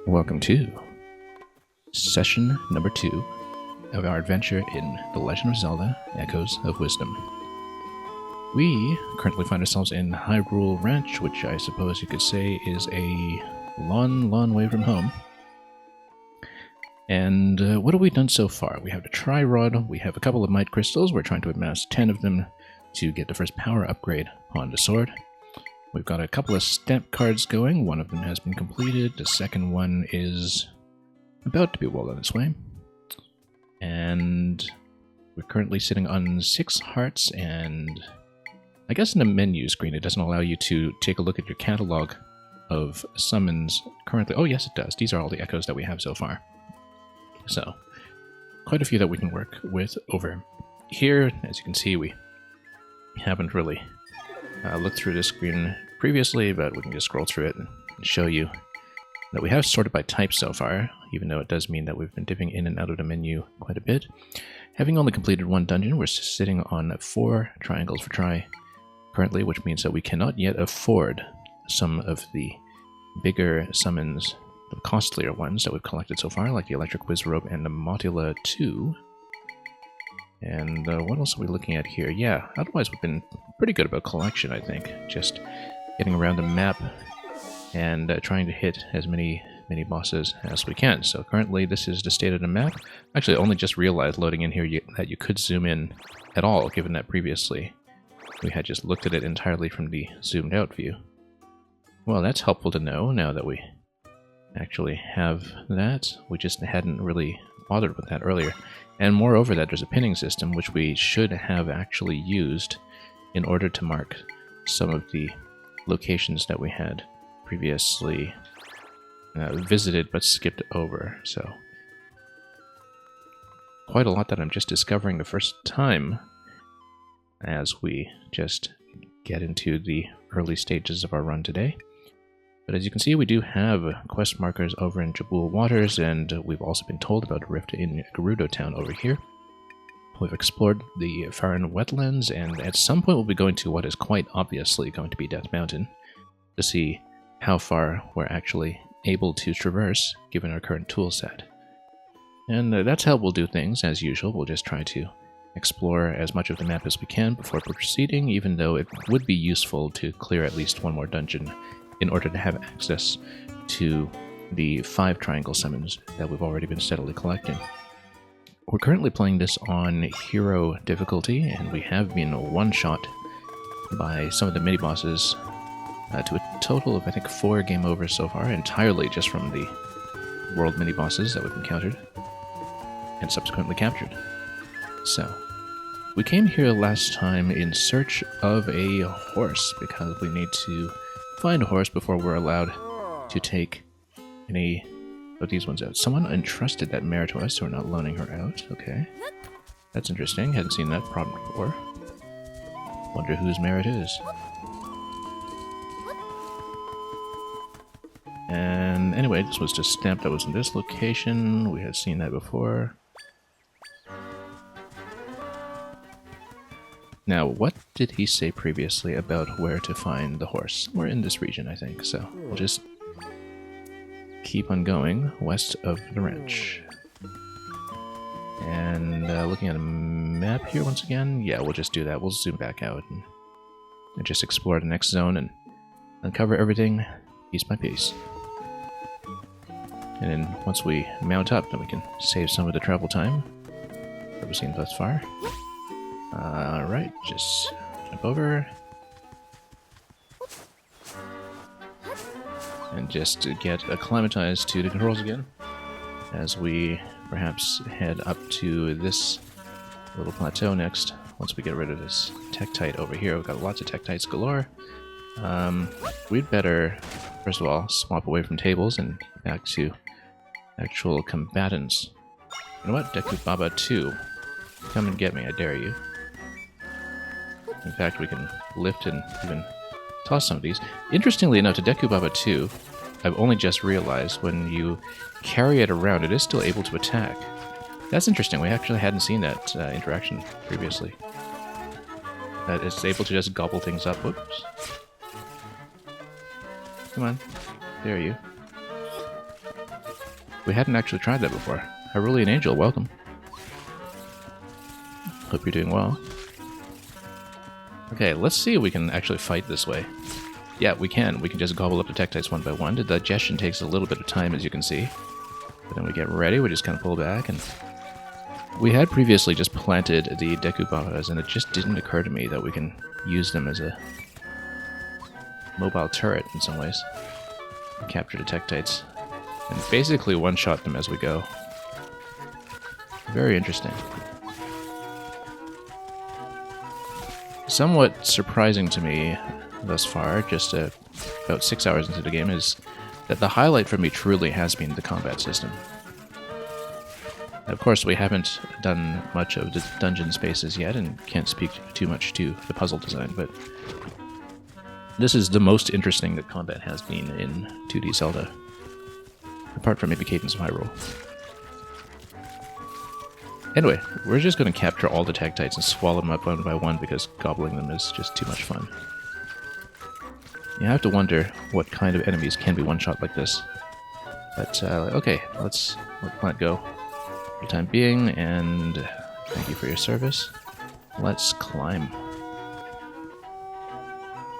Welcome to session number 2 of our adventure in The Legend of Zelda: Echoes of Wisdom. We currently find ourselves in Hyrule Ranch, which I suppose you could say is a long way from home. And what have we done so far? We have the Tri-Rod, we have a couple of Might Crystals, we're trying to amass 10 of them to get the first power upgrade on the sword. We've got a couple of stamp cards going, one of them has been completed, the second one is about to be well on its way. And we're currently sitting on 6 hearts, and I guess in the menu screen it doesn't allow you to take a look at your catalog of summons currently. Oh yes it does, these are all the echoes that we have so far. So, quite a few that we can work with over here. As you can see, we haven't really looked through this screen previously, but we can just scroll through it and show you that we have sorted by type so far, even though it does mean that we've been dipping in and out of the menu quite a bit. Having only completed 1 dungeon, we're sitting on 4 triangles for try currently, which means that we cannot yet afford some of the bigger summons, the costlier ones that we've collected so far, like the Electric Wizrobe and the Motula 2. And what else are we looking at here? Yeah, otherwise we've been pretty good about collection, I think. Just getting around the map and trying to hit as many bosses as we can. So currently this is the state of the map. Actually, I only just realized loading in here that you could zoom in at all, given that previously we had just looked at it entirely from the zoomed out view. Well, that's helpful to know now that we actually have that. We just hadn't really bothered with that earlier. And moreover that there's a pinning system which we should have actually used in order to mark some of the locations that we had previously visited but skipped over. So quite a lot that I'm just discovering the first time as we just get into the early stages of our run today. But as you can see, we do have quest markers over in Jabul Waters, and we've also been told about a rift in Gerudo Town over here. We've explored the Faron wetlands, and at some point we'll be going to what is quite obviously going to be Death Mountain to see how far we're actually able to traverse given our current tool set. And that's how we'll do things, as usual. We'll just try to explore as much of the map as we can before proceeding, even though it would be useful to clear at least 1 more dungeon in order to have access to the 5 triangle summons that we've already been steadily collecting. We're currently playing this on Hero difficulty, and we have been one-shot by some of the mini-bosses to a total of, I think, 4 game overs so far, entirely just from the world mini-bosses that we've encountered and subsequently captured. So, we came here last time in search of a horse, because we need to find a horse before we're allowed to take any of these ones out. Someone entrusted that mare to us, so we're not loaning her out. Okay. That's interesting. Hadn't seen that problem before. Wonder whose mare it is. And anyway, this was just stamped that was in this location. We had seen that before. Now, what did he say previously about where to find the horse? We're in this region, I think, so we'll just keep on going west of the ranch. And looking at a map here once again, yeah, we'll just do that. We'll zoom back out and just explore the next zone and uncover everything piece by piece. And then once we mount up, then we can save some of the travel time that we've seen thus far. Alright, just jump over. And just get acclimatized to the controls again, as we perhaps head up to this little plateau next, once we get rid of this Tektite over here. We've got lots of Tektites galore. We'd better, first of all, swap away from tables and back to actual combatants. You know what? Deku Baba 2. Come and get me, I dare you. In fact, we can lift and even toss some of these. Interestingly enough, to Deku Baba 2, I've only just realized when you carry it around, it is still able to attack. That's interesting. We actually hadn't seen that interaction previously. That it's able to just gobble things up. Whoops. Come on. There you. We hadn't actually tried that before. Hyrulean Angel, welcome. Hope you're doing well. Okay, let's see if we can actually fight this way. Yeah, we can. We can just gobble up the Tektites one by one. The digestion takes a little bit of time, as you can see. But then we get ready, we just kind of pull back, and... We had previously just planted the Deku Babas, and it just didn't occur to me that we can use them as a mobile turret in some ways. Capture the Tektites. And basically one-shot them as we go. Very interesting. Somewhat surprising to me thus far, just about 6 hours into the game, is that the highlight for me truly has been the combat system. Of course, we haven't done much of the dungeon spaces yet, and can't speak too much to the puzzle design, but this is the most interesting that combat has been in 2D Zelda. Apart from maybe Cadence of Hyrule. Anyway, we're just going to capture all the Tektites and swallow them up one by one because gobbling them is just too much fun. You have to wonder what kind of enemies can be one-shot like this. But, okay, let's let Plant go for the time being, and thank you for your service. Let's climb.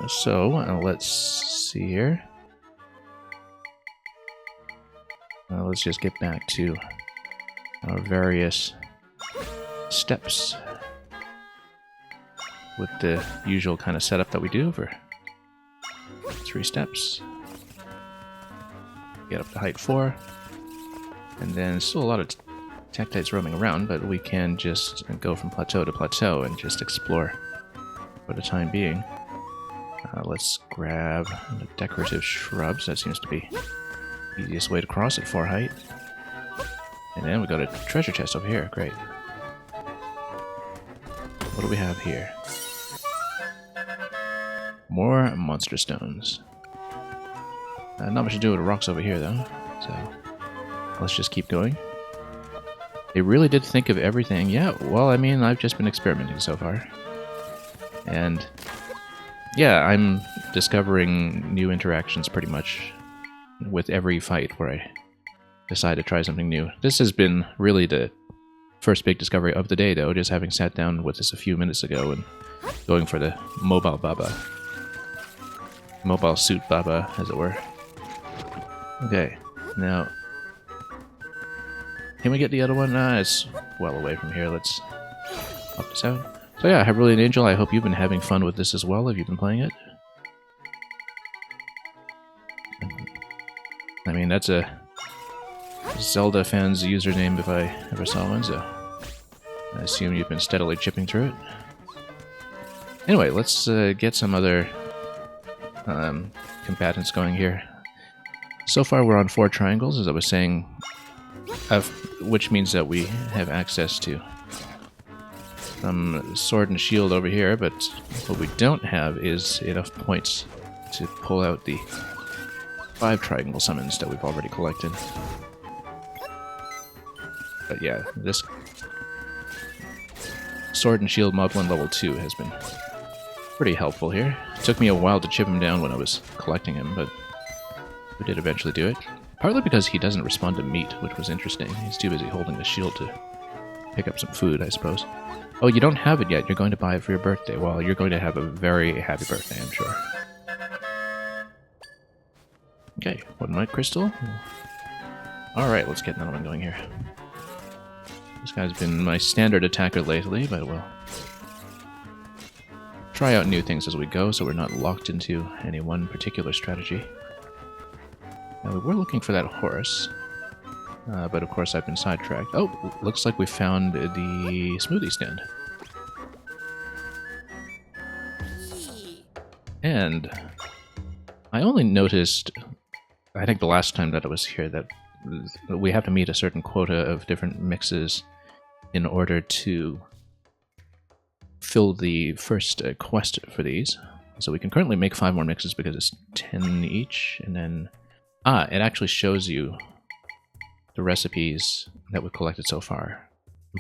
So, let's see here. Let's just get back to our various steps with the usual kind of setup that we do for 3 steps. Get up to height 4, and then still a lot of Tektites roaming around, but we can just go from plateau to plateau and just explore for the time being. Let's grab the decorative shrubs. That seems to be the easiest way to cross at 4 height. And then we got a treasure chest over here. Great. What do we have here? More monster stones. Not much to do with the rocks over here, though. So let's just keep going. They really did think of everything. Yeah, well, I mean, I've just been experimenting so far. And yeah, I'm discovering new interactions pretty much with every fight where I decide to try something new. This has been really the first big discovery of the day, though, just having sat down with this a few minutes ago and going for the Mobile Baba. Mobile Suit Baba, as it were. Okay, now... Can we get the other one? It's well away from here. Let's pop this out. So yeah, Hyrulean Angel, I hope you've been having fun with this as well. Have you been playing it? I mean, that's a Zelda fan's username if I ever saw one, so I assume you've been steadily chipping through it. Anyway, let's get some other combatants going here. So far we're on 4 triangles, as I was saying, which means that we have access to some sword and shield over here, but what we don't have is enough points to pull out the 5 triangle summons that we've already collected. But yeah, this Sword and Shield Moblin level 2 has been pretty helpful here. It took me a while to chip him down when I was collecting him, but we did eventually do it. Partly because he doesn't respond to meat, which was interesting. He's too busy holding the shield to pick up some food, I suppose. Oh, you don't have it yet. You're going to buy it for your birthday. Well, you're going to have a very happy birthday, I'm sure. Okay, 1 Might Crystal. Alright, let's get another one going here. This guy's been my standard attacker lately, but we'll try out new things as we go, so we're not locked into any one particular strategy. Now, we were looking for that horse, but of course I've been sidetracked. Oh, looks like we found the smoothie stand. And I only noticed, I think the last time that I was here, that we have to meet a certain quota of different mixes in order to fill the first quest for these. So we can currently make 5 more mixes because it's 10 each, and then... Ah, it actually shows you the recipes that we've collected so far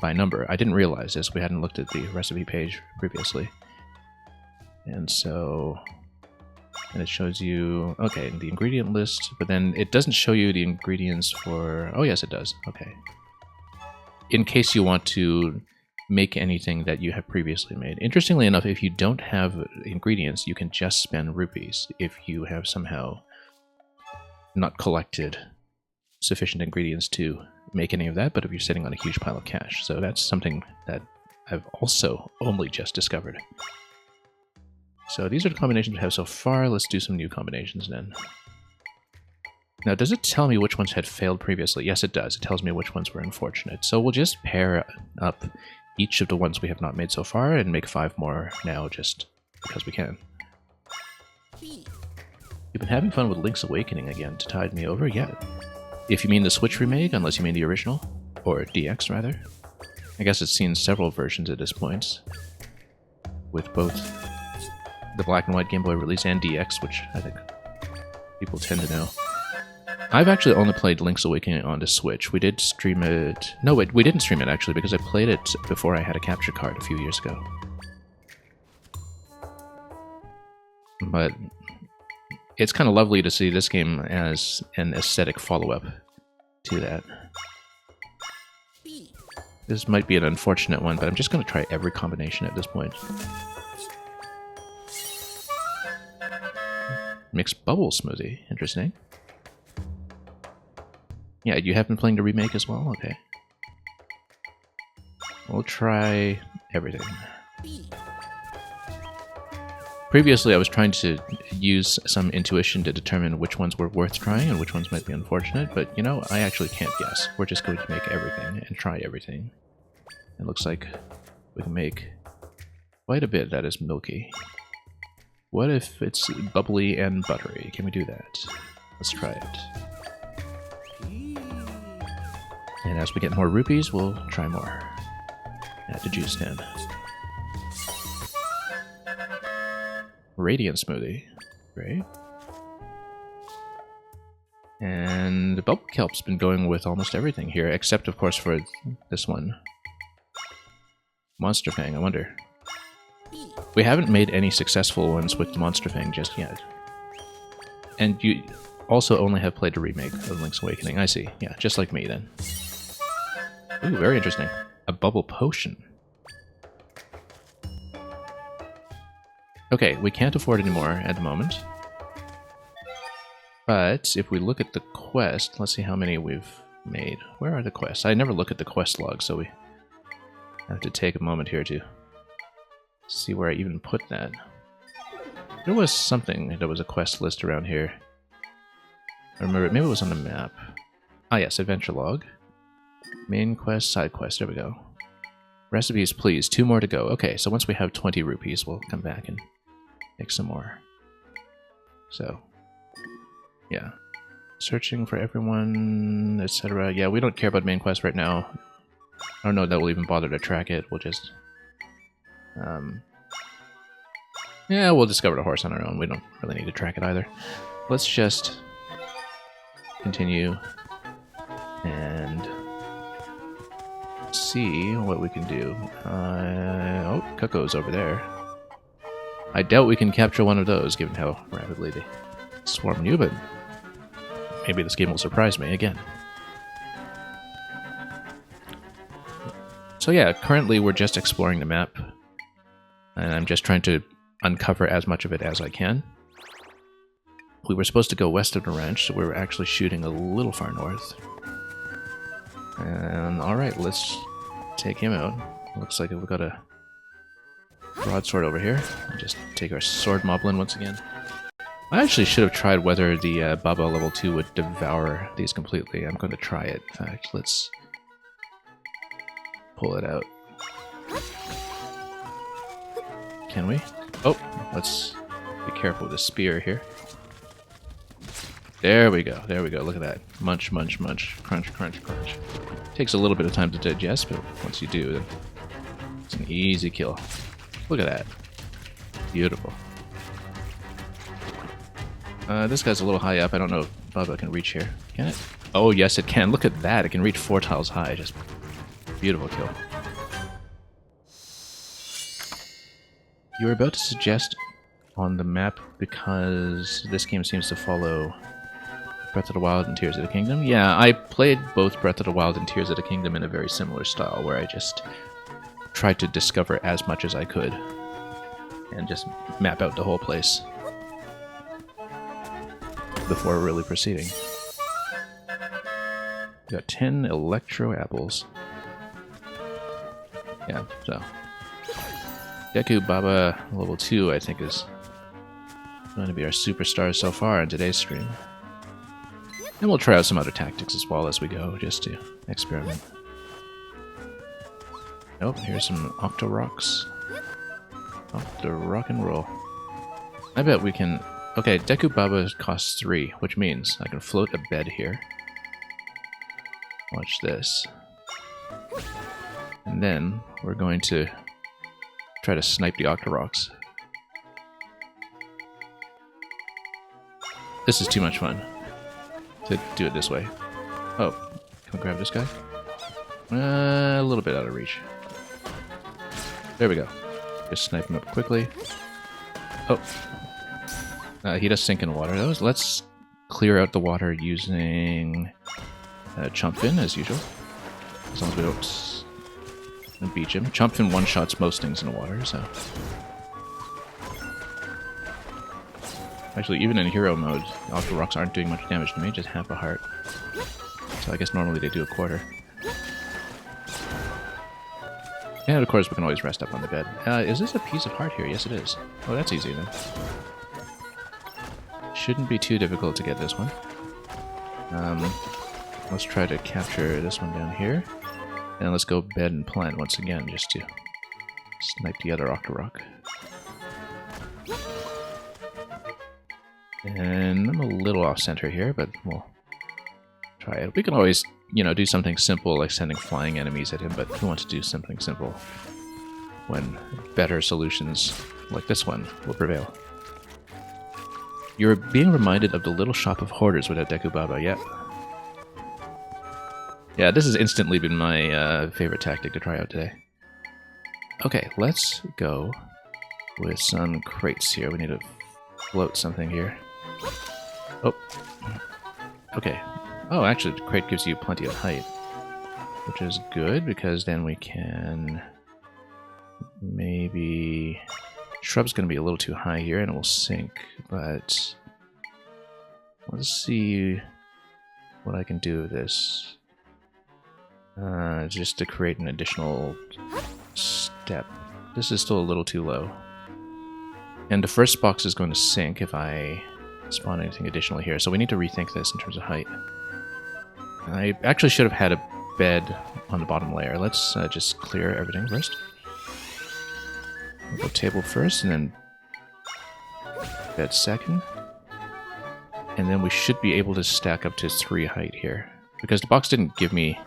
by number. I didn't realize this. We hadn't looked at the recipe page previously. And so And it shows you, okay, the ingredient list, but then it doesn't show you the ingredients for, oh yes it does, okay. In case you want to make anything that you have previously made. Interestingly enough, if you don't have ingredients, you can just spend rupees if you have somehow not collected sufficient ingredients to make any of that, but if you're sitting on a huge pile of cash. So that's something that I've also only just discovered. So these are the combinations we have so far. Let's do some new combinations then. Now, does it tell me which ones had failed previously? Yes, it does. It tells me which ones were unfortunate. So we'll just pair up each of the ones we have not made so far and make 5 more now just because we can. You've been having fun with Link's Awakening again to tide me over? Yeah. If you mean the Switch remake, unless you mean the original. Or DX, rather. I guess it's seen several versions at this point. With both the black and white Game Boy release and DX, which I think people tend to know. I've actually only played Link's Awakening on the Switch. We did stream it... No, wait, we didn't stream it actually, because I played it before I had a capture card a few years ago. But it's kind of lovely to see this game as an aesthetic follow-up to that. This might be an unfortunate one, but I'm just going to try every combination at this point. Mixed bubble smoothie. Interesting. Yeah, you have been playing the remake as well? Okay. We'll try everything. Previously, I was trying to use some intuition to determine which ones were worth trying and which ones might be unfortunate, but, you know, I actually can't guess. We're just going to make everything and try everything. It looks like we can make quite a bit that is milky. What if it's bubbly and buttery? Can we do that? Let's try it. And as we get more rupees, we'll try more. Add the juice in. Radiant smoothie. Great. And the bubble kelp's been going with almost everything here, except of course for this one. Monster Fang, I wonder. We haven't made any successful ones with Monster Fang just yet. And you also only have played a remake of Link's Awakening. I see. Yeah, just like me then. Ooh, very interesting. A bubble potion. Okay, we can't afford any more at the moment. But if we look at the quest, let's see how many we've made. Where are the quests? I never look at the quest log, so we have to take a moment here to see where I even put that. There was something, there was a quest list around here. I remember, maybe it was on the map. Ah yes, adventure log. Main quest, side quest, there we go. Recipes, please. 2 more to go. Okay, so once we have 20 rupees, we'll come back and make some more. So, yeah. Searching for everyone, etc. Yeah, we don't care about main quest right now. I don't know that we'll even bother to track it. We'll just... yeah, we'll discover the horse on our own. We don't really need to track it either. Let's just continue and see what we can do. Oh, Cuckoo's over there. I doubt we can capture one of those, given how rapidly they swarm you, but maybe this game will surprise me again. So yeah, currently we're just exploring the map, and I'm just trying to uncover as much of it as I can. We were supposed to go west of the ranch, so we were actually shooting a little far north. And alright, let's take him out. Looks like we've got a broadsword over here. I'll just take our sword moblin once again. I actually should have tried whether the Baba level 2 would devour these completely. I'm going to try it. In fact, let's pull it out. Can we? Oh, let's be careful with the spear here. There we go, there we go, look at that. Munch, munch, munch, crunch, crunch, crunch. Takes a little bit of time to digest, but once you do, then it's an easy kill. Look at that. Beautiful. This guy's a little high up. I don't know if Baba can reach here. Can it? Oh, yes, it can. Look at that. It can reach 4 tiles high. Just beautiful kill. You were about to suggest on the map because this game seems to follow Breath of the Wild and Tears of the Kingdom. Yeah, I played both Breath of the Wild and Tears of the Kingdom in a very similar style, where I just tried to discover as much as I could and just map out the whole place before really proceeding. We got 10 Electro Apples. Yeah, so Deku Baba level 2, I think, is going to be our superstar so far in today's stream. And we'll try out some other tactics as well as we go, just to experiment. Oh, here's some Octorocks. Off the rock and roll. I bet we can... Okay, Deku Baba costs 3, which means I can float a bed here. Watch this. And then we're going to try to snipe the Octorocks. This is too much fun to do it this way. Oh, can we grab this guy? A little bit out of reach. There we go. Just snipe him up quickly. Oh. He does sink in water. Let's clear out the water using Chumpfin, as usual. As long as we don't beach him. Chumpfin one-shots most things in the water, so... Actually, even in hero mode, Octorocks aren't doing much damage to me, just half a heart. So I guess normally they do a quarter. And of course we can always rest up on the bed. Is this a piece of heart here? Yes it is. Oh, that's easy then. Shouldn't be too difficult to get this one. Let's try to capture this one down here. And let's go bed and plant once again, just to snipe the other Octorok. And I'm a little off-center here, but we'll try it. We can always, you know, do something simple like sending flying enemies at him, but we want to do something simple when better solutions like this one will prevail. You're being reminded of the Little Shop of Hoarders without Deku Baba, yep. Yeah, this has instantly been my favorite tactic to try out today. Okay, let's go with some crates here. We need to float something here. Oh. Okay. Oh, actually, the crate gives you plenty of height, which is good, because then we can... Maybe... Shrub's going to be a little too high here, and it will sink, but... Let's see what I can do with this. Just to create an additional step. This is still a little too low. And the first box is going to sink if I spawn anything additional here, so we need to rethink this in terms of height. I actually should have had a bed on the bottom layer. Let's just clear everything first. We'll go table first, and then bed second. And then we should be able to stack up to 3 height here. Because the box didn't give me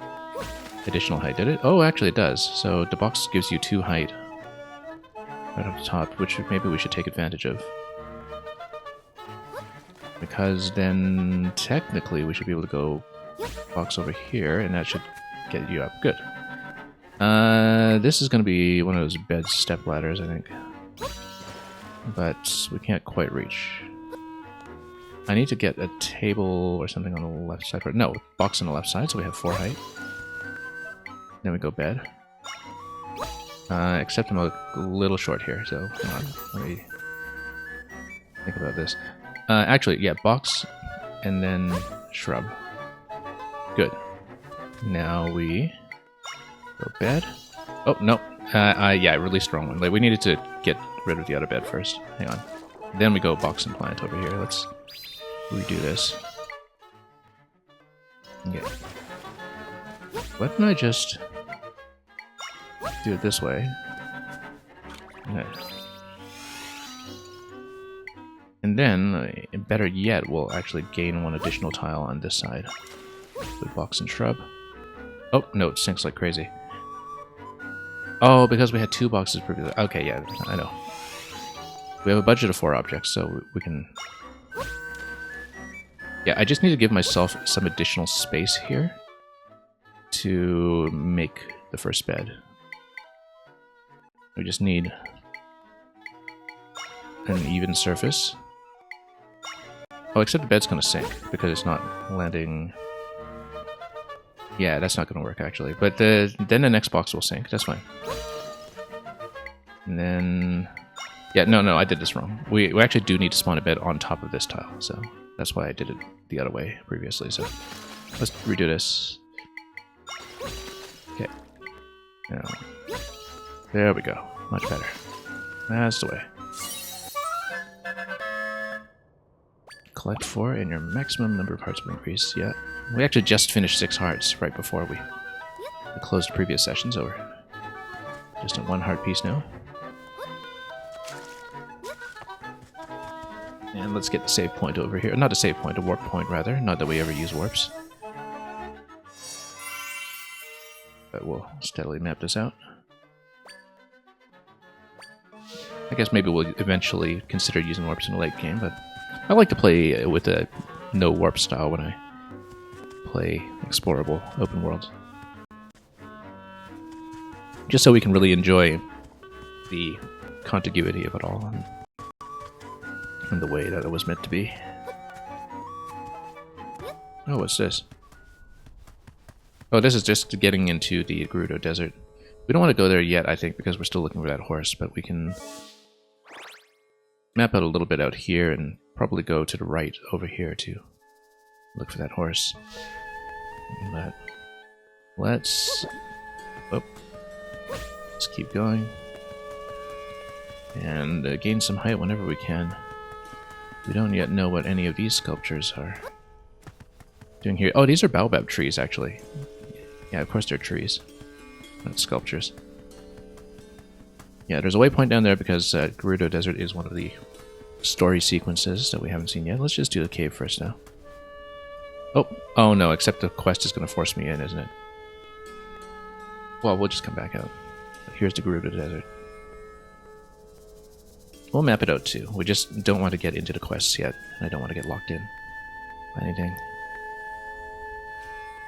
additional height, did it? Oh, actually it does. So the box gives you 2 height right up the top, which maybe we should take advantage of. Because then technically we should be able to go box over here, and that should get you up. Good. This is going to be one of those bed step ladders, I think. But we can't quite reach. I need to get a table or something on the left side. No, box on the left side, so we have 4 height. Then we go bed. Except I'm a little short here, so hang on. Let me think about this. Actually, yeah, box and then shrub. Good. Now we go bed. Oh, no. Yeah, I released the wrong one. Like, we needed to get rid of the other bed first. Hang on. Then we go box and plant over here. Let's redo this. Okay. Why don't I just do it this way? Okay. And then, better yet, we'll actually gain 1 additional tile on this side. With box and shrub. Oh, no, it sinks like crazy. Oh, because we had 2 boxes previously. Okay, yeah, I know. We have a budget of 4 objects, so we can... Yeah, I just need to give myself some additional space here to make the first bed. We just need an even surface. Oh, except the bed's gonna sink because it's not landing. Yeah, that's not gonna work actually. But then the next box will sink. That's fine. And then, yeah, no, I did this wrong. We actually do need to spawn a bed on top of this tile, so that's why I did it the other way previously. So let's redo this. Okay. Now, there we go. Much better. That's the way. Collect 4 and your maximum number of hearts will increase. Yeah. We actually just finished 6 hearts right before we closed the previous session, so we're just at 1 heart piece now. And let's get the save point over here. Not a save point, a warp point rather. Not that we ever use warps. But we'll steadily map this out. I guess maybe we'll eventually consider using warps in the late game, but I like to play with a no warp style when I play explorable open worlds. Just so we can really enjoy the contiguity of it all and the way that it was meant to be. Oh, what's this? Oh, this is just getting into the Gerudo Desert. We don't want to go there yet, I think, because we're still looking for that horse, but we can map out a little bit out here and probably go to the right over here to look for that horse. But let's keep going and gain some height whenever we can. We don't yet know what any of these sculptures are doing here. Oh, these are baobab trees, actually. Yeah, of course they're trees, not sculptures. Yeah, there's a waypoint down there because Gerudo Desert is one of the story sequences that we haven't seen yet. Let's just do the cave first now. Oh no, except the quest is going to force me in, isn't it? Well, we'll just come back out. Here's the Gerudo Desert. We'll map it out too. We just don't want to get into the quests yet. And I don't want to get locked in by anything.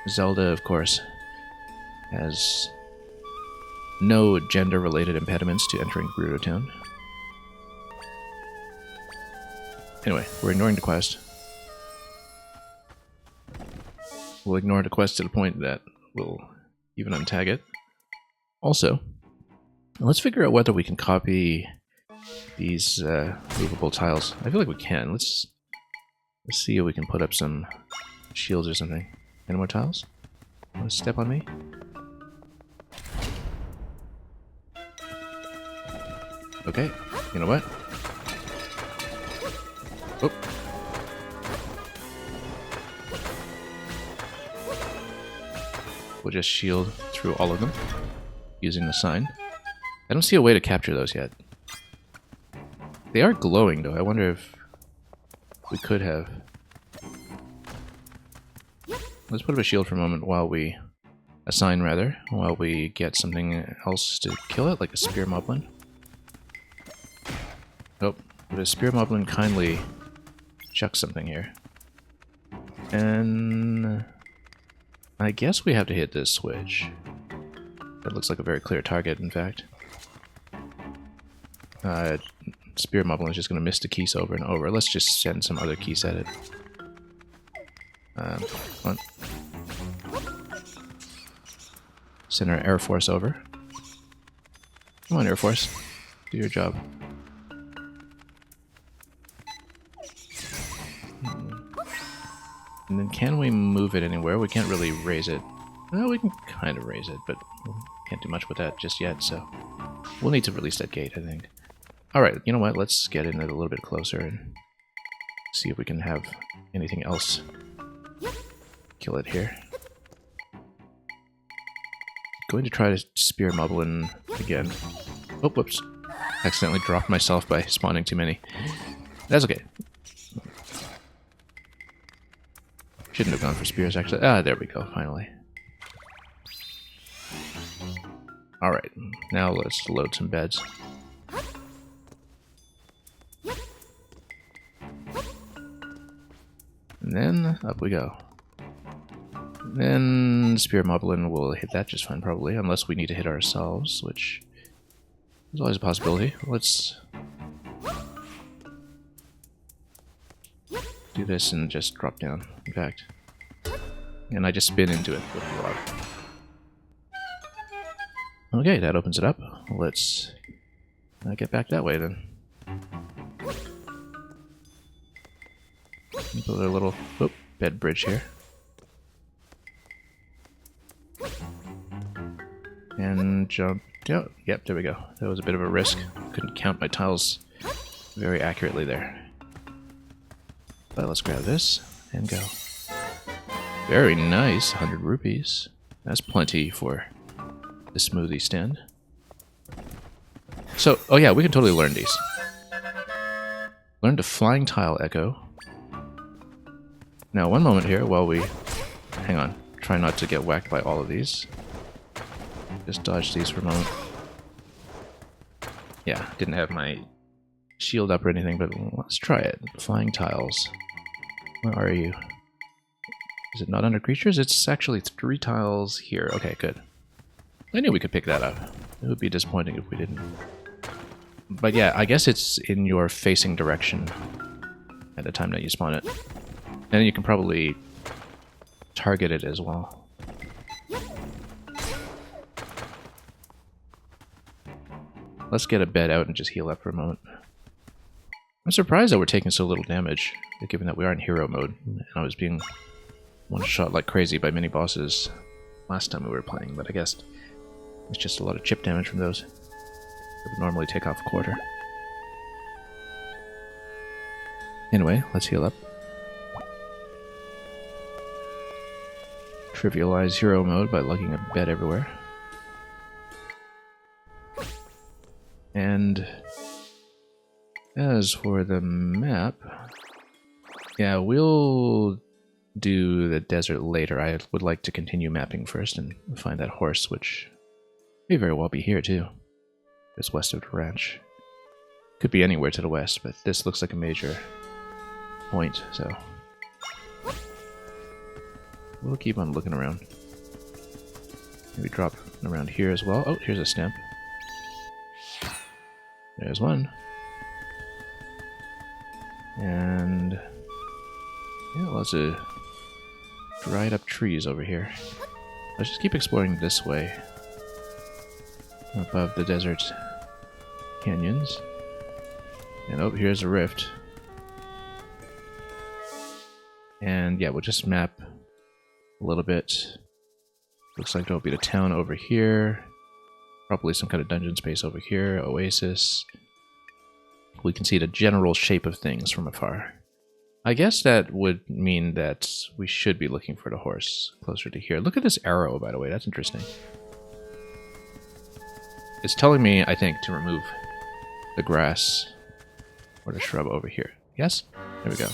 Zelda, of course, has no gender-related impediments to entering Gerudo Town. Anyway, we're ignoring the quest. We'll ignore the quest to the point that we'll even untag it. Also, let's figure out whether we can copy these movable tiles. I feel like we can. Let's see if we can put up some shields or something. Any more tiles? Want to step on me? Okay, you know what? Oh. We'll just shield through all of them using the sign. I don't see a way to capture those yet. They are glowing though. I wonder if we could have. Let's put up a shield for a moment while we... a sign rather, while we get something else to kill it, like a spear moblin. Oh, would a spear moblin kindly chuck something here? And I guess we have to hit this switch. That looks like a very clear target, in fact. Spear moblin is just going to miss the keys over and over. Let's just send some other keys at it. Come on. Send our Air Force over. Come on, Air Force. Do your job. And then can we move it anywhere? We can't really raise it. Well, we can kind of raise it, but we can't do much with that just yet, so we'll need to release that gate, I think. Alright, you know what? Let's get in it a little bit closer and see if we can have anything else kill it here. Going to try to spear moblin again. Oh, whoops. Accidentally dropped myself by spawning too many. That's okay. Shouldn't have gone for spears, actually. Ah, there we go, finally. Alright, now let's load some beds. And then, up we go. Then Spear Moblin will hit that just fine, probably, unless we need to hit ourselves, which is always a possibility. Let's do this and just drop down, in fact. And I just spin into it with the log. Okay, that opens it up. Let's get back that way then. Build a little bed bridge here. And jump down. Yep, there we go. That was a bit of a risk. Couldn't count my tiles very accurately there. But let's grab this and go. Very nice, 100 rupees. That's plenty for the smoothie stand. So, oh yeah, we can totally learn these. Learn to flying tile echo. Now, one moment here while we... Hang on. Try not to get whacked by all of these. Just dodge these for a moment. Yeah, didn't have my shield up or anything, but let's try it. Flying tiles. Where are you? Is it not under creatures? It's actually 3 tiles here. Okay, good. I knew we could pick that up. It would be disappointing if we didn't. But yeah, I guess it's in your facing direction at the time that you spawn it. And you can probably target it as well. Let's get a bed out and just heal up for a moment. I'm surprised that we're taking so little damage, given that we are in hero mode, and I was being one-shot like crazy by mini bosses last time we were playing, but I guess it's just a lot of chip damage from those. It would normally take off a quarter. Anyway, let's heal up. Trivialize hero mode by lugging a bed everywhere. And as for the map, yeah, we'll do the desert later. I would like to continue mapping first and find that horse, which may very well be here too. It's west of the ranch. Could be anywhere to the west, but this looks like a major point, so we'll keep on looking around. Maybe drop around here as well. Oh, here's a stamp. There's one. And yeah, lots of dried up trees over here. Let's just keep exploring this way. Above the desert canyons. And oh, here's a rift. And yeah, we'll just map a little bit. Looks like there'll be the town over here. Probably some kind of dungeon space over here. Oasis. We can see the general shape of things from afar. I guess that would mean that we should be looking for the horse closer to here. Look at this arrow, by the way. That's interesting. It's telling me, I think, to remove the grass or the shrub over here. Yes? There we go.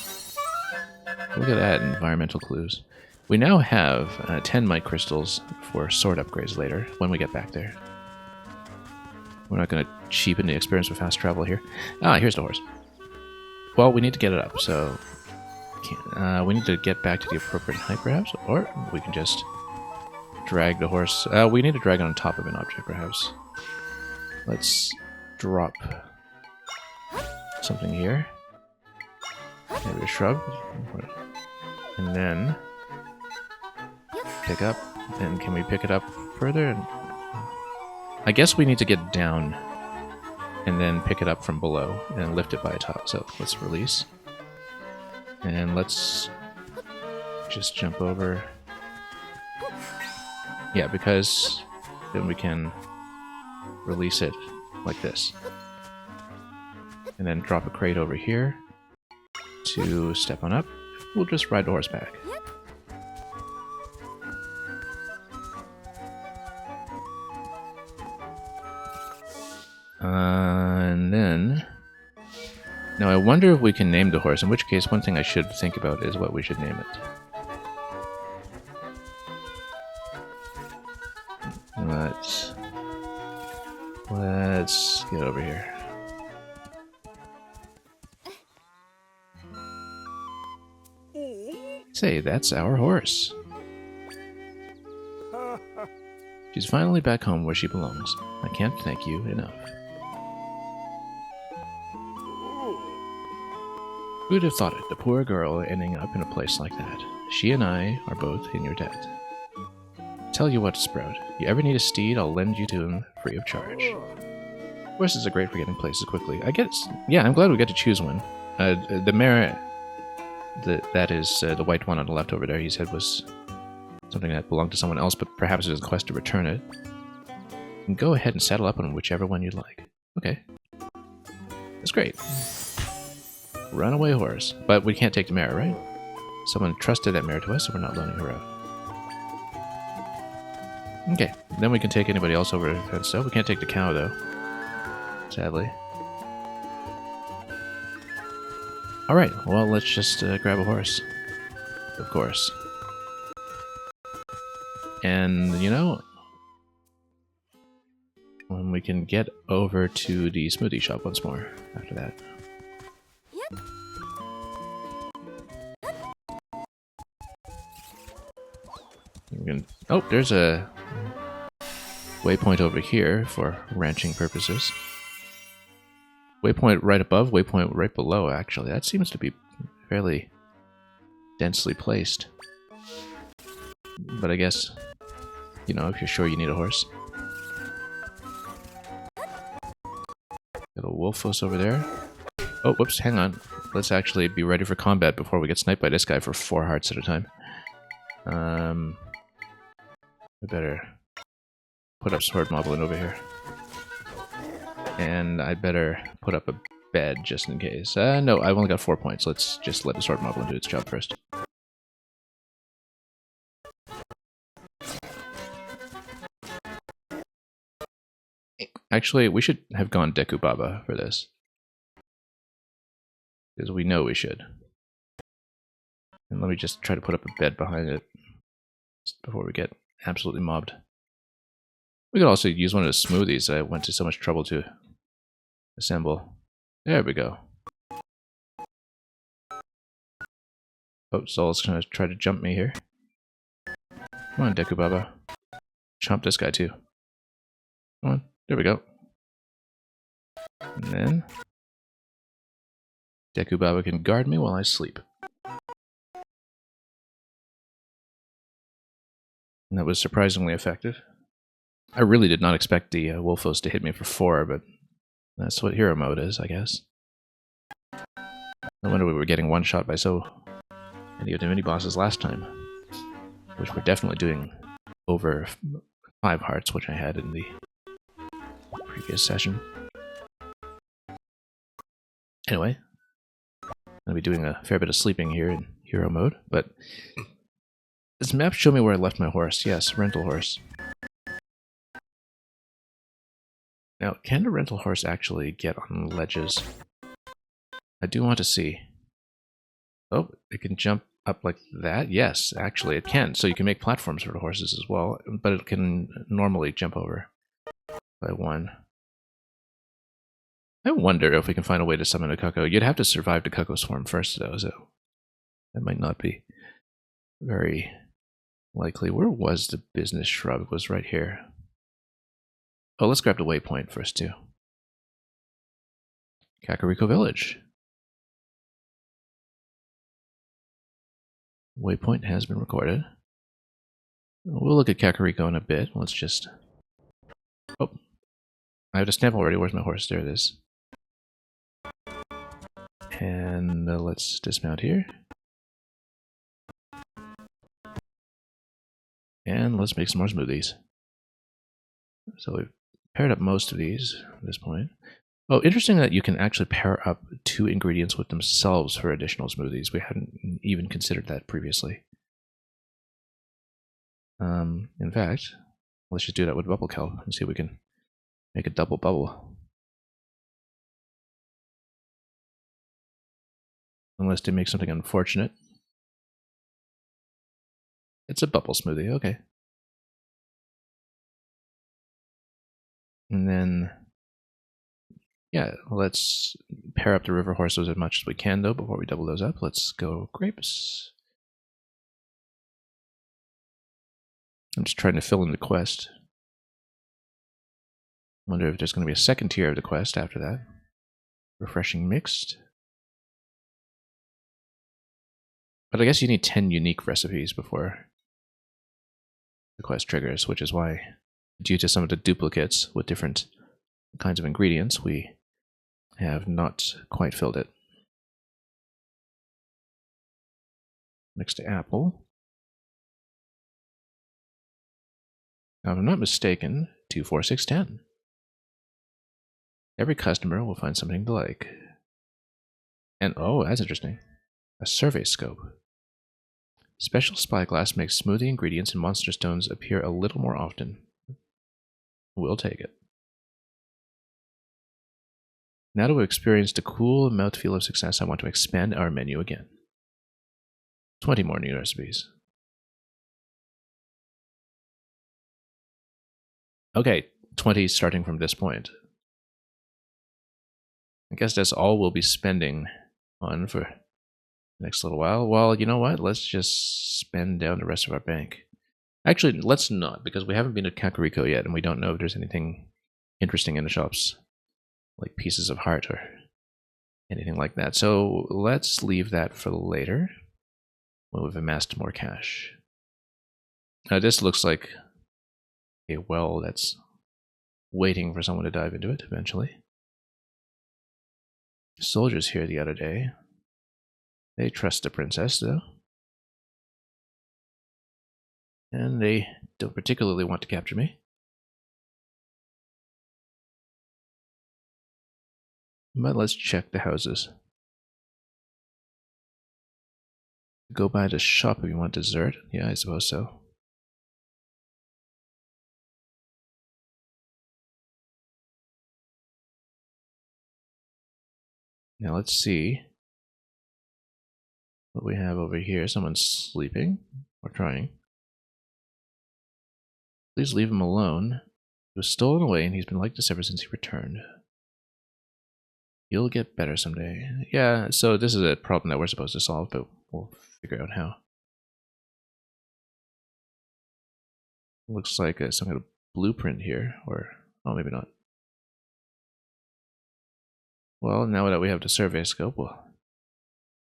Look at that, environmental clues. We now have 10 mic crystals for sword upgrades later, when we get back there. We're not going to cheapen the experience with fast travel here. Ah, here's the horse. Well, we need to get it up, so... we need to get back to the appropriate height, perhaps? Or we can just drag the horse... we need to drag it on top of an object, perhaps. Let's drop something here. Maybe a shrub. And then pick up. And can we pick it up further? I guess we need to get down and then pick it up from below and lift it by a top. So let's release. And let's just jump over. Yeah, because then we can release it like this. And then drop a crate over here to step on up. We'll just ride the horse back. And then... Now I wonder if we can name the horse, in which case one thing I should think about is what we should name it. Let's get over here. Say, that's our horse. She's finally back home where she belongs. I can't thank you enough. Who'd have thought it, the poor girl ending up in a place like that. She and I are both in your debt. Tell you what, Sprout, you ever need a steed, I'll lend you to him free of charge. Horses are great for getting places quickly. I guess, yeah, I'm glad we got to choose one. The mare, that is the white one on the left over there, he said was something that belonged to someone else, but perhaps it was a quest to return it. And go ahead and saddle up on whichever one you'd like. Okay. That's great. Runaway horse. But we can't take the mare, right? Someone trusted that mare to us, so we're not loaning her out. Okay, then we can take anybody else over the fence, though. We can't take the cow, though. Sadly. Alright, well, let's just grab a horse. Of course. And, you know, when we can get over to the smoothie shop once more after that. Oh, there's a waypoint over here for ranching purposes. Waypoint right above, waypoint right below, actually. That seems to be fairly densely placed. But I guess, you know, if you're sure you need a horse. Got a Wolfos over there. Oh, whoops, hang on. Let's actually be ready for combat before we get sniped by this guy for 4 hearts at a time. We better put up Sword Moblin over here. And I better put up a bed just in case. No, I've only got 4 points. Let's just let the Sword Moblin do its job first. Actually, we should have gone Deku Baba for this. Because we know we should. And let me just try to put up a bed behind it before we get absolutely mobbed. We could also use one of the smoothies I went to so much trouble to assemble. There we go. Oh, Sol's gonna try to jump me here. Come on, Deku Baba. Chomp this guy too. Come on, there we go. And then Deku Baba can guard me while I sleep. And that was surprisingly effective. I really did not expect the Wolfos to hit me for 4, but that's what hero mode is, I guess. No wonder we were getting one-shot by so many of the mini-bosses last time. Which we're definitely doing over 5 hearts, which I had in the previous session. Anyway, I'm going to be doing a fair bit of sleeping here in hero mode, but this map showed me where I left my horse. Yes, rental horse. Now, can the rental horse actually get on ledges? I do want to see. Oh, it can jump up like that? Yes, actually it can. So you can make platforms for the horses as well, but it can normally jump over by 1. I wonder if we can find a way to summon a Cuckoo. You'd have to survive the Cuckoo Swarm first, though, so that might not be very likely. Where was the business shrub? It was right here. Oh, let's grab the waypoint first, too. Kakariko Village. Waypoint has been recorded. We'll look at Kakariko in a bit. Let's just... Oh, I have the stamp already. Where's my horse? There it is. And let's dismount here. And let's make some more smoothies. So we've paired up most of these at this point. Oh, interesting that you can actually pair up 2 ingredients with themselves for additional smoothies. We hadn't even considered that previously. In fact, let's just do that with bubble kelp and see if we can make a double bubble. Unless they make something unfortunate. It's a bubble smoothie, okay. And then, yeah, let's pair up the river horses as much as we can, though, before we double those up. Let's go grapes. I'm just trying to fill in the quest. Wonder if there's going to be a second tier of the quest after that. Refreshing mixed. But I guess you need 10 unique recipes before the quest triggers, which is why, due to some of the duplicates with different kinds of ingredients, we have not quite filled it. Next apple. Now, if I'm not mistaken, 2, 4, 6, 10. Every customer will find something to like. And oh, that's interesting. A survey scope. Special spyglass makes smoothie ingredients and monster stones appear a little more often. We'll take it. Now that we've experienced the cool mouthfeel of success, I want to expand our menu again. 20 more new recipes. Okay, 20 starting from this point. I guess that's all we'll be spending on for the next little while. Well, you know what? Let's just spend down the rest of our bank. Actually, let's not, because we haven't been to Kakariko yet, and we don't know if there's anything interesting in the shops, like pieces of heart or anything like that. So let's leave that for later, when we've amassed more cash. Now this looks like a well that's waiting for someone to dive into it eventually. Soldiers here the other day. They trust the princess, though. And they don't particularly want to capture me. But let's check the houses. Go by the shop if you want dessert. Yeah, I suppose so. Now let's see what we have over here. Someone's sleeping or trying. Please leave him alone. He was stolen away and he's been like this ever since he returned. You'll get better someday. Yeah, so this is a problem that we're supposed to solve, but we'll figure out how. Looks like some kind of blueprint here, or oh, maybe not. Well, now that we have the survey scope, we'll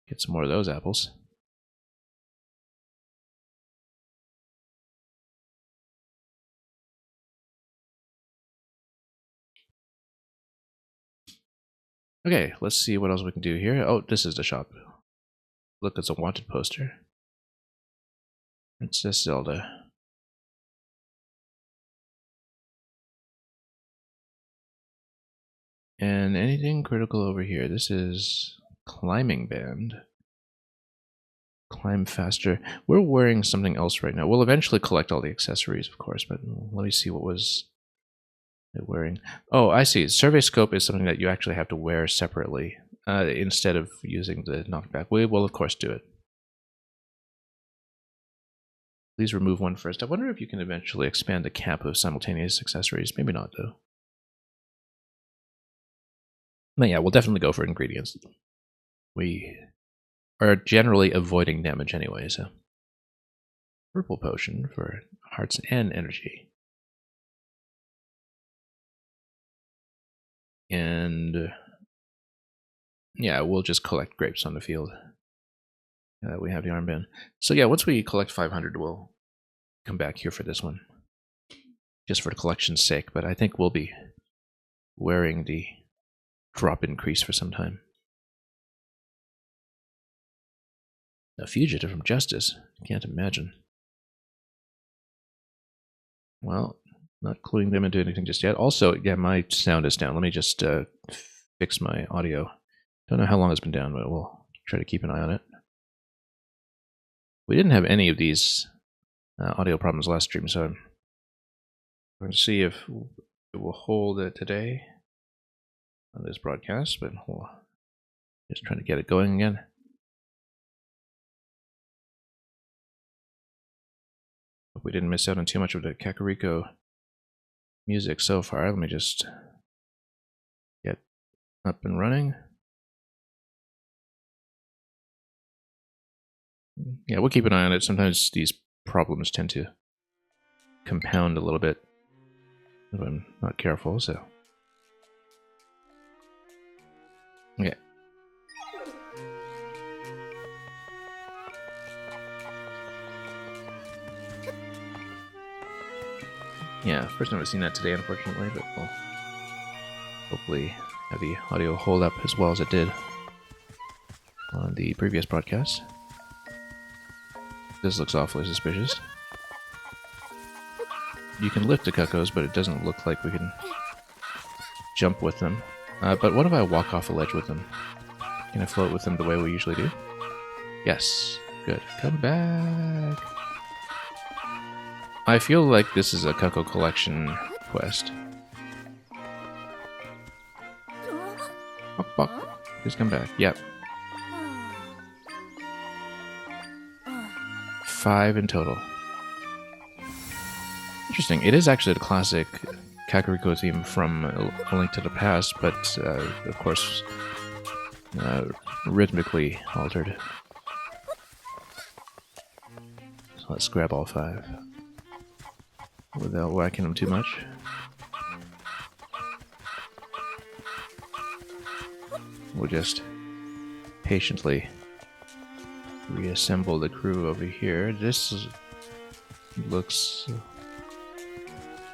get some more of those apples. Okay, let's see what else we can do here. Oh, this is the shop. Look, it's a wanted poster. Princess Zelda. And anything critical over here? This is climbing band. Climb faster. We're wearing something else right now. We'll eventually collect all the accessories, of course, but let me see what was it wearing. Oh, I see. Survey scope is something that you actually have to wear separately instead of using the knockback. We will, of course, do it. Please remove one first. I wonder if you can eventually expand the cap of simultaneous accessories. Maybe not, though. But yeah, we'll definitely go for ingredients. We are generally avoiding damage anyway, so. Purple potion for hearts and energy. And yeah, we'll just collect grapes on the field. We have the armband. So yeah, once we collect 500, we'll come back here for this one. Just for the collection's sake, but I think we'll be wearing the drop increase for some time. A fugitive from justice? Can't imagine. Well, not cluing them into anything just yet. Also, yeah, my sound is down. Let me just fix my audio. Don't know how long it's been down, but we'll try to keep an eye on it. We didn't have any of these audio problems last stream, so I'm going to see if it will hold today on this broadcast, but we'll just trying to get it going again. Hope we didn't miss out on too much of the Kakariko music so far. Let me just get up and running. Yeah, we'll keep an eye on it. Sometimes these problems tend to compound a little bit if I'm not careful, so. Okay. Yeah, first time I've seen that today, unfortunately, but we'll hopefully have the audio hold up as well as it did on the previous broadcast. This looks awfully suspicious. You can lift the cuckoos, but it doesn't look like we can jump with them. But what if I walk off a ledge with them? Can I float with them the way we usually do? Yes. Good. Come back. I feel like this is a cuckoo collection quest. Bok, bok. Please come back. Yep. 5 in total. Interesting. It is actually the classic Kakariko theme from A Link to the Past, but of course rhythmically altered. So let's grab all 5 without whacking them too much. We'll just patiently reassemble the crew over here. This looks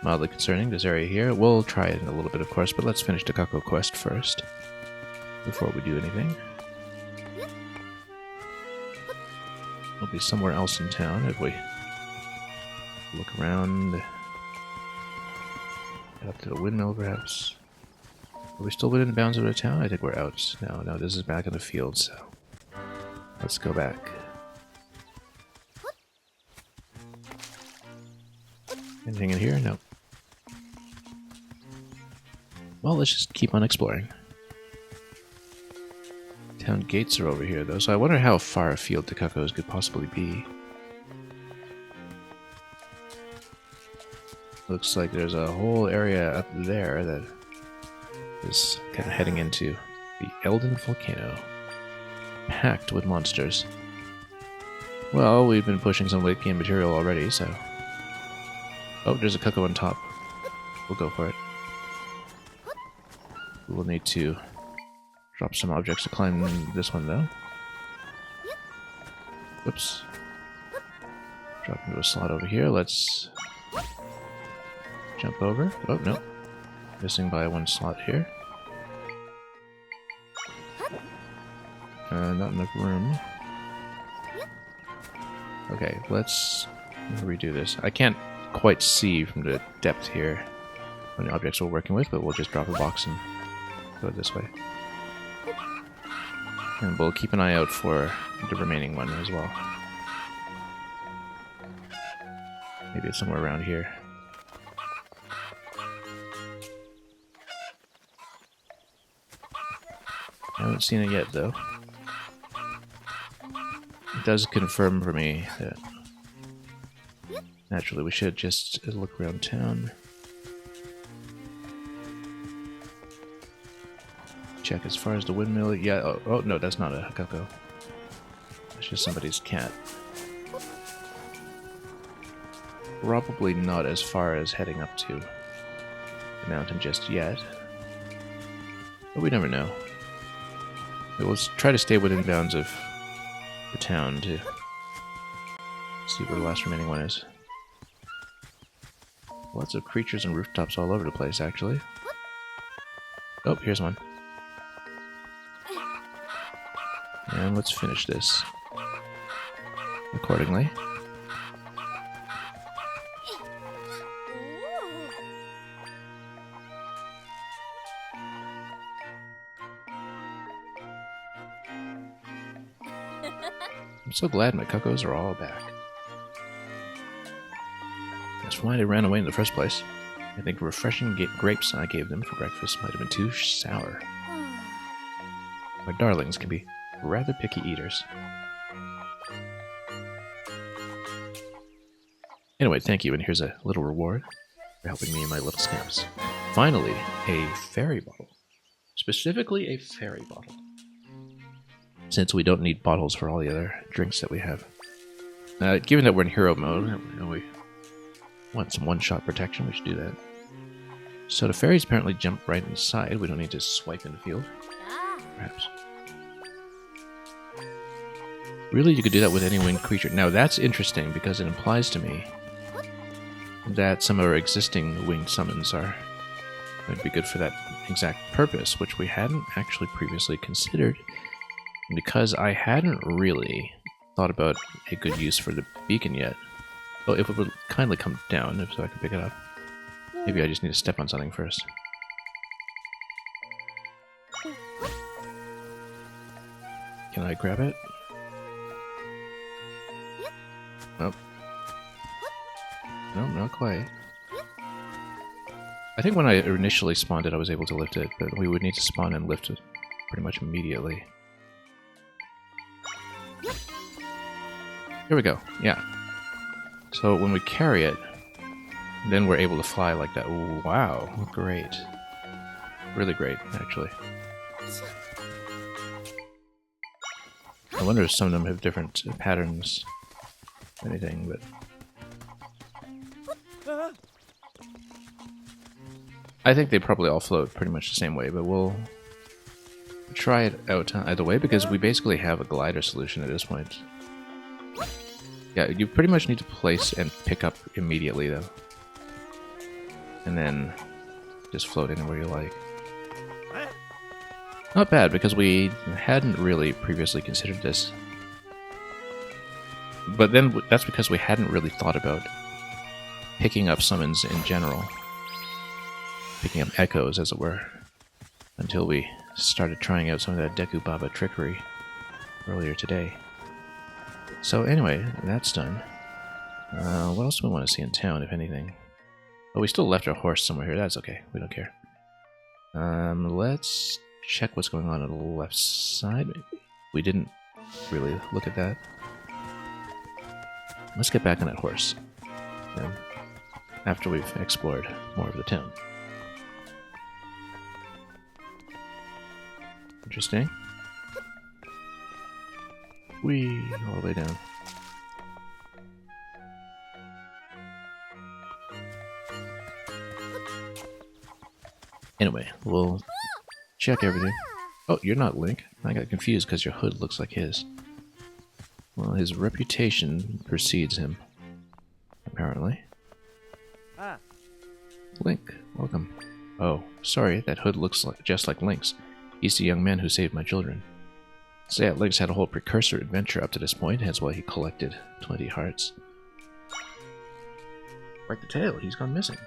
mildly concerning, this area here. We'll try it in a little bit, of course, but let's finish the Cuckoo quest first before we do anything. We'll be somewhere else in town if we look around. Head up to the windmill, perhaps. Are we still within the bounds of the town? I think we're out. No, this is back in the field, so let's go back. Anything in here? No. Well, let's just keep on exploring. Town gates are over here, though, so I wonder how far afield the cuckoos could possibly be. Looks like there's a whole area up there that is kind of heading into the Eldin Volcano, packed with monsters. Well, we've been pushing some late game material already, so... Oh, there's a cuckoo on top. We'll go for it. We'll need to drop some objects to climb this one, though. Whoops. Drop into a slot over here. Let's jump over. Oh, no. Missing by 1 slot here. Not enough room. Okay, let's redo this. I can't quite see from the depth here how many objects we're working with, but we'll just drop a box and go this way. And we'll keep an eye out for the remaining one as well. Maybe it's somewhere around here. I haven't seen it yet, though. It does confirm for me that naturally we should just look around town. Check as far as the windmill. Yeah, oh no, that's not a cuckoo. That's just somebody's cat. Probably not as far as heading up to the mountain just yet. But we never know. We'll try to stay within bounds of the town to see where the last remaining one is. Lots of creatures and rooftops all over the place, actually. Oh, here's one. And let's finish this accordingly. I'm so glad my cuckoos are all back. That's why they ran away in the first place. I think refreshing grapes I gave them for breakfast might have been too sour. My darlings can be rather picky eaters. Anyway, thank you, and here's a little reward for helping me and my little scamps. Finally, a fairy bottle. Specifically a fairy bottle. Since we don't need bottles for all the other drinks that we have. Given that we're in hero mode, we want some one-shot protection, we should do that. So the fairies apparently jump right inside. We don't need to swipe in the field. Perhaps. Really, you could do that with any winged creature. Now that's interesting because it implies to me that some of our existing winged summons are going to be good for that exact purpose, which we hadn't actually previously considered, because I hadn't really thought about a good use for the beacon yet. Oh, if it would kindly come down so I can pick it up. Maybe I just need to step on something first. Can I grab it? Nope. No, not quite. I think when I initially spawned it, I was able to lift it, but we would need to spawn and lift it pretty much immediately. Here we go, yeah. So when we carry it, then we're able to fly like that. Ooh, wow, great. Really great, actually. I wonder if some of them have different patterns, anything, but... I think they probably all float pretty much the same way, but we'll try it out either way, because we basically have a glider solution at this point. Yeah, you pretty much need to place and pick up immediately, though. And then just float anywhere you like. Not bad, because we hadn't really previously considered this. But then that's because we hadn't really thought about picking up summons in general. Picking up echoes, as it were. Until we started trying out some of that Deku Baba trickery earlier today. So anyway, that's done. What else do we want to see in town, if anything? Oh, we still left our horse somewhere here. That's okay. We don't care. Let's check what's going on the left side. We didn't really look at that. Let's get back on that horse. After we've explored more of the town. Interesting. Whee! All the way down. Anyway, we'll check everything. Oh, you're not Link. I got confused because your hood looks like his. Well, his reputation precedes him, apparently. Link, welcome. Oh, sorry, that hood looks just like Link's. He's the young man who saved my children. So yeah, Link's had a whole precursor adventure up to this point, hence why he collected 20 hearts. Break the tail, he's gone missing.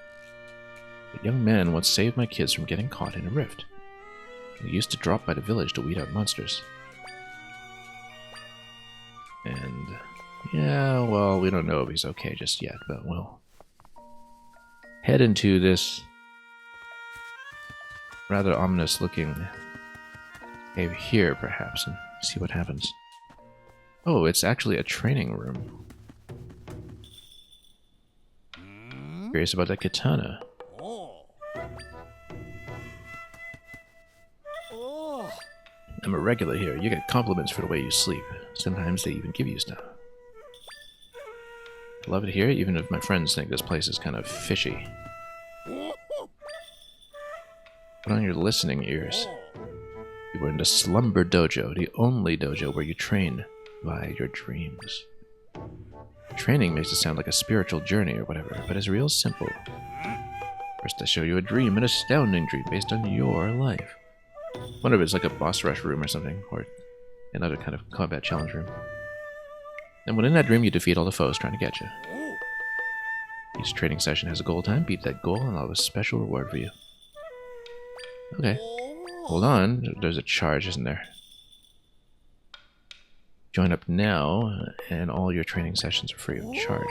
The young man once saved my kids from getting caught in a rift. He used to drop by the village to weed out monsters. And yeah, well, we don't know if he's okay just yet, but we'll head into this rather ominous looking cave here, perhaps, and see what happens. Oh, it's actually a training room. Curious about that katana. I'm a regular here. You get compliments for the way you sleep. Sometimes they even give you stuff. I love it here, even if my friends think this place is kind of fishy. Put on your listening ears. You are in the Slumber Dojo, the only dojo where you train by your dreams. Training makes it sound like a spiritual journey or whatever, but it's real simple. First I show you a dream, an astounding dream based on your life. Wonder if it's like a boss rush room or something, or another kind of combat challenge room. And when in that dream, you defeat all the foes trying to get you. Each training session has a goal time. Beat that goal, and I'll have a special reward for you. Okay. Hold on. There's a charge, isn't there? Join up now, and all your training sessions are free of charge.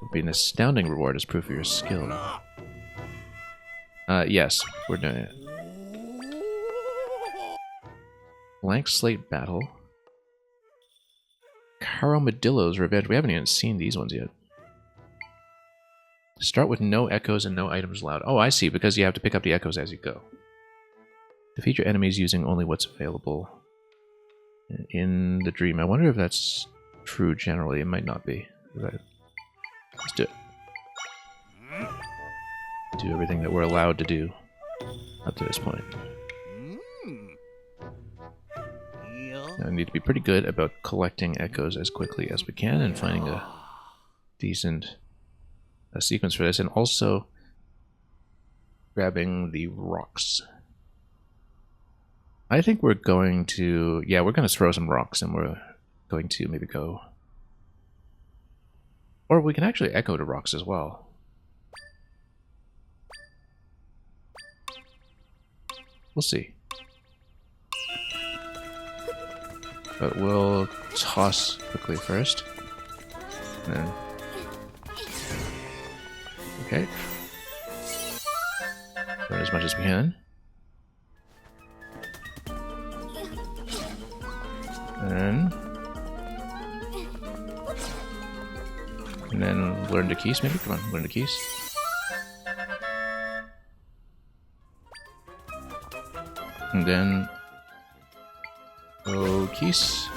Would be an astounding reward as proof of your skill. Yes, we're doing it. Blank Slate Battle. Caromadillo's Revenge. We haven't even seen these ones yet. Start with no echoes and no items allowed. Oh, I see, because you have to pick up the echoes as you go. Defeat your enemies using only what's available in the dream. I wonder if that's true generally. It might not be. Let's do it. Do everything that we're allowed to do up to this point. Now we need to be pretty good about collecting echoes as quickly as we can and finding a decent sequence for this, and also grabbing the rocks. I think we're going to, yeah, we're going to throw some rocks, and we're going to maybe go, or we can actually echo the rocks as well. We'll see. But we'll toss quickly first. And then, okay. Burn as much as we can. And then learn the keys, maybe? Come on, learn the keys. And then go keys.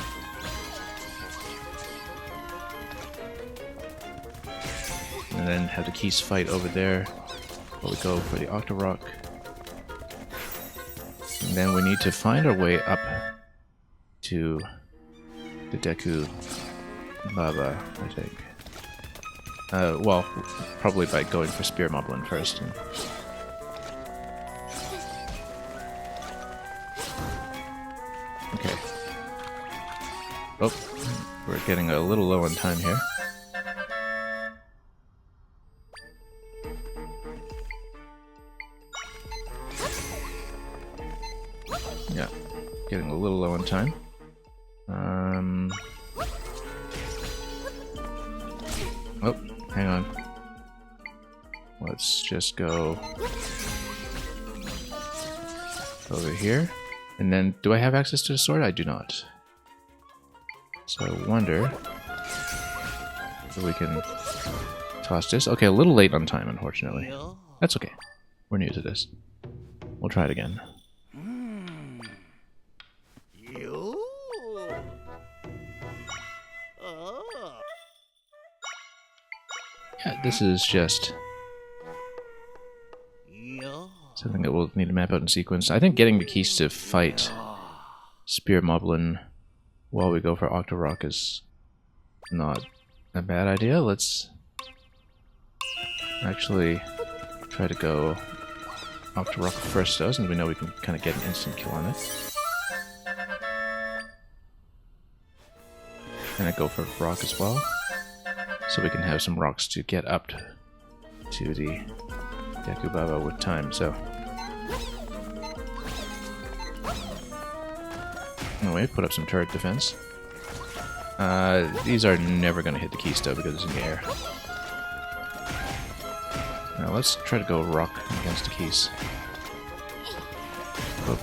And then have the keys fight over there while we go for the Octorok. And then we need to find our way up to the Deku Baba, I think. Well, probably by going for Spear Moblin first. Okay. Oh, we're getting a little low on time here. Yeah, getting a little low on time. Oh, hang on. Let's just go over here. And then, do I have access to the sword? I do not. So I wonder if we can toss this. Okay, a little late on time, unfortunately. That's okay. We're new to this. We'll try it again. Yeah, this is just something that we'll need to map out in sequence. I think getting the keys to fight Spear Moblin while we go for Octorok is not a bad idea. Let's actually try to go Octorok first, though, since we know we can kind of get an instant kill on it. And I go for Rock as well, so we can have some rocks to get up to the Deku Baba with time. So, anyway, put up some turret defense. These are never going to hit the Keisto because it's in the air. Now let's try to go Rock against the keys. Oh.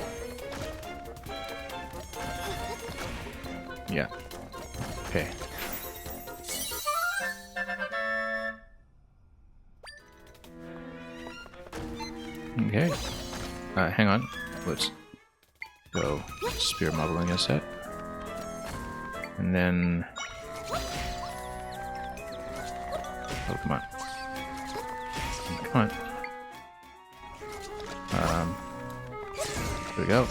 Yeah. Okay. Okay. Hang on. Let's go Spear Modeling a set. And then... oh, come on. Come on. Here we go.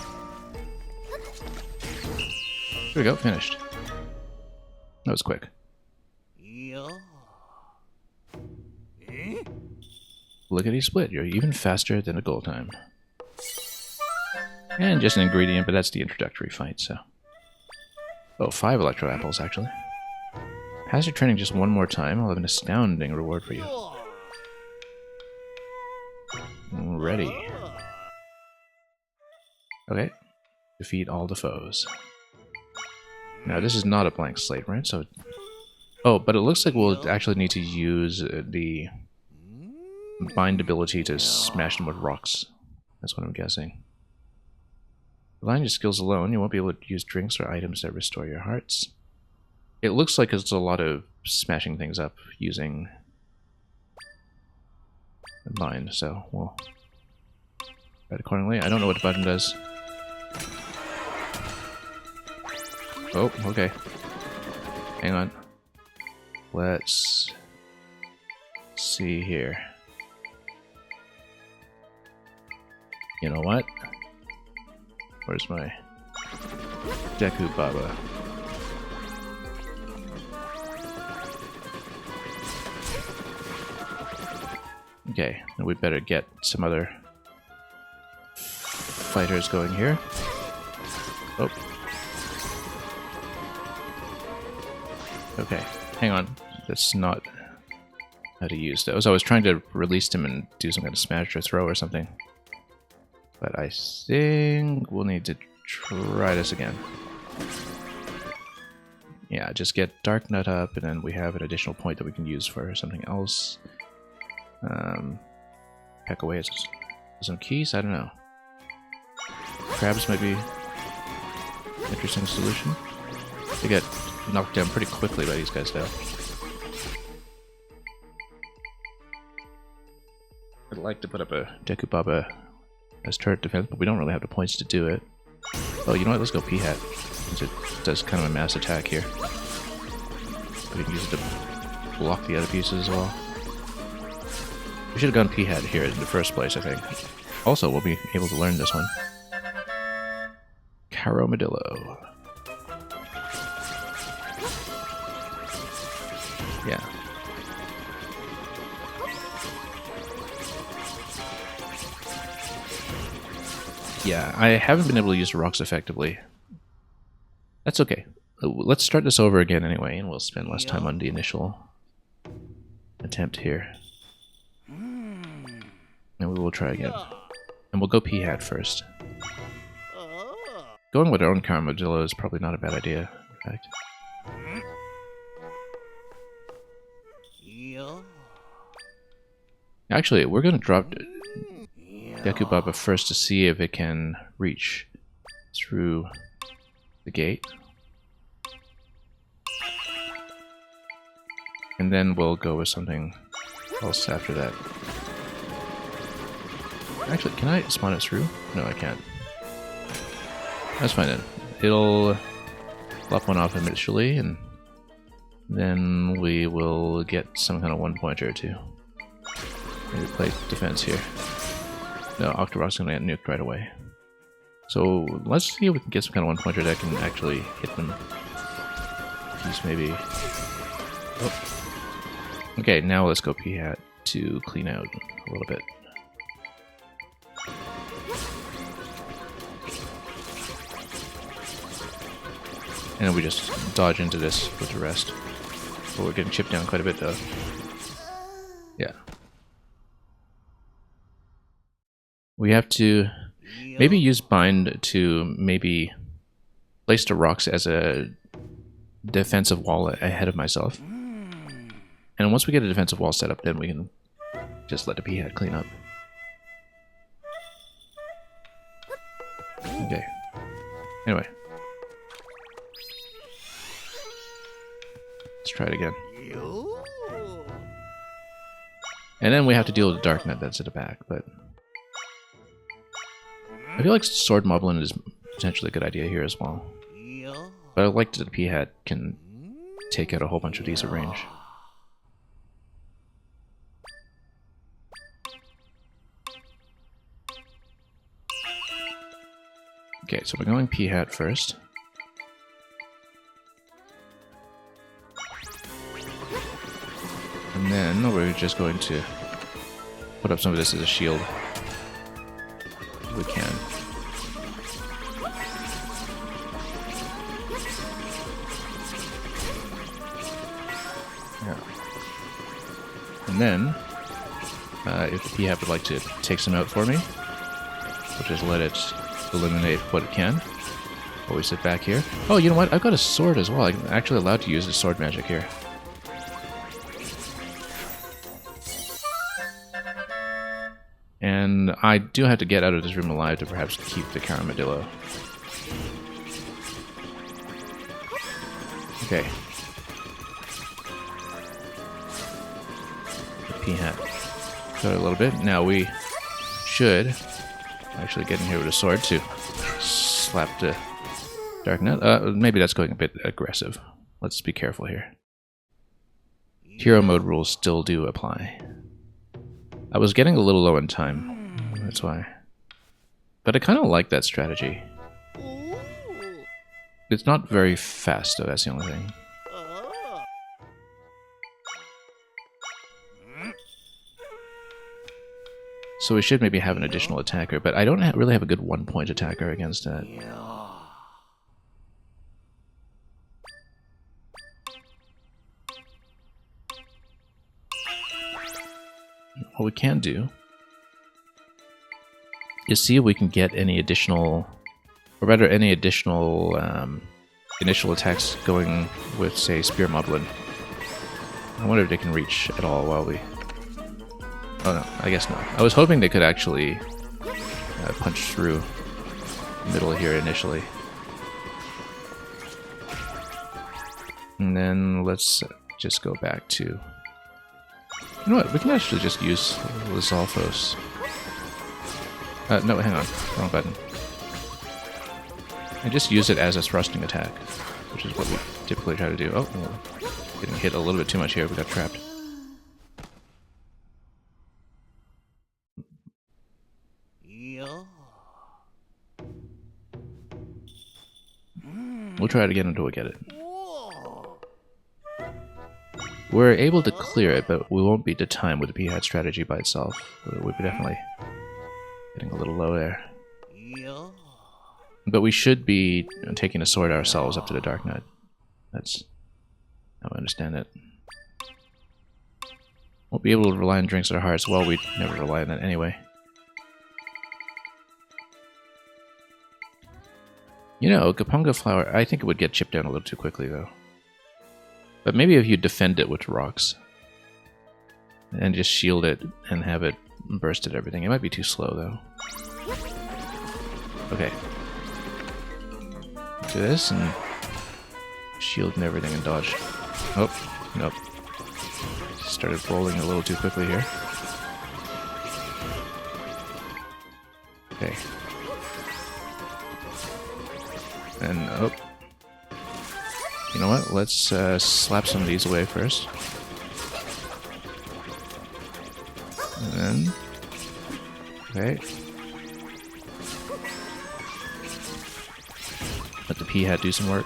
Here we go, finished. That was quick. Lickety split, you're even faster than a goal time. And just an ingredient, but that's the introductory fight, so... oh, 5 Electro Apples, actually. Pass your training just one more time, I'll have an astounding reward for you. Ready. Okay. Defeat all the foes. Now, this is not a blank slate, right? So... oh, but it looks like we'll actually need to use the bind ability to smash them with rocks. That's what I'm guessing. Relying on your skills alone, you won't be able to use drinks or items that restore your hearts. It looks like it's a lot of smashing things up using the bind, so we'll write accordingly. I don't know what the button does. Oh, okay. Hang on. Let's see here. You know what? Where's my Deku Baba? Okay, then we better get some other fighters going here. Oh. Okay, hang on. That's not how to use those. I was trying to release him and do some kind of smash or throw or something. But I think we'll need to try this again. Yeah, just get Dark Nut up, and then we have an additional point that we can use for something else. Peck away at some keys? I don't know. Crabs might be an interesting solution. They get knocked down pretty quickly by these guys, though. I'd like to put up a Deku Baba as turret defense, but we don't really have the points to do it. Oh, you know what? Let's go P-Hat, since it does kind of a mass attack here. We can use it to block the other pieces as well. We should have gone P-Hat here in the first place, I think. Also, we'll be able to learn this one. Caramodillo. Yeah. Yeah, I haven't been able to use the rocks effectively. That's okay. Let's start this over again anyway, and we'll spend less time on the initial attempt here. And we will try again. And we'll go P-Hat first. Going with our own Caramodillo is probably not a bad idea, in fact. Actually, we're going to drop Deku Baba first to see if it can reach through the gate. And then we'll go with something else after that. Actually, can I spawn it through? No, I can't. That's fine then. It'll lop one off initially, and then we will get some kind of one-pointer or two. Maybe play defense here. No, Octorok's gonna get nuked right away. So let's see if we can get some kind of one-pointer that can actually hit them. These maybe. Oh. Okay, now let's go P-Hat to clean out a little bit. And we just dodge into this with the rest. But we're getting chipped down quite a bit though. Yeah. We have to maybe use Bind to maybe place the rocks as a defensive wall ahead of myself. And once we get a defensive wall set up, then we can just let the P-Hat clean up. Okay. Anyway. Let's try it again. And then we have to deal with the Dark Nut that's at the back, but I feel like Sword Moblin is potentially a good idea here as well. But I like that the P-Hat can take out a whole bunch of these at range. Okay, so we're going P-Hat first. And then we're just going to put up some of this as a shield. If we can. Yeah. And then, if the P-Hat would like to take some out for me, we'll just let it eliminate what it can. While we sit back here. Oh, you know what? I've got a sword as well. I'm actually allowed to use the sword magic here. And I do have to get out of this room alive to perhaps keep the Caramodillo. Okay. The P-Hat. Got a little bit. Now we should actually get in here with a sword to slap the Dark Nut. Maybe that's going a bit aggressive. Let's be careful here. Hero mode rules still do apply. I was getting a little low in time, that's why. But I kind of like that strategy. It's not very fast though, that's the only thing. So we should maybe have an additional attacker, but I don't really have a good one-point attacker against that. What we can do is see if we can get any additional, or rather any additional initial attacks going with, say, Spear Moblin. I wonder if they can reach at all while we... Oh no, I guess not. I was hoping they could actually punch through the middle here initially. And then let's just go back to... You know what, we can actually just use Lizalfos. No, hang on, wrong button. And just use it as a thrusting attack, which is what we typically try to do. Oh, we're getting hit a little bit too much here, we got trapped. We'll try it again until we get it. We're able to clear it, but we won't beat the time with the Peahat strategy by itself. We'd be definitely getting a little low there. But we should be taking a sword ourselves up to the Dark Knight. That's how I understand it. Won't be able to rely on Drinks of Hearts. Well, we'd never rely on that anyway. You know, Gapunga Flower, I think it would get chipped down a little too quickly, though. But maybe if you defend it with rocks, and just shield it and have it burst at everything. It might be too slow, though. Okay. Do this, and shield and everything and dodge. Oh, nope. Started rolling a little too quickly here. Okay. And, oh. You know what? Let's slap some of these away first. And then... Okay. Let the Peahat do some work.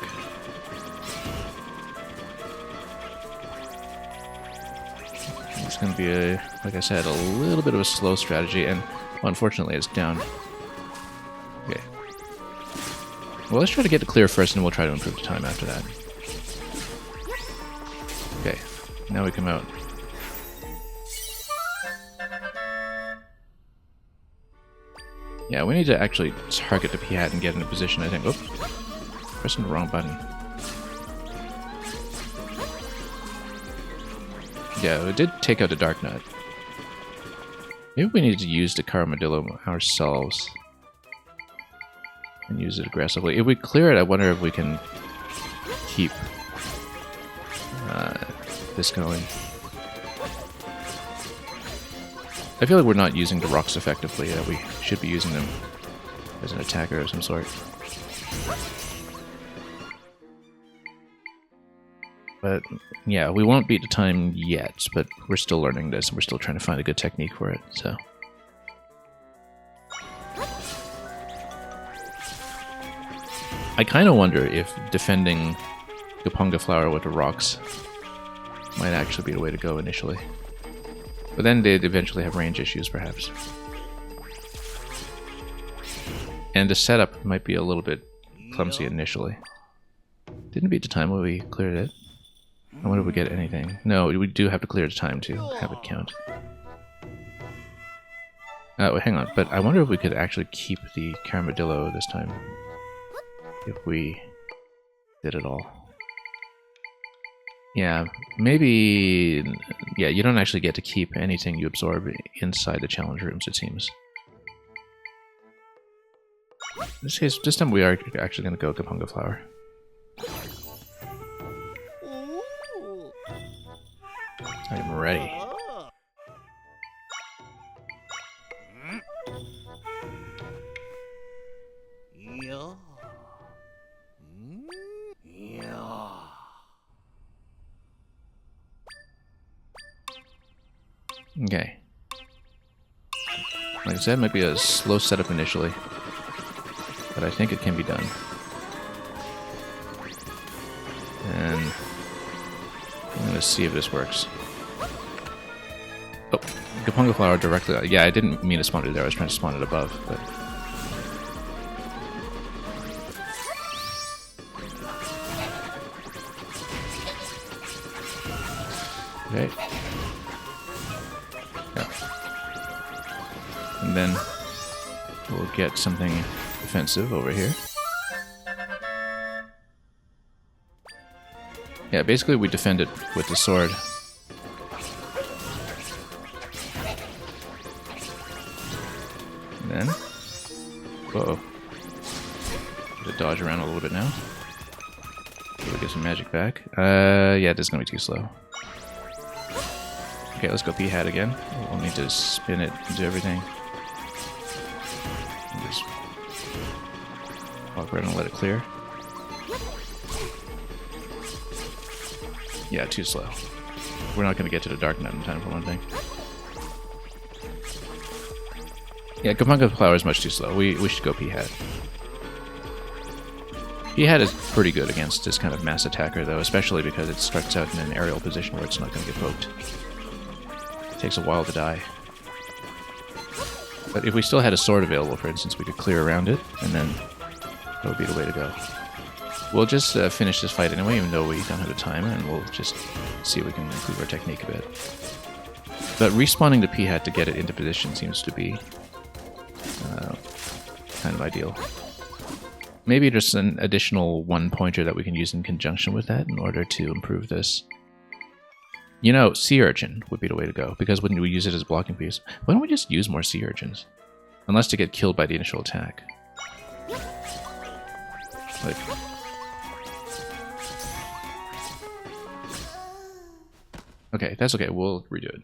It's going to be, like I said, a little bit of a slow strategy, and well, unfortunately it's down. Okay. Well, let's try to get to clear first, and we'll try to improve the time after that. Okay, now we come out. Yeah, we need to actually target the Peahat and get in a position, I think. Oop. Pressing the wrong button. Yeah, we did take out the Dark Knight. Maybe we need to use the Caramadillo ourselves. And use it aggressively. If we clear it, I wonder if we can keep this going. I feel like we're not using the rocks effectively. We should be using them as an attacker of some sort. But yeah, we won't beat the time yet, but we're still learning this, and we're still trying to find a good technique for it, so... I kind of wonder if defending Gapunga Flower with the rocks might actually be the way to go initially. But then they'd eventually have range issues, perhaps. And the setup might be a little bit clumsy initially. Didn't beat the time when we cleared it. I wonder if we get anything. No, we do have to clear the time to have it count. Oh, hang on, but I wonder if we could actually keep the Caramadillo this time. If we did it all. Yeah, maybe... Yeah, you don't actually get to keep anything you absorb inside the challenge rooms, it seems. In this case, this time we are actually going to go Gapunga Flower. I am ready. Okay. Like I said, it might be a slow setup initially, but I think it can be done. And I'm going to see if this works. Oh, Gapunga Flower directly. Yeah, I didn't mean to spawn it there. I was trying to spawn it above, but. Okay. Yeah. And then we'll get something defensive over here. Yeah, basically we defend it with the sword. And then... Uh-oh. Gotta dodge around a little bit now. We'll get some magic back. Yeah, this is gonna be too slow. Okay, let's go P-Hat again. We'll need to spin it into everything. And just walk around and let it clear. Yeah, too slow. We're not going to get to the Dark Knight in time for one thing. Yeah, Gapunga Flower is much too slow. We should go P-Hat. P-Hat is pretty good against this kind of mass attacker, though, especially because it starts out in an aerial position where it's not going to get poked. It takes a while to die. But if we still had a sword available, for instance, we could clear around it, and then that would be the way to go. We'll just finish this fight anyway, even though we don't have the time, and we'll just see if we can improve our technique a bit. But respawning the P-Hat to get it into position seems to be kind of ideal. Maybe there's an additional one pointer that we can use in conjunction with that in order to improve this. You know, Sea Urchin would be the way to go, because when we use it as a blocking piece, why don't we just use more Sea Urchins? Unless to get killed by the initial attack. Like... Okay, that's okay. We'll redo it.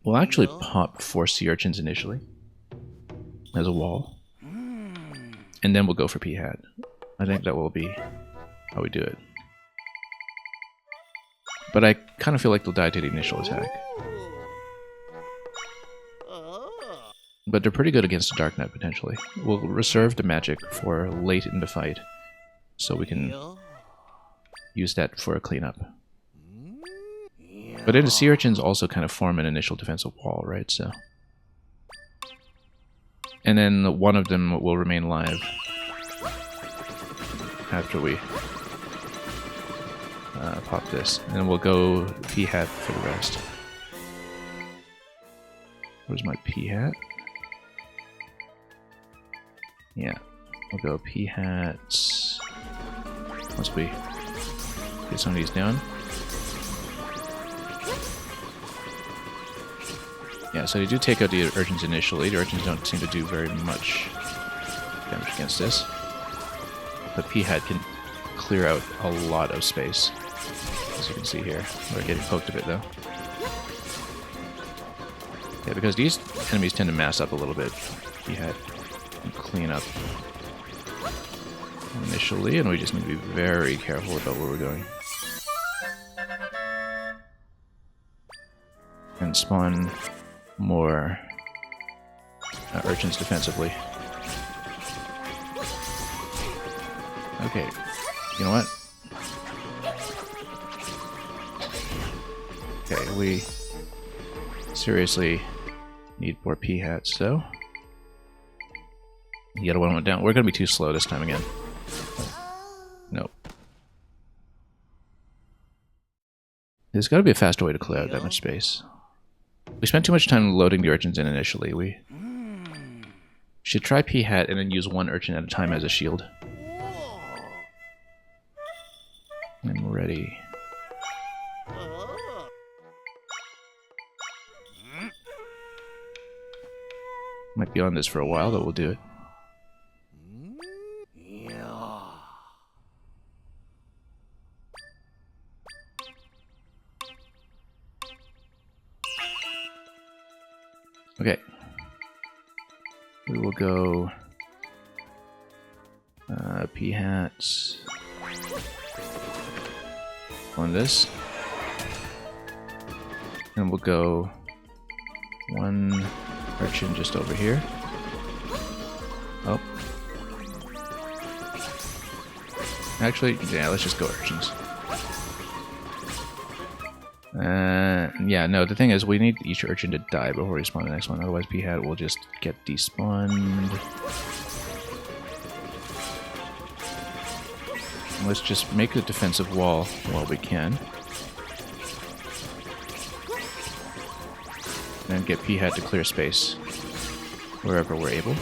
We'll actually pop 4 Sea Urchins initially as a wall. And then we'll go for P-Hat. I think that will be how we do it. But I kind of feel like they'll die to the initial attack. But they're pretty good against the Dark Knight, potentially. We'll reserve the magic for late in the fight, so we can use that for a cleanup. But then the Sea Urchins also kind of form an initial defensive wall, right? So, and then one of them will remain live after we pop this. And then we'll go P-Hat for the rest. Where's my P-Hat? Yeah, we'll go P-Hat once we get some of these down. Yeah, so you do take out the Urchins initially. The Urchins don't seem to do very much damage against this. But P-Hat can clear out a lot of space, as you can see here. We're getting poked a bit, though. Yeah, because these enemies tend to mass up a little bit. P-Hat can clean up initially, and we just need to be very careful about where we're going. And spawn more Urchins defensively. Okay, you know what? Okay, we seriously need more P-Hats, so you gotta one down. We're gonna be too slow this time again. Nope. There's gotta be a faster way to clear out that much space. We spent too much time loading the Urchins in initially. We should try P-Hat and then use one Urchin at a time as a shield. I'm ready. Might be on this for a while, but we'll do it. Okay. We will go P-Hats on this. And we'll go one Urchin just over here. Oh. Actually, yeah, let's just go Urchins. Yeah, no, the thing is, we need each urchin to die before we spawn the next one, otherwise Peahat will just get despawned. Let's just make a defensive wall while we can. And get Peahat to clear space wherever we're able.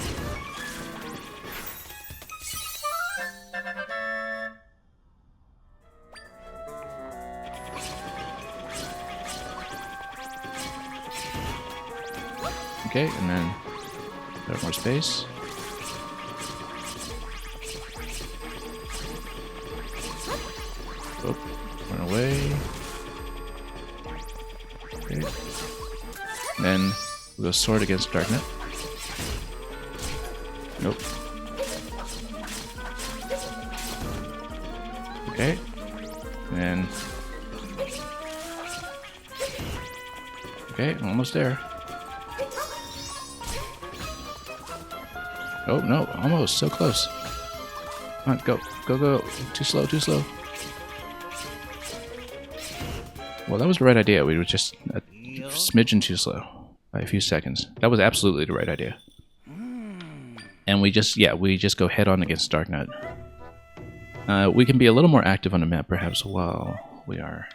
Okay, and then got more space. Oh, run away. Okay. And then we'll go sword against Darknet. Nope. Okay. And okay, almost there. Oh, no, almost, so close. Come on, go, go, go. Too slow, too slow. Well, that was the right idea. We were just a smidgen too slow by a few seconds. That was absolutely the right idea. And we just go head on against Darknet. We can be a little more active on the map, perhaps, while we are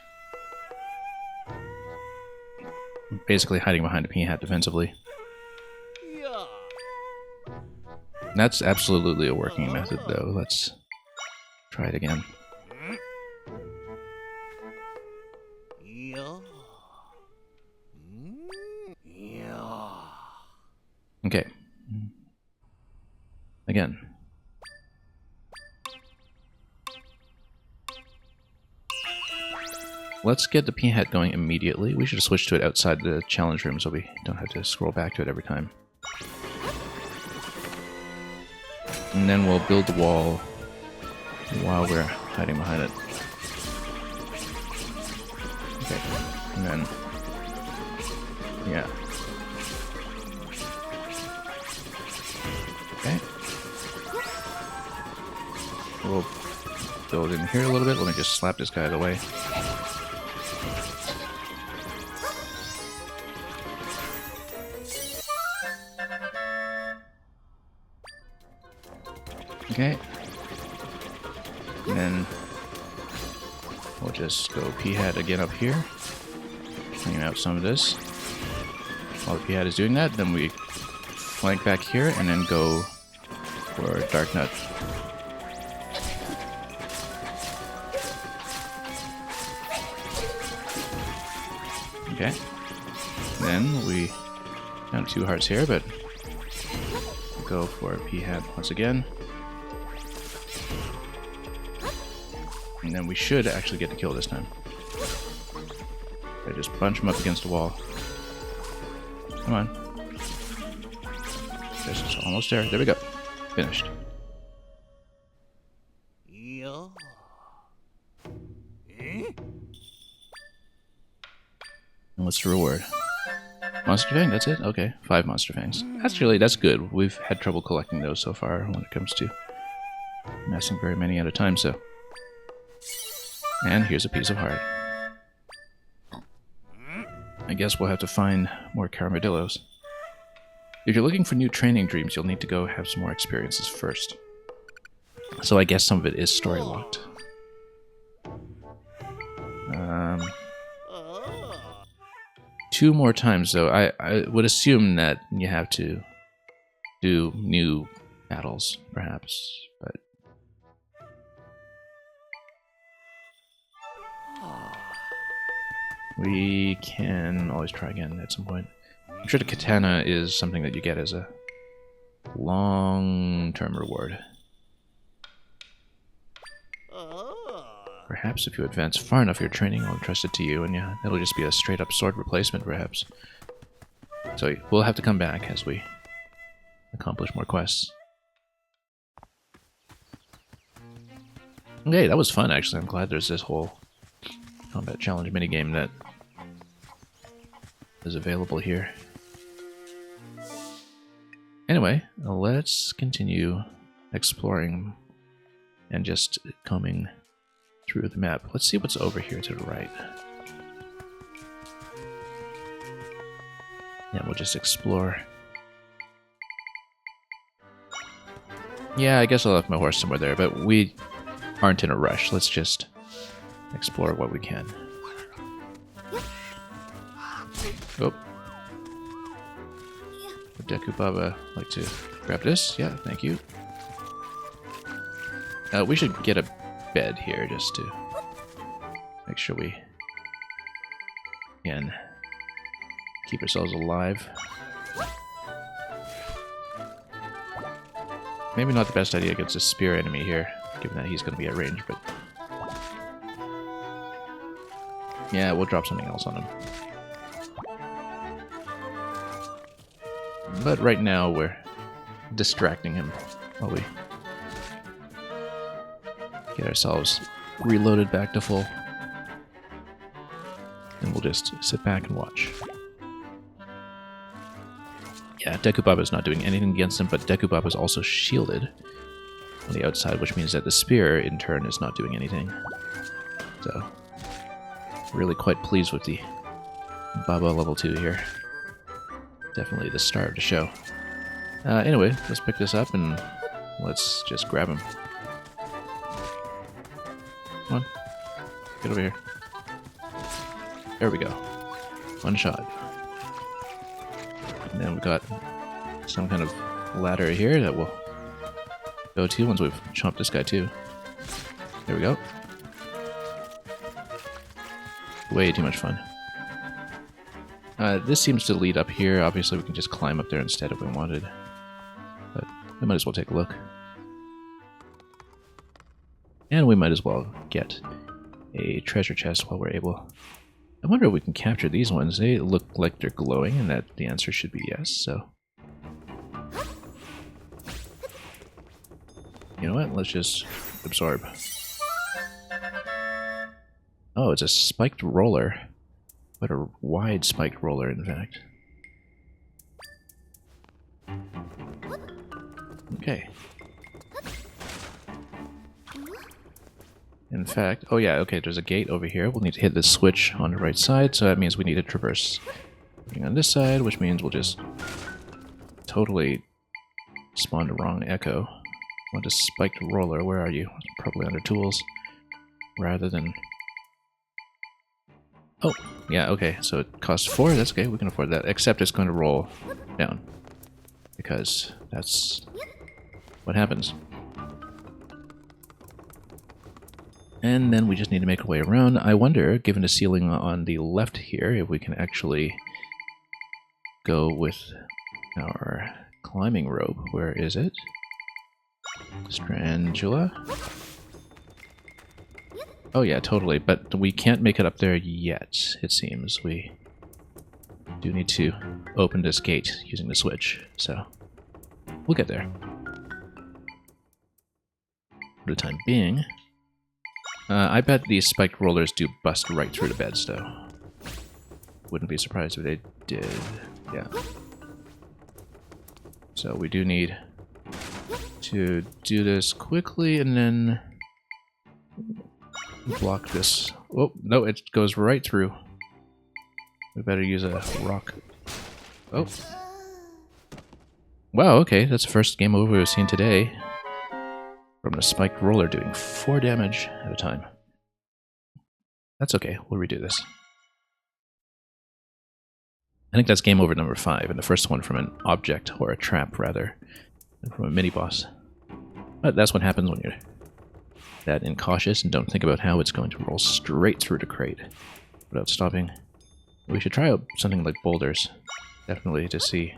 basically hiding behind a Peahat defensively. That's absolutely a working method, though. Let's try it again. Okay. Again. Let's get the Peahat going immediately. We should have switched to it outside the challenge room so we don't have to scroll back to it every time. And then we'll build the wall while we're hiding behind it. Okay, and then, yeah. Okay. We'll build in here a little bit. Let me just slap this guy out of the way. Okay, and then we'll just go Peahat again up here, clean out some of this. While the Peahat is doing that, then we flank back here and then go for Darknet. Okay, then we down 2 hearts here, but we'll go for Peahat once again. And then we should actually get the kill this time. I just bunch him up against the wall. Come on. This is almost there. There we go. Finished. And what's the reward? Monster Fang, that's it? Okay, 5 Monster Fangs. That's good. We've had trouble collecting those so far when it comes to amassing very many at a time, so. And here's a piece of heart. I guess we'll have to find more Caramidillos. If you're looking for new training dreams, you'll need to go have some more experiences first. So I guess some of it is story locked. 2 more times, though. I would assume that you have to do new battles, perhaps, but... we can always try again at some point. I'm sure the katana is something that you get as a long-term reward. Perhaps if you advance far enough, your training will entrust it to you, and yeah, it'll just be a straight-up sword replacement, perhaps. So we'll have to come back as we accomplish more quests. Okay, that was fun, actually. I'm glad there's this whole combat challenge minigame that is available here. Anyway, let's continue exploring and just combing through the map. Let's see what's over here to the right. And we'll just explore. Yeah, I guess I left my horse somewhere there, but we aren't in a rush. Let's just explore what we can. Oh. Would Deku Baba like to grab this? Yeah, thank you. We should get a bed here just to make sure we can keep ourselves alive. Maybe not the best idea against a spear enemy here, given that he's going to be at range, but... yeah, we'll drop something else on him. But right now we're distracting him while we get ourselves reloaded back to full. And we'll just sit back and watch. Yeah, Deku Baba is not doing anything against him, but Deku Baba is also shielded on the outside, which means that the spear, in turn, is not doing anything. So, really quite pleased with the Baba level 2 here. Definitely the star of the show. Anyway, let's pick this up and let's just grab him. Come on. Get over here. There we go. One shot. And then we've got some kind of ladder here that we'll go to once we've chomped this guy too. There we go. Way too much fun. This seems to lead up here. Obviously we can just climb up there instead if we wanted. But we might as well take a look. And we might as well get a treasure chest while we're able. I wonder if we can capture these ones. They look like they're glowing, and that the answer should be yes, so... you know what? Let's just absorb. Oh, it's a spiked roller. What a wide spiked roller, in fact. Okay. In fact, oh yeah, okay, there's a gate over here. We'll need to hit this switch on the right side, so that means we need to traverse on this side, which means we'll just totally spawn the wrong echo. Want a spiked roller, where are you? Probably under tools, rather than... oh, yeah, okay, so it costs 4, that's okay, we can afford that, except it's going to roll down, because that's what happens. And then we just need to make our way around. I wonder, given the ceiling on the left here, if we can actually go with our climbing rope. Where is it? Strangula? Oh yeah, totally, but we can't make it up there yet, it seems. We do need to open this gate using the switch, so we'll get there. For the time being... I bet these spiked rollers do bust right through the beds, though. Wouldn't be surprised if they did. Yeah. So we do need to do this quickly and then block this. Oh, no, it goes right through. We better use a rock. Oh. Wow, okay, that's the first game over we've seen today. From the spiked roller doing 4 damage at a time. That's okay, we'll redo this. I think that's game over number 5, and the first one from an object, or a trap rather, than from a mini-boss. But that's what happens when you're that incautious and don't think about how it's going to roll straight through the crate without stopping. We should try out something like boulders, definitely, to see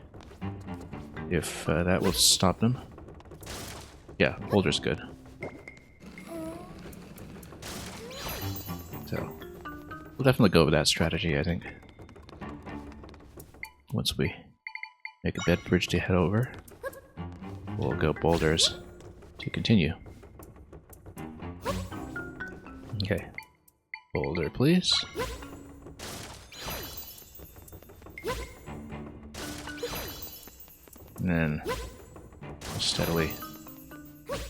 if that will stop them. Yeah, boulder's good. So, we'll definitely go with that strategy, I think. Once we make a bed bridge to head over, we'll go boulders to continue. Okay. Boulder, please. And then we'll steadily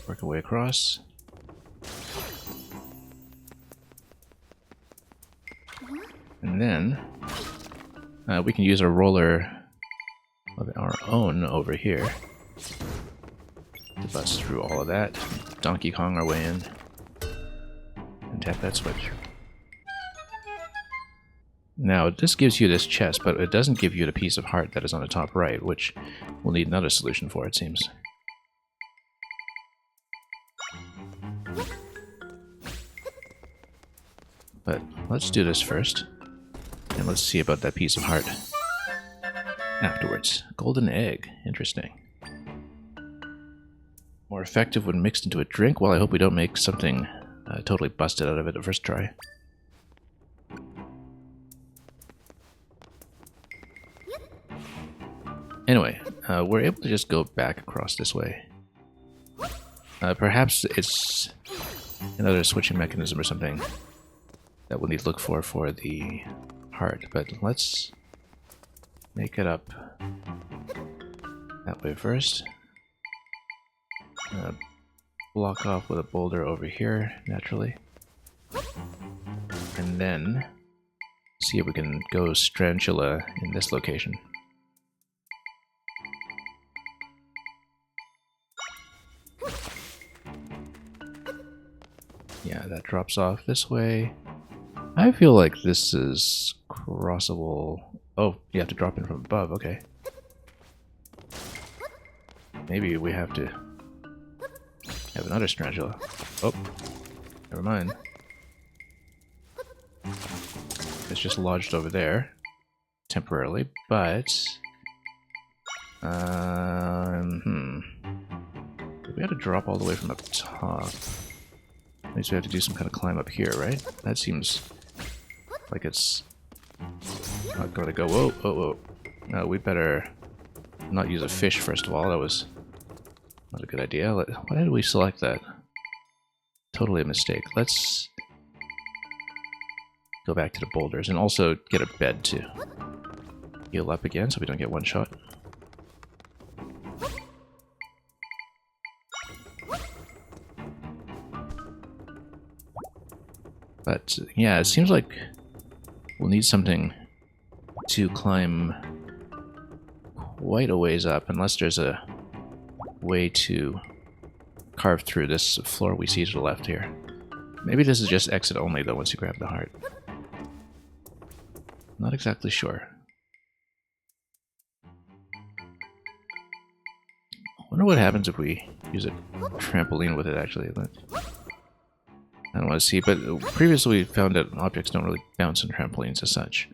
work our way across. And then we can use our roller of our own over here to bust through all of that. Donkey Kong our way in. And tap that switch. Now, this gives you this chest, but it doesn't give you the piece of heart that is on the top right, which we'll need another solution for, it seems. But let's do this first. And let's see about that piece of heart afterwards. Golden egg. Interesting. More effective when mixed into a drink. Well, I hope we don't make something totally busted out of it the first try. Anyway, we're able to just go back across this way. Perhaps it's another switching mechanism or something that we'll need to look for the heart, but let's make it up that way first. Block off with a boulder over here, naturally. And then see if we can go Strangula in this location. Yeah, that drops off this way. I feel like this is crossable. Oh, you have to drop in from above, okay. Maybe we have to have another Strangula. Oh, never mind. It's just lodged over there, temporarily, but... we have to drop all the way from up top. At least we have to do some kind of climb up here, right? That seems like it's not going to go. Whoa, whoa, whoa. No, we better not use a fish, first of all. That was not a good idea. Why did we select that? Totally a mistake. Let's go back to the boulders and also get a bed to heal up again so we don't get one shot. But yeah, it seems like we'll need something to climb quite a ways up, unless there's a way to carve through this floor we see to the left here. Maybe this is just exit only, though, once you grab the heart. Not exactly sure. I wonder what happens if we use a trampoline with it, actually. I don't want to see, but previously we found that objects don't really bounce on trampolines as such.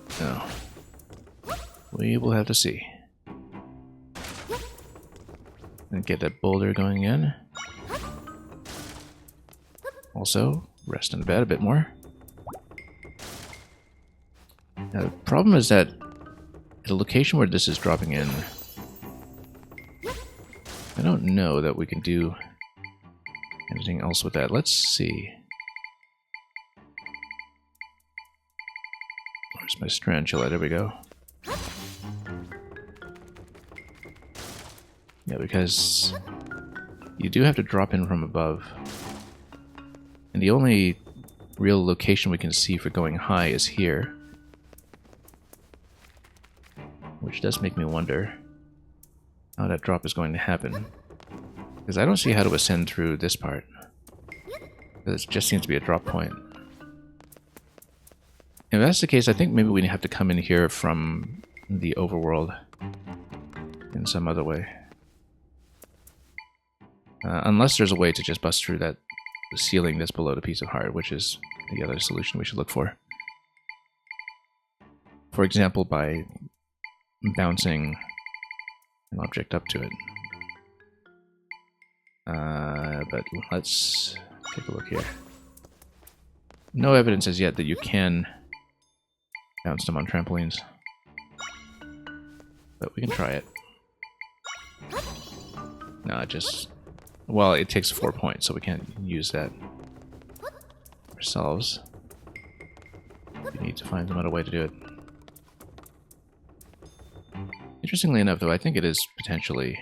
So, we will have to see. And get that boulder going in. Also, rest in bed a bit more. Now, the problem is that at the location where this is dropping in, I don't know that we can do anything else with that. Let's see. Where's my Strangula? There we go. Yeah, because you do have to drop in from above. And the only real location we can see for going high is here. Which does make me wonder how that drop is going to happen. Because I don't see how to ascend through this part. It just seems to be a drop point. If that's the case, I think maybe we have to come in here from the overworld in some other way. Unless there's a way to just bust through that ceiling that's below the piece of heart, which is the other solution we should look for. For example, by bouncing an object up to it. But let's take a look here. No evidence as yet that you can bounce them on trampolines. But we can try it. No, it just... Well, it takes 4 points, so we can't use that ourselves. We need to find another way to do it. Interestingly enough, though, I think it is potentially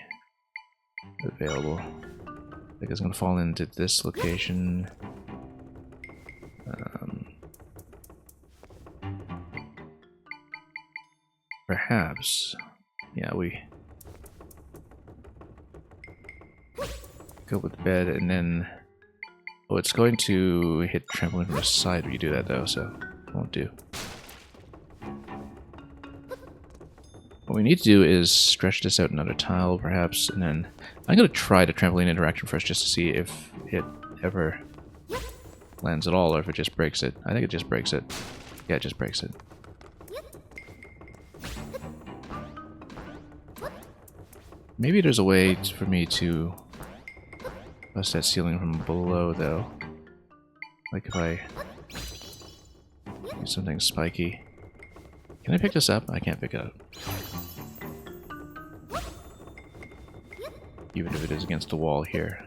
available. I think it's going to fall into this location. perhaps... Yeah, we... go with the bed, and then... Oh, it's going to hit trampoline from the side when you do that, though, so... won't do. What we need to do is stretch this out another tile, perhaps, and then... I'm going to try the trampoline interaction first, just to see if it ever lands at all, or if it just breaks it. I think it just breaks it. Yeah, it just breaks it. Maybe there's a way for me to bust that ceiling from below, though. Like if I do something spiky. Can I pick this up? I can't pick it up. Even if it is against the wall here.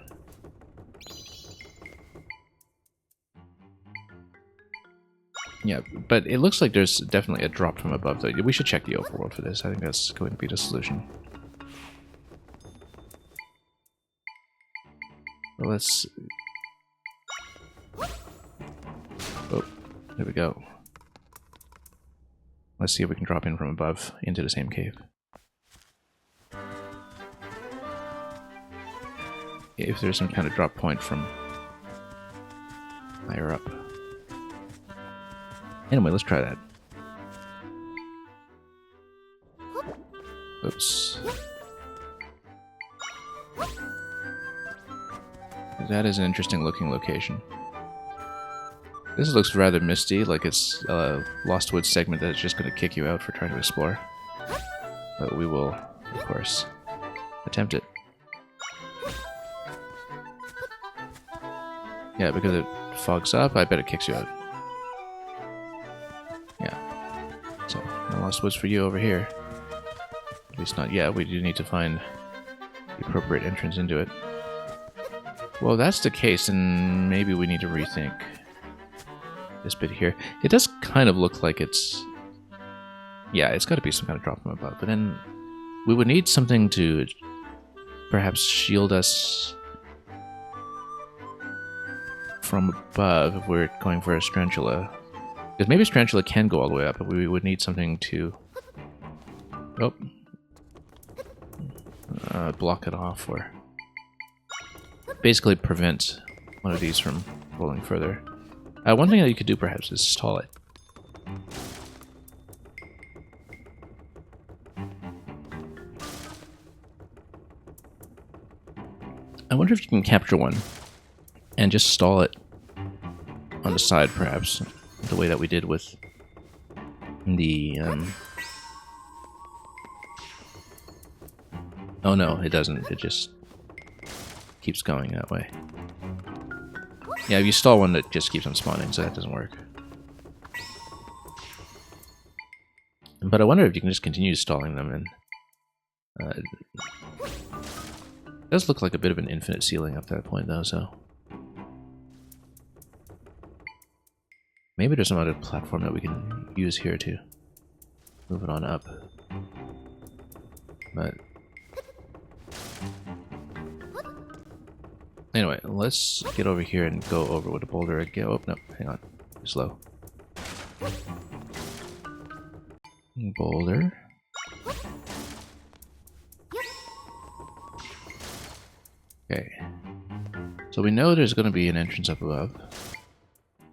Yeah, but it looks like there's definitely a drop from above, though. We should check the overworld for this. I think that's going to be the solution. Well, let's... Oh, there we go. Let's see if we can drop in from above into the same cave. If there's some kind of drop point from higher up. Anyway, let's try that. Oops. That is an interesting looking location. This looks rather misty, like it's a Lost Woods segment that is just going to kick you out for trying to explore. But we will, of course, attempt it. Yeah, because it fogs up, I bet it kicks you out. Yeah. So, no Lost Woods for you over here. At least not yet. We do need to find the appropriate entrance into it. Well, if that's the case, then maybe we need to rethink this bit here. It does kind of look like it's... Yeah, it's got to be some kind of drop from above. But then we would need something to perhaps shield us from above if we're going for a Strangula. Because maybe Strangula can go all the way up, but we would need something to... Oh. Block it off, or... basically prevent one of these from rolling further. One thing that you could do perhaps is stall it. I wonder if you can capture one and just stall it on the side, perhaps, the way that we did with the... Oh no, it doesn't. It just keeps going that way. Yeah, if you stall one, that just keeps on spawning, so that doesn't work. But I wonder if you can just continue stalling them, and it does look like a bit of an infinite ceiling up to that point, though, so... Maybe there's some other platform that we can use here to move it on up. But... Anyway, let's get over here and go over with a boulder again. Oh, no, hang on. Too slow. Boulder. Okay. So we know there's going to be an entrance up above.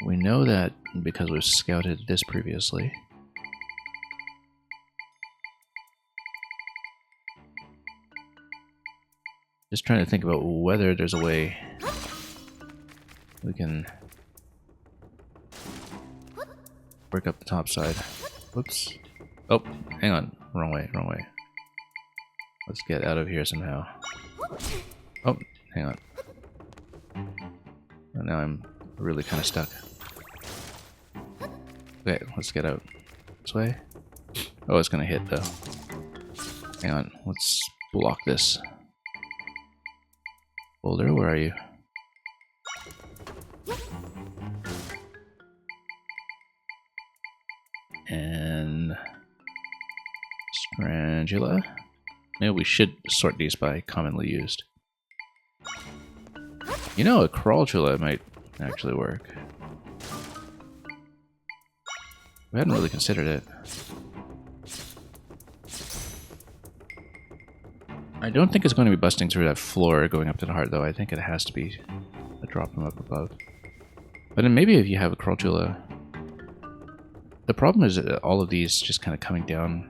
We know that because we've scouted this previously. Just trying to think about whether there's a way we can work up the top side. Whoops. Oh, hang on. Wrong way, wrong way. Let's get out of here somehow. Oh, hang on. And now I'm really kind of stuck. Okay, let's get out. This way. Oh, it's gonna hit though. Hang on, let's block this. Boulder, where are you? And... Strangula. Maybe we should sort these by commonly used. You know, a Crawlula might actually work. We hadn't really considered it. I don't think it's going to be busting through that floor going up to the heart, though. I think it has to be a drop from up above. But then maybe if you have a Crawltula... The problem is all of these just kind of coming down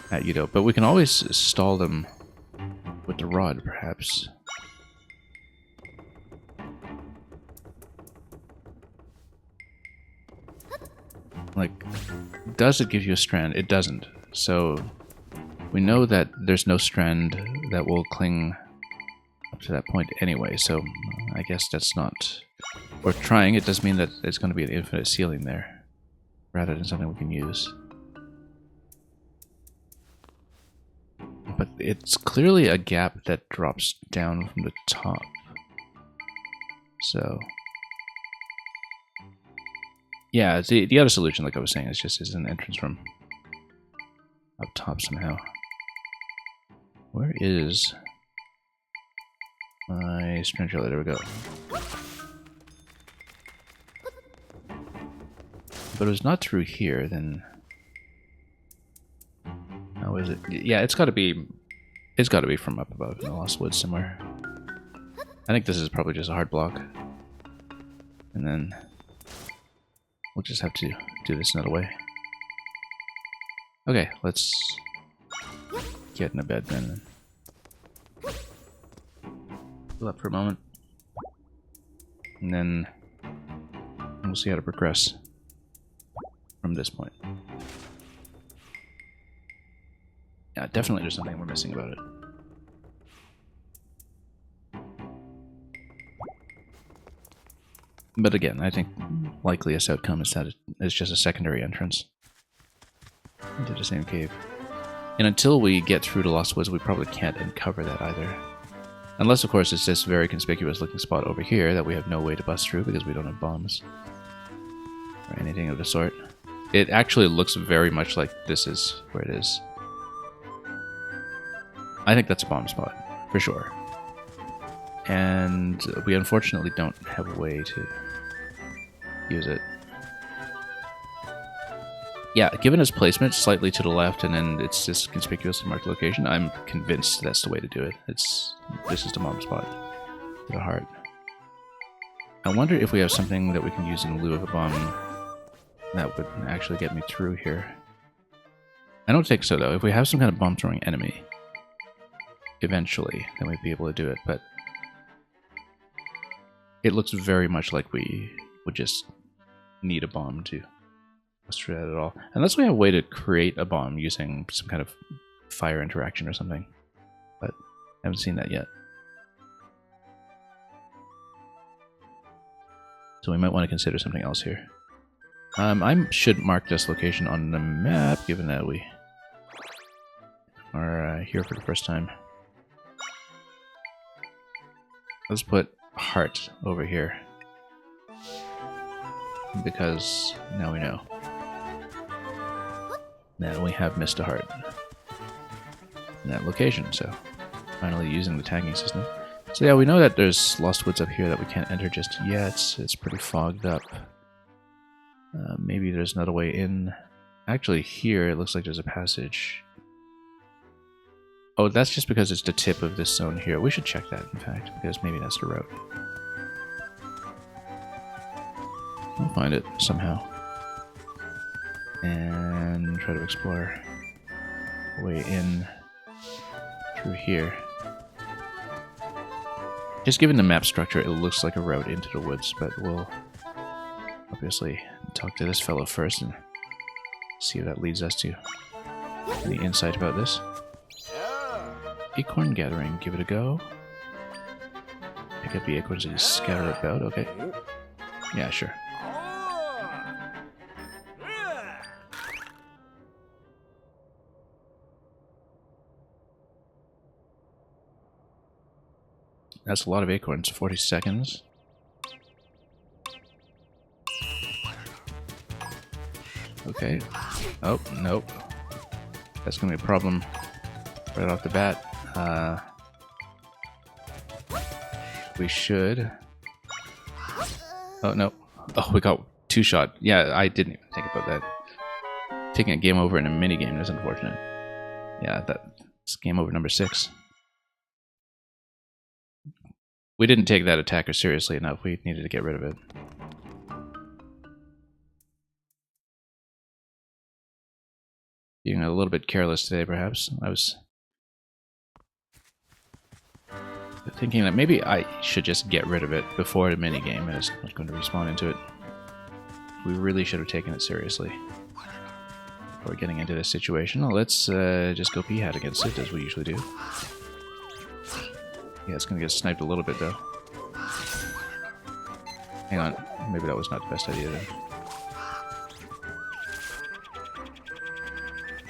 at you, though. But we can always stall them with the rod, perhaps. Like, does it give you a strand? It doesn't. So, we know that there's no strand that will cling up to that point anyway, so I guess that's not worth trying. It does mean that it's going to be an infinite ceiling there, rather than something we can use. But it's clearly a gap that drops down from the top. So... yeah, the other solution, like I was saying, is an entrance room up top somehow. Where is my Strangula? There we go. But it was not through here, then... how is it? Yeah, it's got to be from up above in the Lost Woods somewhere. I think this is probably just a hard block. And then... we'll just have to do this another way. Okay, let's get in a bed then. Pull up for a moment. And then we'll see how to progress from this point. Yeah, definitely there's something we're missing about it. But again, I think likeliest outcome is that it's just a secondary entrance into the same cave. And until we get through to Lost Woods, we probably can't uncover that either. Unless, of course, it's this very conspicuous looking spot over here that we have no way to bust through because we don't have bombs. Or anything of the sort. It actually looks very much like this is where it is. I think that's a bomb spot, for sure. And we unfortunately don't have a way to use it. Yeah, given its placement slightly to the left and then it's this conspicuously marked location, I'm convinced that's the way to do it. This is the bomb spot to the heart. I wonder if we have something that we can use in lieu of a bomb that would actually get me through here. I don't think so, though. If we have some kind of bomb throwing enemy, eventually, then we'd be able to do it, but it looks very much like we would just need a bomb to bust through that at all. Unless we have a way to create a bomb using some kind of fire interaction or something. But I haven't seen that yet. So we might want to consider something else here. I should mark this location on the map, given that we are here for the first time. Let's put heart over here. Because now we know that we have missed a heart in that location, so finally using the tagging system. So yeah, we know that there's Lost Woods up here that we can't enter just yet. It's pretty fogged up. Maybe there's another way in. Actually, here it looks like there's a passage. Oh, that's just because it's the tip of this zone here. We should check that, in fact, because maybe that's the route. We'll find it somehow. And try to explore a way in through here. Just given the map structure, it looks like a route into the woods, but we'll obviously talk to this fellow first and see if that leads us to any insight about this. Acorn gathering, give it a go. Pick up the acorns and scatter about, okay. Yeah, sure. That's a lot of acorns, 40 seconds. Okay. Oh, nope. That's gonna be a problem right off the bat. We should... Oh, no. Oh, we got two-shot. Yeah, I didn't even think about that. Taking a game over in a minigame is unfortunate. Yeah, that's game over number 6. We didn't take that attacker seriously enough. We needed to get rid of it. Being a little bit careless today, perhaps. I was thinking that maybe I should just get rid of it before the minigame is going to respawn into it. We really should have taken it seriously before getting into this situation. Well, let's just go P-hat against it, as we usually do. Yeah, it's going to get sniped a little bit, though. Hang on. Maybe that was not the best idea, then.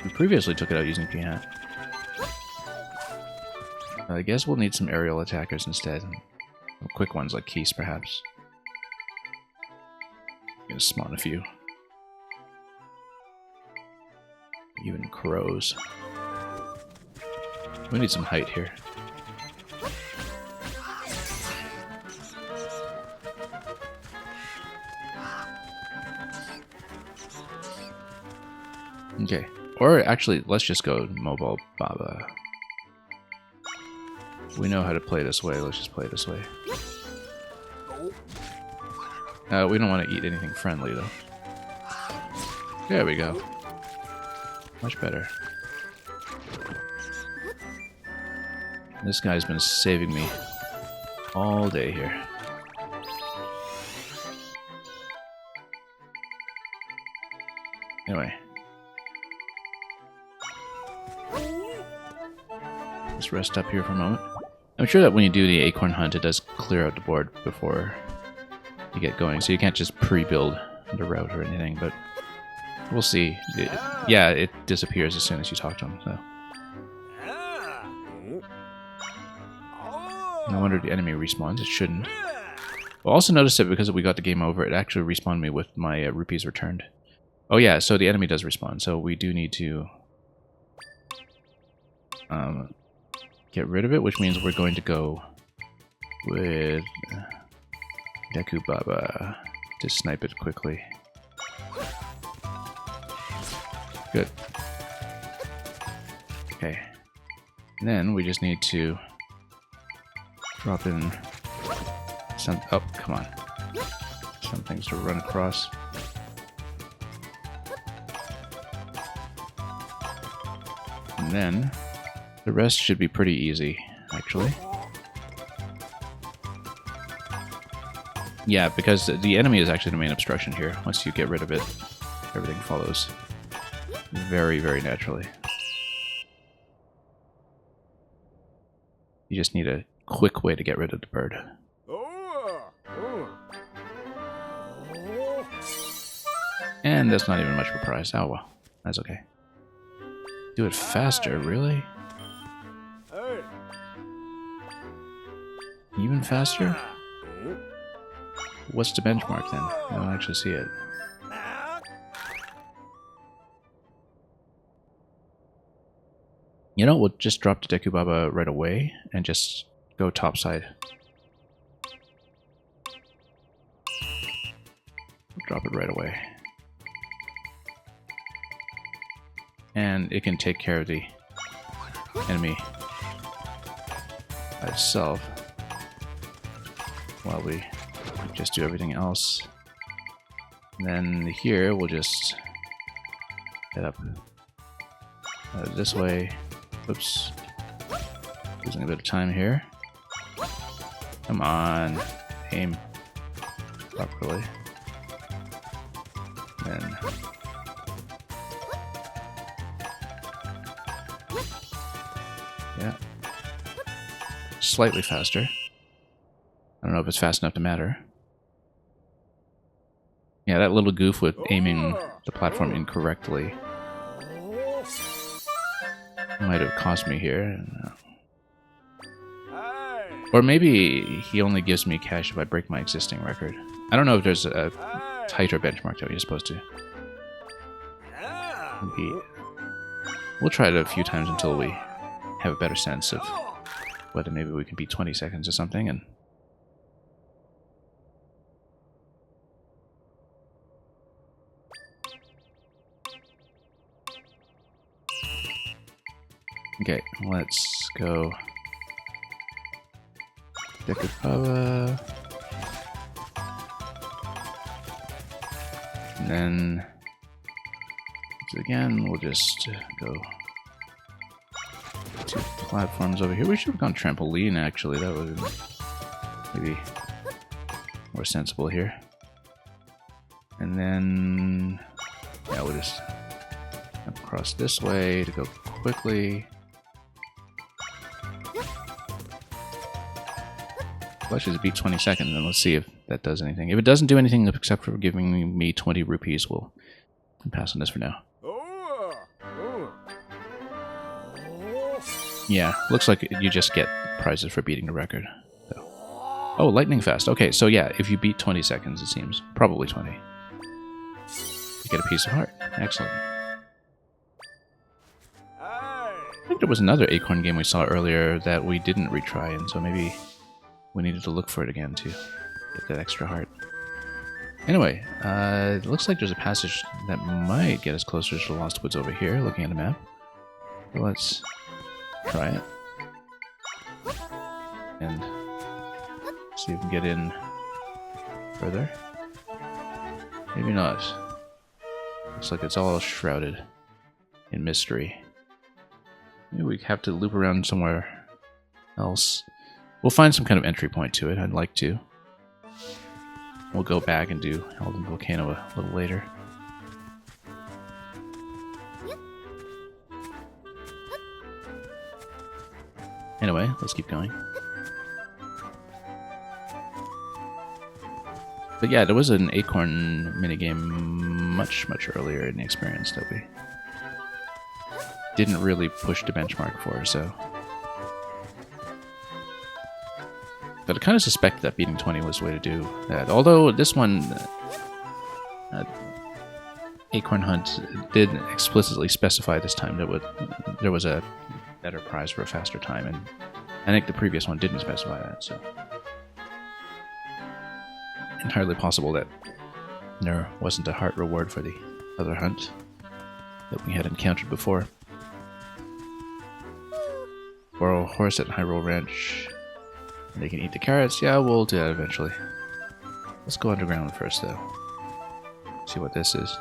We previously took it out using P-hat. I guess we'll need some aerial attackers instead. Quick ones like Keese, perhaps. Gonna spawn a few. Even crows. We need some height here. Okay. Or actually, let's just go Mobile Baba. We know how to play this way, let's just play this way. We don't want to eat anything friendly, though. There we go. Much better. This guy's been saving me all day here. Anyway. Let's rest up here for a moment. I'm sure that when you do the acorn hunt, it does clear out the board before you get going, so you can't just pre-build the route or anything, but we'll see. Yeah, it disappears as soon as you talk to him, so. No wonder the enemy respawns, it shouldn't. We'll also notice that because we got the game over, it actually respawned me with my rupees returned. Oh yeah, so the enemy does respawn, so we do need to get rid of it, which means we're going to go with Deku Baba to snipe it quickly. Good. Okay. And then we just need to drop in some... Oh, come on. Some things to run across. And then the rest should be pretty easy, actually. Yeah, because the enemy is actually the main obstruction here. Once you get rid of it, everything follows very, very naturally. You just need a quick way to get rid of the bird. And that's not even much of a prize. Oh well, that's okay. Do it faster, really? Even faster? What's the benchmark then? I don't actually see it. You know, we'll just drop the Deku Baba right away and just go topside. Drop it right away. And it can take care of the enemy by itself while we just do everything else. And then here we'll just head up this way. Oops. Losing a bit of time here. Come on. Aim properly. Then yeah. Slightly faster. I don't know if it's fast enough to matter. Yeah, that little goof with aiming the platform incorrectly might have cost me here. Or maybe he only gives me cash if I break my existing record. I don't know if there's a tighter benchmark that you're supposed to. Maybe. We'll try it a few times until we have a better sense of whether maybe we can beat 20 seconds or something. And okay, let's go Dekapava. And then again, we'll just go to platforms over here. We should have gone trampoline, actually. That would have been maybe more sensible here. And then, yeah, we'll just jump across this way to go quickly. Let's just beat 20 seconds, and let's see if that does anything. If it doesn't do anything except for giving me 20 rupees, we'll pass on this for now. Yeah, looks like you just get prizes for beating the record. So. Oh, lightning fast. Okay, so yeah, if you beat 20 seconds, it seems. Probably 20. You get a piece of heart. Excellent. I think there was another Acorn game we saw earlier that we didn't retry, and so maybe we needed to look for it again to get that extra heart. Anyway, it looks like there's a passage that might get us closer to the Lost Woods over here, looking at the map. So let's try it. And see if we can get in further. Maybe not. Looks like it's all shrouded in mystery. Maybe we have to loop around somewhere else. We'll find some kind of entry point to it, I'd like to. We'll go back and do Elden Volcano a little later. Anyway, let's keep going. But yeah, there was an Acorn minigame much earlier in the experience that we didn't really push the benchmark for, so... But I kind of suspect that beating 20 was the way to do that. Although this one, Acorn Hunt did explicitly specify this time that there was a better prize for a faster time, and I think the previous one didn't specify that, so... Entirely possible that there wasn't a heart reward for the other hunt that we had encountered before. Borrow a horse at Hyrule Ranch. They can eat the carrots. Yeah, we'll do that eventually. Let's go underground first, though. See what this is.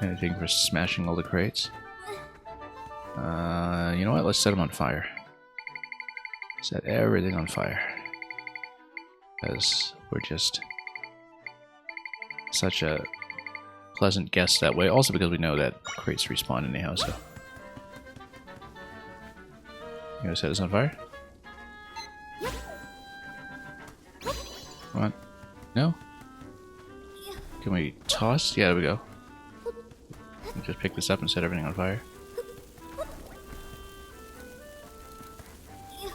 Anything for smashing all the crates? You know what? Let's set them on fire. Set everything on fire. Because we're just such a pleasant guest that way. Also because we know that crates respawn anyhow, so... You gonna set this on fire? Come on. No? Can we toss? Yeah, there we go. Just pick this up and set everything on fire.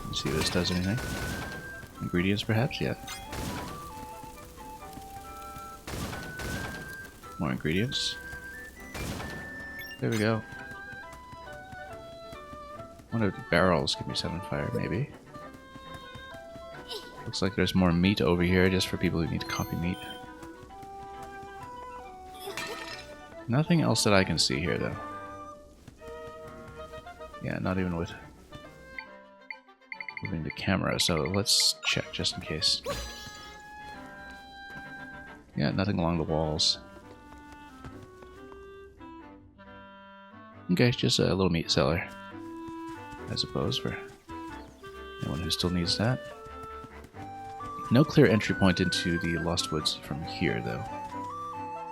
Let's see if this does anything. Ingredients, perhaps? Yeah. More ingredients. There we go. One of the barrels can be set on fire, maybe. Looks like there's more meat over here just for people who need to copy meat. Nothing else that I can see here, though. Yeah, not even with moving the camera, so let's check just in case. Yeah, nothing along the walls. Okay, just a little meat cellar, I suppose, for anyone who still needs that. No clear entry point into the Lost Woods from here, though.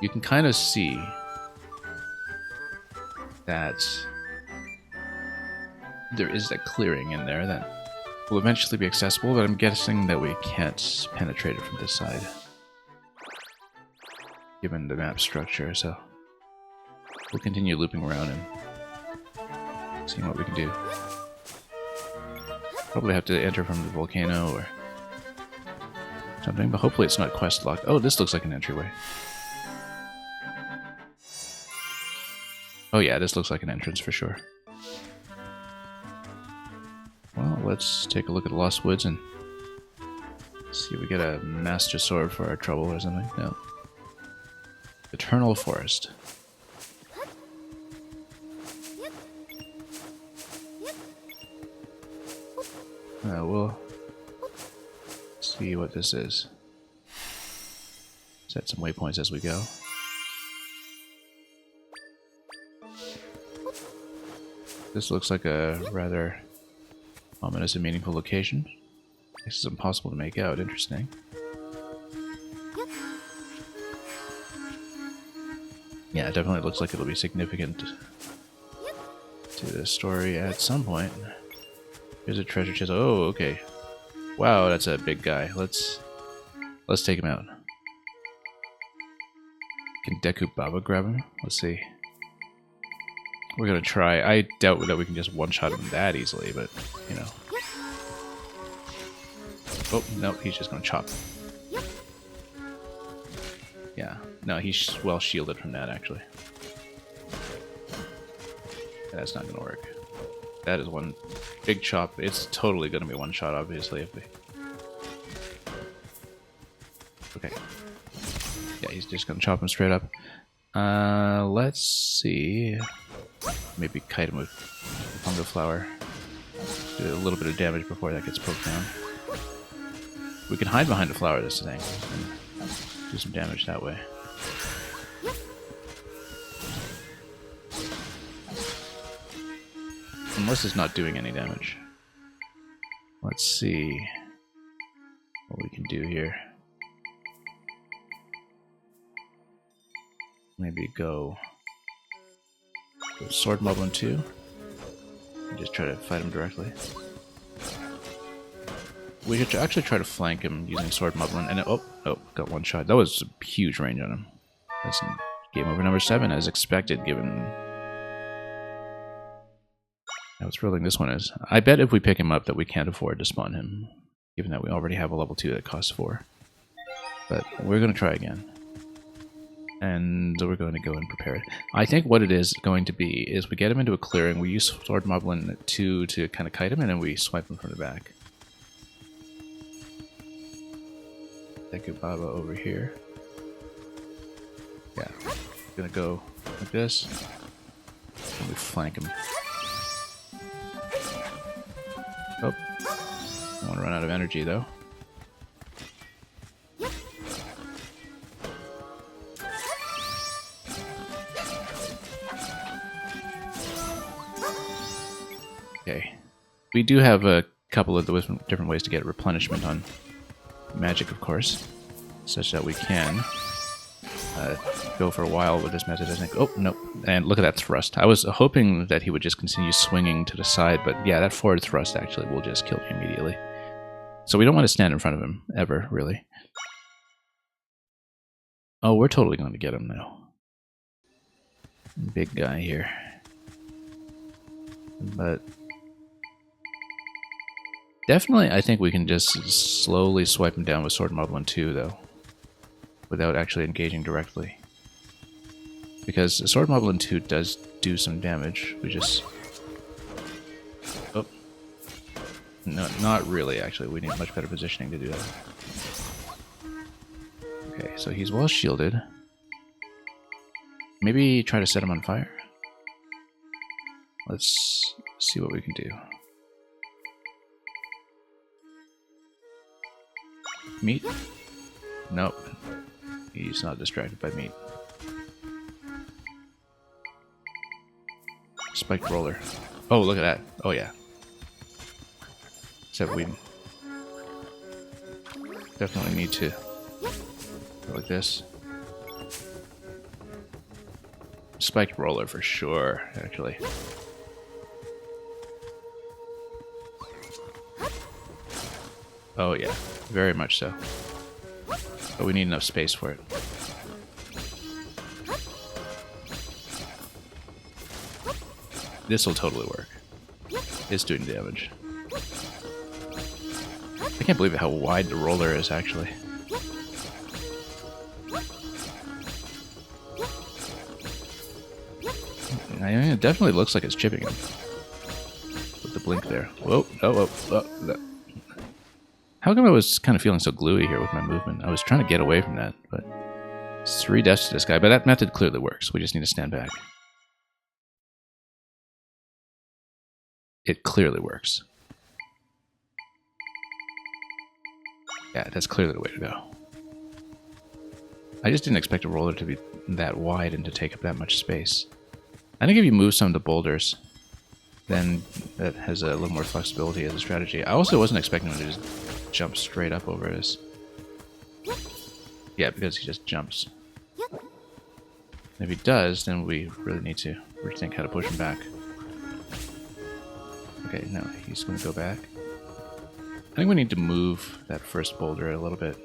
You can kind of see that there is that clearing in there that will eventually be accessible, but I'm guessing that we can't penetrate it from this side, given the map structure, so we'll continue looping around and seeing what we can do. Probably have to enter from the volcano or something, but hopefully it's not quest locked. Oh, this looks like an entryway. Oh yeah, this looks like an entrance for sure. Well, let's take a look at the Lost Woods and see if we get a Master Sword for our trouble or something. No. Eternal Forest. We'll see what this is. Set some waypoints as we go. This looks like a rather ominous and meaningful location. This is impossible to make out. Interesting. Yeah, it definitely looks like it'll be significant to the story at some point. Here's a treasure chest. Oh, okay. Wow, that's a big guy. Let's take him out. Can Deku Baba grab him? Let's see. We're gonna try. I doubt that we can just one-shot him that easily, but you know. Oh no, he's just gonna chop. Yeah, no, he's well shielded from that actually. That's not gonna work. That is one big chop. It's totally gonna be one shot, obviously. If we... Okay. Yeah, he's just gonna chop him straight up. Let's see. Maybe kite him with fungal flower. Do a little bit of damage before that gets poked down. We can hide behind the flower this thing and do some damage that way. Unless it's not doing any damage. Let's see what we can do here. Maybe go with Sword Moblin 2 and just try to fight him directly. We could actually try to flank him using Sword Moblin, and got one shot. That was a huge range on him. That's game over number 7, as expected, given how thrilling this one is. I bet if we pick him up that we can't afford to spawn him, given that we already have a level 2 that costs 4. But we're going to try again. And we're going to go and prepare it. I think what it is going to be is we get him into a clearing, we use Sword Moblin 2 to kind of kite him, and then we swipe him from the back. Deku Baba over here. Yeah, we're gonna go like this, and we flank him. Oh, I want to run out of energy though. Okay, we do have a couple of different ways to get replenishment on magic, of course, such that we can go for a while with this method, I think. Oh, no. And look at that thrust. I was hoping that he would just continue swinging to the side, but yeah, that forward thrust actually will just kill you immediately. So we don't want to stand in front of him, ever, really. Oh, we're totally going to get him now. Big guy here. But definitely, I think we can just slowly swipe him down with Sword Moblin 2, though, without actually engaging directly. Because Sword Moblin 2 does do some damage. We just... Oh. No, not really, actually. We need much better positioning to do that. Okay, so he's well shielded. Maybe try to set him on fire? Let's see what we can do. Meat? Nope. He's not distracted by meat. Spiked roller. Oh, look at that. Oh, yeah. Except we definitely need to go like this. Spiked roller for sure, actually. Oh, yeah. Very much so. But we need enough space for it. This will totally work. It's doing damage. I can't believe how wide the roller is, actually. I mean, it definitely looks like it's chipping him. With the blink there. Whoa, oh. How come I was kind of feeling so gluey here with my movement? I was trying to get away from that, but it's 3 deaths to this guy. But that method clearly works. We just need to stand back. It clearly works. Yeah, that's clearly the way to go. I just didn't expect a roller to be that wide and to take up that much space. I think if you move some of the boulders, then that has a little more flexibility as a strategy. I also wasn't expecting him to just jump straight up over this. Yeah, because he just jumps. If he does, then we really need to rethink how to push him back. Okay, no, he's going to go back. I think we need to move that first boulder a little bit.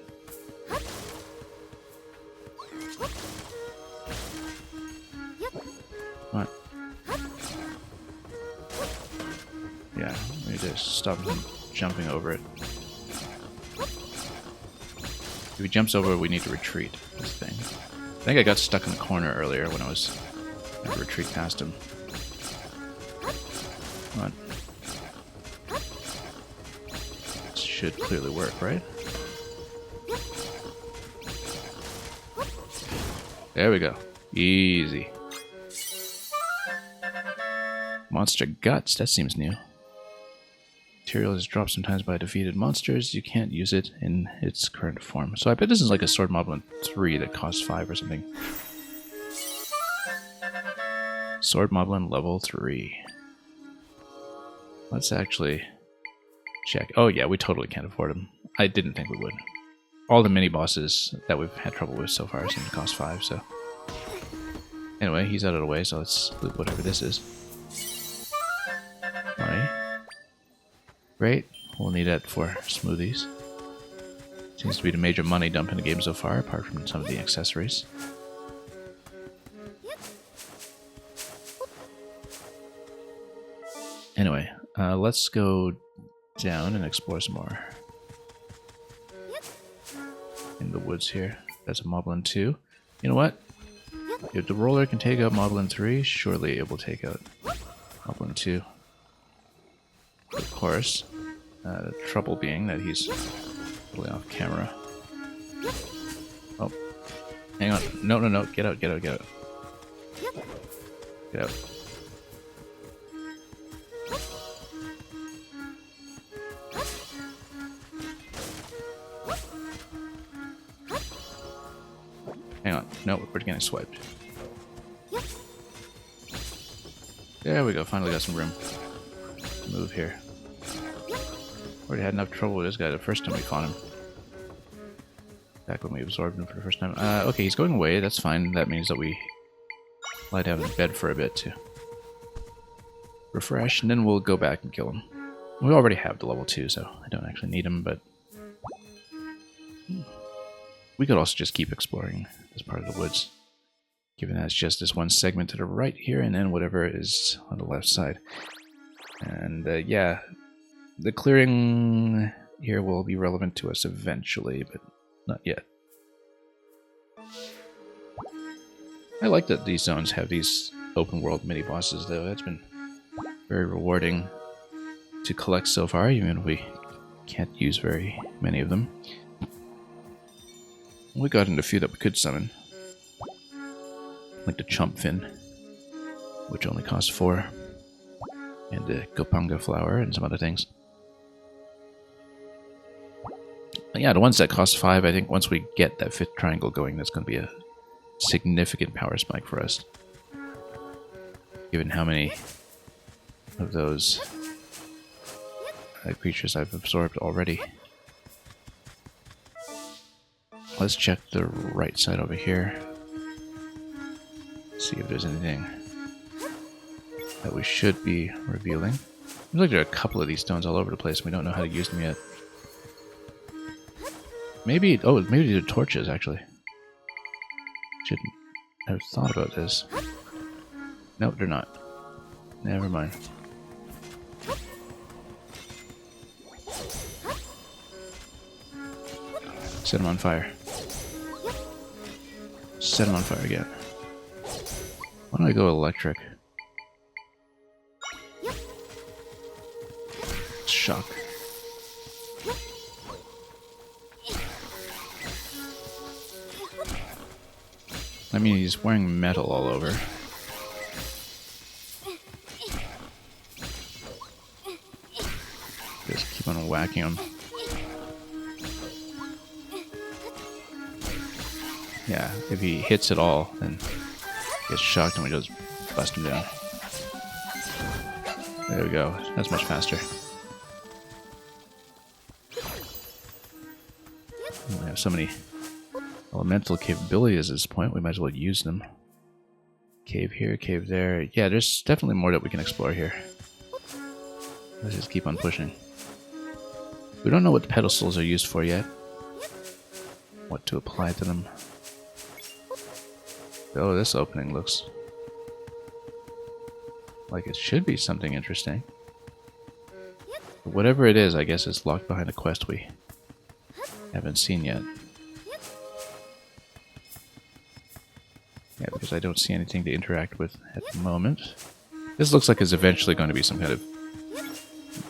Come on. Yeah, we need to stop him jumping over it. If he jumps over, we need to retreat this thing. I think I got stuck in the corner earlier when I was trying to retreat past him. Come on. This should clearly work, right? There we go. Easy. Monster Guts, that seems new. Material is dropped sometimes by defeated monsters. You can't use it in its current form. So I bet this is like a Sword Moblin 3 that costs 5 or something. Sword Moblin level 3. Let's actually check. Oh yeah, we totally can't afford them. I didn't think we would. All the mini bosses that we've had trouble with so far seem to cost 5, so... Anyway, he's out of the way, so let's loot whatever this is. Money. Great. We'll need that for smoothies. Seems to be the major money dump in the game so far, apart from some of the accessories. Anyway, let's go down and explore some more. In the woods here. That's a Moblin 2. You know what? If the roller can take out Moblin 3, surely it will take out Moblin 2. Of course. The trouble being that he's totally off camera. Oh. Hang on. No, no, no. Get out, get out, get out. Get out. Hang on. No, we're getting swiped. There we go. Finally got some room. Move here. Already had enough trouble with this guy the first time we fought him. Back when we absorbed him for the first time. Okay, he's going away. That's fine. That means that we lie down in bed for a bit to refresh, and then we'll go back and kill him. We already have the level 2, so I don't actually need him, but... we could also just keep exploring this part of the woods, given that it's just this one segment to the right here, and then whatever is on the left side. And yeah, the clearing here will be relevant to us eventually, but not yet. I like that these zones have these open world mini bosses though. That's been very rewarding to collect so far, even if we can't use very many of them. We got into a few that we could summon. Like the Chomp Fin, which only costs 4. And the Gopanga Flower and some other things. But yeah, the ones that cost 5, I think once we get that 5th triangle going, that's going to be a significant power spike for us. Given how many of those creatures I've absorbed already. Let's check the right side over here. See if there's anything that we should be revealing. Seems like there are a couple of these stones all over the place and we don't know how to use them yet. Maybe, oh, maybe these are torches actually. Shouldn't have thought about this. Nope, they're not. Never mind. Set them on fire. Set them on fire again. Why don't I go electric? Shock. I mean, he's wearing metal all over. Just keep on whacking him. Yeah, if he hits at all, then he gets shocked and we just bust him down. There we go. That's much faster. We have so many elemental capabilities at this point, we might as well use them. Cave here, cave there. Yeah, there's definitely more that we can explore here. Let's just keep on pushing. We don't know what the pedestals are used for yet. What to apply to them. Oh, this opening looks like it should be something interesting. But whatever it is, I guess it's locked behind a quest we haven't seen yet. Yeah, because I don't see anything to interact with at the moment. This looks like it's eventually going to be some kind of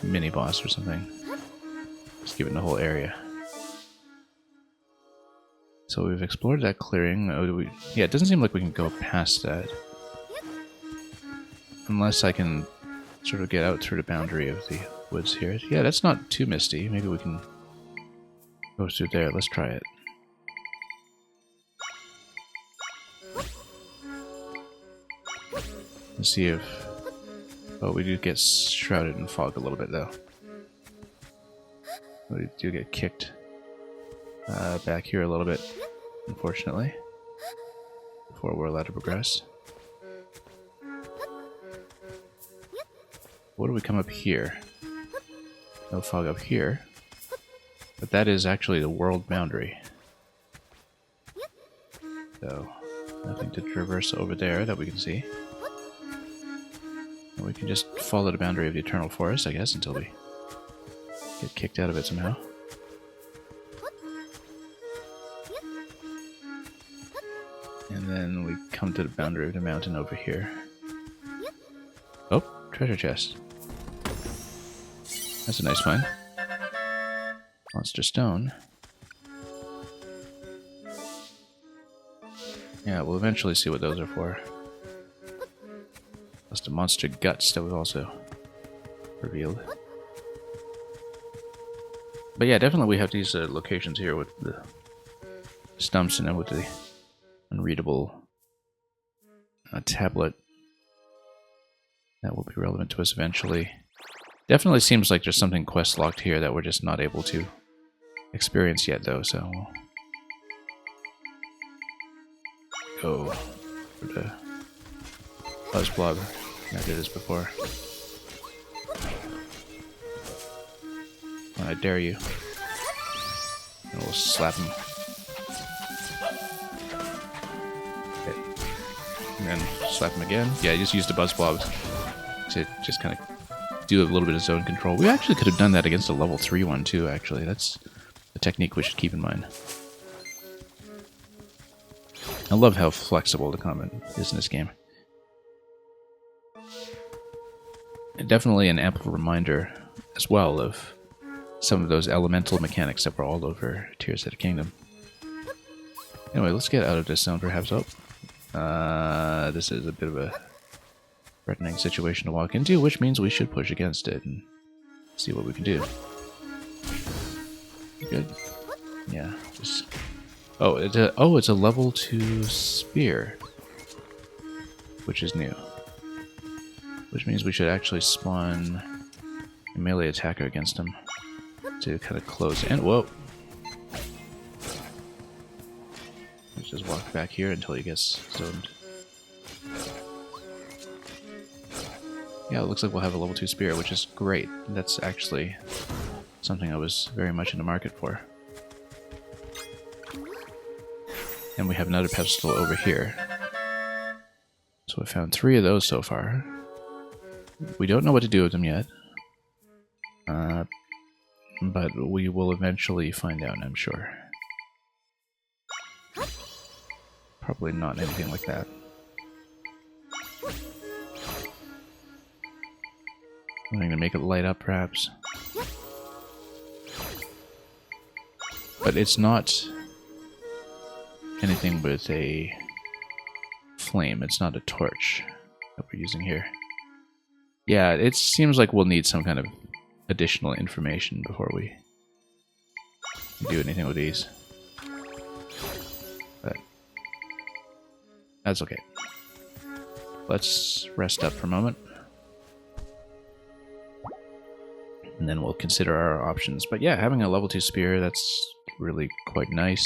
mini-boss or something. Just given the whole area. So we've explored that clearing. Yeah, it doesn't seem like we can go past that. Unless I can sort of get out through the boundary of the woods here. Yeah, that's not too misty. Maybe we can go through there. Let's try it. Let's see if... Oh, we do get shrouded in fog a little bit, though. We do get kicked back here a little bit, unfortunately, before we're allowed to progress. What do we come up here? No fog up here. But that is actually the world boundary. So, nothing to traverse over there that we can see. And we can just follow the boundary of the Eternal Forest, I guess, until we get kicked out of it somehow. And then we come to the boundary of the mountain over here. Oh, treasure chest. That's a nice find. Monster stone. Yeah, we'll eventually see what those are for. Plus the monster guts that we've also revealed. But yeah, definitely we have these locations here with the stumps and then with the unreadable tablet that will be relevant to us eventually. Definitely seems like there's something quest locked here that we're just not able to experience yet, though, so we'll go for the Buzz Blob. I did this before. I dare you. And we'll slap him. Okay. And then slap him again. Yeah, I just used the Buzz Blob to just kind of do a little bit of zone control. We actually could have done that against a level 3 one too, actually. That's a technique we should keep in mind. I love how flexible the combat is in this game. And definitely an ample reminder as well of some of those elemental mechanics that were all over Tears of the Kingdom. Anyway, let's get out of this zone perhaps. Oh, this is a bit of a threatening situation to walk into, which means we should push against it and see what we can do. Good. Yeah. Just... Oh, it's a level 2 spear, which is new. Which means we should actually spawn a melee attacker against him to kind of close in. Whoa! Let's just walk back here until he gets zoned. Yeah, it looks like we'll have a level 2 spear, which is great. That's actually something I was very much in the market for. And we have another pedestal over here. So I found 3 of those so far. We don't know what to do with them yet. But we will eventually find out, I'm sure. Probably not anything like that. I'm going to make it light up, perhaps. But it's not anything with a flame. It's not a torch that we're using here. Yeah, it seems like we'll need some kind of additional information before we do anything with these. But That's okay. Let's rest up for a moment. And then we'll consider our options. But yeah, having a level 2 spear, that's really quite nice.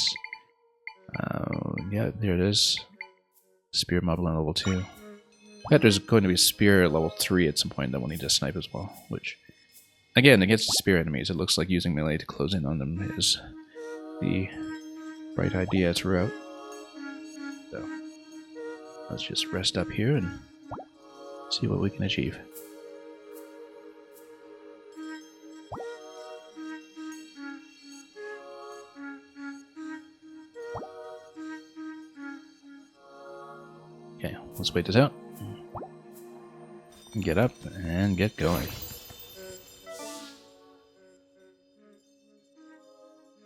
Yeah, there it is. Spear Moblin level 2. I bet there's going to be a spear at level 3 at some point that we'll need to snipe as well. Which, again, against the spear enemies, it looks like using melee to close in on them is the right idea throughout. So, let's just rest up here and see what we can achieve. Okay, let's wait this out. Get up and get going.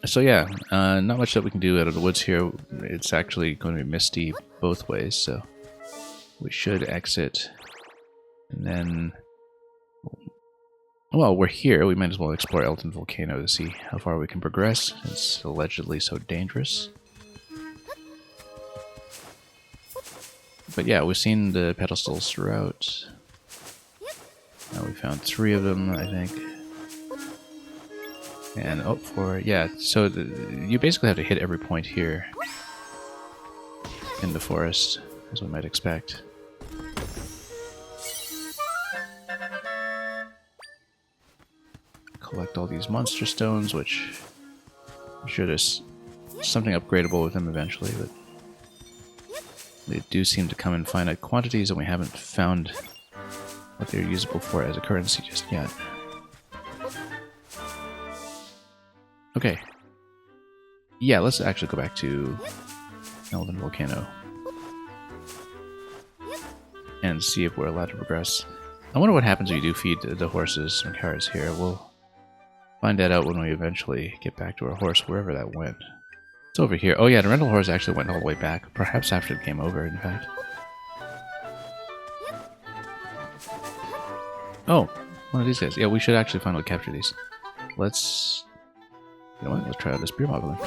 So yeah, not much that we can do out of the woods here. It's actually going to be misty both ways, so we should exit. And then, well, we're here. We might as well explore Elton Volcano to see how far we can progress. It's allegedly so dangerous. But yeah, we've seen the pedestals throughout. Now we found 3 of them, I think. And, oh, 4, yeah, so you basically have to hit every point here in the forest, as we might expect. Collect all these monster stones, which I'm sure there's something upgradable with them eventually, but they do seem to come in finite quantities, and we haven't found what they're usable for as a currency just yet. Okay. Yeah, let's actually go back to Elden Volcano and see if we're allowed to progress. I wonder what happens if you do feed the horses some carrots here. We'll find that out when we eventually get back to our horse, wherever that went. It's over here. Oh yeah, the rental horse actually went all the way back. Perhaps after the game over, in fact. Oh, one of these guys. Yeah, we should actually finally capture these. Let's... You know what? Let's try out this Spear Moblin.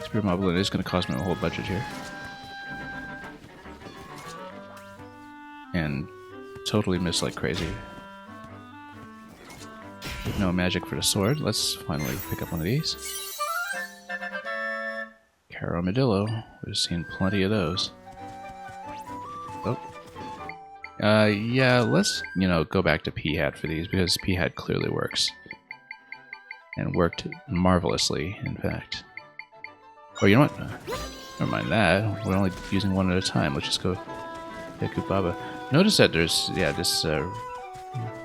Spear Moblin is going to cost me a whole budget here. And totally miss like crazy. With no magic for the sword, let's finally pick up one of these. Caramadillo. We've seen plenty of those. Oh. Yeah, let's, go back to P-Hat for these, because P-Hat clearly works. And worked marvelously, in fact. Oh, you know what? Never mind that. We're only using one at a time. Let's just go Deku Baba. Notice that there's, this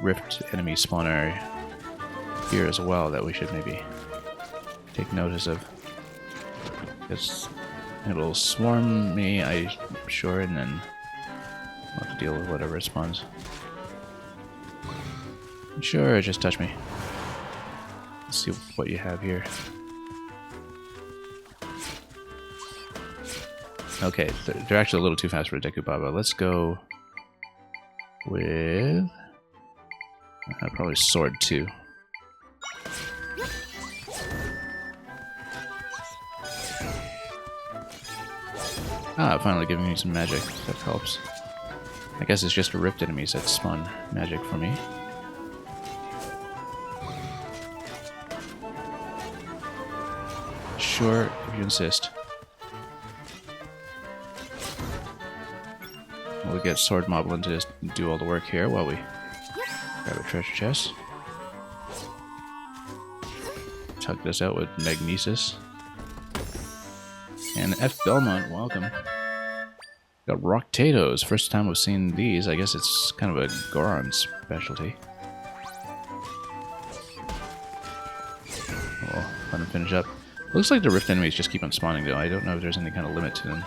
rift enemy spawner here as well that we should maybe take notice of. It'll swarm me, I'm sure, and then I'll have to deal with whatever it spawns. Sure, just touch me. Let's see what you have here. Okay, they're actually a little too fast for a Deku Baba. Let's go with... probably Sword 2. Ah, finally giving me some magic. That helps. I guess it's just the rift enemies that spawn magic for me. Sure, if you insist. We'll get Sword Moblin to just do all the work here while we grab a treasure chest. Tug this out with Magnesis. And F. Belmont, welcome. Got Rock Tatoes. First time we've seen these. I guess it's kind of a Goron specialty. We'll let them finish up. Looks like the rift enemies just keep on spawning though. I don't know if there's any kind of limit to them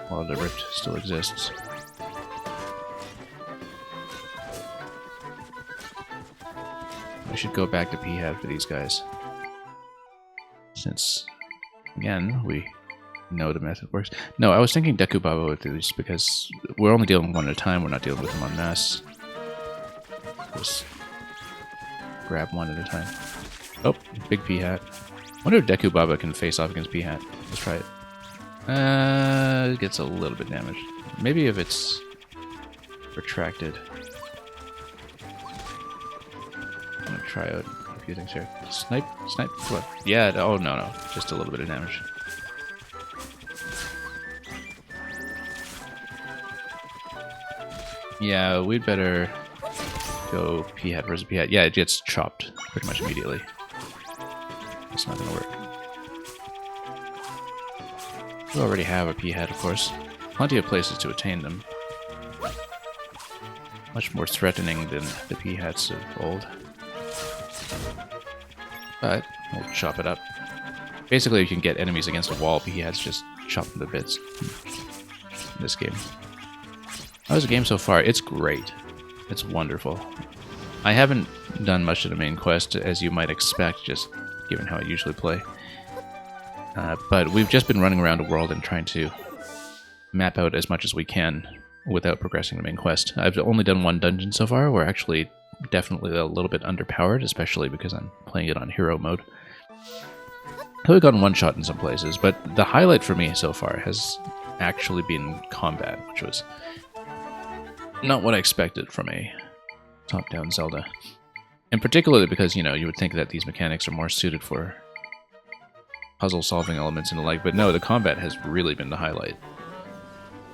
while the rift still exists. We should go back to P-Hat for these guys. Since, again, we know the method works. No, I was thinking Deku Baba with these because we're only dealing with one at a time. We're not dealing with them en masse. Just grab one at a time. Oh, big P-Hat. Wonder if Deku Baba can face off against P-Hat. Let's try it. It gets a little bit damaged. Maybe if it's retracted. I'm gonna try out a few things here. Snipe? Snipe? What? Yeah, oh no. Just a little bit of damage. Yeah, we'd better go P-Hat versus P-Hat. Yeah, it gets chopped pretty much immediately. It's not gonna work. We already have a P-Hat, of course. Plenty of places to attain them. Much more threatening than the P-Hats of old. But we'll chop it up. Basically, you can get enemies against a wall, P-Hats just chop them to bits. In this game. How's the game so far? It's great. It's wonderful. I haven't done much of the main quest, as you might expect, just given how I usually play. But we've just been running around the world and trying to map out as much as we can without progressing the main quest. I've only done one dungeon so far. We're actually definitely a little bit underpowered, especially because I'm playing it on hero mode. I've gotten one shot in some places, but the highlight for me so far has actually been combat, which was not what I expected from a top-down Zelda. And particularly because, you know, you would think that these mechanics are more suited for puzzle-solving elements and the like, but no, the combat has really been the highlight.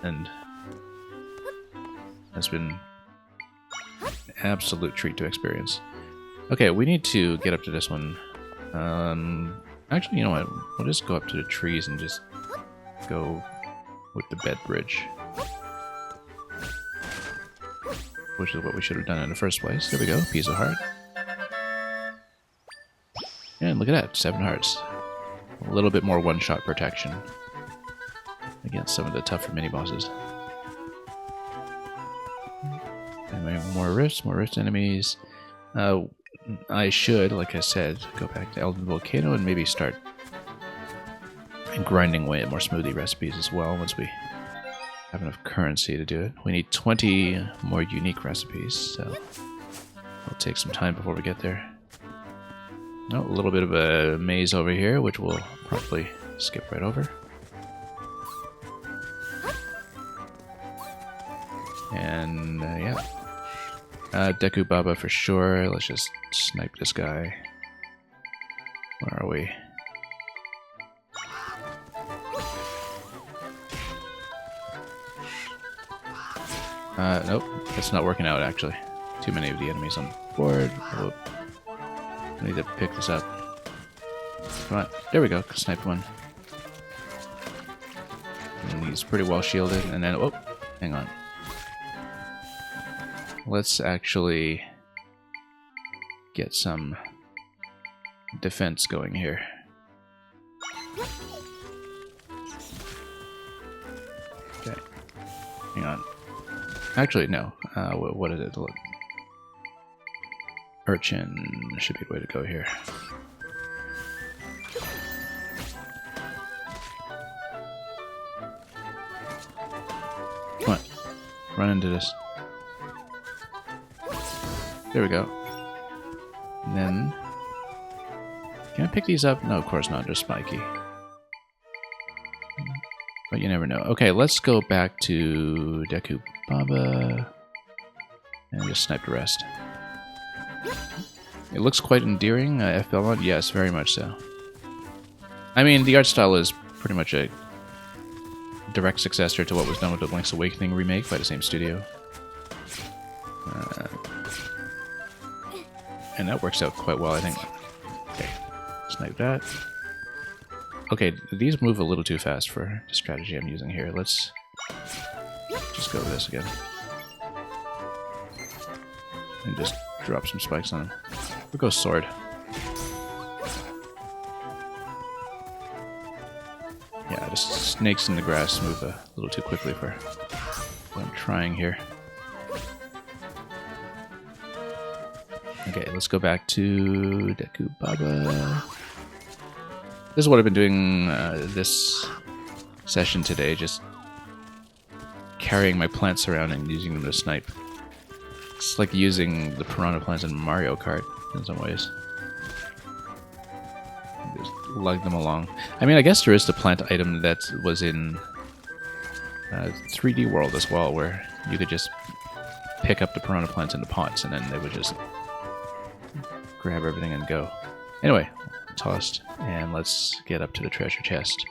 And has been an absolute treat to experience. Okay, we need to get up to this one. Actually, you know what? We'll just go up to the trees and just go with the bed bridge. Which is what we should have done in the first place. There we go, piece of heart. And look at that, 7 hearts. A little bit more one-shot protection against some of the tougher mini-bosses. And more rift enemies. I should, like I said, go back to Elden Volcano and maybe start grinding away at more smoothie recipes as well once we have enough currency to do it. We need 20 more unique recipes, so it'll take some time before we get there. Oh, a little bit of a maze over here, which we'll probably skip right over. And, yeah. Deku Baba for sure. Let's just snipe this guy. Where are we? Nope. It's not working out, actually. Too many of the enemies on board. Whoop. I need to pick this up. Come on. There we go. Sniped one. And he's pretty well shielded. And then, oh, hang on. Let's actually get some defense going here. Okay. Hang on. Actually, no. What did it look? Urchin should be the way to go here. Come on. Run into this. There we go. And then... Can I pick these up? No, of course not. They're spiky. But you never know. Okay, let's go back to Deku Baba. And just snipe the rest. It looks quite endearing, FBelmont. Yes, very much so. I mean, the art style is pretty much a direct successor to what was done with the Link's Awakening remake by the same studio. And that works out quite well, I think. Okay, snipe that. Okay, these move a little too fast for the strategy I'm using here. Let's just go with this again. And just drop some spikes on him. We'll go sword. Yeah, the snakes in the grass move a little too quickly for what I'm trying here. Okay, let's go back to Deku Baba. This is what I've been doing this session today, just carrying my plants around and using them to snipe. It's like using the piranha plants in Mario Kart in some ways. Just lug them along. I mean, I guess there is the plant item that was in 3D World as well, where you could just pick up the piranha plants in the pots and then they would just grab everything and go. Anyway, tossed, and let's get up to the treasure chest.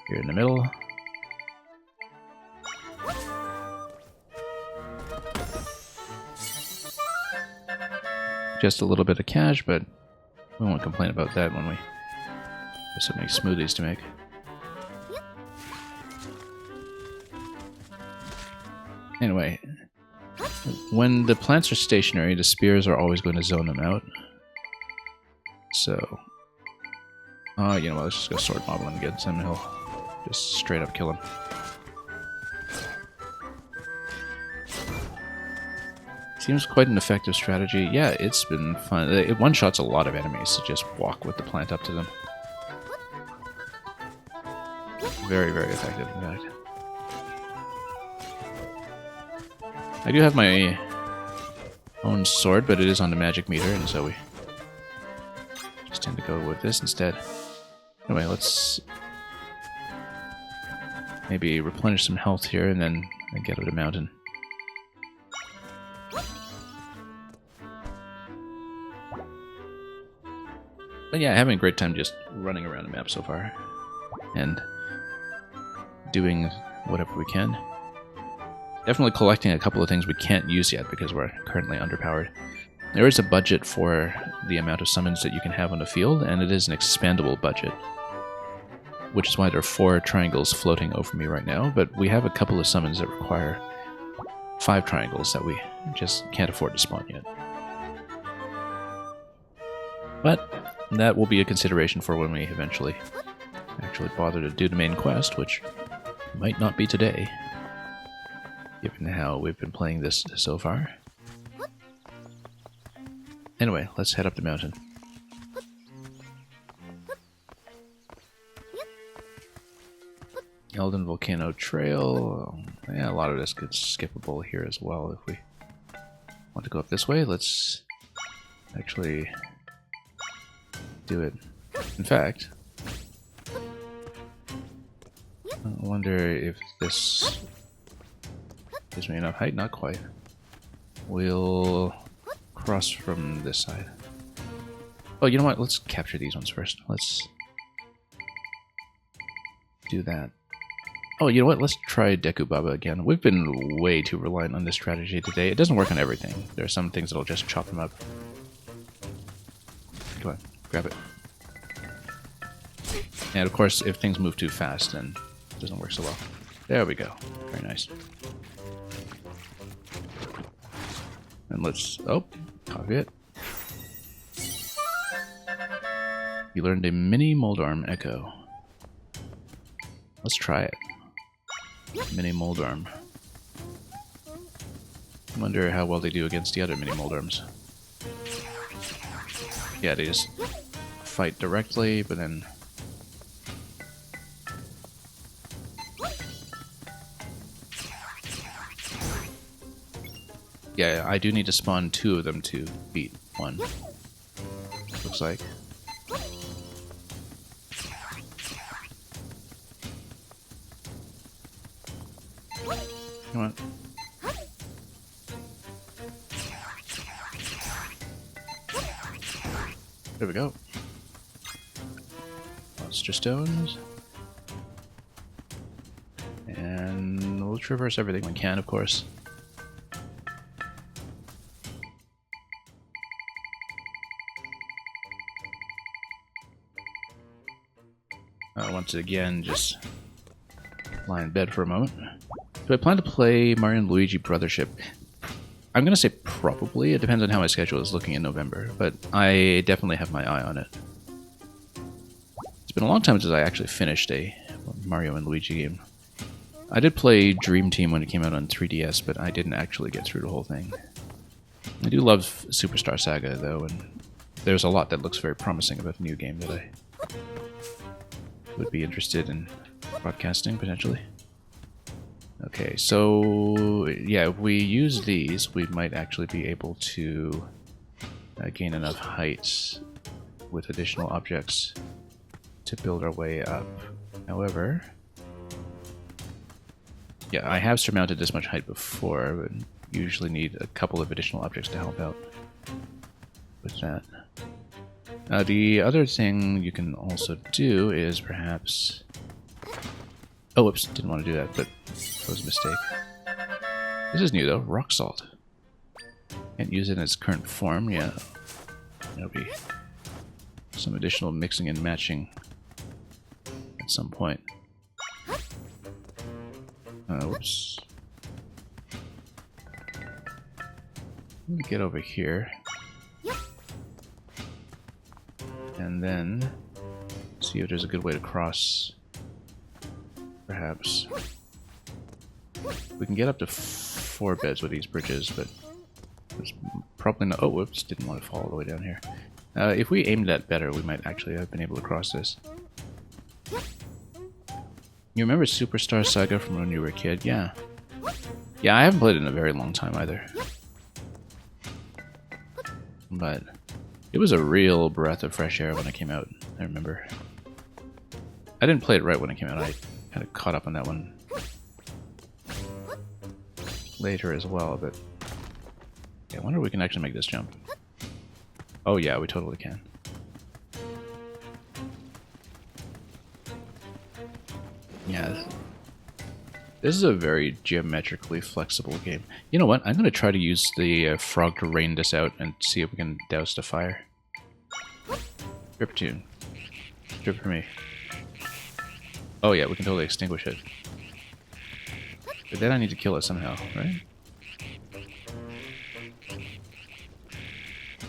Here in the middle. Just a little bit of cash, but we won't complain about that when we have so many smoothies to make. Anyway, when the plants are stationary, the spears are always going to zone them out. So, you know what, let's just go sword mob him again, and he'll just straight up kill him. Seems quite an effective strategy. Yeah, it's been fun. It one-shots a lot of enemies to just walk with the plant up to them. Very, very effective, in fact. I do have my own sword, but it is on the magic meter, and so we just tend to go with this instead. Anyway, let's maybe replenish some health here, and then get up the mountain. But yeah, having a great time just running around the map so far. And doing whatever we can. Definitely collecting a couple of things we can't use yet because we're currently underpowered. There is a budget for the amount of summons that you can have on the field, and it is an expandable budget. Which is why there are 4 triangles floating over me right now, but we have a couple of summons that require 5 triangles that we just can't afford to spawn yet. But that will be a consideration for when we eventually actually bother to do the main quest, which might not be today, given how we've been playing this so far. Anyway, let's head up the mountain. Elden Volcano Trail. Yeah, a lot of this gets skippable here as well. If we want to go up this way, let's actually do it. In fact, I wonder if this gives me enough height. Not quite. We'll cross from this side. Oh, you know what? Let's capture these ones first. Let's do that. Oh, you know what? Let's try Deku Baba again. We've been way too reliant on this strategy today. It doesn't work on everything. There are some things that'll just chop them up. Come on, grab it. And of course, if things move too fast, then it doesn't work so well. There we go. Very nice. And let's... oh, copy it. You learned a mini Moldarm Echo. Let's try it. Mini Moldarm. I wonder how well they do against the other mini Moldarms. Yeah, they just fight directly, but then... yeah, I do need to spawn 2 of them to beat 1. Looks like. Come on. There we go. Monster stones. And we'll traverse everything we can, of course. Once again, just lie in bed for a moment. Do I plan to play Mario & Luigi Brothership? I'm going to say probably. It depends on how my schedule is looking in November, but I definitely have my eye on it. It's been a long time since I actually finished a Mario & Luigi game. I did play Dream Team when it came out on 3DS, but I didn't actually get through the whole thing. I do love Superstar Saga, though, and there's a lot that looks very promising about the new game that I would be interested in broadcasting, potentially. Okay, so yeah, if we use these, we might actually be able to gain enough height with additional objects to build our way up. However, yeah, I have surmounted this much height before, but usually need a couple of additional objects to help out with that. The other thing you can also do is perhaps... Oh, whoops, didn't want to do that, but that was a mistake. This is new though, rock salt. Can't use it in its current form, yeah. There'll be some additional mixing and matching at some point. Whoops. Let me get over here. And then see if there's a good way to cross. Perhaps. We can get up to 4 beds with these bridges, but there's probably not... Oh, whoops, didn't want to fall all the way down here. If we aimed that better, we might actually have been able to cross this. You remember Superstar Saga from when you were a kid? Yeah. Yeah, I haven't played it in a very long time either. But it was a real breath of fresh air when it came out, I remember. I didn't play it right when it came out. I kind of caught up on that one later as well, but yeah, I wonder if we can actually make this jump. Oh yeah, we totally can. Yeah, this is a very geometrically flexible game. You know what? I'm going to try to use the frog to rain this out and see if we can douse the fire. Drip tune. Drip for me. Oh yeah, we can totally extinguish it. But then I need to kill it somehow, right?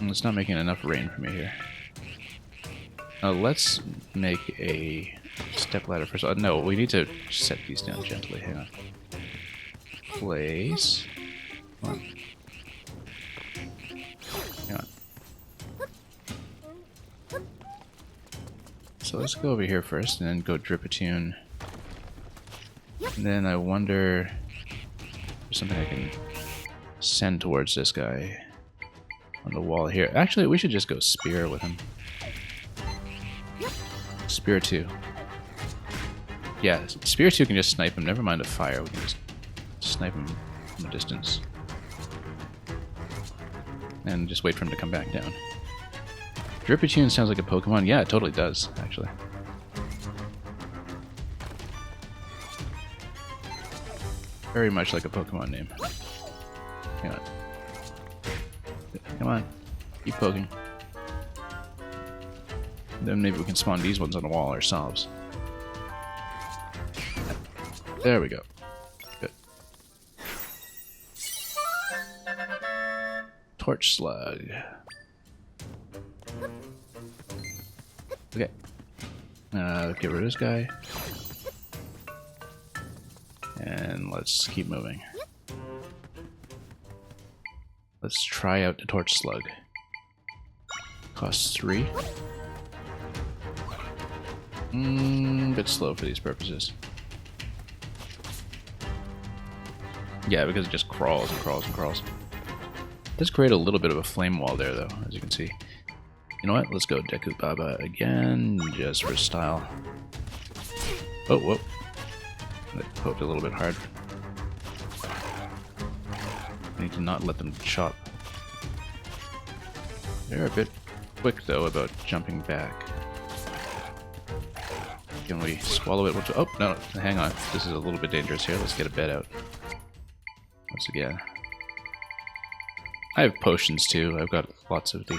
It's not making enough rain for me here. Let's make a step ladder first. No, we need to set these down gently. Hang on. Place. Come on. Hang on. So let's go over here first and then go drip a tune. And then I wonder if there's something I can send towards this guy on the wall here. Actually, we should just go spear with him. Spear 2. Yeah, Spear 2 can just snipe him. Never mind the fire. We can just snipe him from a distance. And just wait for him to come back down. Drippitune sounds like a Pokemon. Yeah, it totally does, actually. Very much like a Pokemon name. Hang on. Come on. Keep poking. Then maybe we can spawn these ones on the wall ourselves. There we go. Good. Torch slug. Okay. Get rid of this guy. And let's keep moving. Let's try out the torch slug. Costs 3. Bit slow for these purposes. Yeah, because it just crawls and crawls and crawls. It does create a little bit of a flame wall there, though, as you can see. You know what? Let's go Deku Baba again, just for style. Oh, whoa. That poked a little bit hard. I need to not let them chop. They're a bit quick, though, about jumping back. Can we swallow it? Oh, no, hang on. This is a little bit dangerous here. Let's get a bed out. Once again. I have potions, too. I've got lots of the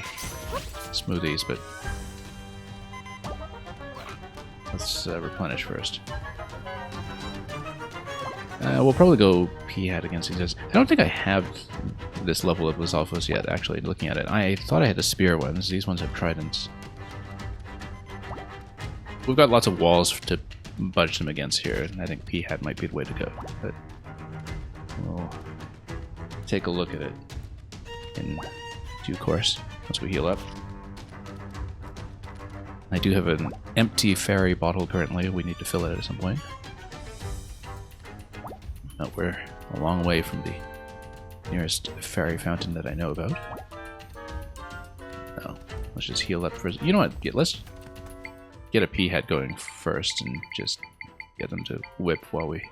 smoothies, but let's replenish first. We'll probably go P-Hat against these guys. I don't think I have this level of Lizalfos yet, actually, looking at it. I thought I had the spear ones. These ones have tridents. We've got lots of walls to budge them against here, and I think P-Hat might be the way to go. But we'll take a look at it in due course, once we heal up. I do have an empty fairy bottle currently. We need to fill it at some point. Oh, we're a long way from the nearest fairy fountain that I know about. Oh, let's just heal up first. You know what? Let's get a Peahat going first and just get them to whip while we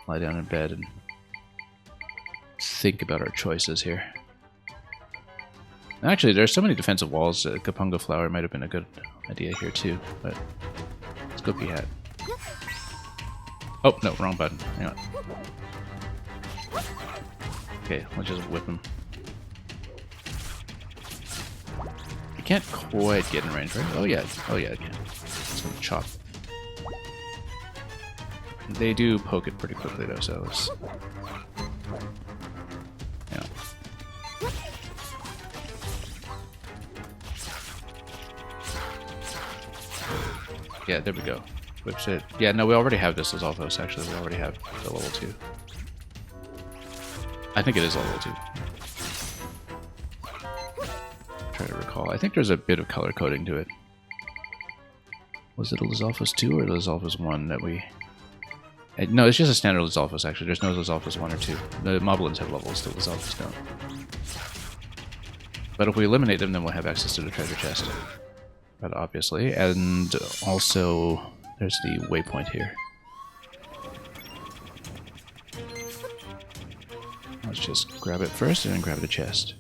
lie down in bed and think about our choices here. Actually, there's so many defensive walls. Kapunga Flower might have been a good idea here too, but let's go Peahat. Oh, no, wrong button. Hang on. Okay, let's just whip him. I can't quite get in range, right? Oh yeah, I can. It's gonna chop. They do poke it pretty quickly though, so it's... Yeah. Yeah, there we go. Whips it. Yeah, no, we already have this Lizalfos, actually. We already have the level 2. I think it is level 2. Try to recall. I think there's a bit of color coding to it. Was it a Lizalfos 2 or Lizalfos 1 that we... No, it's just a standard Lizalfos, actually. There's no Lizalfos 1 or 2. The Moblins have levels, the Lizalfos don't. But if we eliminate them, then we'll have access to the treasure chest. But obviously. And also, there's the waypoint here. Let's just grab it first and then grab the chest.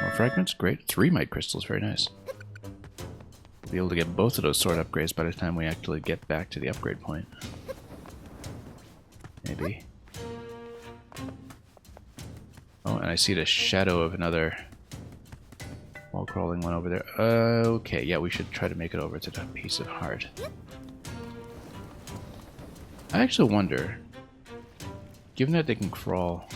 More fragments, great. 3 might crystals, very nice. We'll be able to get both of those sword upgrades by the time we actually get back to the upgrade point. Maybe. Oh, and I see the shadow of another wall crawling one over there. Okay, yeah, we should try to make it over to that piece of heart. I actually wonder, given that they can crawl...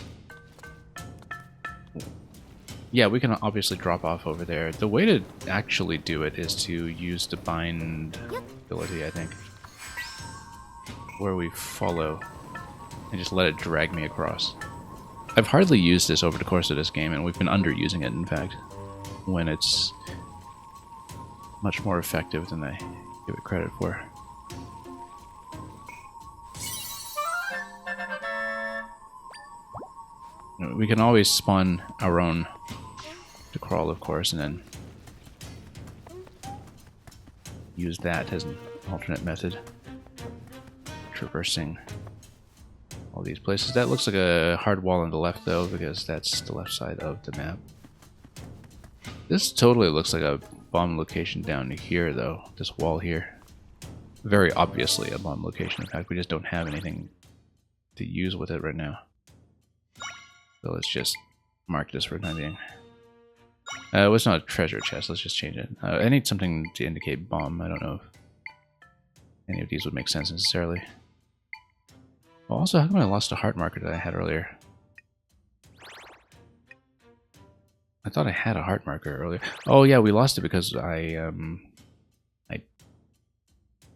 Yeah, we can obviously drop off over there. The way to actually do it is to use the bind ability, I think. Where we follow and just let it drag me across. I've hardly used this over the course of this game, and we've been underusing it, in fact, when it's much more effective than I give it credit for. We can always spawn our own to crawl, of course, and then use that as an alternate method. Traversing all these places. That looks like a hard wall on the left, though, because that's the left side of the map. This totally looks like a bomb location down here, though. This wall here. Very obviously a bomb location. In fact, we just don't have anything to use with it right now. So let's just mark this for the time being. It's not a treasure chest, let's just change it. I need something to indicate bomb. I don't know if any of these would make sense necessarily. Well, also, how come I lost a heart marker that I had earlier? I thought I had a heart marker earlier. Oh yeah, we lost it because I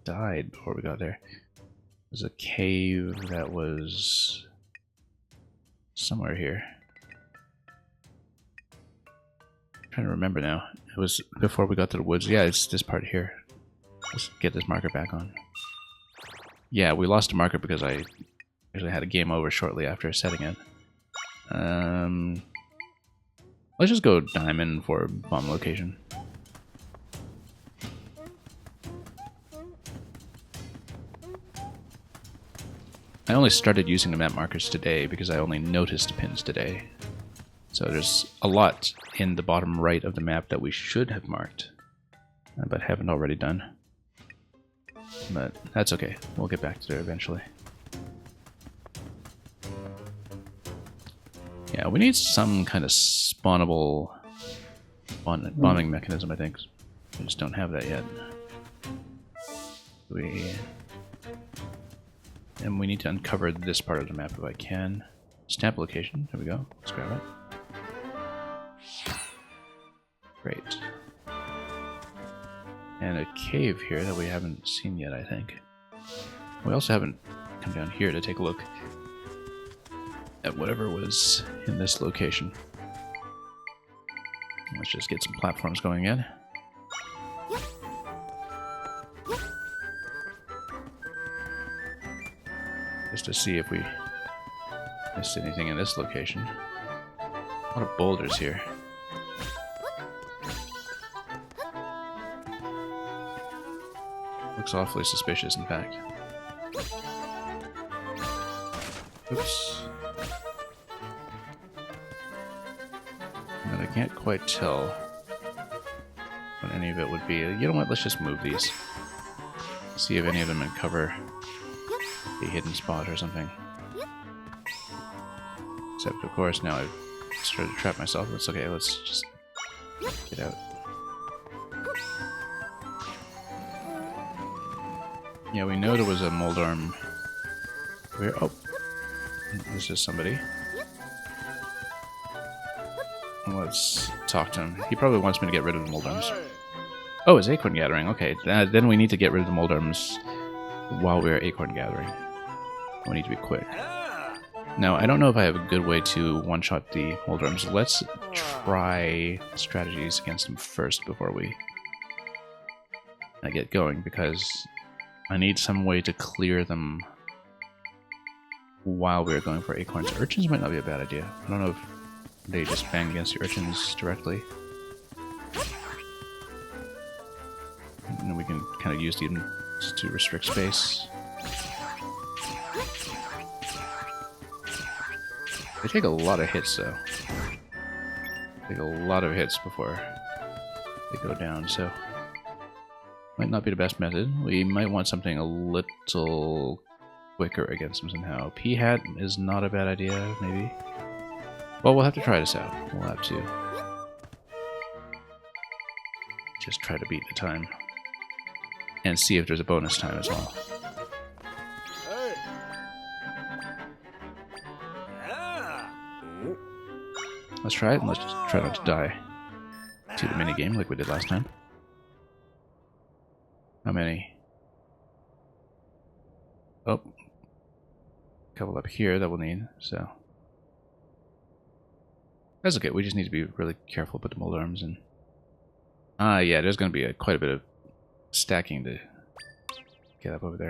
died before we got there. There's a cave that was somewhere here. I'm trying to remember now. It was before we got to the woods. Yeah, it's this part here. Let's get this marker back on. Yeah, we lost a marker because I actually had a game over shortly after setting it. Let's just go diamond for bomb location. I only started using the map markers today because I only noticed pins today. So there's a lot in the bottom right of the map that we should have marked, but haven't already done. But that's okay. We'll get back to there eventually. Yeah, we need some kind of spawnable bombing mechanism, I think. We just don't have that yet. And we need to uncover this part of the map if I can. Stamp location. There we go. Let's grab it. Great. And a cave here that we haven't seen yet, I think. We also haven't come down here to take a look at whatever was in this location. Let's just get some platforms going again. Just to see if we missed anything in this location. A lot of boulders here. Looks awfully suspicious, in fact. Oops. But I can't quite tell what any of it would be. You know what? Let's just move these. See if any of them uncover a hidden spot or something. Except, of course, now I've started to trap myself. That's okay. Let's just get out. Yeah, we know there was a Moldarm. Where? Oh, this is somebody. Let's talk to him. He probably wants me to get rid of the Moldarms. Oh, it's Acorn Gathering. Okay, then we need to get rid of the Moldarms while we're Acorn Gathering. We need to be quick. Now, I don't know if I have a good way to one-shot the Moldarms. Let's try strategies against them first before we get going, because I need some way to clear them while we're going for acorns. Urchins might not be a bad idea. I don't know if they just bang against the urchins directly. And then we can kind of use them to restrict space. They take a lot of hits, though. They take a lot of hits before they go down, so might not be the best method. We might want something a little quicker against them somehow. P-Hat is not a bad idea, maybe. Well, we'll have to try this out. We'll have to just try to beat the time. And see if there's a bonus time as well. Let's try it, and let's just try not to die to the minigame like we did last time. How many? Oh. A couple up here that we'll need, so. That's okay, we just need to be really careful with the Moldarms and... yeah, there's going to be quite a bit of stacking to get up over there.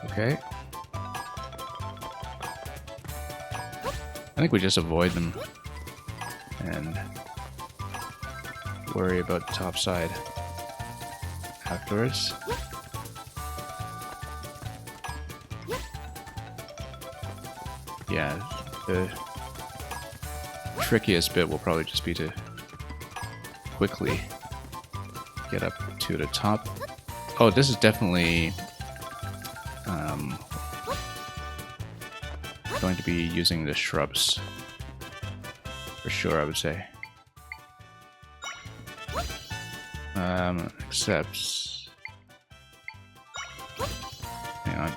Okay. I think we just avoid them and worry about the top side afterwards. Yeah, the trickiest bit will probably just be to quickly get up to the top. Oh, this is definitely going to be using the shrubs for sure, I would say. Except, hang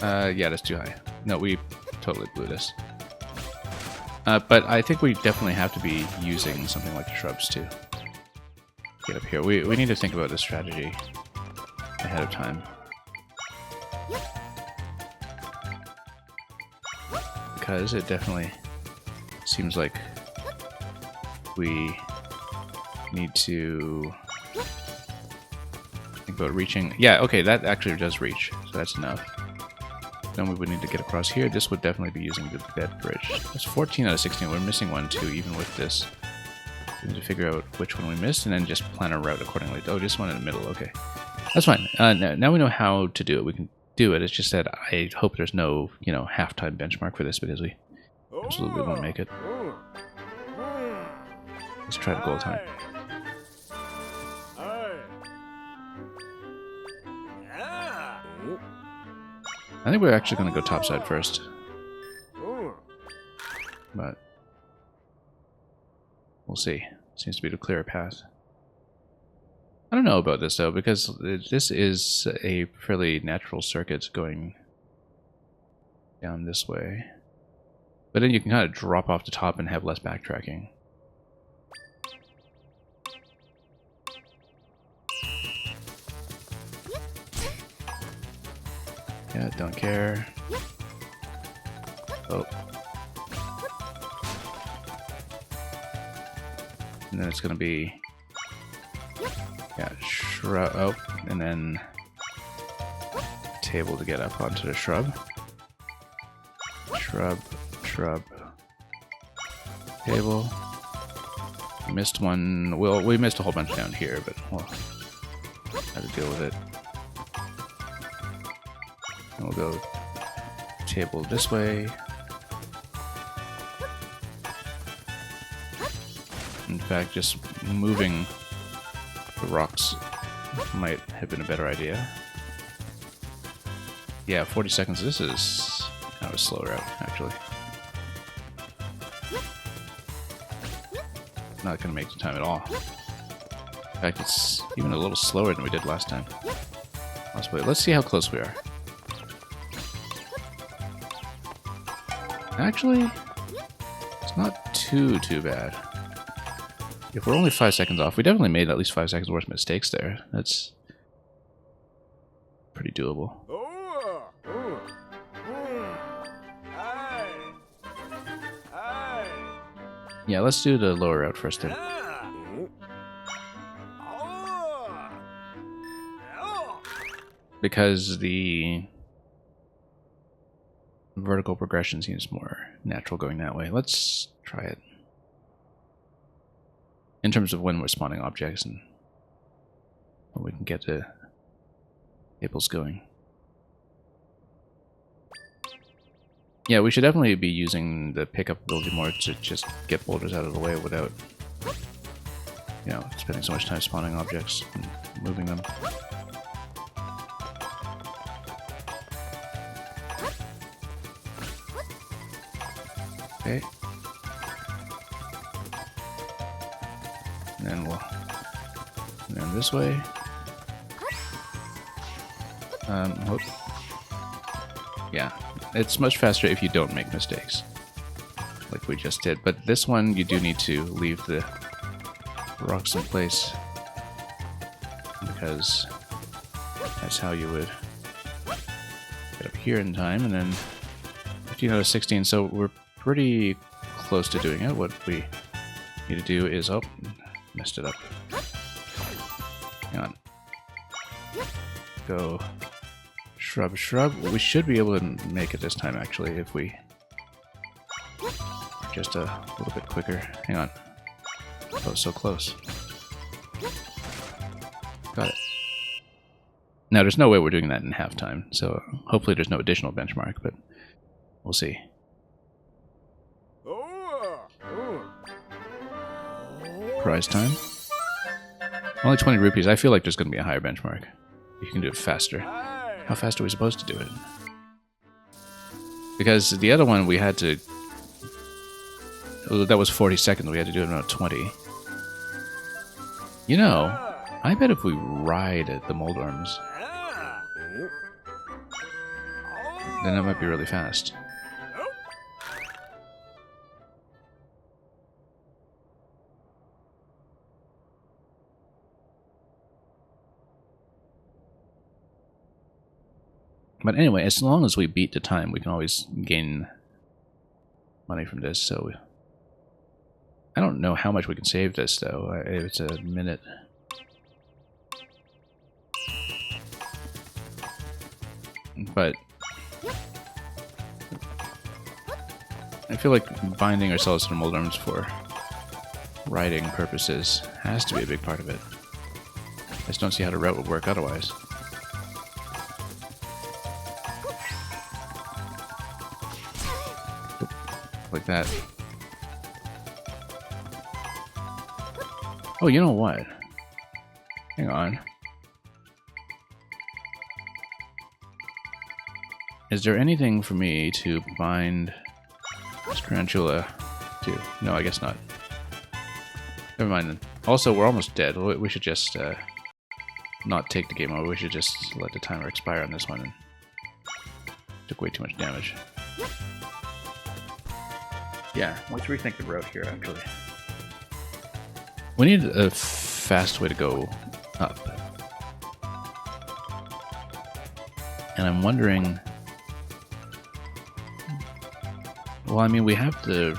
on. Yeah, that's too high. No, we totally blew this. But I think we definitely have to be using something like the shrubs to get up here. We need to think about this strategy ahead of time. Because it definitely seems like we need to think about reaching. Yeah, okay, that actually does reach, so that's enough. Then we would need to get across here. This would definitely be using the bed bridge. It's 14 out of 16. We're missing one too, even with this. We need to figure out which one we missed and then just plan a route accordingly. Oh, this one in the middle. Okay, that's fine. Now we know how to do it. We can do it. It's just that I hope there's no, halftime benchmark for this, because we absolutely won't make it. Let's try the goal time. I think we're actually going to go topside first. But we'll see. Seems to be the clearer path. I don't know about this though, because this is a fairly natural circuit going down this way. But then you can kind of drop off the top and have less backtracking. Yeah, don't care. Oh. And then it's gonna be... Yeah, shrub. Oh, and then... Table to get up onto the shrub. Shrub, shrub. Table. Missed one. Well, we missed a whole bunch down here, but we'll have to deal with it. And we'll go table this way. In fact, just moving the rocks might have been a better idea. Yeah, 40 seconds. This is kind of a slow route, actually. Not going to make the time at all. In fact, it's even a little slower than we did last time. Let's see how close we are. Actually, it's not too bad. If we're only 5 seconds off, we definitely made at least 5 seconds worth of mistakes there. That's pretty doable. Yeah, let's do the lower route first then. Because the vertical progression seems more natural going that way. Let's try it. In terms of when we're spawning objects and when we can get the tables going. Yeah, we should definitely be using the pickup ability more to just get boulders out of the way without, you know, spending so much time spawning objects and moving them. Okay. And then this way. Whoop. Yeah, it's much faster if you don't make mistakes, like we just did. But this one, you do need to leave the rocks in place, because that's how you would get up here in time. And then 15 out of 16, so we're pretty close to doing it. What we need to do is... Oh, messed it up. Hang on. Go... Shrub, shrub. We should be able to make it this time, actually, if we just a little bit quicker. Hang on. Oh, so close. Got it. Now, there's no way we're doing that in half time, so hopefully there's no additional benchmark, but we'll see. Prize time. Only 20 rupees. I feel like there's going to be a higher benchmark. You can do it faster. How fast are we supposed to do it? Because the other one we had to... That was 40 seconds. We had to do it in about 20. You know, I bet if we ride at the Moldorms, then that might be really fast. But anyway, as long as we beat the time, we can always gain money from this, so... I don't know how much we can save this, though. It's a minute. But... I feel like binding ourselves to the Moldorms for riding purposes has to be a big part of it. I just don't see how the route would work otherwise. Like that. Oh, you know what? Hang on. Is there anything for me to bind this tarantula to? No, I guess not. Never mind then. Also, we're almost dead. We should just not take the game over. We should just let the timer expire on this one. And took way too much damage. Yeah, let's rethink the route here, actually. We need a fast way to go up. And I'm wondering... Well, I mean, we have the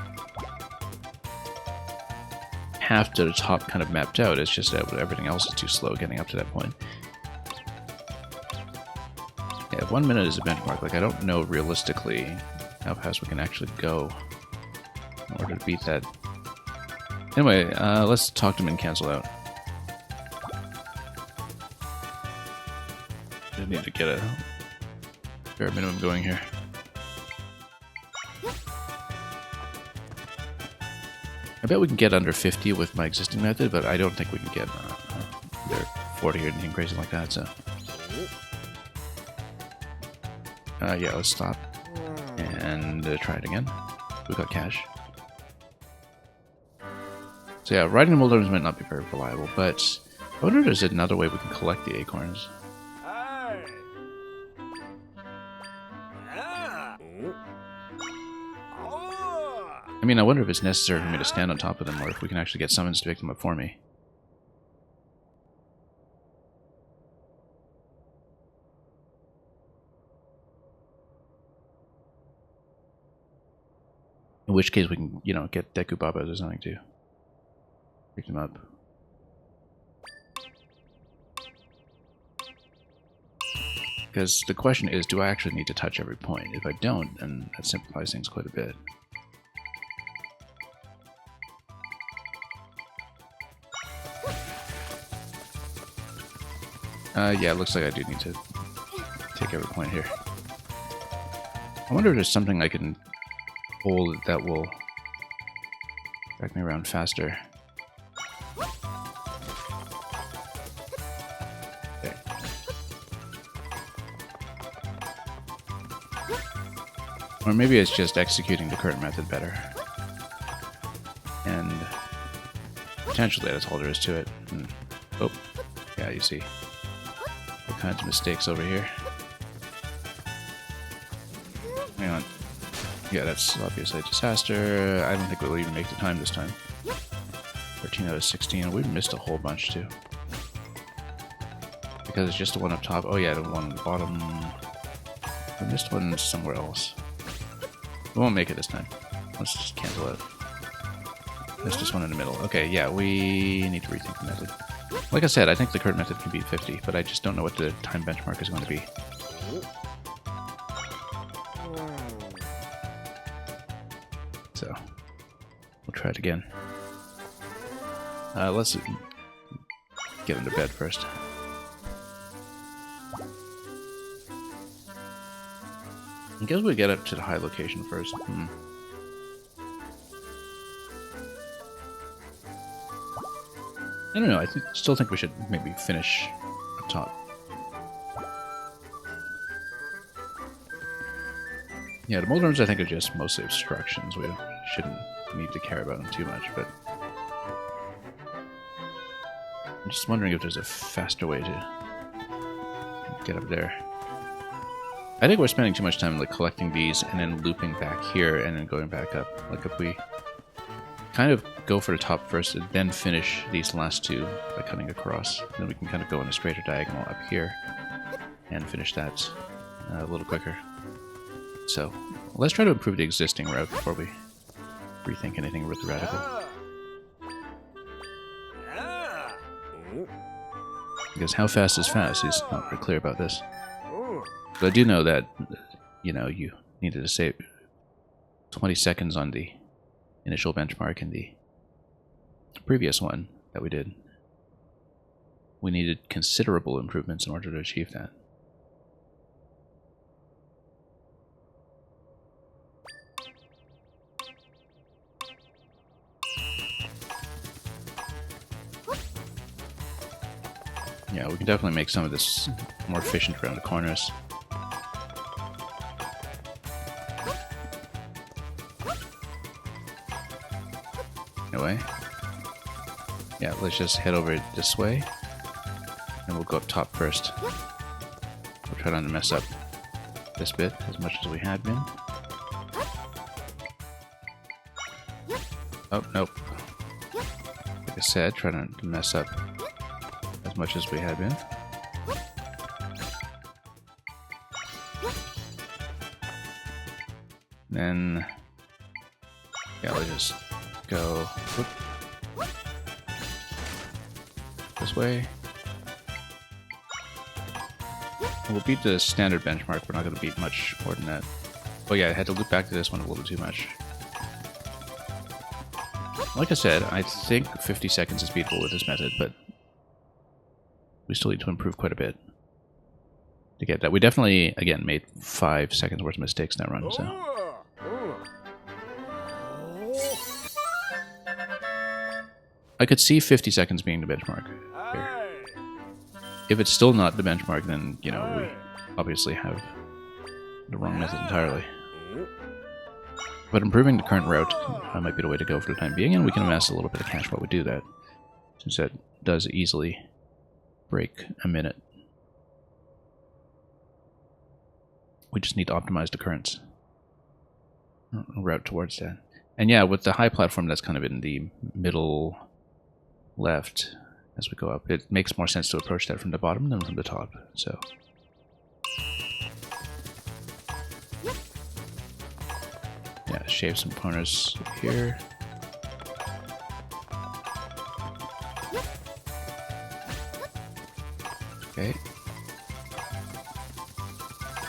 half to the top kind of mapped out. It's just that everything else is too slow getting up to that point. Yeah, 1 minute is a benchmark. Like, I don't know realistically how fast we can actually go in order to beat that. Anyway, let's talk to him and cancel out. I need to get a bare minimum going here. I bet we can get under 50 with my existing method, but I don't think we can get under 40 or anything crazy like that, so... yeah, let's stop. And try it again. We've got cash. So yeah, riding the Moldorms might not be very reliable, but I wonder if there's another way we can collect the acorns. I mean, I wonder if it's necessary for me to stand on top of them, or if we can actually get summons to pick them up for me. In which case we can, you know, get Deku Babas or something to pick them up. Because the question is, do I actually need to touch every point? If I don't, then that simplifies things quite a bit. Yeah, it looks like I do need to take every point here. I wonder if there's something I can hold that will drag me around faster. Okay. Or maybe it's just executing the current method better. And potentially that's all there is to it. Oh, yeah, you see. All kinds of mistakes over here. Hang on. Yeah, that's obviously a disaster. I don't think we'll even make the time this time. 13 out of 16. We missed a whole bunch too. Because it's just the one up top. Oh yeah, the one on the bottom. I missed one somewhere else. We won't make it this time. Let's just cancel it. Missed this one in the middle. Okay, yeah, we need to rethink the method. Like I said, I think the current method can beat 50, but I just don't know what the time benchmark is going to be. So, we'll try it again. Let's get into bed first. I guess we get up to the high location first. I don't know, I still think we should maybe finish up top. Yeah, the Moldorms I think are just mostly obstructions. We shouldn't need to care about them too much, but... I'm just wondering if there's a faster way to get up there. I think we're spending too much time like collecting these and then looping back here and then going back up. Like if we kind of go for the top first and then finish these last two by cutting across, then we can kind of go in a straighter diagonal up here and finish that a little quicker. So let's try to improve the existing route before we rethink anything with the radical. Because how fast is fast? He's not very clear about this. But I do know that, you know, you needed to save 20 seconds on the initial benchmark in the previous one that we did. We needed considerable improvements in order to achieve that. Yeah, we can definitely make some of this more efficient around the corners. Anyway, yeah, let's just head over this way, and we'll go up top first. We'll try not to mess up this bit as much as we had been. Oh, nope. Like I said, try not to mess up as much as we had been. Then, yeah, let's just go this way. We'll beat the standard benchmark. We're not going to beat much more than that. Oh yeah, I had to loop back to this one a little too much. Like I said, I think 50 seconds is beatable with this method, but we still need to improve quite a bit to get that. We definitely, again, made 5 seconds worth of mistakes in that run, so. I could see 50 seconds being the benchmark here. If it's still not the benchmark, then, you know, we obviously have the wrong method entirely. But improving the current route might be the way to go for the time being, and we can amass a little bit of cash while we do that, since that does easily break a minute. We just need to optimize the current route towards that. And yeah, with the high platform that's kind of in the middle left as we go up, it makes more sense to approach that from the bottom than from the top. So yeah, shave some corners here. Okay.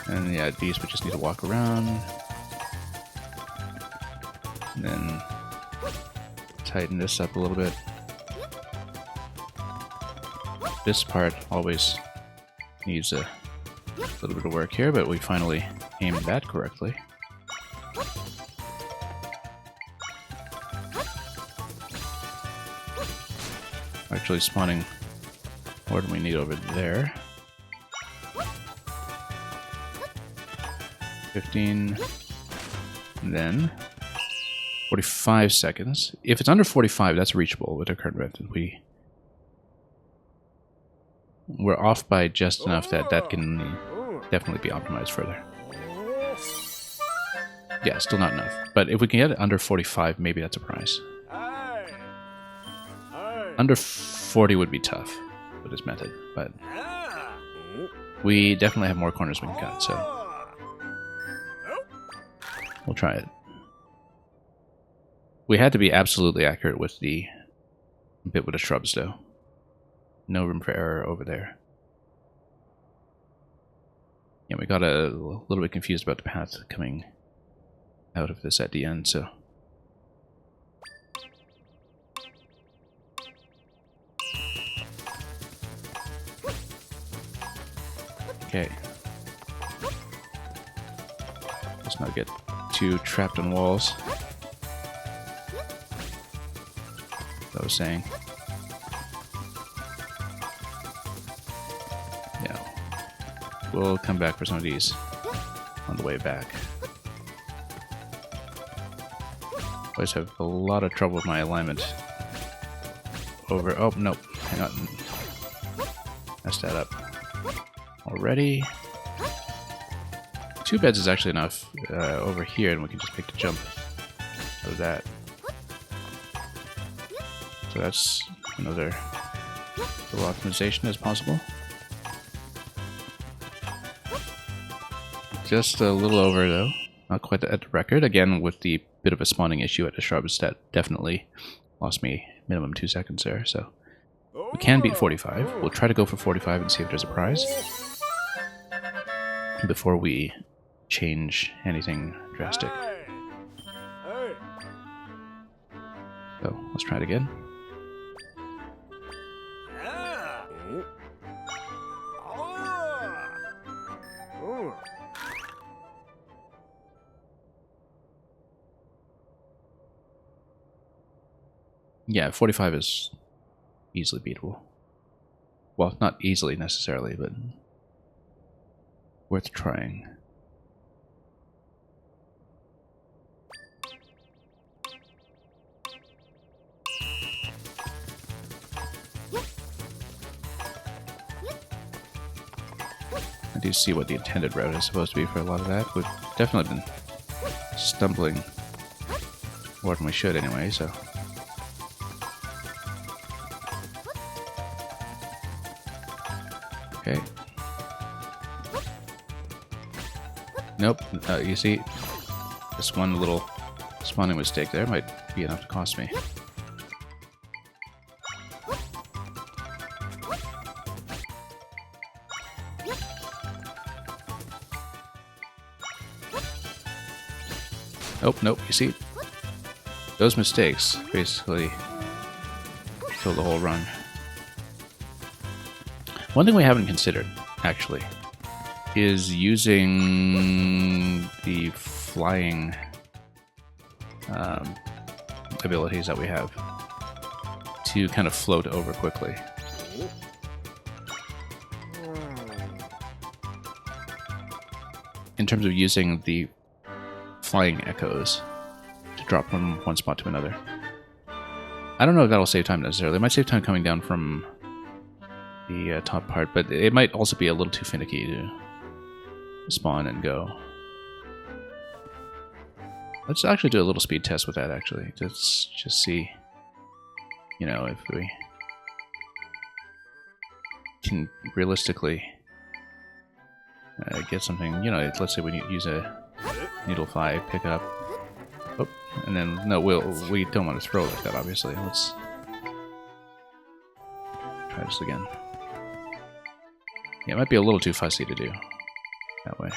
And yeah, these we just need to walk around. And then tighten this up a little bit. This part always needs a little bit of work here, but we finally aimed that correctly. Actually spawning more than we need over there. 15, and then 45 seconds. If it's under 45, that's reachable with our current method. We're off by just enough that that can definitely be optimized further. Yeah, still not enough. But if we can get it under 45, maybe that's a prize. Under 40 would be tough with this method, but we definitely have more corners we can cut, so we'll try it. We had to be absolutely accurate with the bit with the shrubs, though. No room for error over there. Yeah, we got a little bit confused about the path coming out of this at the end, so. Okay. Let's not get too trapped on walls. As I was saying. Yeah. We'll come back for some of these on the way back. Always have a lot of trouble with my alignment. Over. Oh, nope. Hang on. Messed that up. Already. 2 beds is actually enough over here, and we can just make the jump out of that. So that's another little optimization as possible. Just a little over, though. Not quite at the record. Again, with the bit of a spawning issue at the shrubs, that definitely lost me minimum 2 seconds there. So we can beat 45. We'll try to go for 45 and see if there's a prize before we change anything drastic. So let's try it again. Yeah, 45 is easily beatable. Well, not easily necessarily, but worth trying. I do see what the intended route is supposed to be for a lot of that. We've definitely been stumbling more than we should anyway, so. Okay. Nope. You see, This one little spawning mistake there might be enough to cost me. Oh, nope, you see? Those mistakes basically kill the whole run. One thing we haven't considered, actually, is using the flying abilities that we have to kind of float over quickly. In terms of using the flying echoes to drop from one spot to another. I don't know if that'll save time necessarily. It might save time coming down from the top part, but it might also be a little too finicky to spawn and go. Let's actually do a little speed test with that, actually. Let's just see, you know, if we can realistically get something, you know, let's say we use a needle fly, pick up, oh, and then, no, we don't want to throw like that, obviously. Let's try this again. Yeah, it might be a little too fussy to do that way.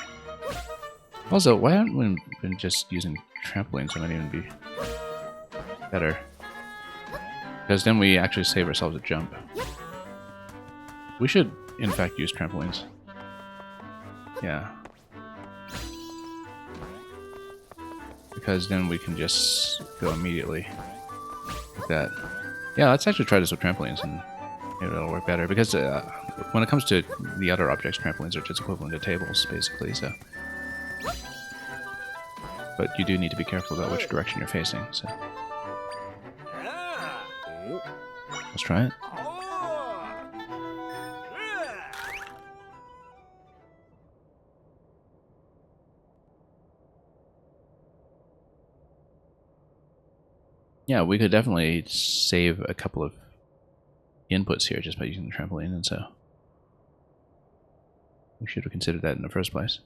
Also, why haven't we been just using trampolines? It might even be better. Because then we actually save ourselves a jump. We should, in fact, use trampolines. Yeah. Because then we can just go immediately like that. Yeah, let's actually try this with trampolines and maybe it'll work better. Because when it comes to the other objects, trampolines are just equivalent to tables, basically, so... But you do need to be careful about which direction you're facing, so... Let's try it. Yeah, we could definitely save a couple of inputs here just by using the trampoline, and so... We should have considered that in the first place.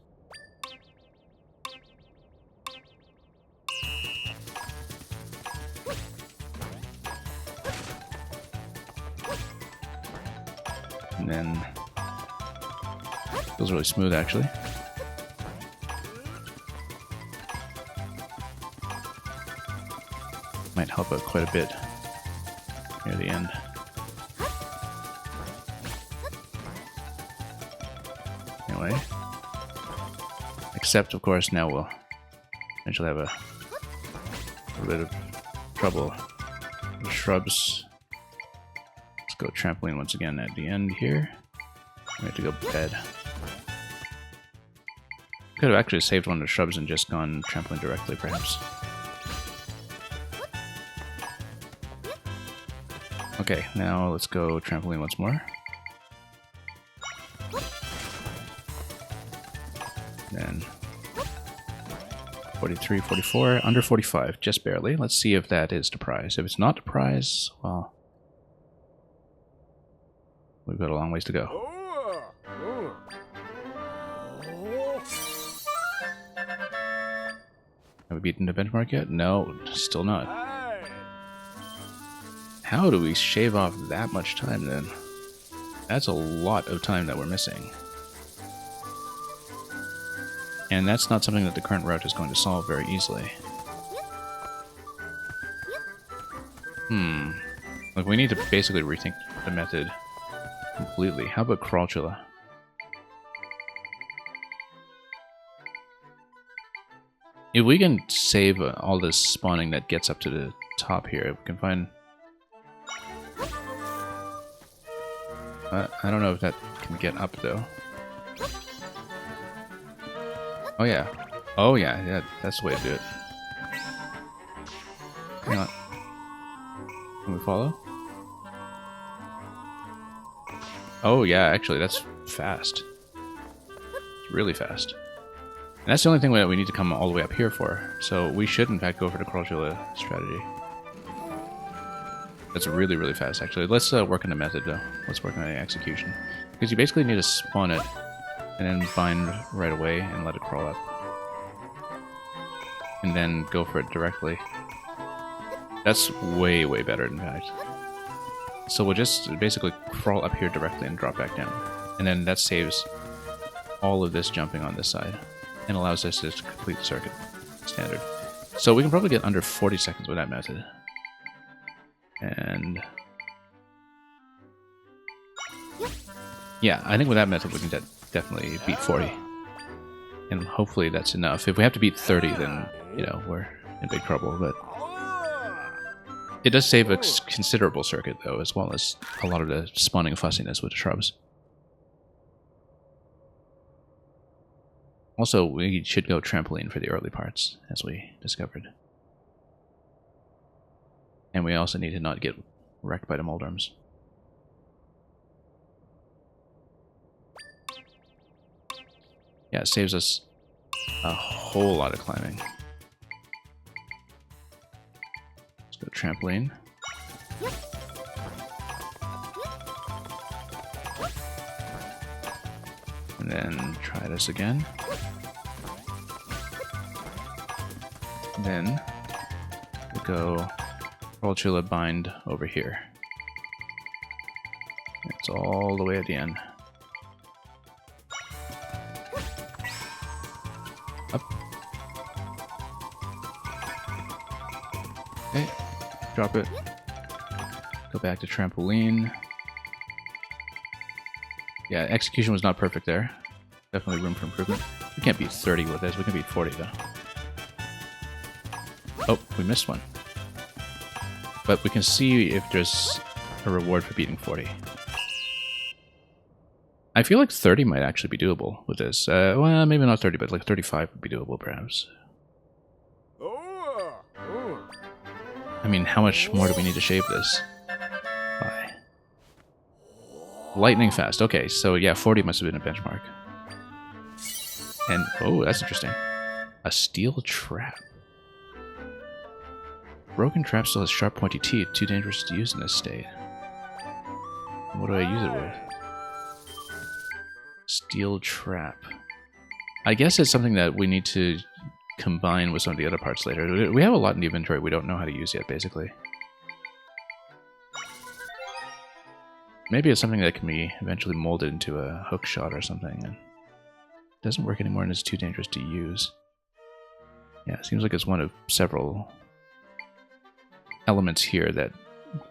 And then... Feels really smooth, actually. Might help out quite a bit near the end. Anyway. Except, of course, now we'll eventually have a bit of trouble with shrubs. Let's go trampoline once again at the end here. We have to go bed. Could have actually saved one of the shrubs and just gone trampoline directly, perhaps. Okay, now let's go trampoline once more. Then 43, 44, under 45, just barely. Let's see if that is the prize. If it's not the prize, well, we've got a long ways to go. Have we beaten the benchmark yet? No, still not. How do we shave off that much time then? That's a lot of time that we're missing. And that's not something that the current route is going to solve very easily. Like, we need to basically rethink the method completely. How about Crawlchula? If we can save all this spawning that gets up to the top here, if we can find... I don't know if that can get up, though. Oh, yeah. Oh, yeah, that's the way to do it. Hang on. Can we follow? Oh, yeah, actually, that's fast. It's really fast. And that's the only thing that we need to come all the way up here for. So we should, in fact, go for the Crawlchula strategy. That's really, really fast, actually. Let's work on the method, though. Let's work on the execution. Because you basically need to spawn it, and then bind right away, and let it crawl up. and then go for it directly. That's way, way better, in fact. So we'll just basically crawl up here directly and drop back down. And then that saves all of this jumping on this side and allows us to complete the circuit standard. So we can probably get under 40 seconds with that method. And yeah, I think with that method we can definitely beat 40. And hopefully that's enough. If we have to beat 30, then, you know, we're in big trouble. But it does save a considerable circuit, though, as well as a lot of the spawning fussiness with the shrubs. Also, we should go trampoline for the early parts, as we discovered. And we also need to not get wrecked by the Moldorms. Yeah, it saves us a whole lot of climbing. Let's go trampoline. And then try this again. And then we'll go Crawlchilla bind over here. It's all the way at the end. Up. Okay, drop it. Go back to trampoline. Yeah, execution was not perfect there. Definitely room for improvement. We can't beat 30 with this. We can beat 40 though. Oh, we missed one. But we can see if there's a reward for beating 40. I feel like 30 might actually be doable with this. Well, maybe not 30, but like 35 would be doable, perhaps. I mean, how much more do we need to shave this by? Lightning fast. Okay, so yeah, 40 must have been a benchmark. And, oh, that's interesting. A steel trap. Broken trap still has sharp, pointy teeth. Too dangerous to use in this state. What do I use it with? Steel trap. I guess it's something that we need to combine with some of the other parts later. We have a lot in the inventory we don't know how to use yet, basically. Maybe it's something that can be eventually molded into a hook shot or something. And it doesn't work anymore and it's too dangerous to use. Yeah, it seems like it's one of several elements here that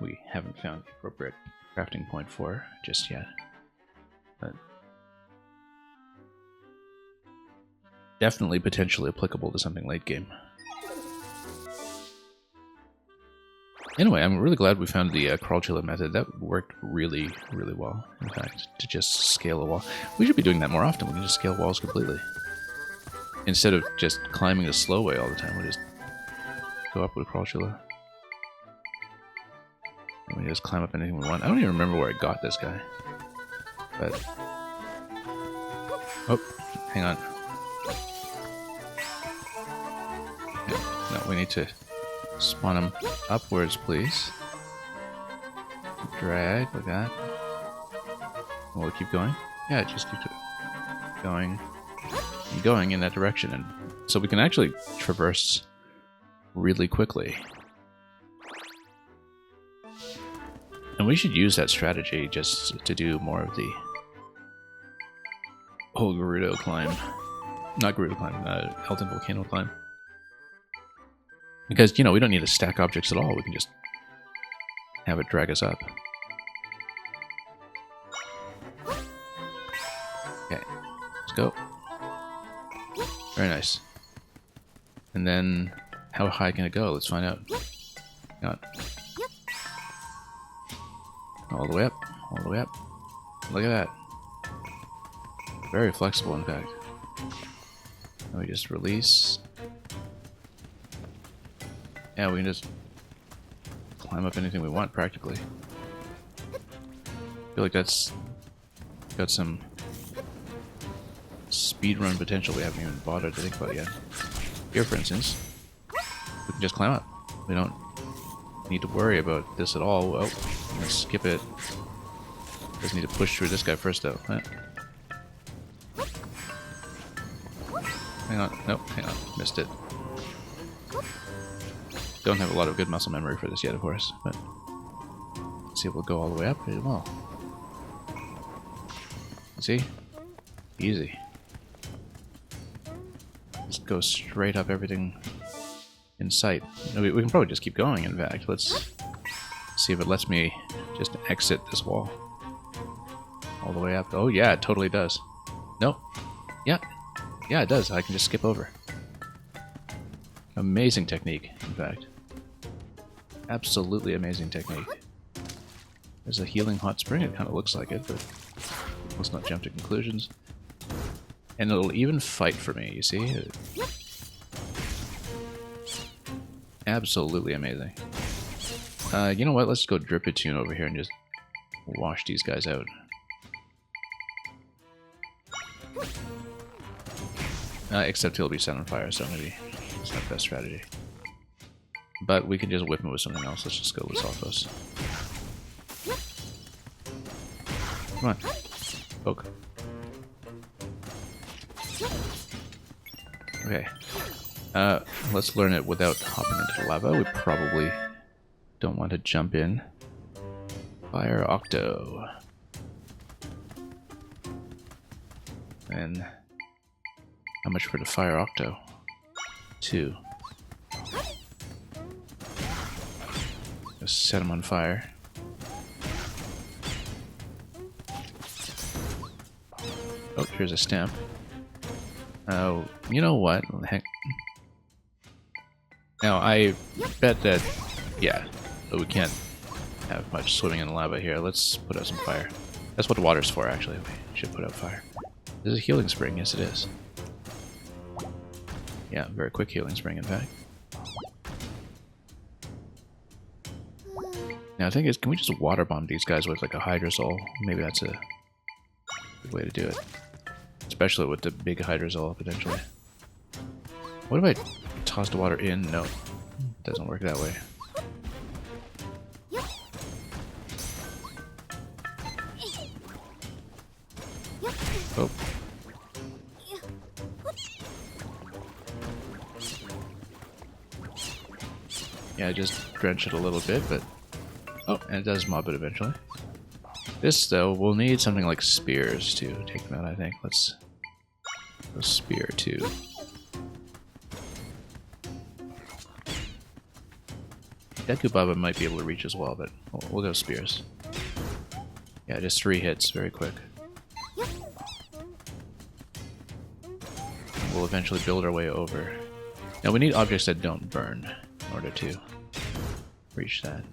we haven't found the appropriate crafting point for just yet. But definitely potentially applicable to something late game. Anyway, I'm really glad we found the Crawlchilla method. That worked really, really well, in fact, to just scale a wall. We should be doing that more often. We can just scale walls completely. Instead of just climbing the slow way all the time, we just go up with Crawlchilla. And we just climb up anything we want. I don't even remember where I got this guy. But... oh, hang on. Yeah, no, we need to spawn him upwards, please. Drag, like that. Will it keep going? Yeah, it just keeps going and going in that direction. And so we can actually traverse really quickly. And we should use that strategy just to do more of the whole Gerudo climb. Not Gerudo climb, Elton Volcano climb. Because, you know, we don't need to stack objects at all. We can just have it drag us up. Okay, let's go. Very nice. And then, how high can it go? Let's find out. Hang on. All the way up, all the way up. Look at that. Very flexible, in fact. Now we just release. Yeah, we can just climb up anything we want, practically. I feel like that's got some speedrun potential we haven't even bothered to think about yet. Here, for instance, we can just climb up. We don't need to worry about this at all. Well, let's skip it. Just need to push through this guy first, though. Hang on. Nope, hang on. Missed it. Don't have a lot of good muscle memory for this yet, of course, but let's see if we'll go all the way up. It will. See? Easy. Just go straight up everything in sight. We can probably just keep going, in fact. Let's see if it lets me just exit this wall. All the way up. Oh yeah, it totally does. Nope. Yeah. Yeah, it does. I can just skip over. Amazing technique, in fact. Absolutely amazing technique. There's a healing hot spring. It kind of looks like it, but let's not jump to conclusions. And it'll even fight for me, you see? Absolutely amazing. You know what? Let's go Dripitune over here and just wash these guys out. Except he'll be set on fire, so maybe it's not the best strategy. But we can just whip him with something else. Let's just go with Sophos. Come on. Poke. Okay. Let's learn it without hopping into the lava. We probably don't want to jump in. Fire Octo. And how much for the Fire Octo? 2. Just set him on fire. Oh, here's a stamp. Oh, you know what? Heck. Now, I bet that, yeah, we can't have much swimming in the lava here. Let's put out some fire. That's what water's for, actually. We should put out fire. This is a healing spring. Yes, it is. Yeah, very quick healing spring, in fact. Now, the thing is, can we just water bomb these guys with like a Hydrosol? Maybe that's a good way to do it. Especially with the big Hydrosol, potentially. What if I toss the water in? No. It doesn't work that way. Oh. Yeah, just drench it a little bit, but... Oh, and it does mob it eventually. This, though, we'll need something like spears to take them out, I think. Let's go spear, too. Deku Baba might be able to reach as well, but we'll go spears. Yeah, just 3 hits, very quick. We'll eventually build our way over. Now we need objects that don't burn in order to reach that.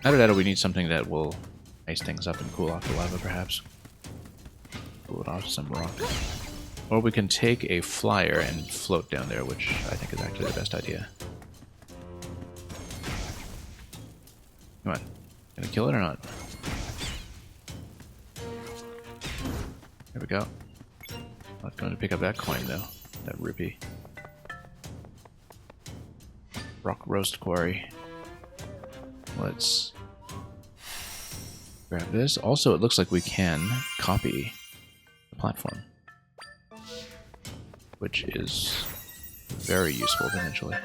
Either that or we need something that will ice things up and cool off the lava, perhaps. Cool it off some rock. Or we can take a flyer and float down there, which I think is actually the best idea. Come on. Gonna kill it or not? There we go. Not going to pick up that coin, though. That rupee. Rock Roast Quarry. Let's grab this. Also, it looks like we can copy the platform, which is very useful potentially.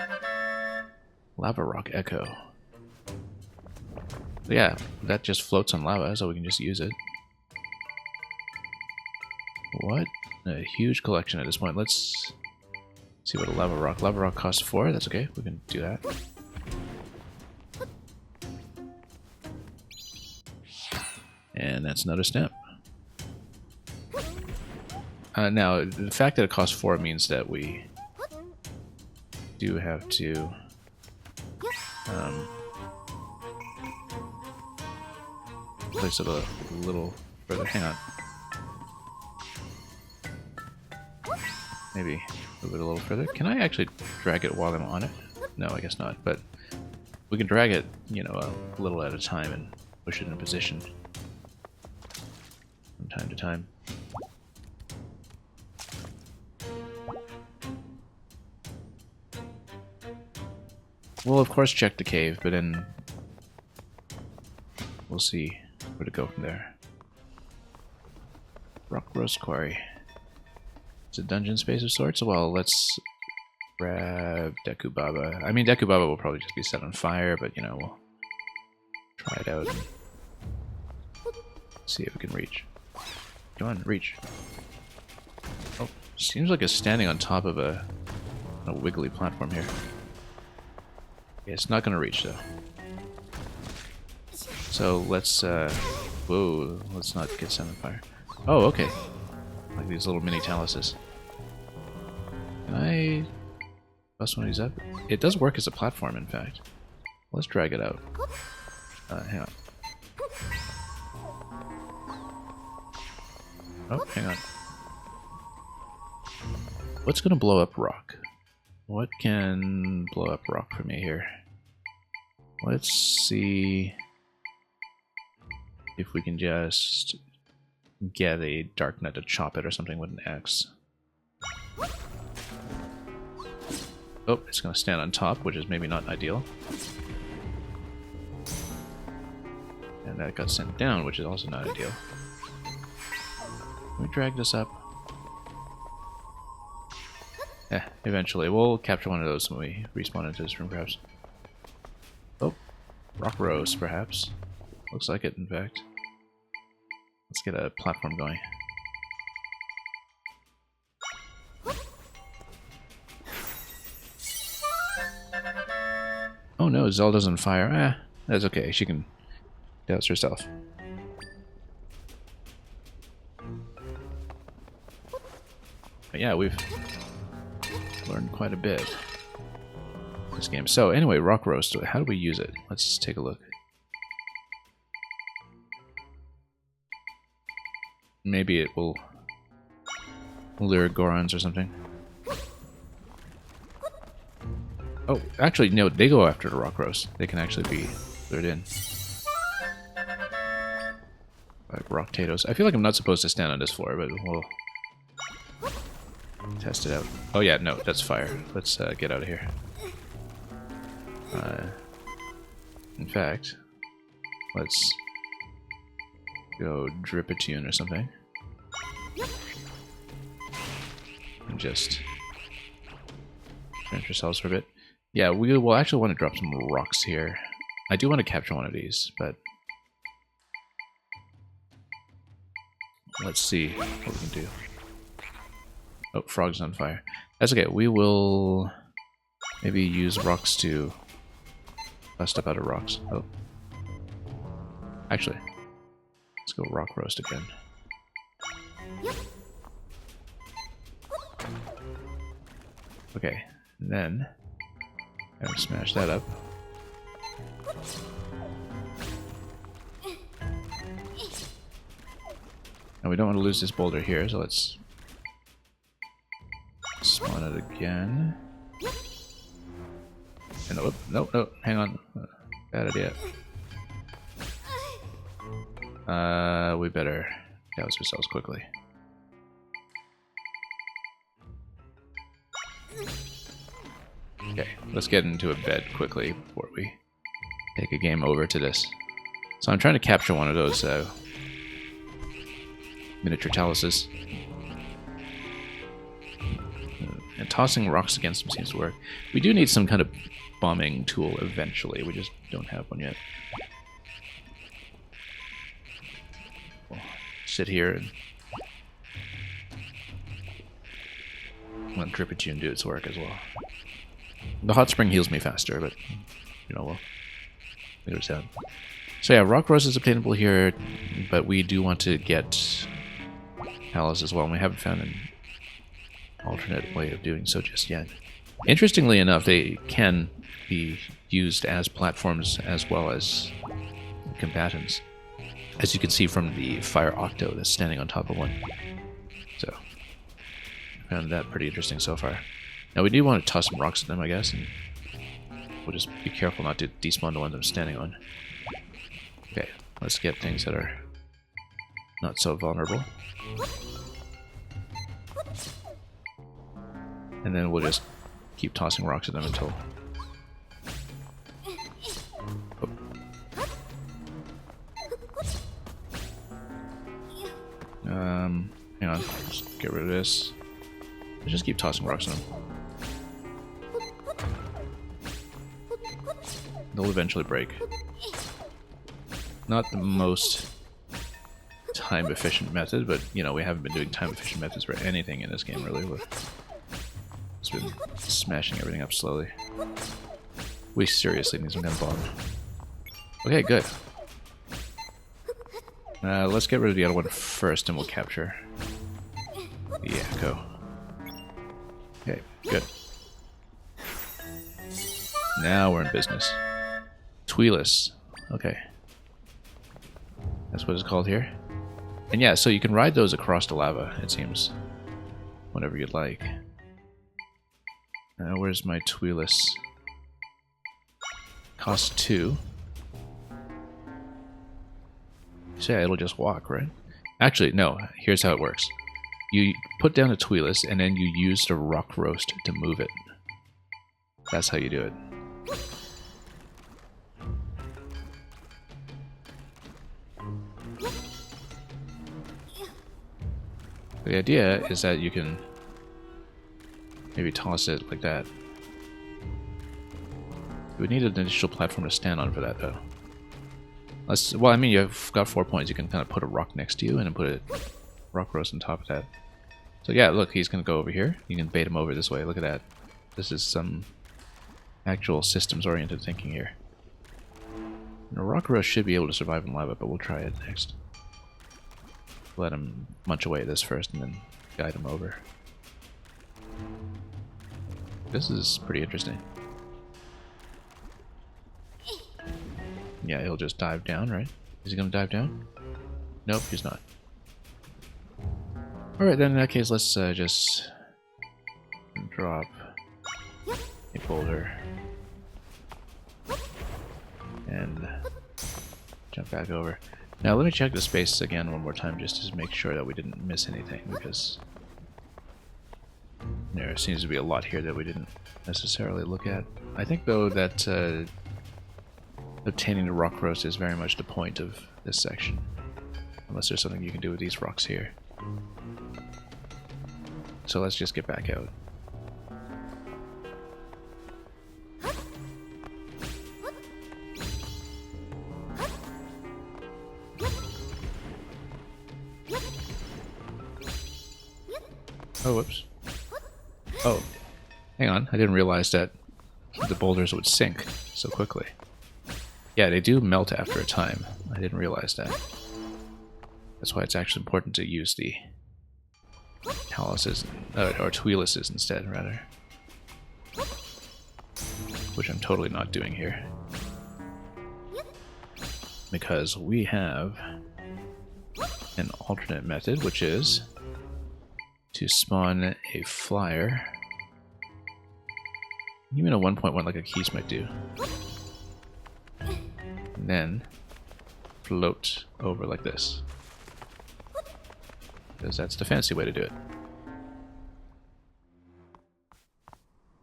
Lava Rock Echo. But yeah, that just floats on lava, so we can just use it. What? A huge collection at this point. Let's see what a Lava Rock. Lava Rock costs 4. That's okay. We can do that. And that's another stamp. Now, the fact that it costs 4 means that we do have to place it a little further. Hang on. Maybe move it a little further. Can I actually drag it while I'm on it? No, I guess not. But we can drag it, you know, a little at a time and push it in a position from time to time. We'll of course check the cave, but then we'll see where to go from there. Rock Roast Quarry. It's a dungeon space of sorts. Well, let's Grab Deku Baba. I mean, Deku Baba will probably just be set on fire, but you know, we'll try it out and see if we can reach. Come on, reach. Oh, seems like it's standing on top of a wiggly platform here. Yeah, it's not going to reach though. So let's, whoa, let's not get set on fire. Oh, okay. Like these little mini taluses. Can I bust one of these up? It does work as a platform, in fact. Let's drag it out. Hang on. Oh, hang on. What's gonna blow up rock? What can blow up rock for me here? Let's see if we can just get a Dark Nut to chop it or something with an axe. Oh, it's going to stand on top, which is maybe not ideal. And that got sent down, which is also not ideal. Can we drag this up? Eventually. We'll capture one of those when we respawn into this room, perhaps. Oh, rock rose, perhaps. Looks like it, in fact. Let's get a platform going. Oh no, Zelda's on fire. That's okay. She can douse herself. But yeah, we've learned quite a bit in this game. So anyway, rock roast. How do we use it? Let's take a look. Maybe it will lure Gorons or something. Oh, actually, no, they go after the rock roast. They can actually be lured in. Like rock potatoes. I feel like I'm not supposed to stand on this floor, but we'll test it out. Oh yeah, no, that's fire. Let's get out of here. In fact, let's go drip a tune or something. And just trench ourselves for a bit. Yeah, we will actually want to drop some rocks here. I do want to capture one of these, but let's see what we can do. Oh, frog's on fire. That's okay. We will maybe use rocks to bust up out of rocks. Oh. Actually, let's go rock roast again. Okay, and then I'm gonna smash that up. And we don't want to lose this boulder here, so let's spawn it again. And no, hang on. Bad idea. We better douse ourselves quickly. Okay, let's get into a bed quickly before we take a game over to this. So I'm trying to capture one of those miniature taluses. And tossing rocks against them seems to work. We do need some kind of bombing tool eventually. We just don't have one yet. We'll sit here and let Dripatune do its work as well. The hot spring heals me faster, but you know, we'll figure this out. So yeah, rock rose is obtainable here, but we do want to get Talus as well, and we haven't found an alternate way of doing so just yet. Interestingly enough, they can be used as platforms as well as combatants, as you can see from the fire octo that's standing on top of one. So I found that pretty interesting so far. Now we do want to toss some rocks at them, I guess, and we'll just be careful not to despawn the ones I'm standing on. Okay, let's get things that are not so vulnerable. And then we'll just keep tossing rocks at them until... Hang on, just get rid of this. Let's just keep tossing rocks at them. They'll eventually break. Not the most time-efficient method, but, you know, we haven't been doing time-efficient methods for anything in this game, really. We've just been smashing everything up slowly. We seriously need some kind of bomb. Okay, good. Let's get rid of the other one first, and we'll capture the Echo. Okay, good. Now we're in business. Tweelus. Okay. That's what it's called here. And yeah, so you can ride those across the lava, it seems. Whenever you'd like. Where's my Tweelus? Cost 2. So yeah, it'll just walk, right? Actually, no. Here's how it works. You put down a Tweelus, and then you use the rock roast to move it. That's how you do it. The idea is that you can maybe toss it like that. You would need an additional platform to stand on for that, though. Well, I mean, you've got 4 points. You can kind of put a rock next to you and then put a rock roast on top of that. So yeah, look, he's going to go over here. You can bait him over this way. Look at that. This is some actual systems-oriented thinking here. And a rock roast should be able to survive in lava, but we'll try it next. Let him munch away at this first and then guide him over. This is pretty interesting. Yeah, he'll just dive down, right? Is he gonna dive down? Nope, he's not. Alright, then in that case, let's just drop a boulder and jump back over. Now let me check the space again one more time just to make sure that we didn't miss anything, because there seems to be a lot here that we didn't necessarily look at. I think though that obtaining the rock roast is very much the point of this section, unless there's something you can do with these rocks here. So let's just get back out. Oh, whoops. Oh, hang on. I didn't realize that the boulders would sink so quickly. Yeah, they do melt after a time. I didn't realize that. That's why it's actually important to use the taluses, or Tweeluses instead, rather. Which I'm totally not doing here. Because we have an alternate method, which is to spawn a flyer. Even a 1.1 like a Keese might do. And then float over like this. Because that's the fancy way to do it.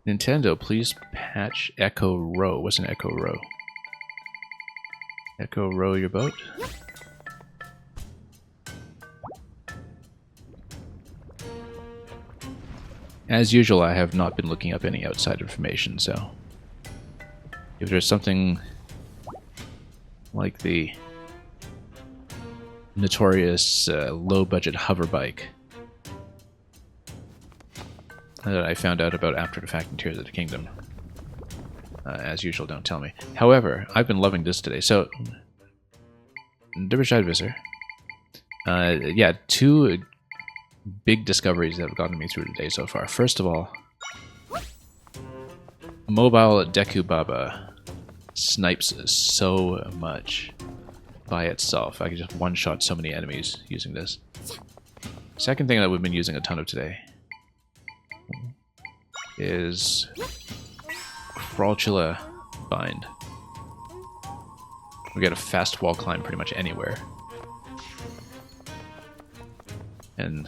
Nintendo, please patch Echo Row. What's an Echo Row? Echo Row your boat? As usual, I have not been looking up any outside information, so if there's something like the notorious low-budget hover bike that I found out about after the fact in Tears of the Kingdom, as usual, don't tell me. However, I've been loving this today. So, Riverside Visor. Yeah, 2 big discoveries that have gotten me through today so far. First of all, Mobile Deku Baba snipes so much by itself. I can just one-shot so many enemies using this. Second thing that we've been using a ton of today is Crawlchula Bind. We get a fast wall climb pretty much anywhere. And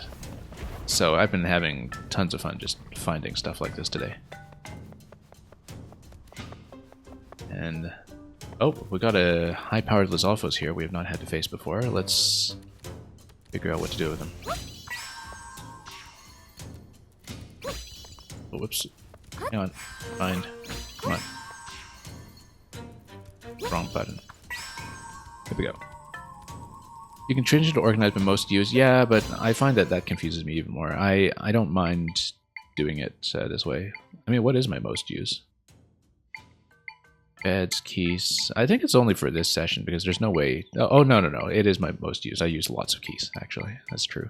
so I've been having tons of fun just finding stuff like this today. And oh, we got a high-powered Lizalfos here we have not had to face before. Let's figure out what to do with them. Oh, whoops. Hang on. Bind. Come on. Wrong button. Here we go. You can change it to organized by most used. Yeah, but I find that that confuses me even more. I don't mind doing it this way. I mean, what is my most used? Beds, keys. I think it's only for this session because there's no way. Oh, no. It is my most used. I use lots of keys, actually. That's true.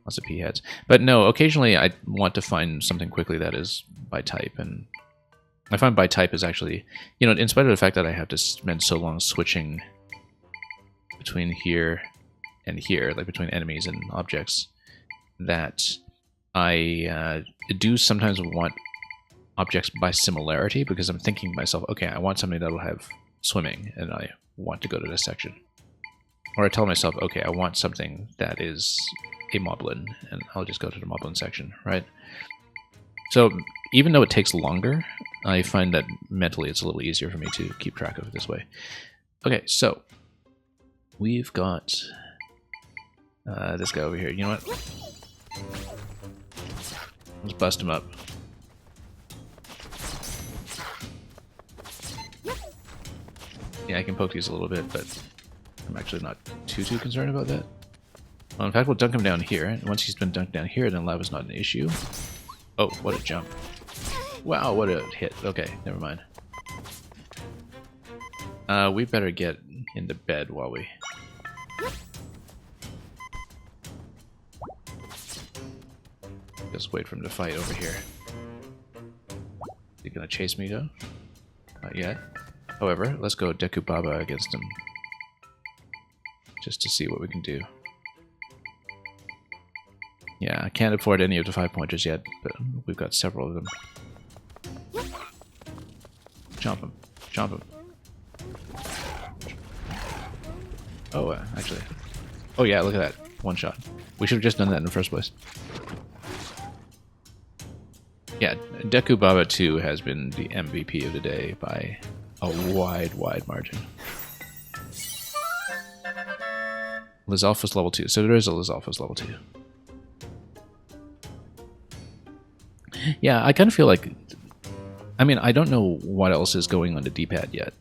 Lots of P heads. But no, occasionally I want to find something quickly that is by type. And I find by type is actually, you know, in spite of the fact that I have to spend so long switching between here and here, like between enemies and objects, that I do sometimes want objects by similarity, because I'm thinking to myself, okay, I want something that will have swimming, and I want to go to this section. Or I tell myself, okay, I want something that is a Moblin, and I'll just go to the Moblin section, right? So even though it takes longer, I find that mentally it's a little easier for me to keep track of it this way. Okay, so we've got this guy over here. You know what? Let's bust him up. Yeah, I can poke these a little bit, but I'm actually not too concerned about that. Well, in fact, we'll dunk him down here, and once he's been dunked down here, then lava's not an issue. Oh, what a jump. Wow, what a hit. Okay, never mind. We better get into bed while we... Just wait for him to fight over here. Is he gonna chase me though? Not yet. However, let's go Deku Baba against him. Just to see what we can do. Yeah, I can't afford any of the 5-pointers yet, but we've got several of them. Chomp him. Chomp him. Oh, actually. Oh yeah, look at that. One shot. We should have just done that in the first place. Yeah, Deku Baba 2 has been the MVP of the day by a wide margin. Lizalfos level 2. So there is a Lizalfos level 2. Yeah, I kind of feel like... I mean, I don't know what else is going on the D-pad yet.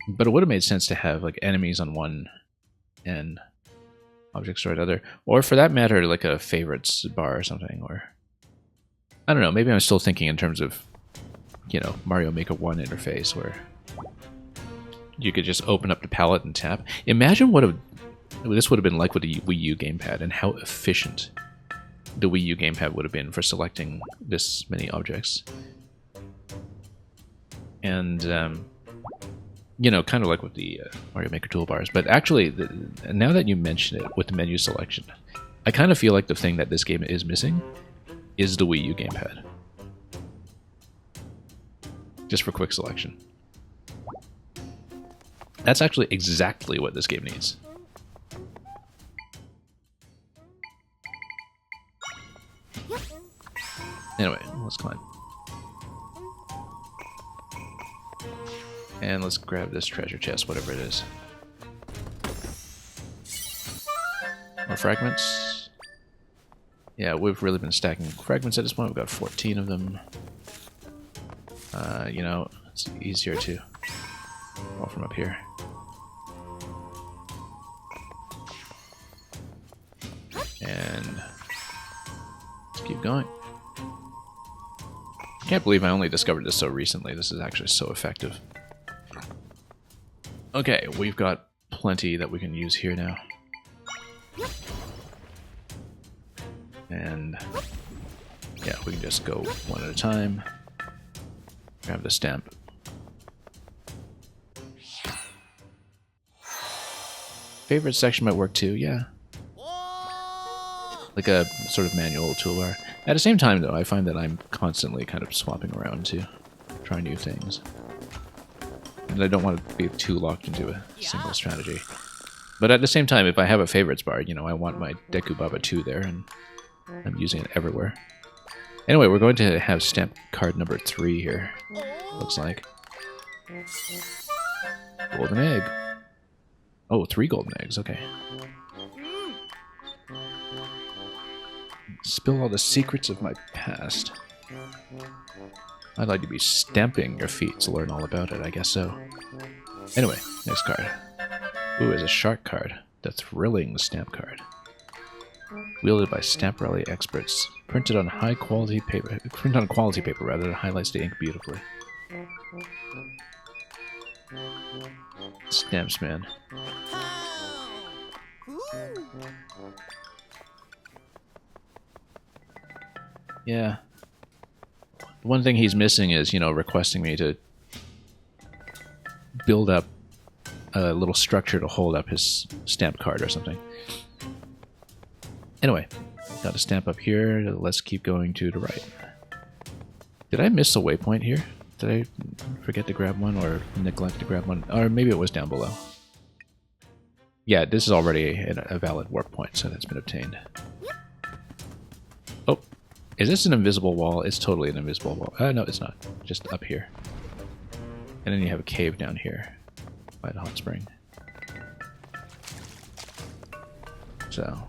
But it would have made sense to have like enemies on one and objects on another. Or for that matter, like a favorites bar or something. Or I don't know, maybe I'm still thinking in terms of, you know, Mario Maker 1 interface where you could just open up the palette and tap. Imagine what this would have been like with the Wii U gamepad and how efficient the Wii U gamepad would have been for selecting this many objects. And, you know, kind of like with the Mario Maker toolbars. But actually, now that you mention it with the menu selection, I kind of feel like the thing that this game is missing is the Wii U gamepad. Just for quick selection. That's actually exactly what this game needs. Anyway, let's climb. And let's grab this treasure chest, whatever it is. More fragments. Yeah, we've really been stacking fragments at this point. We've got 14 of them. You know, it's easier to roll from up here. And let's keep going. I can't believe I only discovered this so recently. This is actually so effective. Okay, we've got plenty that we can use here now. And yeah, we can just go one at a time. Grab the stamp. Favorite section might work too, yeah. Like a sort of manual toolbar. At the same time, though, I find that I'm constantly kind of swapping around to try new things. And I don't want to be too locked into a single strategy. But at the same time, if I have a favorites bar, you know, I want my Deku Baba 2 there, and I'm using it everywhere. Anyway, we're going to have stamp card number 3 here, looks like. Golden egg. Oh, 3 golden eggs, okay. Spill all the secrets of my past. I'd like to be stamping your feet to learn all about it, I guess so. Anyway, next card. Ooh, it's a shark card. The Thrilling Stamp card. Wielded by Stamp Rally experts. Printed on quality paper rather, that highlights the ink beautifully. Stamps man. Yeah. One thing he's missing is, you know, requesting me to build up a little structure to hold up his stamp card or something. Anyway, got a stamp up here. Let's keep going to the right. Did I miss a waypoint here? Did I forget to grab one or neglect to grab one? Or maybe it was down below. Yeah, this is already a valid warp point, so that's been obtained. Oh, is this an invisible wall? It's totally an invisible wall. No, it's not. Just up here. And then you have a cave down here by the hot spring. So,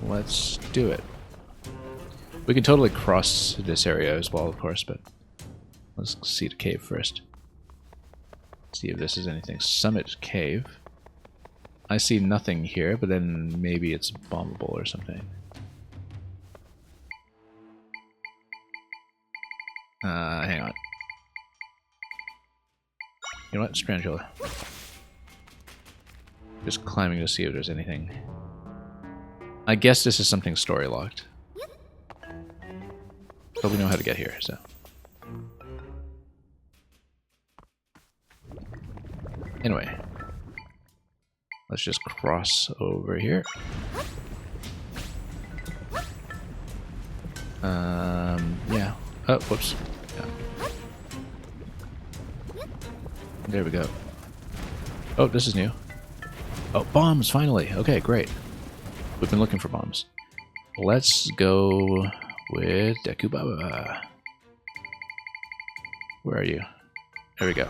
let's do it. We can totally cross this area as well, of course, but let's see the cave first. See if this is anything. Summit Cave. I see nothing here, but then maybe it's bombable or something. Hang on. You know what? Strangula. Just climbing to see if there's anything. I guess this is something story locked. But we know how to get here, so. Anyway. Let's just cross over here. Yeah. Oh, whoops. Yeah. There we go. Oh, this is new. Oh, bombs, finally. Okay, great. We've been looking for bombs. Let's go with Deku Baba. Where are you? There we go.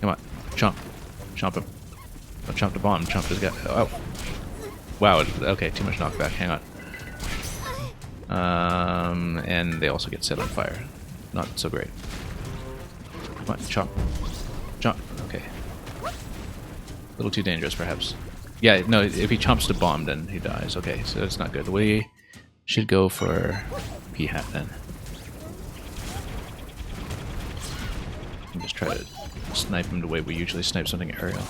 Come on, chomp. Chomp him. Don't chomp the bomb, chomp this guy. Oh. Wow, okay, too much knockback, hang on. And they also get set on fire. Not so great. Come on, chomp. Chomp, okay. A little too dangerous, perhaps. Yeah, no, if he chomps the bomb, then he dies. Okay, so that's not good. We should go for P-Hat then. And just try to snipe him the way we usually snipe something aerial.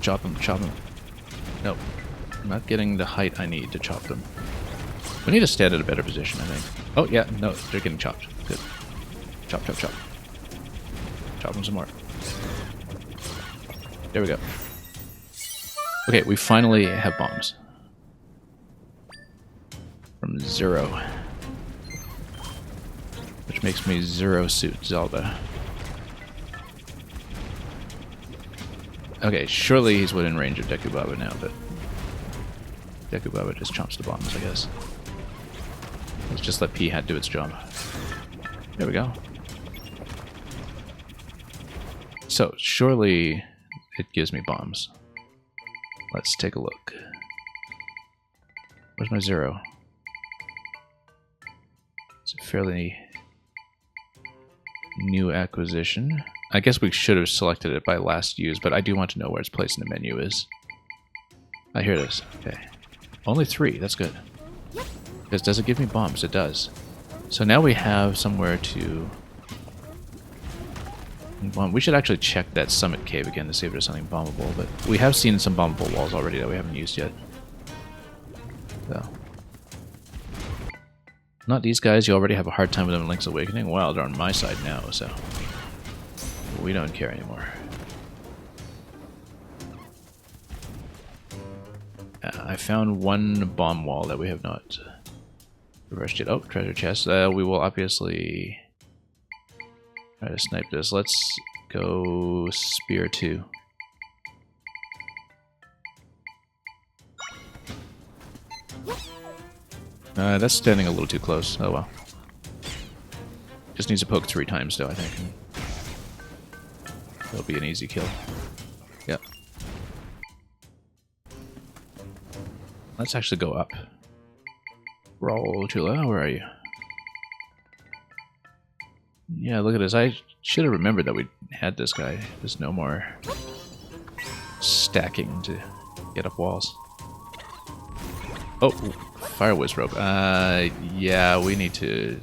Chop him, chop him. Nope. I'm not getting the height I need to chop them. We need to stand at a better position, I think. Oh, yeah, no, they're getting chopped. Good. Chop, chop, chop. Chop them some more. There we go. Okay, we finally have bombs. From 0. Which makes me 0 suit Zelda. Okay, surely he's within range of Deku Baba now, but Deku Baba just chomps the bombs, I guess. Let's just let P-Hat do its job. There we go. So, surely it gives me bombs. Let's take a look. Where's my 0? It's a fairly new acquisition. I guess we should have selected it by last use, but I do want to know where its place in the menu is. Ah, here it is. Okay. Only 3, that's good. Because does it give me bombs? It does. So now we have somewhere to... Well, we should actually check that Summit Cave again to see if there's something bombable, but we have seen some bombable walls already that we haven't used yet. So. Not these guys, you already have a hard time with them in Link's Awakening. Well, they're on my side now, so... we don't care anymore. I found one bomb wall that we have not reversed yet. Oh, treasure chest. We will obviously try to snipe this. Let's go Spear 2. That's standing a little too close. Oh well. Just needs to poke 3 times though, I think. That'll be an easy kill. Yep. Let's actually go up. Crawlchula, where are you? Yeah, look at this. I should have remembered that we had this guy. There's no more stacking to get up walls. Oh, Fire Wizzrobe. Yeah, we need to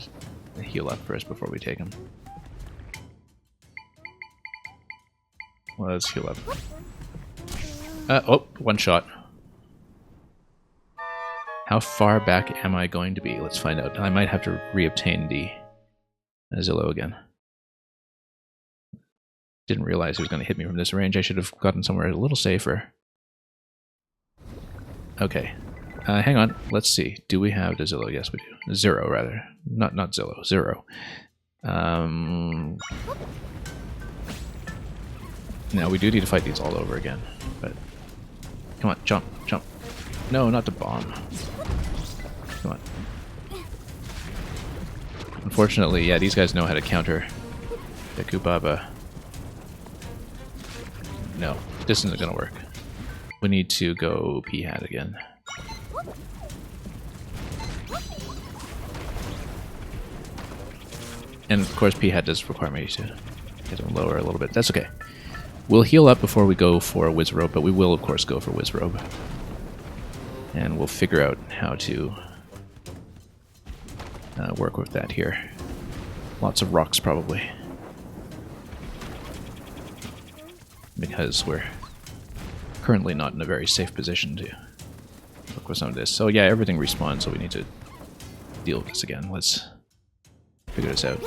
heal up first before we take him. Well, let's heal up. Oh, one shot. How far back am I going to be? Let's find out. I might have to reobtain the Zillow again. Didn't realize he was going to hit me from this range. I should have gotten somewhere a little safer. Okay. Hang on. Let's see. Do we have the Zillow? Yes, we do. Zero, rather. Not Zillow. Zero. Now, we do need to fight these all over again. But come on, jump, jump. No, not the bomb. Come on. Unfortunately, yeah, these guys know how to counter the Kubaba. No, this isn't going to work. We need to go P-Hat again. And of course, P-Hat does require me to get him lower a little bit. That's okay. We'll heal up before we go for a Wizzrobe, but we will, of course, go for Wizzrobe. And we'll figure out how to work with that here. Lots of rocks, probably. Because we're currently not in a very safe position to work with some of this. So yeah, everything respawns, so we need to deal with this again. Let's figure this out.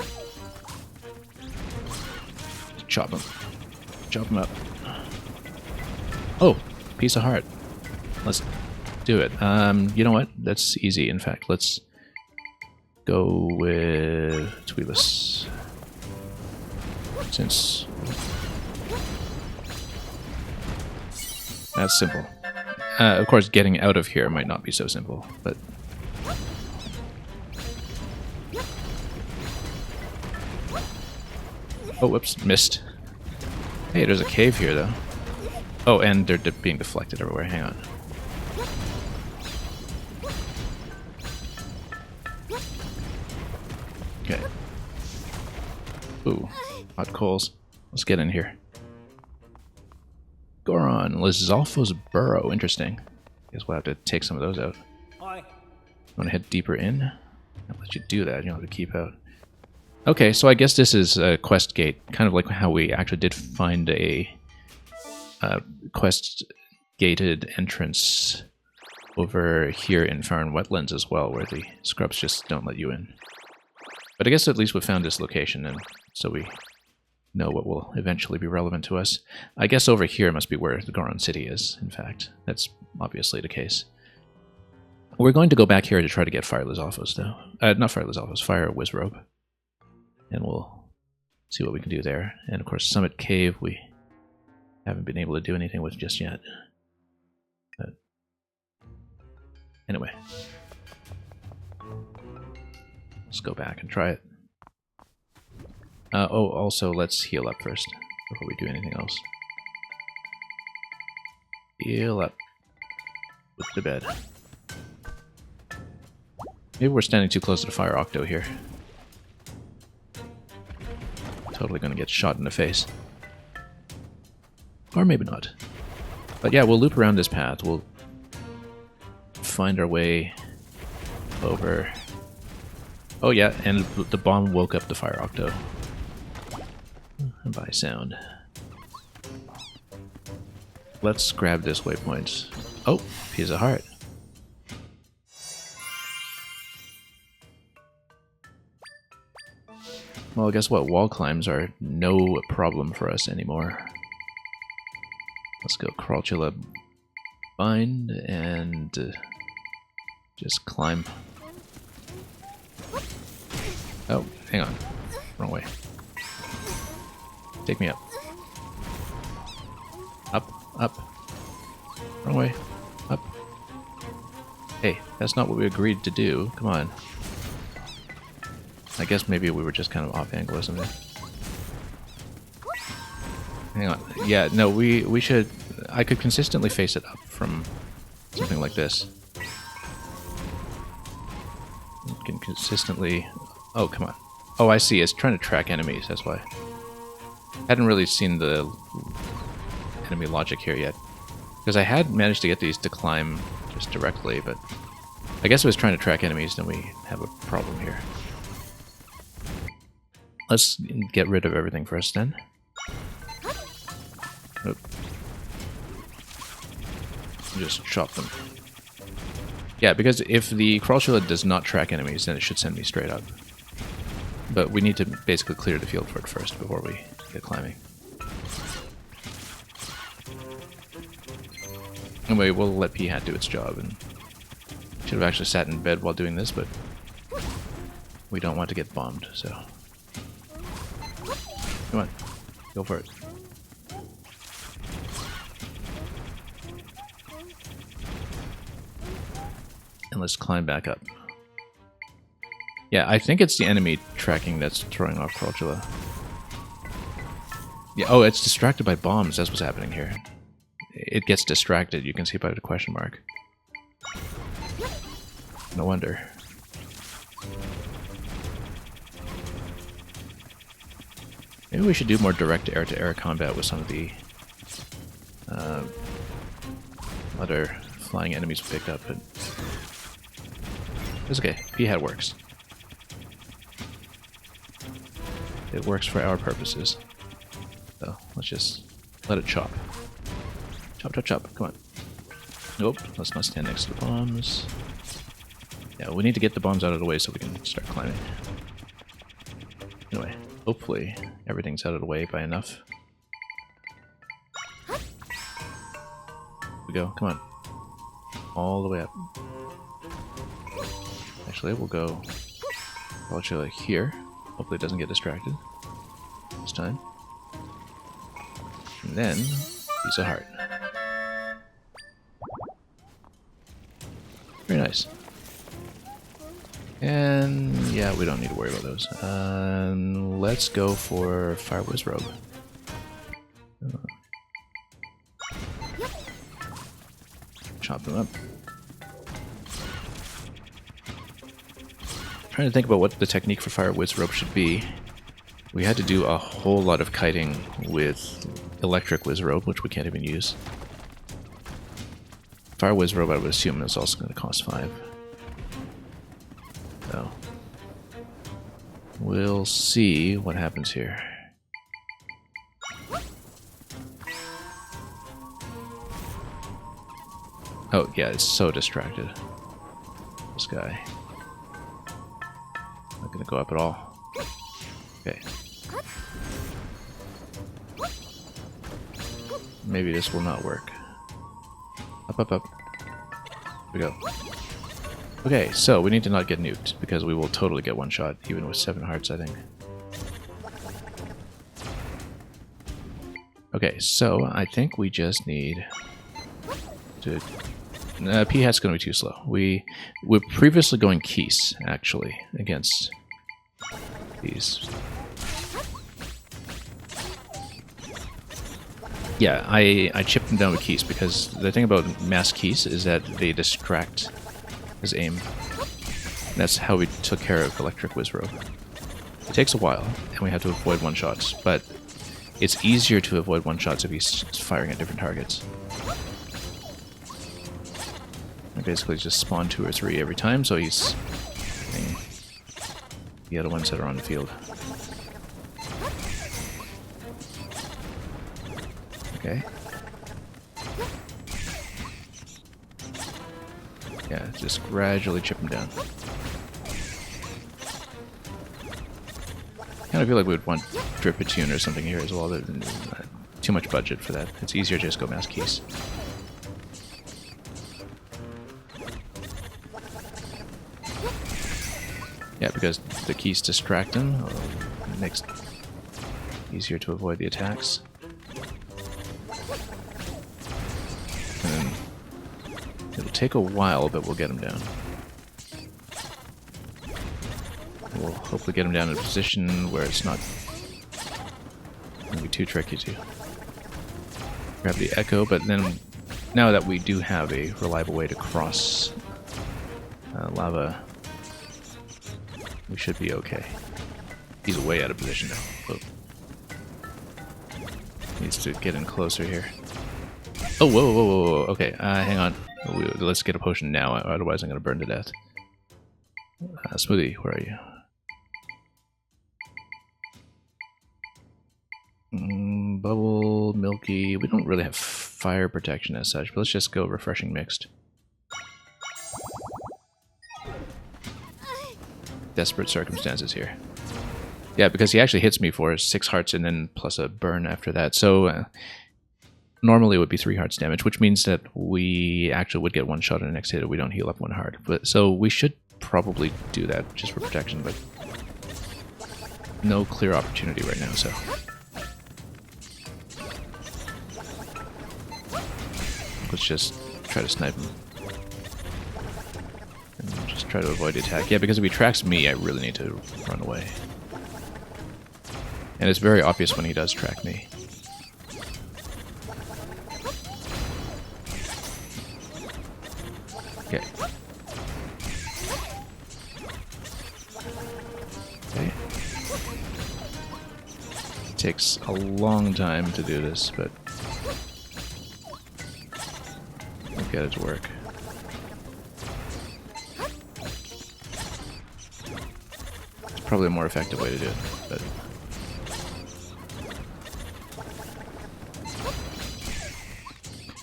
Chop him. Chop him up. Oh, piece of heart. Let's do it. You know what? That's easy, in fact. Let's go with Tweelus. Since that's simple. Of course, getting out of here might not be so simple, but oh, whoops, missed. Hey, there's a cave here, though. Oh, and they're being deflected everywhere. Hang on. Okay. Ooh, hot coals. Let's get in here. Goron, Lizalfo's Burrow. Interesting. Guess we'll have to take some of those out. Want to head deeper in? I'll let you do that. You don't have to keep out. Okay, so I guess this is a quest gate, kind of like how we actually did find a quest-gated entrance over here in Farron Wetlands as well, where the scrubs just don't let you in. But I guess at least we found this location, and so we know what will eventually be relevant to us. I guess over here must be where the Goron City is, in fact. That's obviously the case. We're going to go back here to try to get Fire Lizalfos, though. Not Fire Lizalfos, Fire Wizzrobe. And we'll see what we can do there. And of course, Summit Cave we haven't been able to do anything with just yet. But anyway. Let's go back and try it. Oh, also, let's heal up first before we do anything else. Heal up. With the bed. Maybe we're standing too close to the Fire Octo here. Totally gonna get shot in the face. Or maybe not. But yeah, we'll loop around this path. We'll find our way over. Oh yeah, and the bomb woke up the Fire Octo. By sound. Let's grab this waypoint. Oh, piece of heart. Well, guess what? Wall climbs are no problem for us anymore. Let's go Crawlchula bind and just climb. Oh, hang on. Wrong way. Take me up. Up, up. Wrong way. Up. Hey, that's not what we agreed to do. Come on. I guess maybe we were just kind of off angle or something. Hang on. Yeah, no, we should... I could consistently face it up from something like this. can consistently... Oh, come on. Oh, I see. It's trying to track enemies. That's why. Hadn't really seen the enemy logic here yet. Because I had managed to get these to climb just directly, but I guess it was trying to track enemies, then we have a problem here. Let's get rid of everything first then. Oop. Just chop them. Yeah, because if the Crawlchula does not track enemies, then it should send me straight up. But we need to basically clear the field for it first before we get climbing. Anyway, we'll let Peahat do its job, and should have actually sat in bed while doing this, but we don't want to get bombed, so... Come on, go for it. And let's climb back up. Yeah, I think it's the enemy tracking that's throwing off Crawlchula. Yeah, oh, it's distracted by bombs, that's what's happening here. It gets distracted, you can see by the question mark. No wonder. Maybe we should do more direct air-to-air combat with some of the other flying enemies we picked up, but it's okay. Peahat works. It works for our purposes. So let's just let it chop. Chop, chop, chop. Come on. Nope. Let's not stand next to the bombs. Yeah, we need to get the bombs out of the way so we can start climbing. Anyway, hopefully everything's out of the way by enough. Here we go. Come on. All the way up. Actually, we'll go Crawlchula here. Hopefully it doesn't get distracted this time. And then, piece of heart. Very nice. And yeah, we don't need to worry about those. Let's go for Fire Wizrobe. Chop them up. Trying to think about what the technique for Fire Wizrobe should be. We had to do a whole lot of kiting with Electric Wizrobe, which we can't even use. Fire Wizrobe, I would assume, is also going to cost 5. So, we'll see what happens here. Oh, yeah, it's so distracted. This guy. Not gonna go up at all. Okay. Maybe this will not work. Up, up, up. Here we go. Okay, so we need to not get nuked, because we will totally get one shot, even with 7 hearts, I think. Okay, so I think we just need to... Peahat's going to be too slow. We were previously going Keese, actually, against these. Yeah, I chipped him down with Keese, because the thing about mass Keese is that they distract his aim. That's how we took care of Electric Wizrobe. It takes a while, and we have to avoid one-shots, but it's easier to avoid one-shots if he's firing at different targets. I basically just spawn 2 or 3 every time, so he's hitting the other ones that are on the field. Okay. Yeah, just gradually chip him down. Kind of feel like we would want Drippetune or something here as well. Too much budget for that. It's easier to just go mass Keese. Yeah, because the Keese distract him, it makes it easier to avoid the attacks. And it'll take a while, but we'll get him down. We'll hopefully get him down in a position where it's not going to be too tricky to grab the Echo, but then now that we do have a reliable way to cross lava we should be okay. He's way out of position now. Whoa. Needs to get in closer here. Oh, whoa, whoa, whoa, whoa. Okay, hang on. Let's get a potion now, otherwise I'm going to burn to death. Smoothie, where are you? Bubble, Milky. We don't really have fire protection as such, but let's just go refreshing mixed. Desperate circumstances here. Yeah, because he actually hits me for 6 hearts and then plus a burn after that. So normally it would be 3 hearts damage, which means that we actually would get 1 shot on the next hit if we don't heal up 1 heart. But so we should probably do that just for protection, but no clear opportunity right now, so. Let's just try to snipe him. And just try to avoid the attack. Yeah, because if he tracks me, I really need to run away. And it's very obvious when he does track me. Okay. Okay. It takes a long time to do this, but we'll get it to work. It's probably a more effective way to do it, but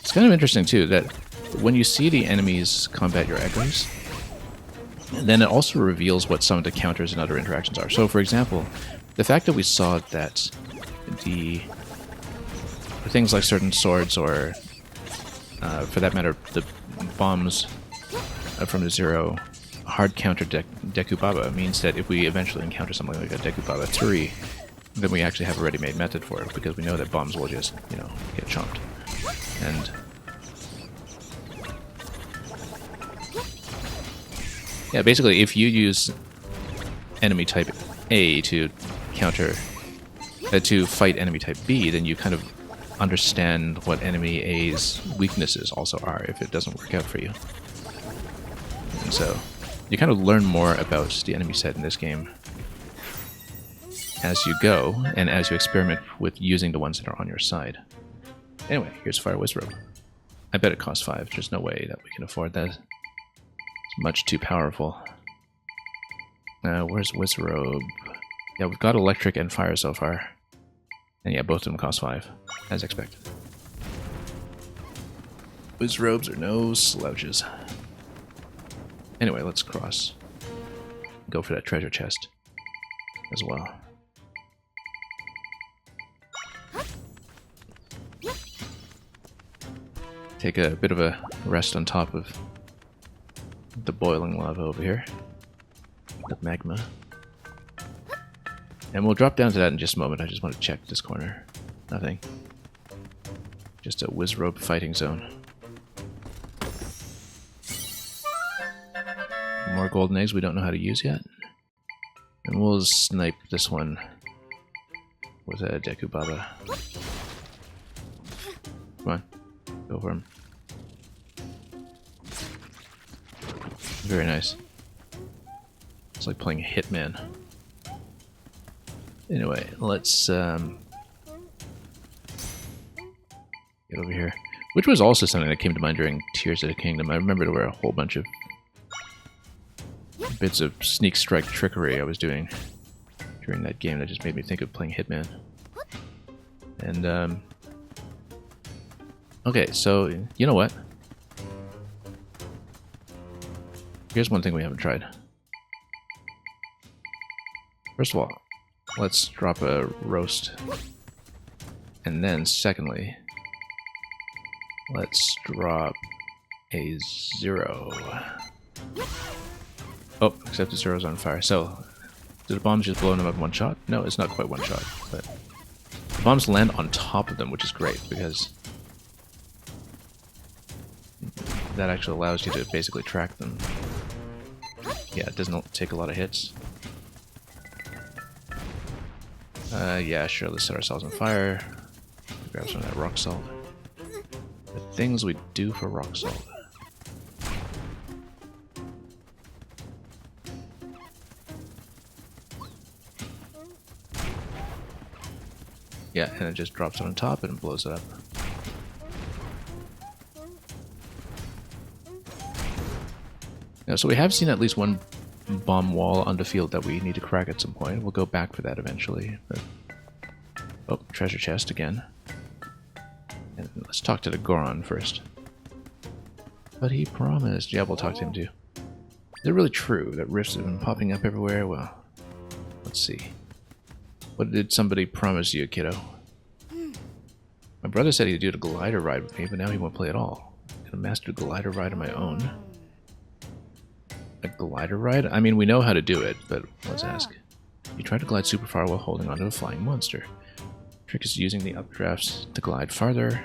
it's kind of interesting too that when you see the enemies combat your echoes, then it also reveals what some of the counters and other interactions are. So for example, the fact that we saw that the things like certain swords or for that matter the bombs from the Zero hard counter Dekubaba means that if we eventually encounter something like a Dekubaba 3, then we actually have a ready-made method for it, because we know that bombs will just, you know, get chomped. And yeah, basically, if you use enemy type A to counter, to fight enemy type B, then you kind of understand what enemy A's weaknesses also are if it doesn't work out for you. And so, you kind of learn more about the enemy set in this game as you go, and as you experiment with using the ones that are on your side. Anyway, here's Fire Wizrobe. I bet it costs 5. There's no way that we can afford that. It's much too powerful. Where's Wizrobe? Yeah, we've got Electric and Fire so far. And yeah, both of them cost 5, as expected. Wizrobes are no slouches. Anyway, let's cross. Go for that treasure chest as well. Take a bit of a rest on top of the boiling lava over here. The magma. And we'll drop down to that in just a moment. I just want to check this corner. Nothing. Just a Wizrobe fighting zone. More golden eggs we don't know how to use yet. And we'll snipe this one with a Dekubaba. Come on. Go for him. Very nice. It's like playing Hitman. Anyway, let's get over here. Which was also something that came to mind during Tears of the Kingdom. I remember there were a whole bunch of bits of sneak strike trickery I was doing during that game that just made me think of playing Hitman. And okay, so you know what? Here's one thing we haven't tried. First of all, let's drop a roast. And then secondly, let's drop a 0. Oh, except the 0's on fire. So, do the bombs just blow them up in one shot? No, it's not quite one shot, but the bombs land on top of them, which is great, because that actually allows you to basically track them. Yeah, it doesn't take a lot of hits. Yeah, sure, let's set ourselves on fire. Grab some of that rock salt. The things we do for rock salt. Yeah, and it just drops it on top and blows it up. Yeah, so we have seen at least one bomb wall on the field that we need to crack at some point. We'll go back for that eventually. But... oh, treasure chest again. And let's talk to the Goron first. But he promised. Yeah, we'll talk to him too. Is it really true that rifts have been popping up everywhere? Well, let's see. What did somebody promise you, kiddo? My brother said he'd do the glider ride with me, but now he won't play at all. I'm gonna master glider ride on my own. A glider ride? I mean, we know how to do it, but let's ask. You try to glide super far while holding onto a flying monster. Trick is using the updrafts to glide farther,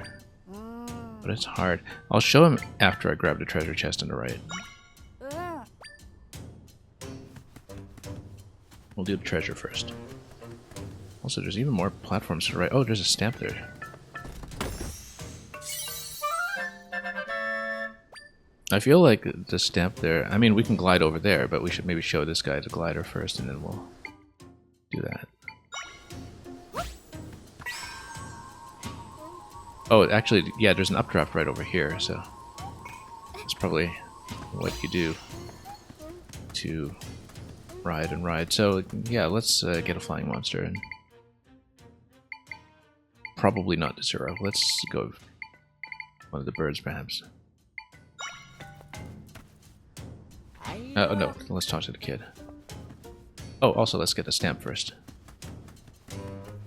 but it's hard. I'll show him after I grab the treasure chest on the right. We'll do the treasure first. Also, there's even more platforms to the right. Oh, there's a stamp there. I feel like the stamp there... I mean, we can glide over there, but we should maybe show this guy the glider first, and then we'll do that. Oh, actually, yeah, there's an updraft right over here, so that's probably what you do to ride and ride. So, yeah, let's get a flying monster, and probably not the Zero. Let's go one of the birds, perhaps. Oh, no, let's talk to the kid. Oh, also, let's get the stamp first.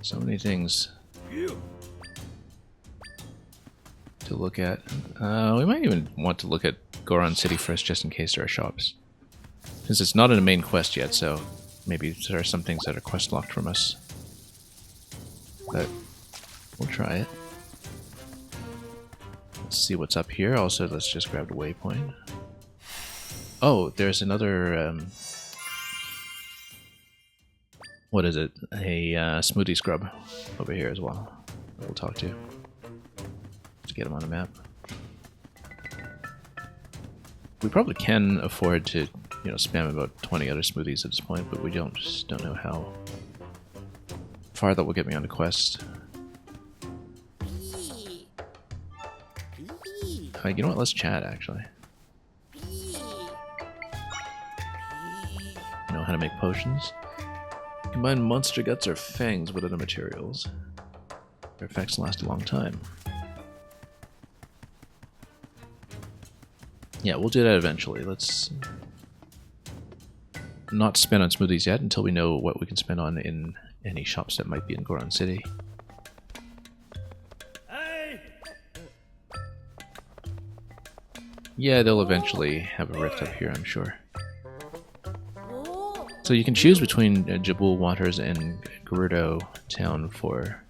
So many things to look at. We might even want to look at Goron City first, just in case there are shops. Since it's not in the main quest yet, so maybe there are some things that are quest locked from us. But we'll try it. Let's see what's up here. Also, let's just grab the waypoint. Oh, there's another... what is it? A smoothie scrub over here as well. That we'll talk to. To get him on the map. We probably can afford to, you know, spam about 20 other smoothies at this point, but we just don't know how far that will get me on the quest. You know what? Let's chat, actually. Know how to make potions? Combine monster guts or fangs with other materials. Their effects last a long time. Yeah, we'll do that eventually. Let's not spend on smoothies yet until we know what we can spend on in any shops that might be in Goron City. Hey! Yeah, they'll eventually have a rift up here, I'm sure. So you can choose between Jabul Waters and Gerudo Town for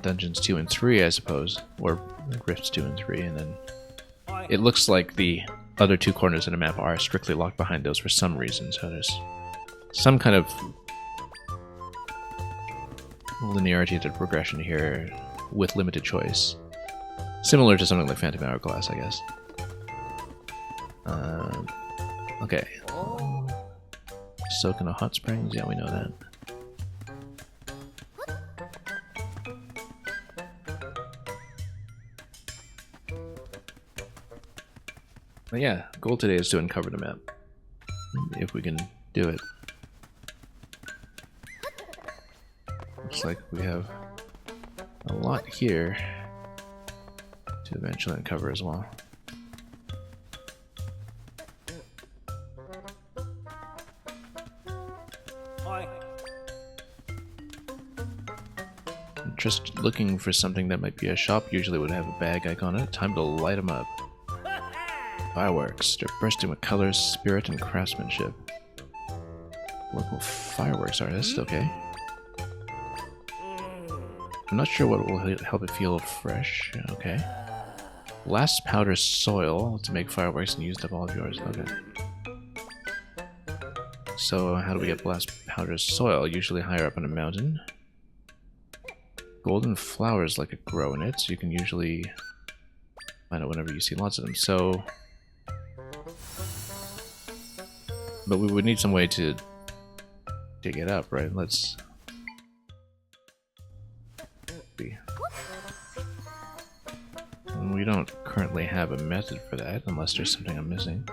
Dungeons 2 and 3, I suppose, or Rifts 2 and 3, and then it looks like the other two corners of the map are strictly locked behind those for some reason, so there's some kind of linearity to progression here with limited choice. Similar to something like Phantom Hourglass, I guess. Okay. Soak in the hot springs? Yeah, we know that. But yeah, goal today is to uncover the map. If we can do it. Looks like we have a lot here to eventually uncover as well. Just looking for something that might be a shop, usually would have a bag icon on it. Time to light them up. Fireworks. They're bursting with colors, spirit, and craftsmanship. Local fireworks artist, okay. I'm not sure what will help it feel fresh, okay. Blast powder soil to make fireworks and used up all of yours, okay. So how do we get blast powder soil? Usually higher up on a mountain. Golden flowers like it grow in it, so you can usually find it whenever you see lots of them. So, but we would need some way to dig it up, right? Let's see. And we don't currently have a method for that, unless there's something I'm missing.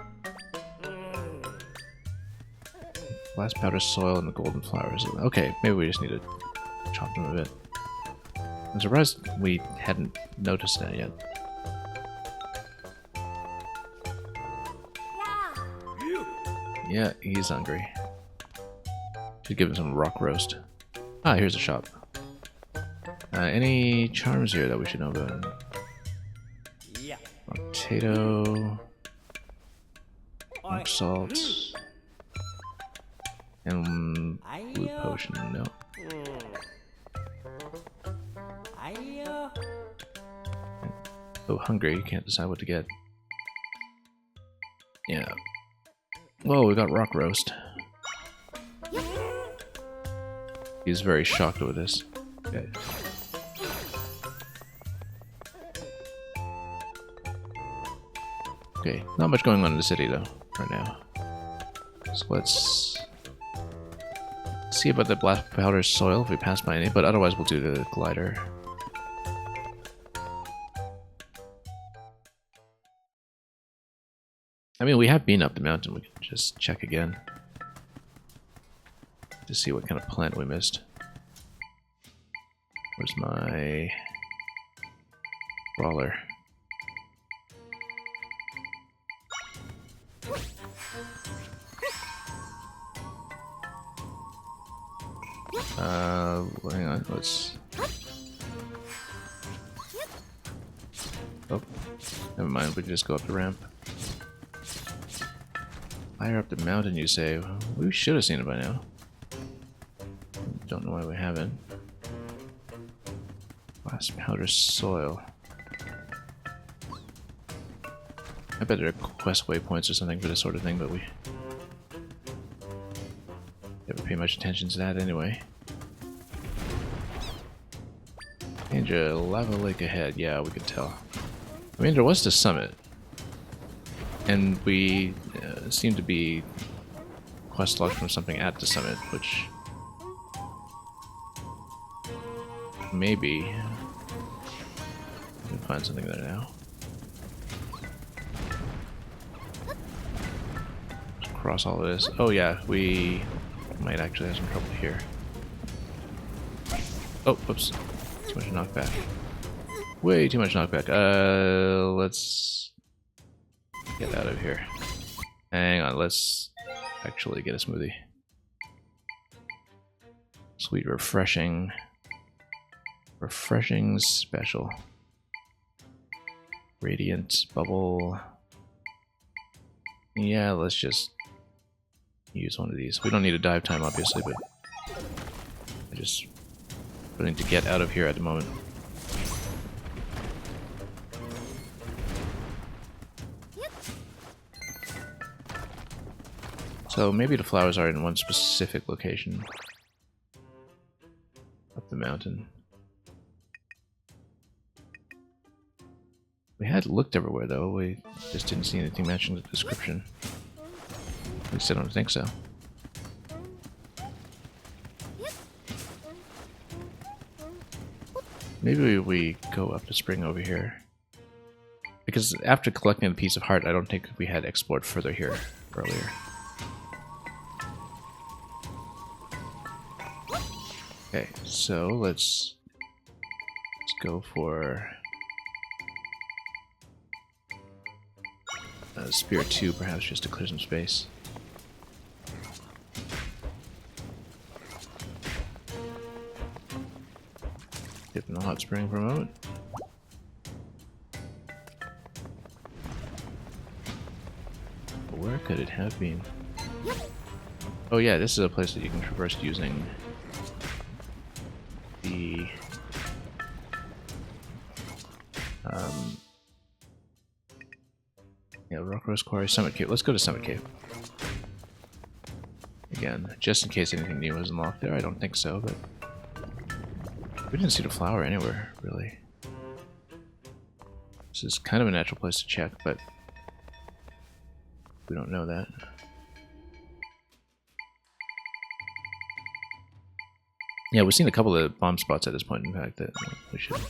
Glass powder, soil, and the golden flowers. Okay, maybe we just need to chop them a bit. I'm surprised we hadn't noticed that yet. Yeah, he's hungry. Should give him some rock roast. Ah, here's a shop. Any charms here that we should know about? Potato, rock salt, and blue potion. No. Oh, hungry. You can't decide what to get. Yeah. Whoa, we got rock roast. He's very shocked with this. Okay. Okay, not much going on in the city though, right now. So let's see about the black powder soil if we pass by any, but otherwise we'll do the glider. I mean, we have been up the mountain, we can just check again to see what kind of plant we missed. Where's my brawler? Hang on, let's... Oh, never mind, we can just go up the ramp. Higher up the mountain, you say? We should have seen it by now. Don't know why we haven't. Glass powder soil. I bet there are quest waypoints or something for this sort of thing, but we never pay much attention to that anyway. Danger, lava lake ahead. Yeah, we could tell. I mean, there was the summit, and we seem to be quest logged from something at the summit, which maybe we can find something there now. Let's cross all of this. Oh yeah, we might actually have some trouble here. Oh, whoops. Too much knockback. Way too much knockback. Let's get out of here. Hang on, let's actually get a smoothie. Sweet, refreshing. Refreshing special. Radiant bubble. Yeah, let's just use one of these. We don't need a dive time, obviously, but I just willing to get out of here at the moment. So maybe the flowers are in one specific location up the mountain. We had looked everywhere though, we just didn't see anything matching the description. At least I don't think so. Maybe we go up the spring over here. Because after collecting the piece of heart, I don't think we had explored further here earlier. Okay, so let's go for Spear 2, perhaps, just to clear some space. Dip in the hot spring for a moment. Where could it have been? Oh yeah, this is a place that you can traverse using the yeah, Rock Rose Quarry, Summit Cave. Let's go to Summit Cave. Again, just in case anything new is unlocked there. I don't think so, but we didn't see the flower anywhere, really. This is kind of a natural place to check, but we don't know that. Yeah, we've seen a couple of bomb spots at this point, in fact, that we should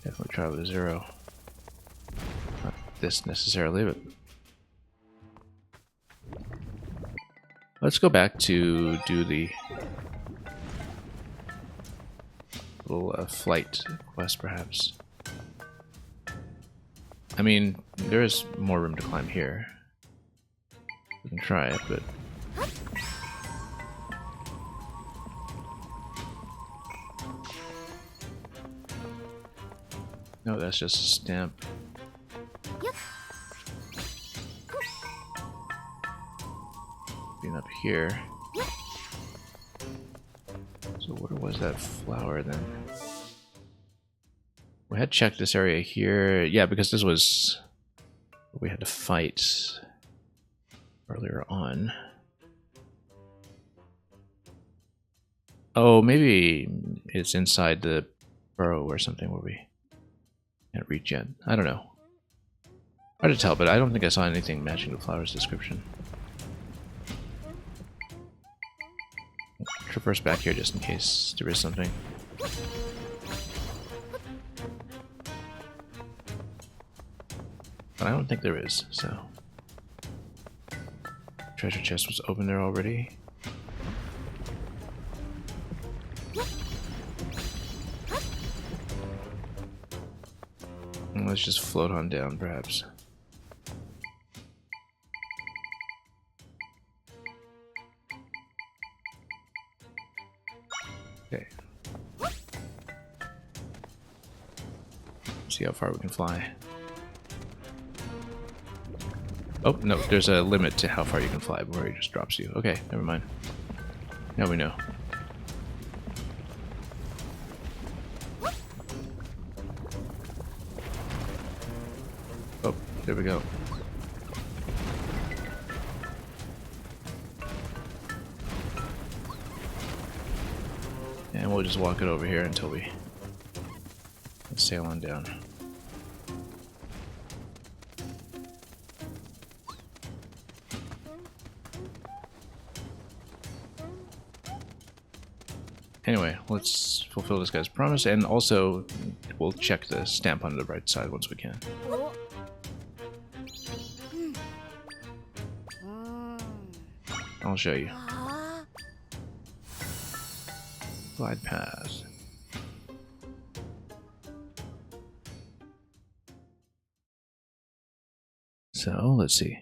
definitely try with a 0. Not this necessarily, but... Let's go back to do the little flight quest, perhaps. I mean, there is more room to climb here. We can try it, but... No, that's just a stamp. Being up here. So where was that flower then? We had checked this area here. Yeah, because this was what we had to fight earlier on. Oh, maybe it's inside the burrow or something where we can't reach yet. I don't know. Hard to tell, but I don't think I saw anything matching the flower's description. Traverse back here just in case there is something. But I don't think there is, so... Treasure chest was open there already. And let's just float on down, perhaps. Okay. See how far we can fly. Oh, no, there's a limit to how far you can fly before he just drops you. Okay, never mind. Now we know. Oh, there we go. And we'll just walk it over here until we sail on down. Anyway, let's fulfill this guy's promise, and also we'll check the stamp on the right side once we can. I'll show you. Glide path. So, let's see.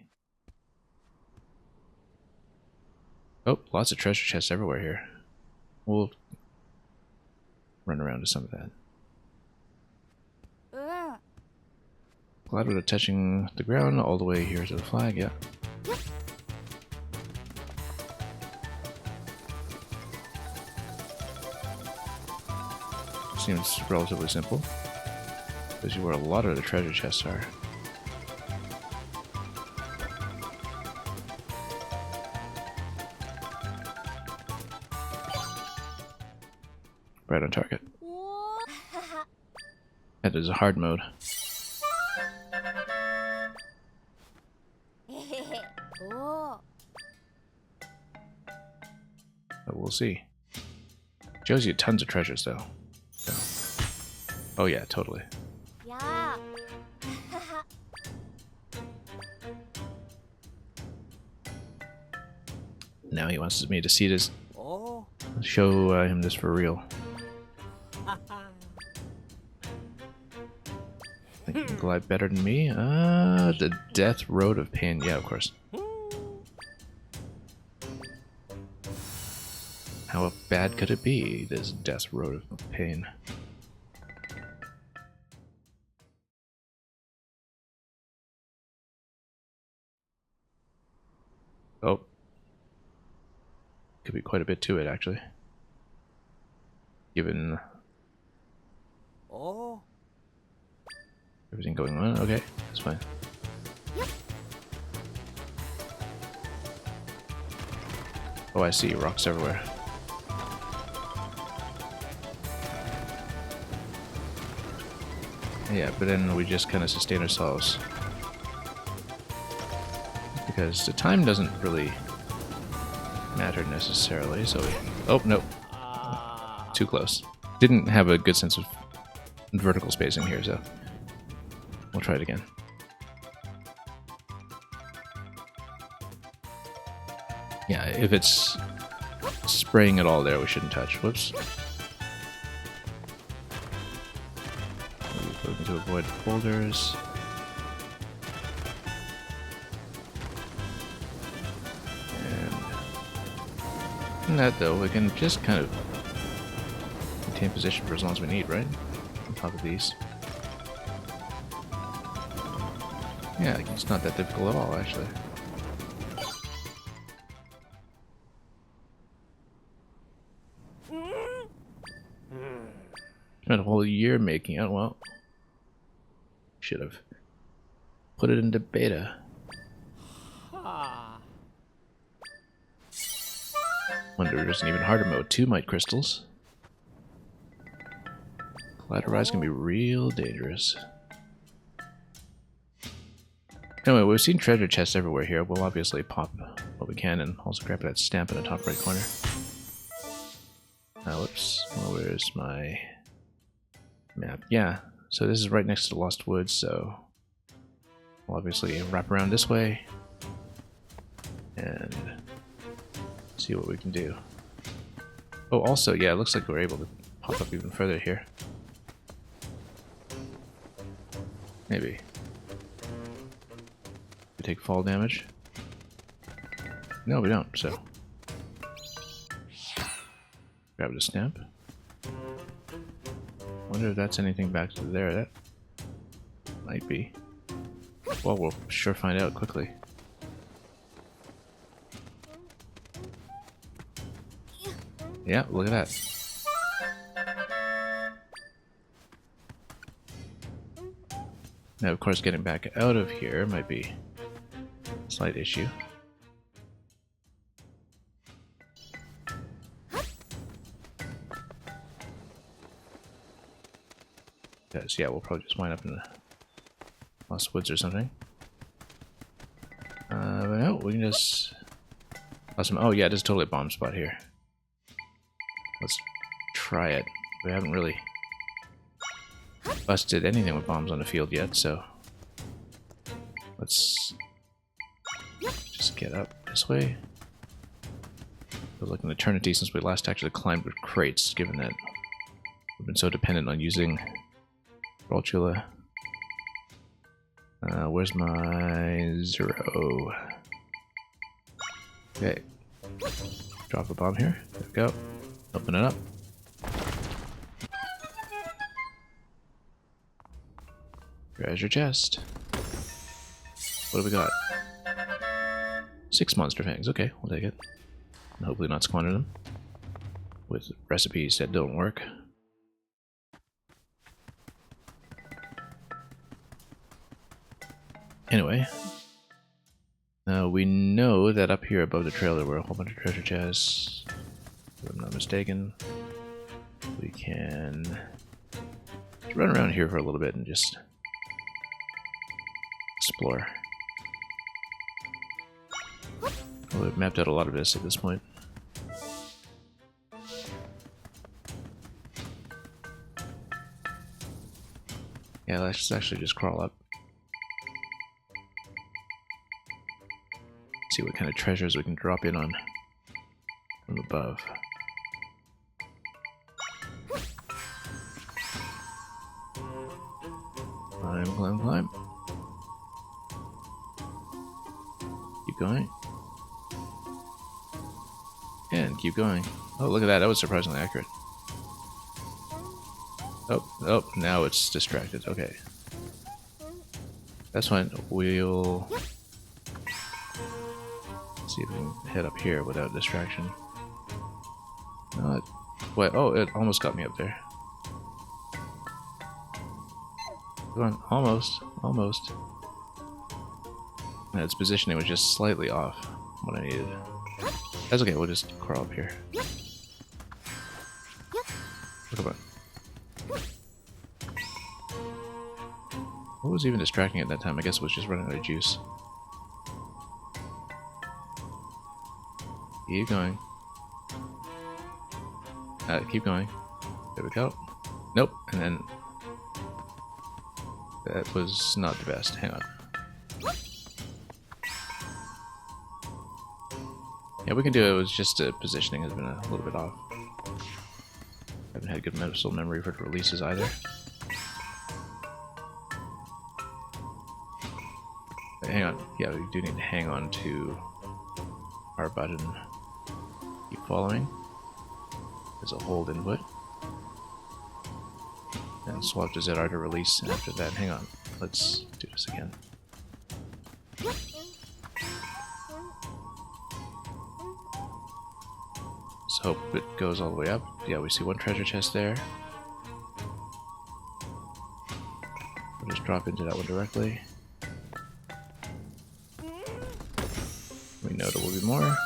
Oh, lots of treasure chests everywhere here. We'll run around to some of that. Glide without touching the ground all the way here to the flag, yeah. Seems relatively simple. Because where a lot of the treasure chests are. Right on target. That is a hard mode. But we'll see. Shows you tons of treasures though. So. Oh yeah, totally. Yeah. Now he wants me to see this. Show him this for real. Think you can glide better than me? The Death Road of Pain. Yeah, of course. How bad could it be, this Death Road of Pain? Oh. Could be quite a bit to it, actually. Given everything going on. Okay, that's fine. Oh, I see. Rocks everywhere. Yeah, but then we just kind of sustain ourselves. Because the time doesn't really matter necessarily, so we... Oh, no. too close. Didn't have a good sense of vertical spacing here, so we'll try it again. Yeah, if it's spraying it all there, we shouldn't touch. Whoops. Looking to avoid boulders. And that though, we can just kind of maintain position for as long as we need, right? On top of these. Yeah, it's not that difficult at all, actually. Spent a whole year making it. Well, should have put it into beta. Wonder if there's an even harder mode. 2 Might Crystals. Collider Rise can be real dangerous. Anyway, we've seen treasure chests everywhere here. We'll obviously pop what we can and also grab that stamp in the top right corner. Whoops. Well, where's my map? Yeah, so this is right next to the Lost Woods, so we'll obviously wrap around this way and see what we can do. Oh, also, yeah, it looks like we're able to pop up even further here. Maybe. We take fall damage? No, we don't, so. Grab the stamp. Wonder if that's anything back to there. That might be. Well, we'll sure find out quickly. Yeah, look at that. Now, of course, getting back out of here might be a slight issue. Because, yeah, we'll probably just wind up in the Lost Woods or something. But no, we can just... Awesome. Oh, yeah, there's totally a bomb spot here. Let's try it. We haven't really busted anything with bombs on the field yet, so let's just get up this way. Feels like an eternity since we last actually climbed with crates, given that we've been so dependent on using Rolchula. Where's my 0? Okay. Drop a bomb here. There we go. Open it up. Treasure chest. What do we got? 6 monster fangs. Okay, we'll take it. And hopefully not squander them with recipes that don't work. Anyway, we know that up here above the trail there were a whole bunch of treasure chests. If I'm not mistaken, we can run around here for a little bit and just explore. Well, we've mapped out a lot of this at this point. Yeah, let's actually just crawl up. See what kind of treasures we can drop in on from above. Climb, climb, climb. Keep going. And keep going. Oh, look at that. That was surprisingly accurate. Oh, now it's distracted. Okay. That's fine. We'll see if we can head up here without distraction. Wait, oh, it almost got me up there. Come on, almost. And its positioning was just slightly off what I needed. That's okay, we'll just crawl up here. Come on. What was even distracting at that time? I guess it was just running out of juice. Keep going. Keep going. There we go. Nope, and then that was not the best. Hang on. Yeah, we can do it. It was just positioning has been a little bit off. Haven't had good muscle memory for releases either. But hang on. Yeah, we do need to hang on to our button. Keep following. There's a hold input. And swap to ZR to release after that. Hang on. Let's do this again. Let's hope it goes all the way up. Yeah, we see one treasure chest there. We'll just drop into that one directly. We know there will be more.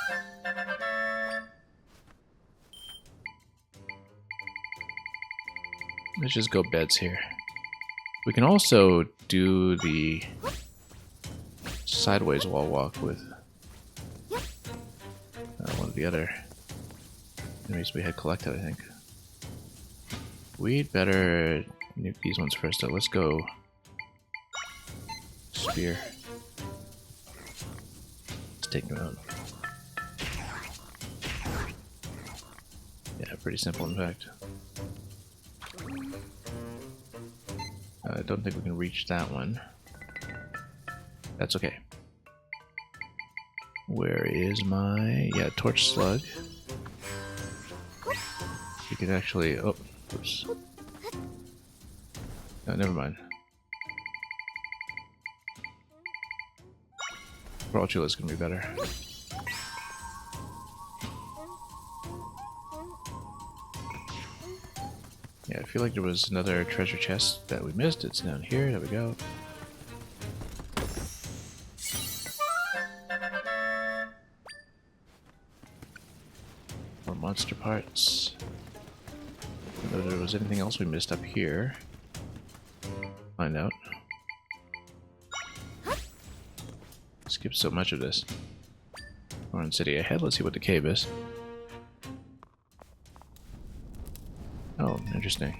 Let's just go beds here. We can also do the sideways wall walk with one of the other enemies we had collected, I think. We'd better nuke these ones first, though. Let's go spear. Let's take them out. Yeah, pretty simple, in fact. I don't think we can reach that one. That's okay. Where is my... yeah, torch slug. You can actually... oh, oops. No, never mind. Brachula is going to be better. Yeah, I feel like there was another treasure chest that we missed. It's down here. There we go. More monster parts. Whether there was anything else we missed up here. Find out. Skip so much of this. Oran City ahead. Let's see what the cave is. Oh, interesting.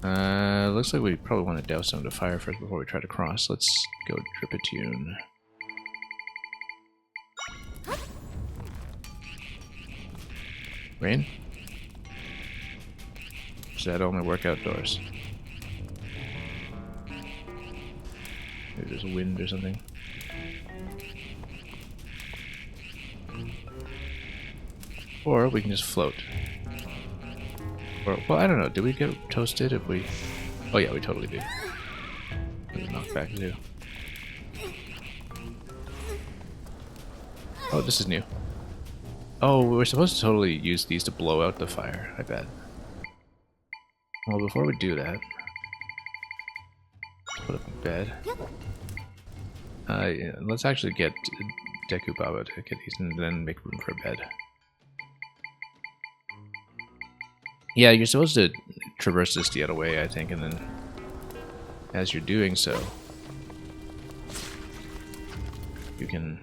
Looks like we probably want to douse some of the fire first before we try to cross. Let's go Drip-a-tune. Rain? Does that only work outdoors? Maybe there's a wind or something. Or we can just float. Or, well, I don't know. Do we get toasted if we... oh yeah, we totally do. There's a knockback too. Oh, this is new. Oh, we're supposed to totally use these to blow out the fire, I bet. Well, before we do that... let's put up a bed. Yeah, let's actually get Deku Baba to get these and then make room for a bed. Yeah, you're supposed to traverse this to get away, I think, and then as you're doing so, you can,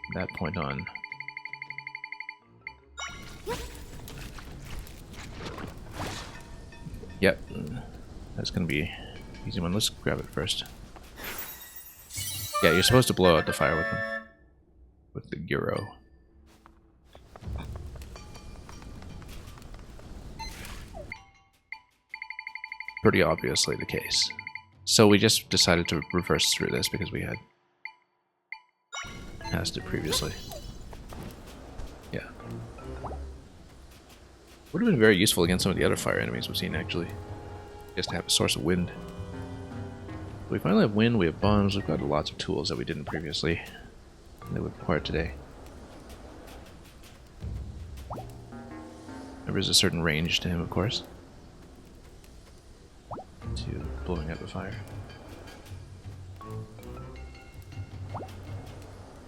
from that point on, yep, that's gonna be an easy one. Let's grab it first. Yeah, you're supposed to blow out the fire with them, with the gyro. Pretty obviously the case. So we just decided to reverse through this because we had passed it previously. Yeah. Would have been very useful against some of the other fire enemies we've seen, actually. Just to have a source of wind. We finally have wind, we have bombs, we've got lots of tools that we didn't previously. That we acquired today. There is a certain range to him, of course. To blowing up a fire.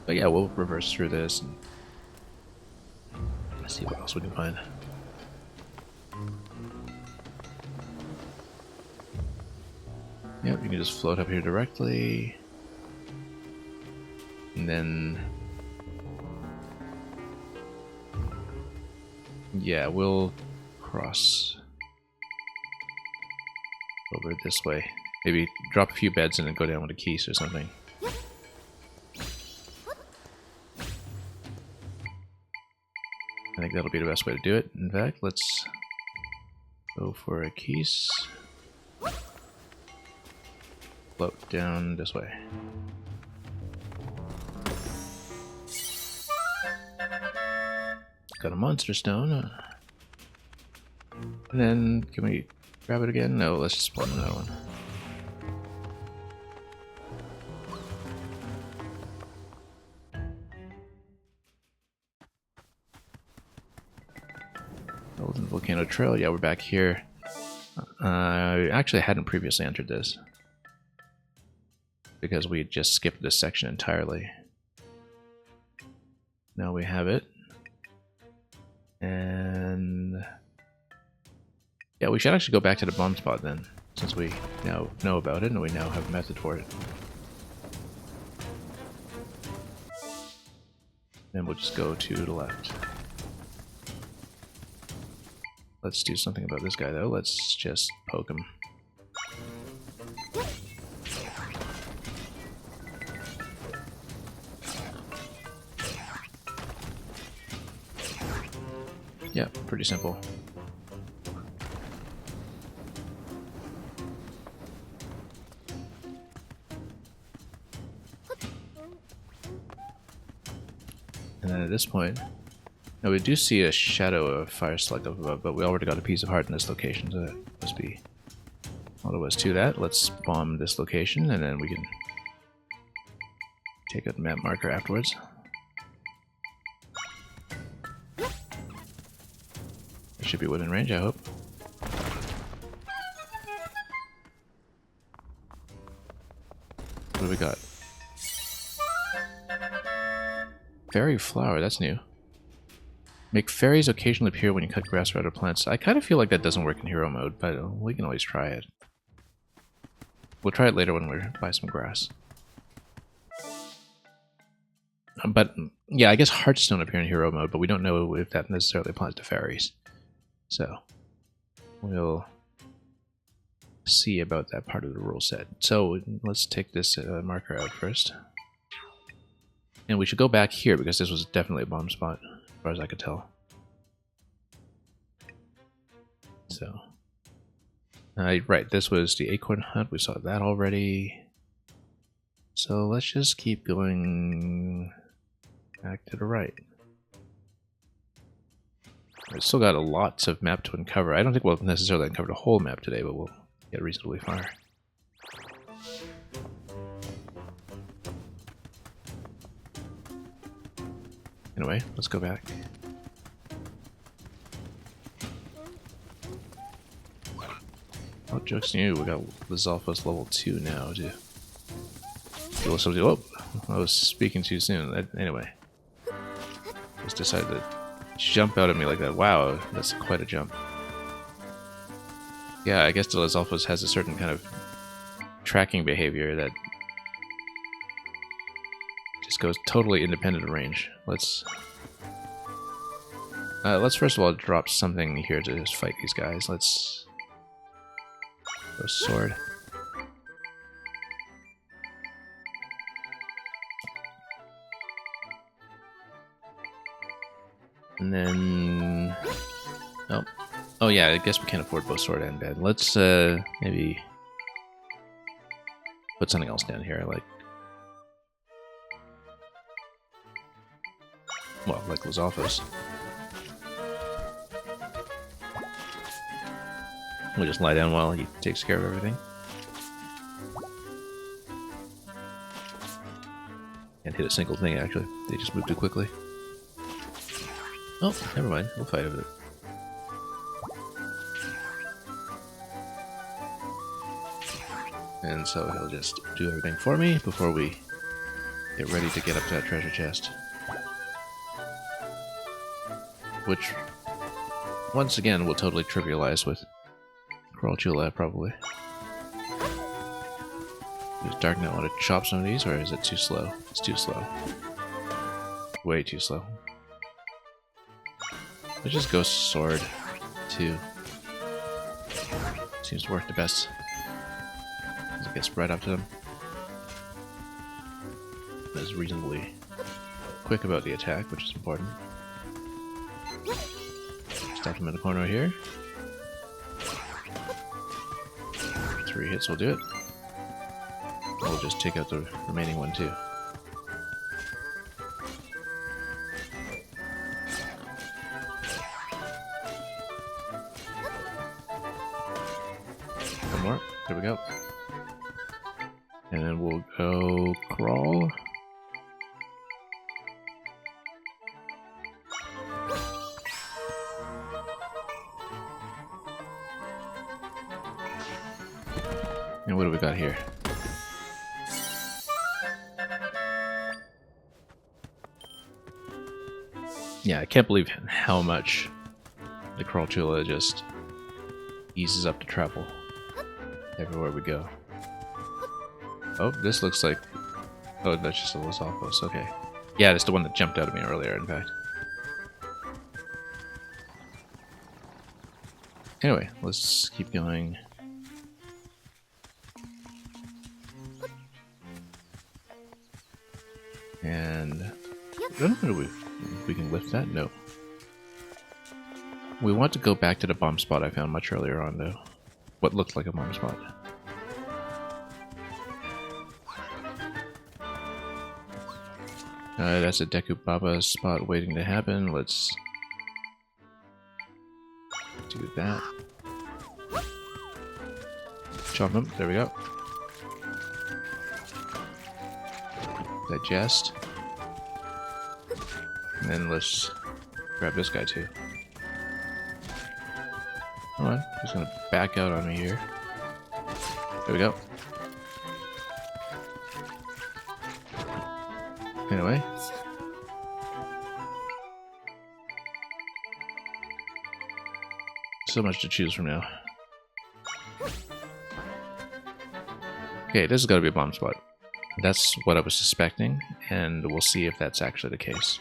But yeah, we'll reverse through this and see what else we can find. Yep, you can just float up here directly. And then Yeah, we'll cross over this way. Maybe drop a few beds and then go down with a Keese or something. I think that'll be the best way to do it. In fact, let's go for a Keese. Float down this way. Got a monster stone. And then, can we grab it again? No, let's just spawn another one. Golden Volcano Trail. Yeah, we're back here. Actually, I hadn't previously entered this because we had just skipped this section entirely. Now we have it. And yeah, we should actually go back to the bomb spot then, since we now know about it and we now have a method for it. Then we'll just go to the left. Let's do something about this guy though. Let's just poke him. Yeah, pretty simple. And then at this point, now we do see a shadow of fire slug up above, but we already got a piece of heart in this location, so that must be all there was to that. Let's bomb this location, and then we can take out the map marker afterwards. It should be within range, I hope. What do we got? Fairy flower, that's new. Make fairies occasionally appear when you cut grass or other plants. I kind of feel like that doesn't work in hero mode, but we can always try it. We'll try it later when we buy some grass. But yeah, I guess hearts don't appear in hero mode, but we don't know if that necessarily applies to fairies. So we'll see about that part of the rule set. So let's take this marker out first. And we should go back here because this was definitely a bomb spot, as far as I could tell. So, right, this was the acorn hunt. We saw that already. So let's just keep going back to the right. We've still got lots of map to uncover. I don't think we'll necessarily uncover the whole map today, but we'll get reasonably far. Anyway, let's go back. Oh, joke's on you, we got Lizalfos level 2 now to deal with somebody. Oh, I was speaking too soon. Anyway, just decided to jump out at me like that. Wow, that's quite a jump. Yeah, I guess the Lizalfos has a certain kind of tracking behavior that just goes totally independent of range. Let's first of all drop something here to just fight these guys. Let's go sword. And then oh yeah, I guess we can't afford both sword and bed. Let's maybe put something else down here, like Lizalfos. We'll just lie down while he takes care of everything. Can't hit a single thing, actually. They just move too quickly. Oh, never mind. We'll fight over it. And so he'll just do everything for me before we get ready to get up to that treasure chest. Which, once again, will totally trivialize with Crawlchula, probably. Does Darknet want to chop some of these, or is it too slow? It's too slow. Way too slow. Let's just go sword, too. Seems to work the best. As it gets right up to them. It's reasonably quick about the attack, which is important. Stop him in the corner here. 3 hits will do it. We'll just take out the remaining one too. One more. There we go. And then we'll go crawl. And what do we got here? Yeah, I can't believe how much the Crawlchula just eases up the travel everywhere we go. Oh, this looks like... Oh, that's just a Lizalfos, okay. Yeah, that's the one that jumped out at me earlier, in fact. Anyway, let's keep going. And... I don't know if we can lift that? No. We want to go back to the bomb spot I found much earlier on, though. What looked like a bomb spot. That's a Deku Baba spot waiting to happen. Let's do that. Chop him. There we go. Digest. And then let's grab this guy too. Come on, he's gonna back out on me here. There we go. Anyway. So much to choose from now. Okay, this has got to be a bomb spot. That's what I was suspecting, and we'll see if that's actually the case.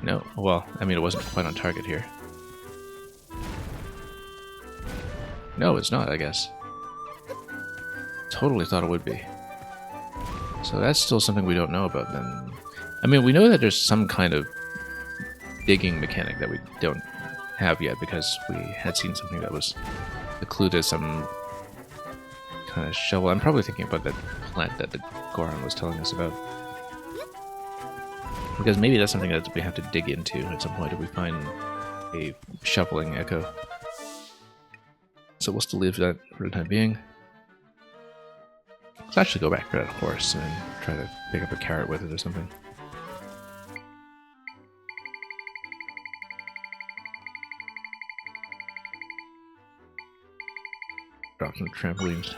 No, well, I mean, it wasn't quite on target here. No, it's not, I guess. Totally thought it would be. So that's still something we don't know about then. I mean, we know that there's some kind of digging mechanic that we don't have yet because we had seen something that was included some kind of shovel. I'm probably thinking about that plant that the Goron was telling us about. Because maybe that's something that we have to dig into at some point if we find a shoveling echo. So we'll still leave that for the time being. Let's actually go back for that horse and try to pick up a carrot with it or something. Drop some trampolines.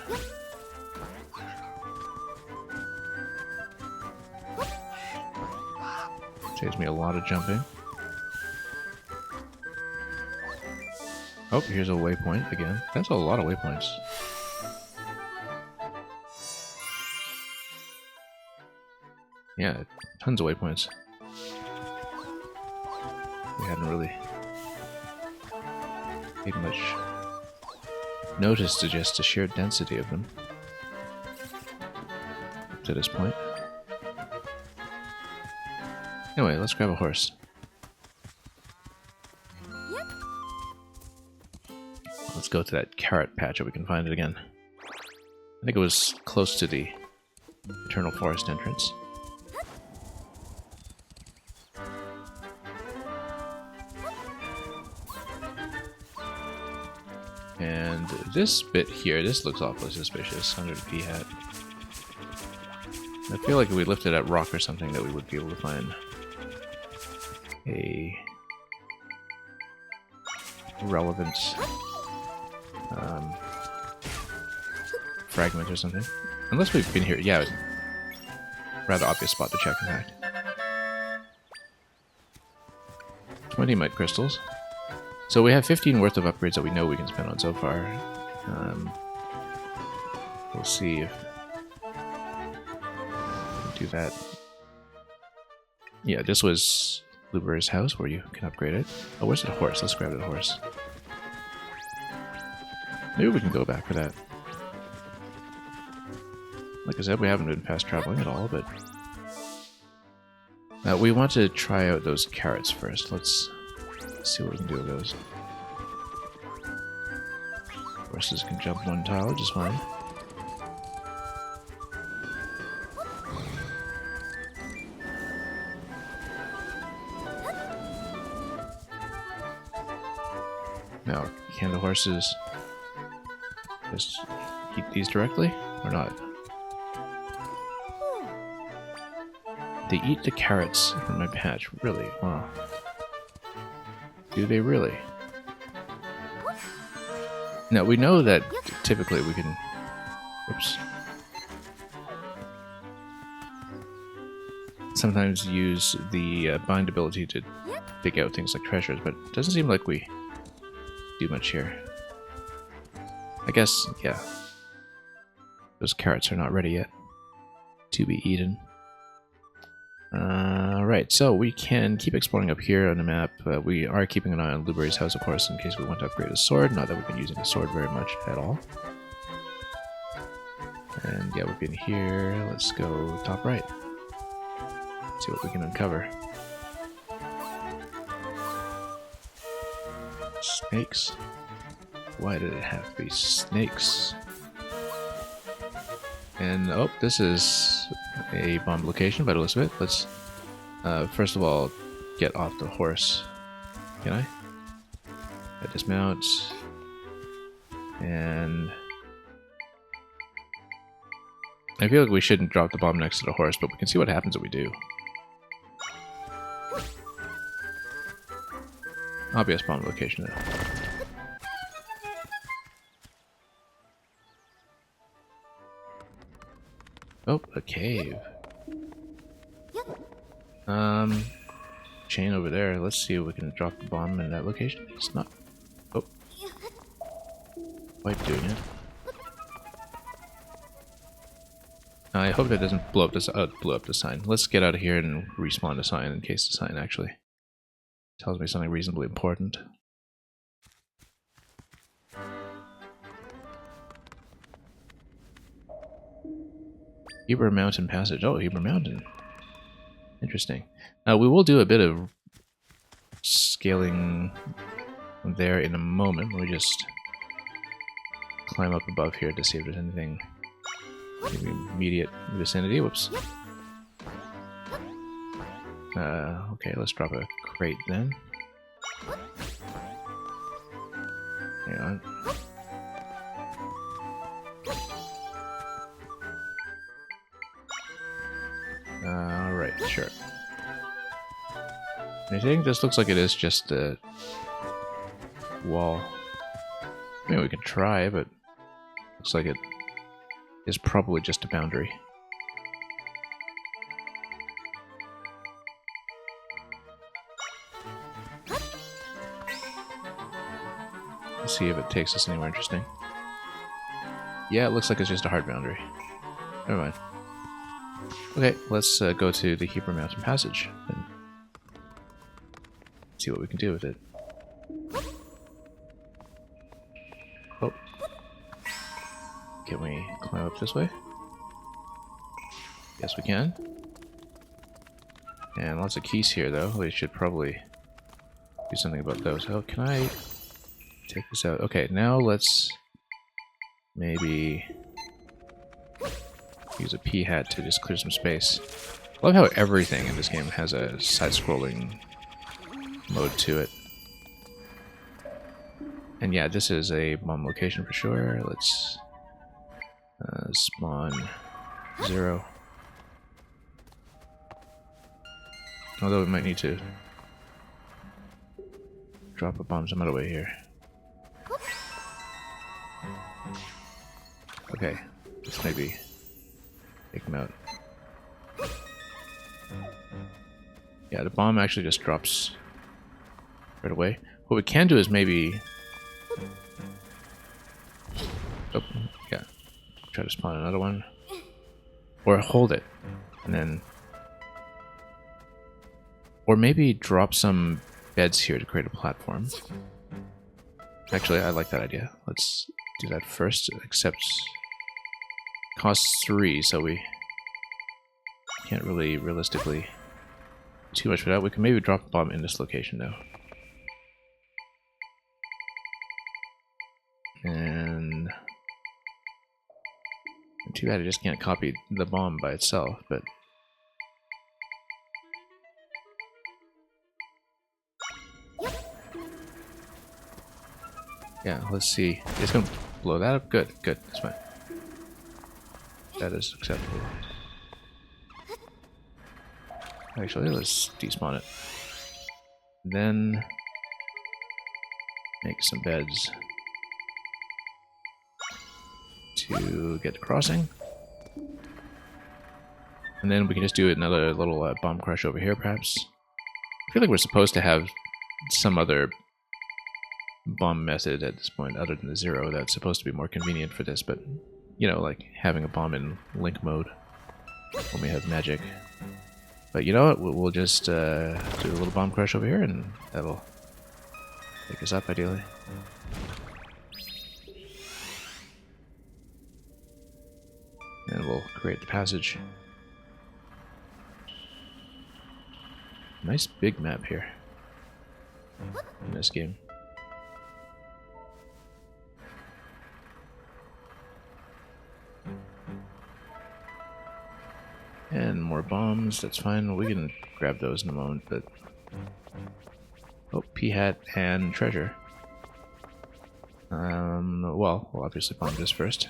Saves me a lot of jumping. Oh, here's a waypoint again. That's a lot of waypoints. Yeah, tons of waypoints. We hadn't really paid much notice to just the sheer density of them up to this point. Anyway, let's grab a horse. Yep. Let's go to that carrot patch if we can find it again. I think it was close to the Eternal Forest entrance. And this bit here, this looks awfully suspicious under the P-hat. I feel like if we lifted that rock or something that we would be able to find a relevant fragment or something. Unless we've been here, yeah, rather obvious spot to check in fact. 20 mite crystals. So we have 15 worth of upgrades that we know we can spend on so far. We'll see if we can do that. Yeah, this was Blueberry's house where you can upgrade it. Oh, where's the horse? Let's grab the horse. Maybe we can go back for that. Like I said, we haven't been fast traveling at all, but... we want to try out those carrots first. Let's see what we can do with those. Horses can jump one tile just fine. Now, can the horses just eat these directly or not? They eat the carrots from my patch. Really? Wow. Do they really? Now, we know that typically we can... Oops. Sometimes use the bind ability to dig out things like treasures, but it doesn't seem like we do much here. I guess, yeah. Those carrots are not ready yet to be eaten. Right, so we can keep exploring up here on the map. We are keeping an eye on Blueberry's house, of course, in case we want to upgrade a sword. Not that we've been using the sword very much at all. And yeah, we've been here. Let's go top right. See what we can uncover. Snakes? Why did it have to be snakes? And, oh, this is a bomb location by the looks of it. Let's, first of all, get off the horse. Can I? I dismount. And... I feel like we shouldn't drop the bomb next to the horse, but we can see what happens if we do. Obvious bomb location, though. Oh, a cave. Chain over there. Let's see if we can drop the bomb in that location. It's not... Oh. Quite doing it. I hope that doesn't blow up this... blow up the sign. Let's get out of here and respawn the sign in case the sign actually tells me something reasonably important. Heber Mountain Passage. Oh, Heber Mountain. Interesting. We will do a bit of scaling there in a moment. Let me just climb up above here to see if there's anything in the immediate vicinity. Whoops. Okay, let's drop a crate then. Hang on. Alright, sure. I think this looks like it is just a wall. I mean, we can try, but looks like it is probably just a boundary. Let's see if it takes us anywhere interesting. Yeah, it looks like it's just a hard boundary. Never mind. Okay, let's go to the Heber Mountain Passage and see what we can do with it. Oh. Can we climb up this way? Yes, we can. And lots of keys here, though. We should probably do something about those. Oh, can I take this out? Okay, now let's maybe use a P-hat to just clear some space. I love how everything in this game has a side-scrolling mode to it. And yeah, this is a bomb location for sure. Let's spawn 0. Although we might need to drop a bomb some other way here. Okay, let's maybe take him out. Yeah, the bomb actually just drops right away. What we can do is maybe... Oh, yeah. Try to spawn another one. Or hold it, and then Or maybe drop some beds here to create a platform. Actually, I like that idea. Let's do that first, except costs 3, so we can't really realistically do too much for that. We can maybe drop a bomb in this location though. And too bad I just can't copy the bomb by itself, but yeah, let's see. It's gonna blow that up? Good, good, that's fine. That is acceptable. Actually, let's despawn it. Then make some beds to get the crossing. And then we can just do another little bomb crush over here, perhaps. I feel like we're supposed to have some other bomb method at this point other than the 0 that's supposed to be more convenient for this, but you know, like having a bomb in Link mode when we have magic. But you know what, we'll just do a little bomb crush over here and that'll take us up ideally. And we'll create the passage. Nice big map here in this game. And more bombs, that's fine. We can grab those in a moment, but... Oh, P-hat and treasure. Well, we'll obviously bomb this first.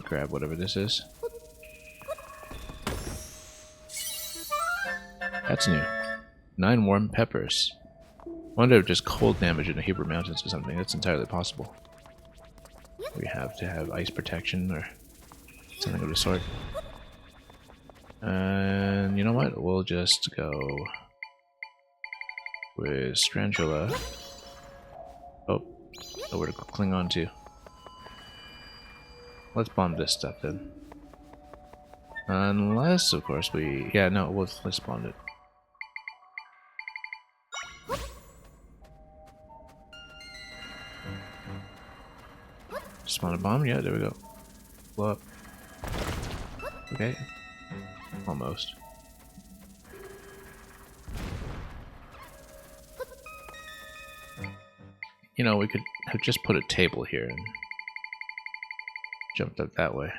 Grab whatever this is. That's new. 9 warm peppers. Wonder if just cold damage in the Hebrew Mountains or something. That's entirely possible. We have to have ice protection or something of the sort. And you know what? We'll just go with Strangula. Oh, nowhere to cling on to. Let's bomb this stuff then. Unless, of course, we... Yeah, no, let's bomb it. Spawn a bomb? Yeah, there we go. Blow up. Okay. Almost. You know, we could have just put a table here and jumped up that way.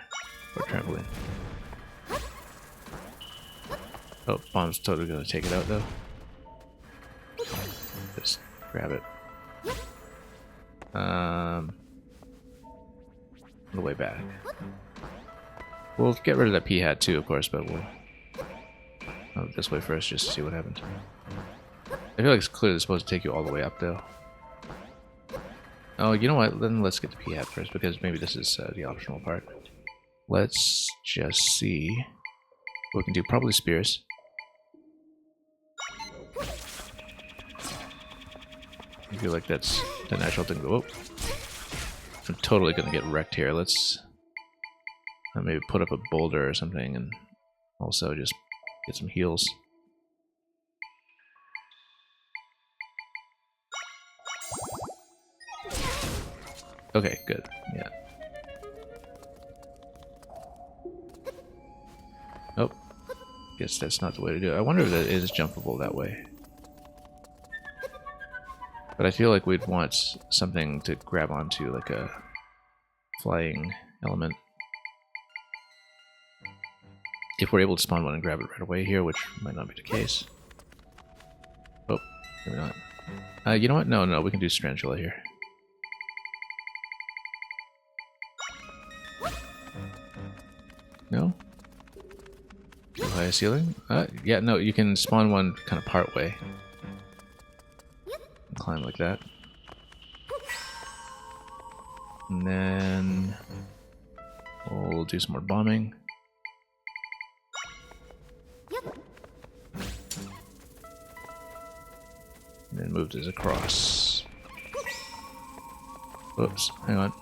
Or trampoline. Oh, bomb's totally gonna take it out though. Just grab it. The way back. We'll get rid of that P-hat too, of course, but we'll go this way first just to see what happens. I feel like it's clearly supposed to take you all the way up though. Oh, you know what? Then let's get the P-hat first because maybe this is the optional part. Let's just see what we can do. Probably spears. I feel like that's the natural thing to go. I'm totally gonna get wrecked here. Let's maybe put up a boulder or something and also just get some heals. Okay, good. Yeah. Oh. Guess that's not the way to do it. I wonder if that is jumpable that way. But I feel like we'd want something to grab onto, like a flying element. If we're able to spawn one and grab it right away here, which might not be the case. Oh, maybe not. You know what? No, we can do Strangula here. No? Too high a ceiling? Yeah, no, you can spawn one kind of part way. Climb like that. And then we'll do some more bombing. And then move this across. Oops, hang on.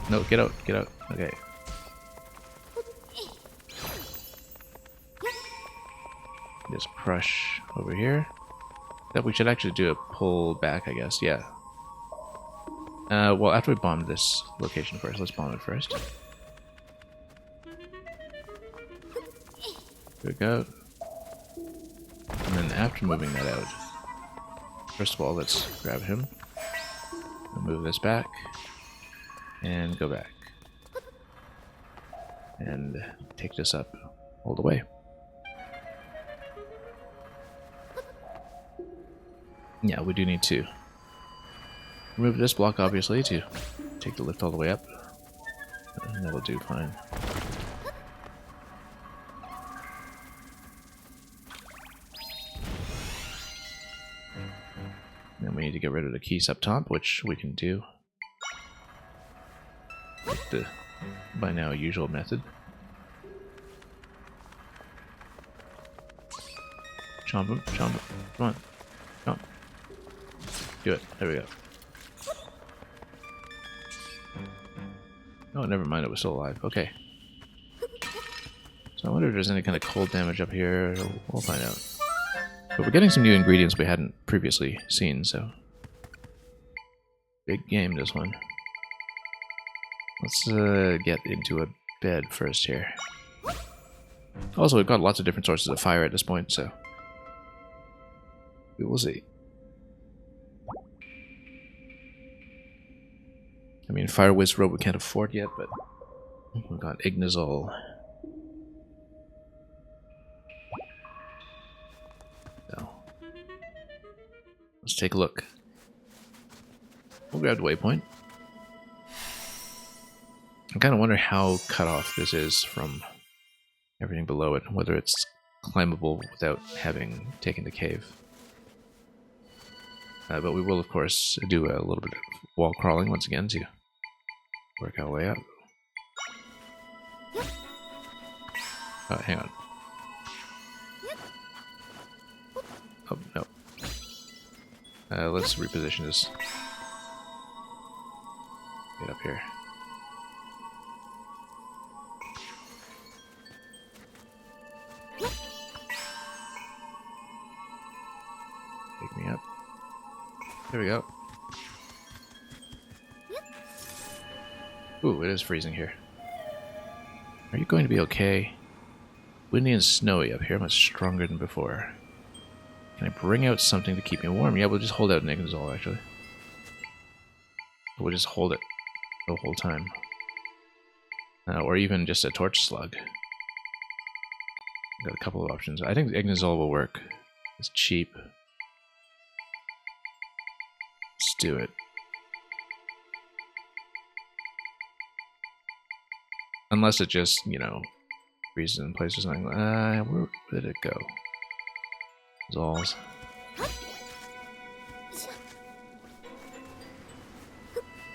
No, get out, get out. Okay. Just crush over here. That we should actually do a pull back, I guess. Yeah. Well, after we bomb this location first, let's bomb it first. Here we go. And then after moving that out, first of all, let's grab him. Move this back. And go back. And take this up all the way. Yeah, we do need to remove this block, obviously, to take the lift all the way up. And that'll do fine. Then we need to get rid of the keys up top, which we can do with the, by now, usual method. Chomp him, chomp him. Come on. Chomp. Do it. There we go. Oh, never mind. It was still alive. Okay. So I wonder if there's any kind of cold damage up here. We'll find out. But we're getting some new ingredients we hadn't previously seen, so... Big game, this one. Let's get into a bed first here. Also, we've got lots of different sources of fire at this point, so... we will see. I mean, Fire Whiz Robe we can't afford yet, but we've got Ignazol. So, let's take a look. We'll grab the waypoint. I kind of wonder how cut off this is from everything below it, whether it's climbable without having taken the cave. But we will, of course, do a little bit of wall crawling once again to work our way up. Oh, hang on. Oh, no. Let's reposition this. Get up here. Take me up. There we go. Ooh, it is freezing here. Are you going to be okay? Windy and snowy up here, much stronger than before. Can I bring out something to keep me warm? Yeah, we'll just hold out an Ignazol, actually. We'll just hold it the whole time. Or even just a torch slug. Got a couple of options. I think Ignazol will work. It's cheap. Let's do it. Unless it just, you know, freezes in place or something. Where did it go? Zols.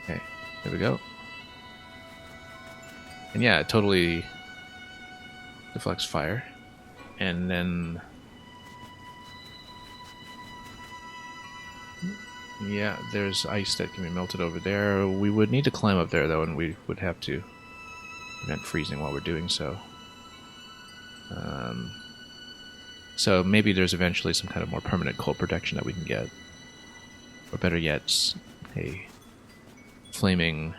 Okay, there we go. And yeah, it totally deflects fire. And then... yeah, there's ice that can be melted over there. We would need to climb up there, though, and we would have to prevent freezing while we're doing so. So maybe there's eventually some kind of more permanent cold protection that we can get. Or better yet, a flaming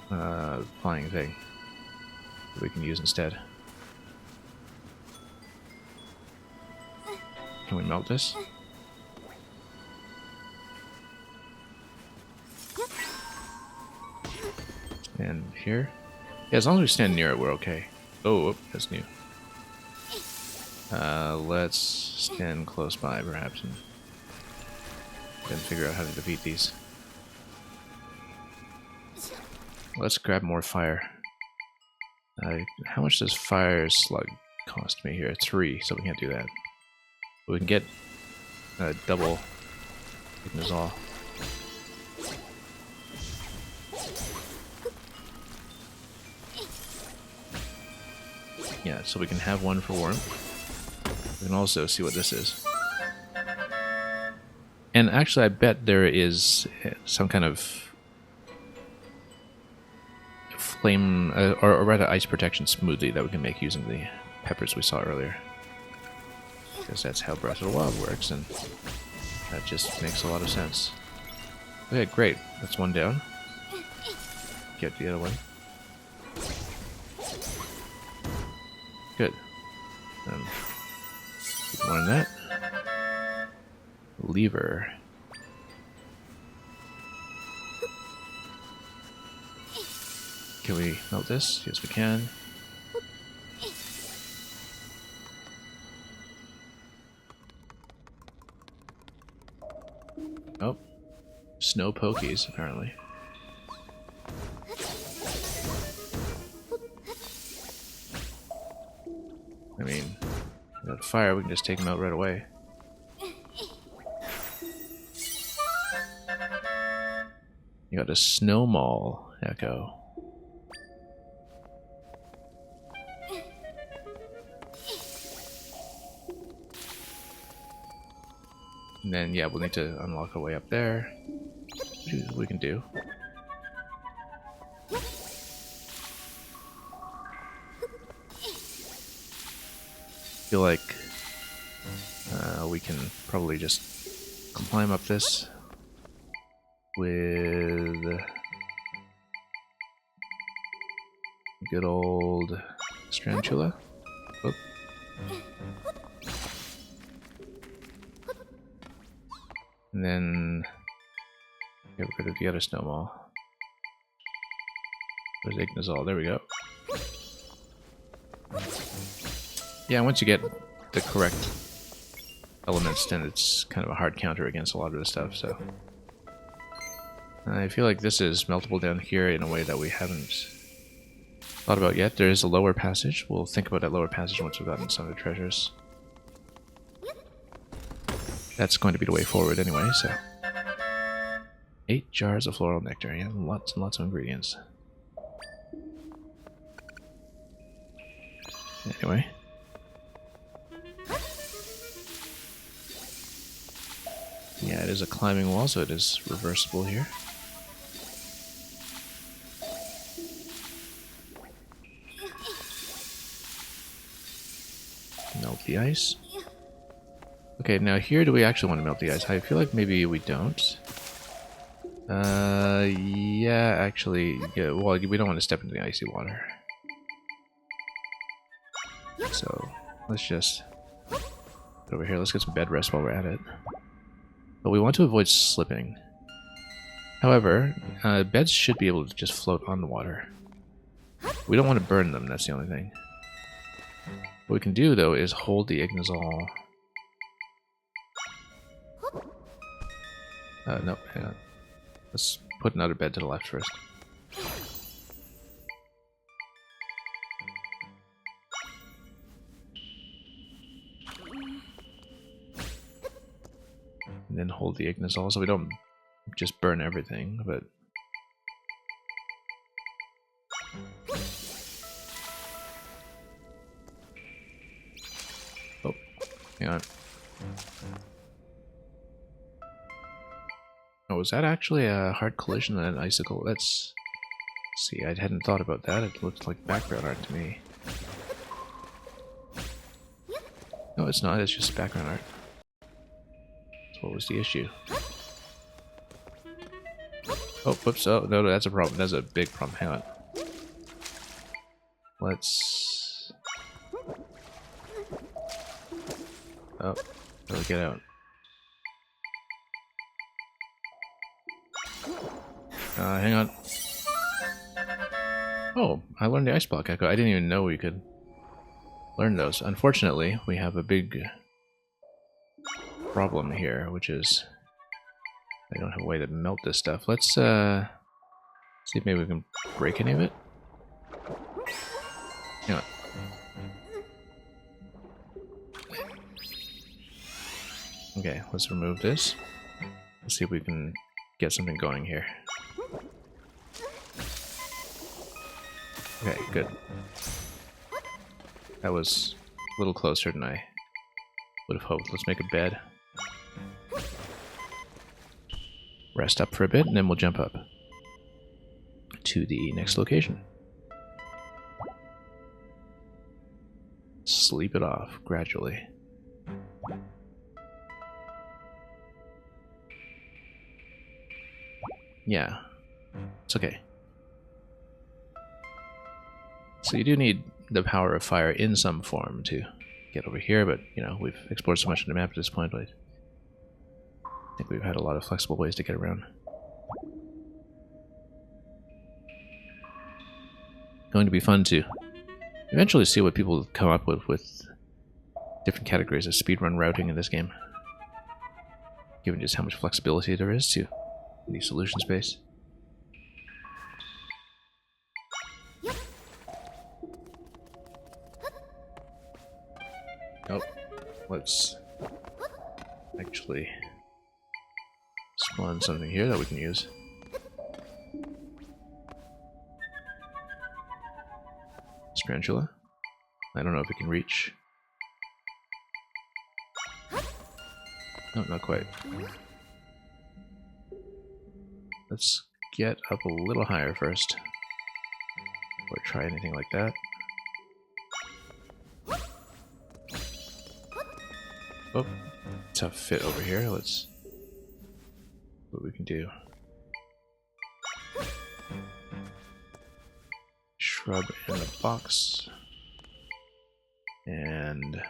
flying thing that we can use instead. Can we melt this? And here? Yeah, as long as we stand near it, we're okay. Oh, that's new. Let's stand close by, perhaps, and then figure out how to defeat these. Let's grab more fire. How much does Fire Slug cost me here? 3, so we can't do that. We can get double Ignazol. Yeah, so we can have one for warmth. We can also see what this is. And actually, I bet there is some kind of flame, or rather ice protection smoothie that we can make using the peppers we saw earlier. Because that's how Breath of the Wild works, and that just makes a lot of sense. Okay, great. That's one down. Get the other one. Good. Keep one of that. Lever. Can we melt this? Yes, we can. Oh. Snow pokies, apparently. I mean, we got fire, we can just take them out right away. You got a snow mall, Echo. And then, yeah, we'll need to unlock our way up there. Which is what we can do. Feel like we can probably just climb up this with good old Strantula. Oh. And then get rid of the other snowball. There's Ignazol, there we go. Yeah, once you get the correct elements, then it's kind of a hard counter against a lot of this stuff, so. I feel like this is meltable down here in a way that we haven't thought about yet. There is a lower passage. We'll think about that lower passage once we've gotten some of the treasures. That's going to be the way forward anyway, so. 8 jars of floral nectar, yeah, lots and lots of ingredients. Anyway. Yeah, it is a climbing wall, so it is reversible here. Melt the ice. Okay, now here do we actually want to melt the ice? I feel like maybe we don't. Yeah, actually, yeah, well, we don't want to step into the icy water. So, let's just get over here. Let's get some bed rest while we're at it. But we want to avoid slipping. However, beds should be able to just float on the water. We don't want to burn them, that's the only thing. What we can do, though, is hold the Ignazol. No, hang on. Let's put another bed to the left first. And then hold the Ignazol so we don't just burn everything, but... Oh, hang on. Oh, was that actually a hard collision and an icicle? Let's see, I hadn't thought about that. It looked like background art to me. No, it's not, it's just background art. So what was the issue? Oh, whoops, oh, no, that's a problem. That's a big problem. Hang on. Let's... Oh, how do we get out? Hang on. Oh, I learned the Ice Block Echo. I didn't even know we could learn those. Unfortunately, we have a big problem here, which is I don't have a way to melt this stuff. Let's see if maybe we can break any of it. Hang on. Okay, let's remove this. Let's see if we can get something going here. Okay, good. That was a little closer than I would have hoped. Let's make a bed. Rest up for a bit, and then we'll jump up to the next location. Sleep it off gradually. yeah. It's okay. So you do need the power of fire in some form to get over here, but, you know, we've explored so much of the map at this point, but I think we've had a lot of flexible ways to get around. Going to be fun to eventually see what people come up with different categories of speedrun routing in this game, given just how much flexibility there is to the solution space. Oh, let's actually spawn something here that we can use. Strangula. I don't know if it can reach. No, not quite. Let's get up a little higher first, or try anything like that. Oh, tough fit over here. Let's see what we can do. Shrub in a box. And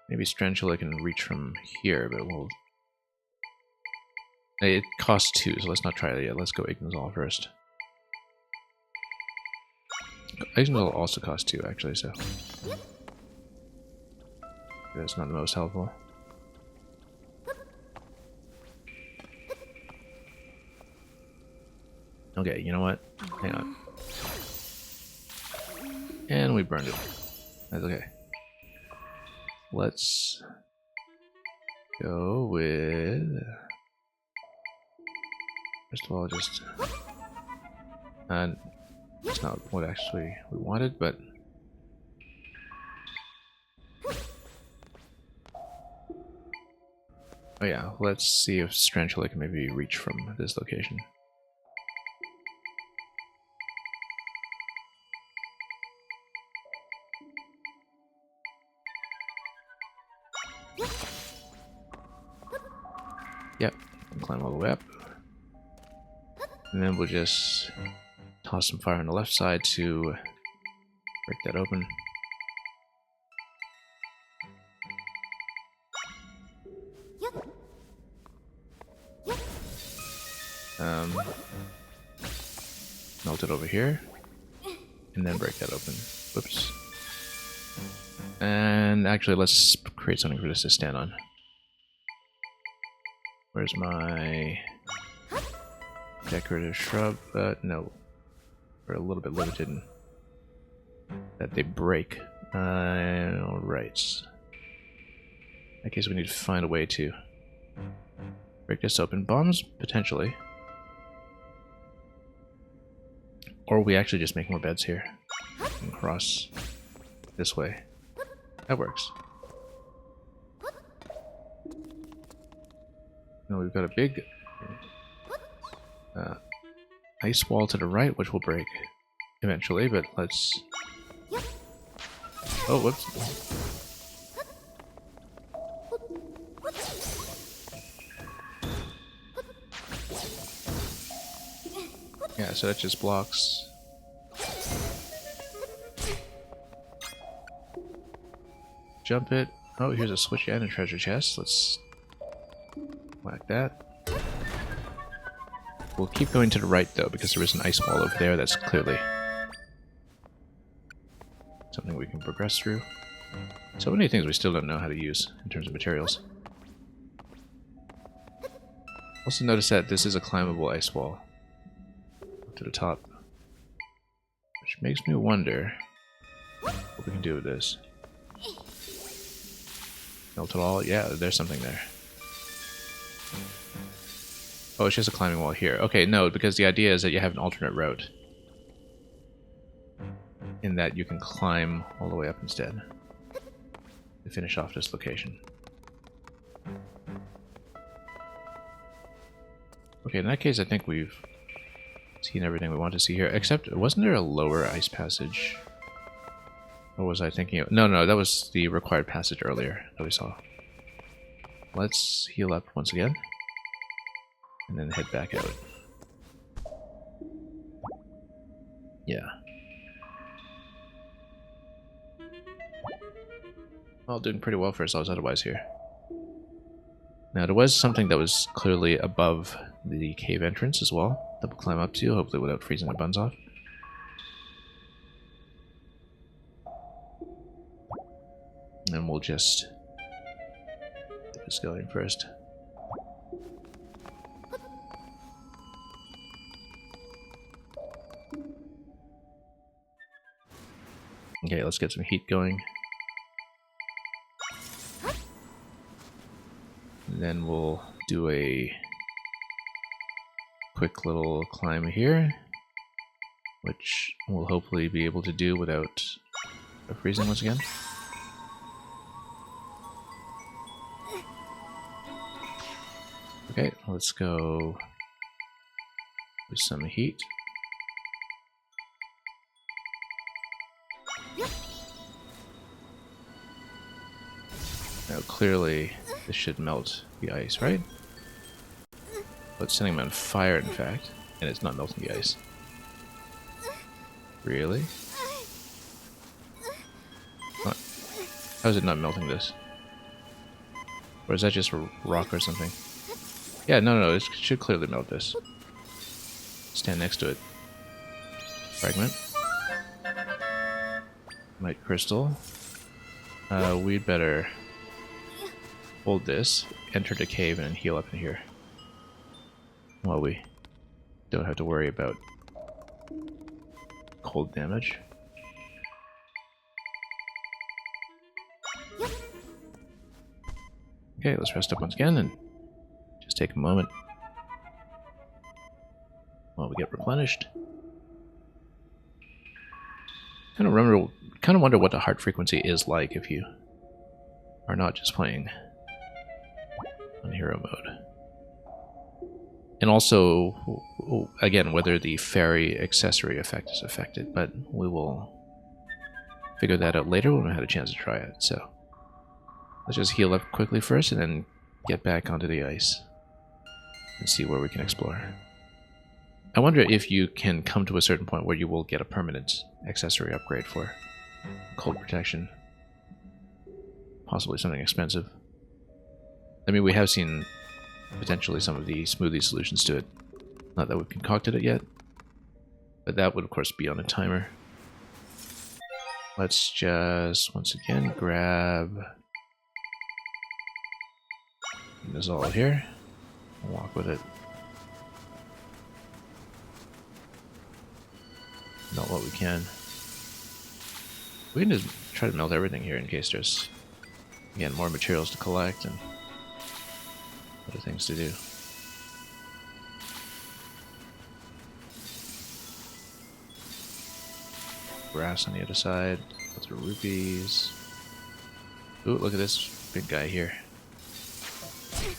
maybe Strangula can reach from here, but we'll... It costs 2, so let's not try that yet. Let's go Ignazol first. Ignazol also costs 2, actually, so... That's not the most helpful. Okay, you know what? Hang on. And we burned it. That's okay. Let's go with... First of all, just... That's not what actually we wanted, but... Oh yeah, let's see if Strangula can maybe reach from this location. Yep, climb all the way up. And then we'll just toss some fire on the left side to break that open. Melt it over here, and then break that open. Whoops. And actually, let's create something for this to stand on. Where's my decorative shrub? No. We're a little bit limited in that they break. Alright. In that case, we need to find a way to break this open. Bombs, potentially. Or we actually just make more beds here and cross this way. That works. Now we've got a big ice wall to the right, which will break eventually, but let's... Oh, whoops. Yeah, so that just blocks. Jump it. Oh, here's a switch and a treasure chest. Let's whack that. We'll keep going to the right, though, because there is an ice wall over there that's clearly something we can progress through. So many things we still don't know how to use in terms of materials. Also notice that this is a climbable ice wall to the top, which makes me wonder what we can do with this. Melt it all? Yeah, there's something there. Oh, it's just a climbing wall here. Okay, no, because the idea is that you have an alternate route. In that you can climb all the way up instead. To finish off this location. Okay, in that case I think we've seen everything we want to see here, except wasn't there a lower ice passage? Or was I thinking of... No, that was the required passage earlier that we saw. Let's heal up once again. And then head back out. Yeah. Well, doing pretty well for ourselves otherwise here. Now, there was something that was clearly above the cave entrance as well that we'll climb up to, hopefully without freezing our buns off. And then we'll just get this going first. Okay, let's get some heat going. And then we'll do a quick little climb here, which we'll hopefully be able to do without freezing once again. Okay, let's go with some heat. Now clearly this should melt the ice, right? But it's setting them on fire, in fact, and it's not melting the ice. Really? What? How is it not melting this? Or is that just a rock or something? Yeah, no, it should clearly melt this. Stand next to it. Fragment. Might crystal. We'd better hold this, enter the cave, and heal up in here. While we don't have to worry about cold damage. Okay, let's rest up once again and just take a moment while we get replenished. Kind of wonder what the heart frequency is like if you are not just playing on hero mode. And also, again, whether the fairy accessory effect is affected, but we will figure that out later when we had a chance to try it. So let's just heal up quickly first and then get back onto the ice and see where we can explore. I wonder if you can come to a certain point where you will get a permanent accessory upgrade for cold protection. Possibly something expensive. I mean, we have seen potentially some of the smoothie solutions to it. Not that we've concocted it yet, but that would of course be on a timer. Let's just once again grab this all here. Walk with it. Melt what we can. We can just try to melt everything here in case there's, again, more materials to collect and other things to do. Grass on the other side. Lots of rupees. Ooh, look at this big guy here.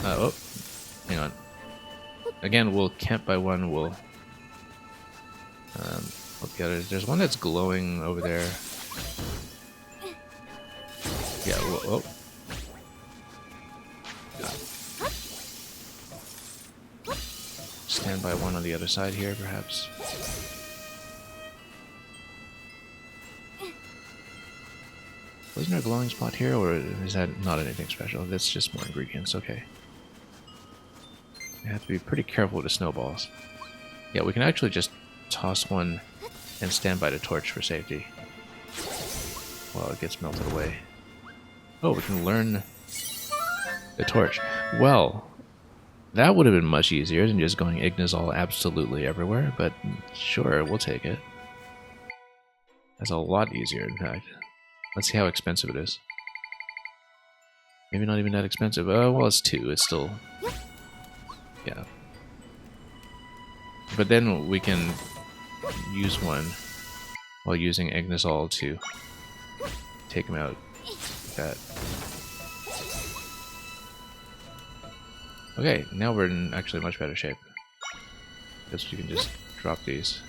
Oh, hang on. Again, we'll camp by one. We'll look at it. There's one that's glowing over there. Yeah. Whoa. Stand by one on the other side here, perhaps. Wasn't there a glowing spot here, or is that not anything special? That's just more ingredients. Okay. You have to be pretty careful with the snowballs. Yeah, we can actually just toss one and stand by the torch for safety while it gets melted away. Oh, we can learn the torch. Well, that would have been much easier than just going Ignazol absolutely everywhere, but sure, we'll take it. That's a lot easier, in fact. Let's see how expensive it is. Maybe not even that expensive. Well, it's 2. It's still... yeah. But then we can use one while using Ignazol to take him out like that. Okay, now we're in actually much better shape. Guess we can just drop these.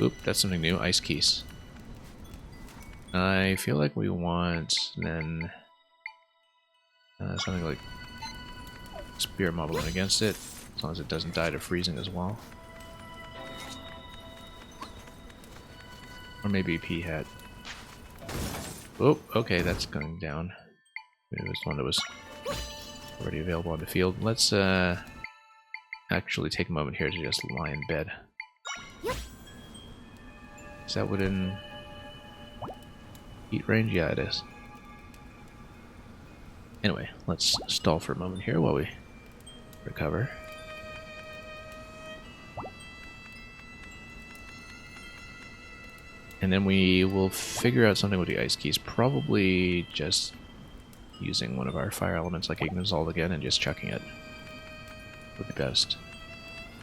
Oop, that's something new. Ice keys. I feel like we want then something like Spear Moblin against it, as long as it doesn't die to freezing as well. Or maybe P hat. Oh, okay, that's going down. Maybe it was one that was already available on the field. Let's actually take a moment here to just lie in bed. Is that within heat range? Yeah, it is. Anyway, let's stall for a moment here while we recover. And then we will figure out something with the ice keys. Probably just using one of our fire elements like Ignazol again and just chucking it would be best.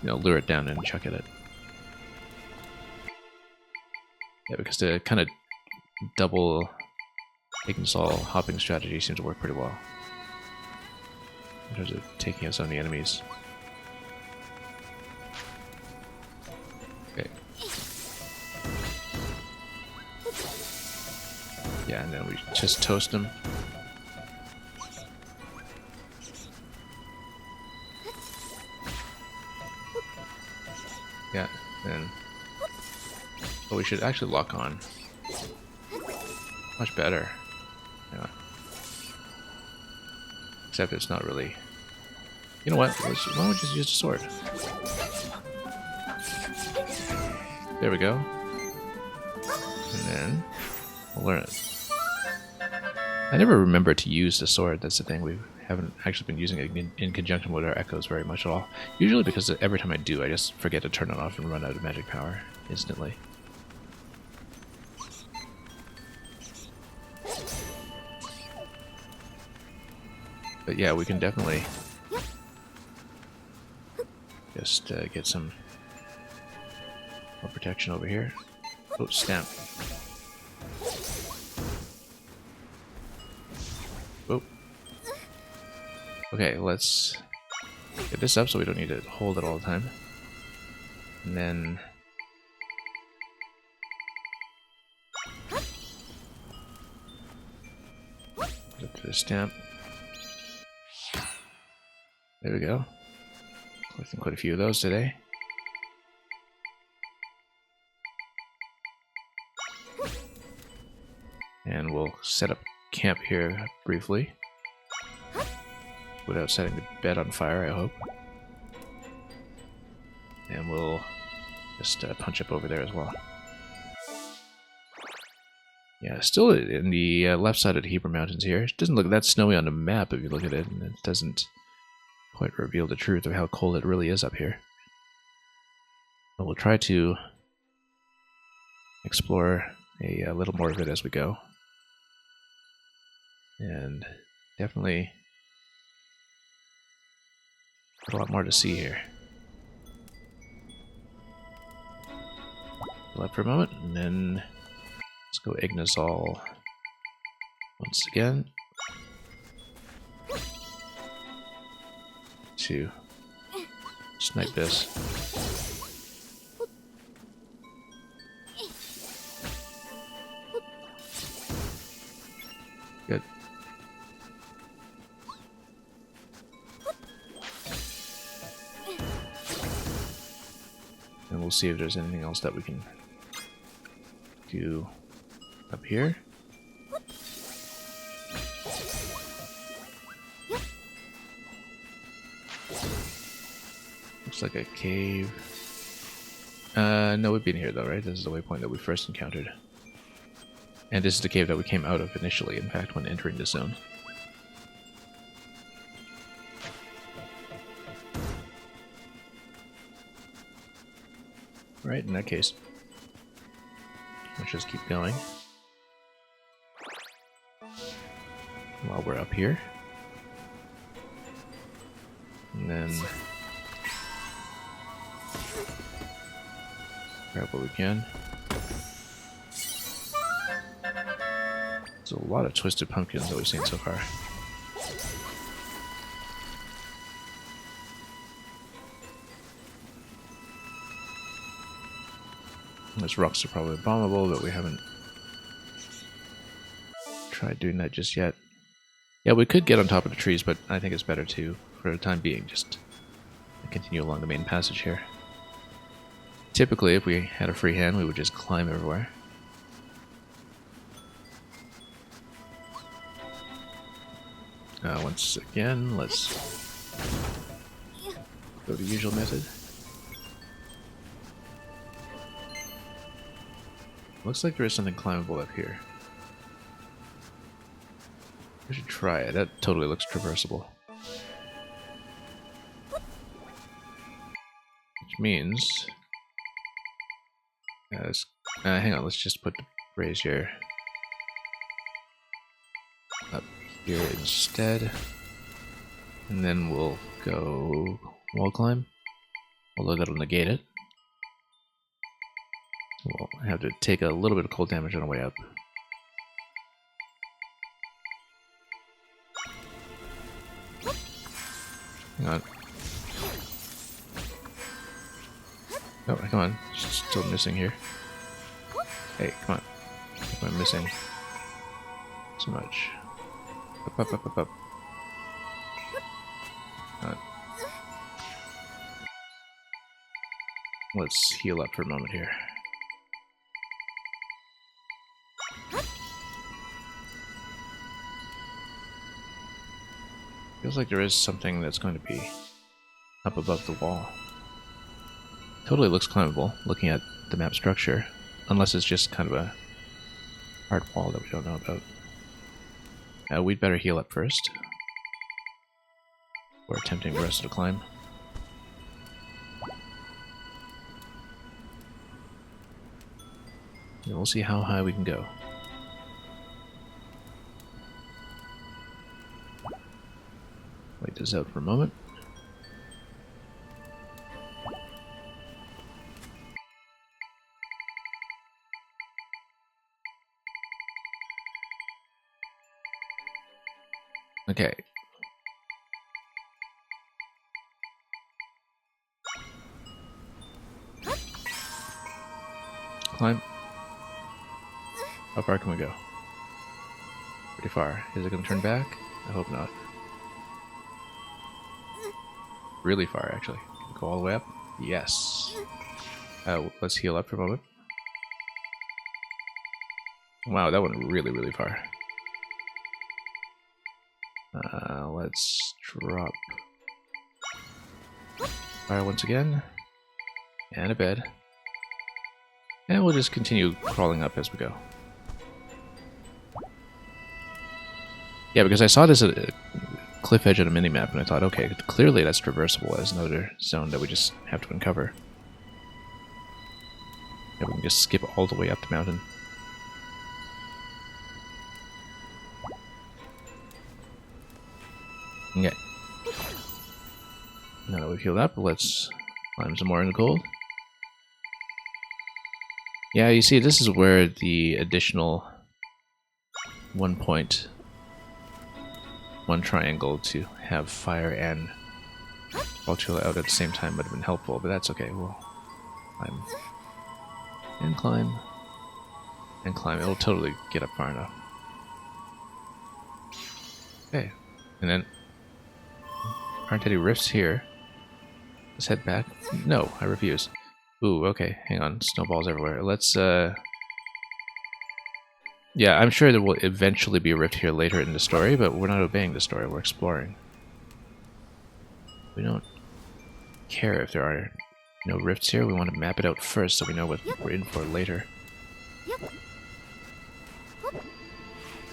You know, lure it down and chuck it at. Yeah, because the kind of double Ignazol hopping strategy seems to work pretty well in terms of taking out some of the enemies. Okay. Yeah, and then we just toast them. Yeah, and oh, we should actually lock on. Much better. Yeah. Except it's not really. You know what? Why don't we just use the sword? There we go. And then we'll learn it. I never remember to use the sword. That's the thing. We haven't actually been using it in conjunction with our echoes very much at all. Usually because every time I do, I just forget to turn it off and run out of magic power instantly. But yeah, we can definitely just get some more protection over here. Oh, stamp. Oh. Okay, let's get this up so we don't need to hold it all the time. And then put it to the stamp. There we go. Collecting quite a few of those today. And we'll set up camp here briefly. Without setting the bed on fire, I hope. And we'll just punch up over there as well. Yeah, still in the left side of the Hebra Mountains here. It doesn't look that snowy on the map if you look at it, and it doesn't quite reveal the truth of how cold it really is up here. But we'll try to explore a little more of it as we go. And definitely a lot more to see here. Left for a moment, and then let's go Ignazol once again. To snipe this. Good. And we'll see if there's anything else that we can do up here. Looks like a cave. No, we've been here though, right? This is the waypoint that we first encountered. And this is the cave that we came out of initially, in fact, when entering the zone. Right, in that case, let's just keep going while we're up here. And then grab what we can. There's a lot of twisted pumpkins that we've seen so far. Those rocks are probably bombable, but we haven't tried doing that just yet. Yeah, we could get on top of the trees, but I think it's better to, for the time being, just continue along the main passage here. Typically, if we had a free hand, we would just climb everywhere. Once again, let's go the usual method. Looks like there is something climbable up here. We should try it. That totally looks traversable. Which means... hang on, let's just put the brazier up here instead. And then we'll go wall climb. Although that'll negate it. So we'll have to take a little bit of cold damage on the way up. Hang on. Oh, come on. Still missing here. Hey, come on. I'm missing so much. Up, up, up, up, up. Let's heal up for a moment here. Feels like there is something that's going to be up above the wall. Totally looks climbable, looking at the map structure. Unless it's just kind of a hard wall that we don't know about. We'd better heal up first. We're attempting the rest of the climb. And we'll see how high we can go. Wait this out for a moment. Okay. Climb. How far can we go? Pretty far. Is it going to turn back? I hope not. Really far, actually. Can we go all the way up? Yes. Let's heal up for a moment. Wow, that went really, really far. Let's drop fire once again. And a bed. And we'll just continue crawling up as we go. Yeah, because I saw this at a cliff edge on a minimap, and I thought, okay, clearly that's traversable as another zone that we just have to uncover. Yeah, we can just skip all the way up the mountain. Okay. Now that we've healed up, let's climb some more in the cold. Yeah, you see, this is where the additional 1.1 triangle to have fire and Voltula out at the same time would have been helpful, but that's okay. We'll climb and climb and climb. It'll totally get up far enough. Okay, and then aren't any rifts here? Let's head back. No, I refuse. Ooh, okay, hang on. Snowballs everywhere. Let's, yeah, I'm sure there will eventually be a rift here later in the story, but we're not obeying the story, we're exploring. We don't care if there are no rifts here, we want to map it out first so we know what we're in for later.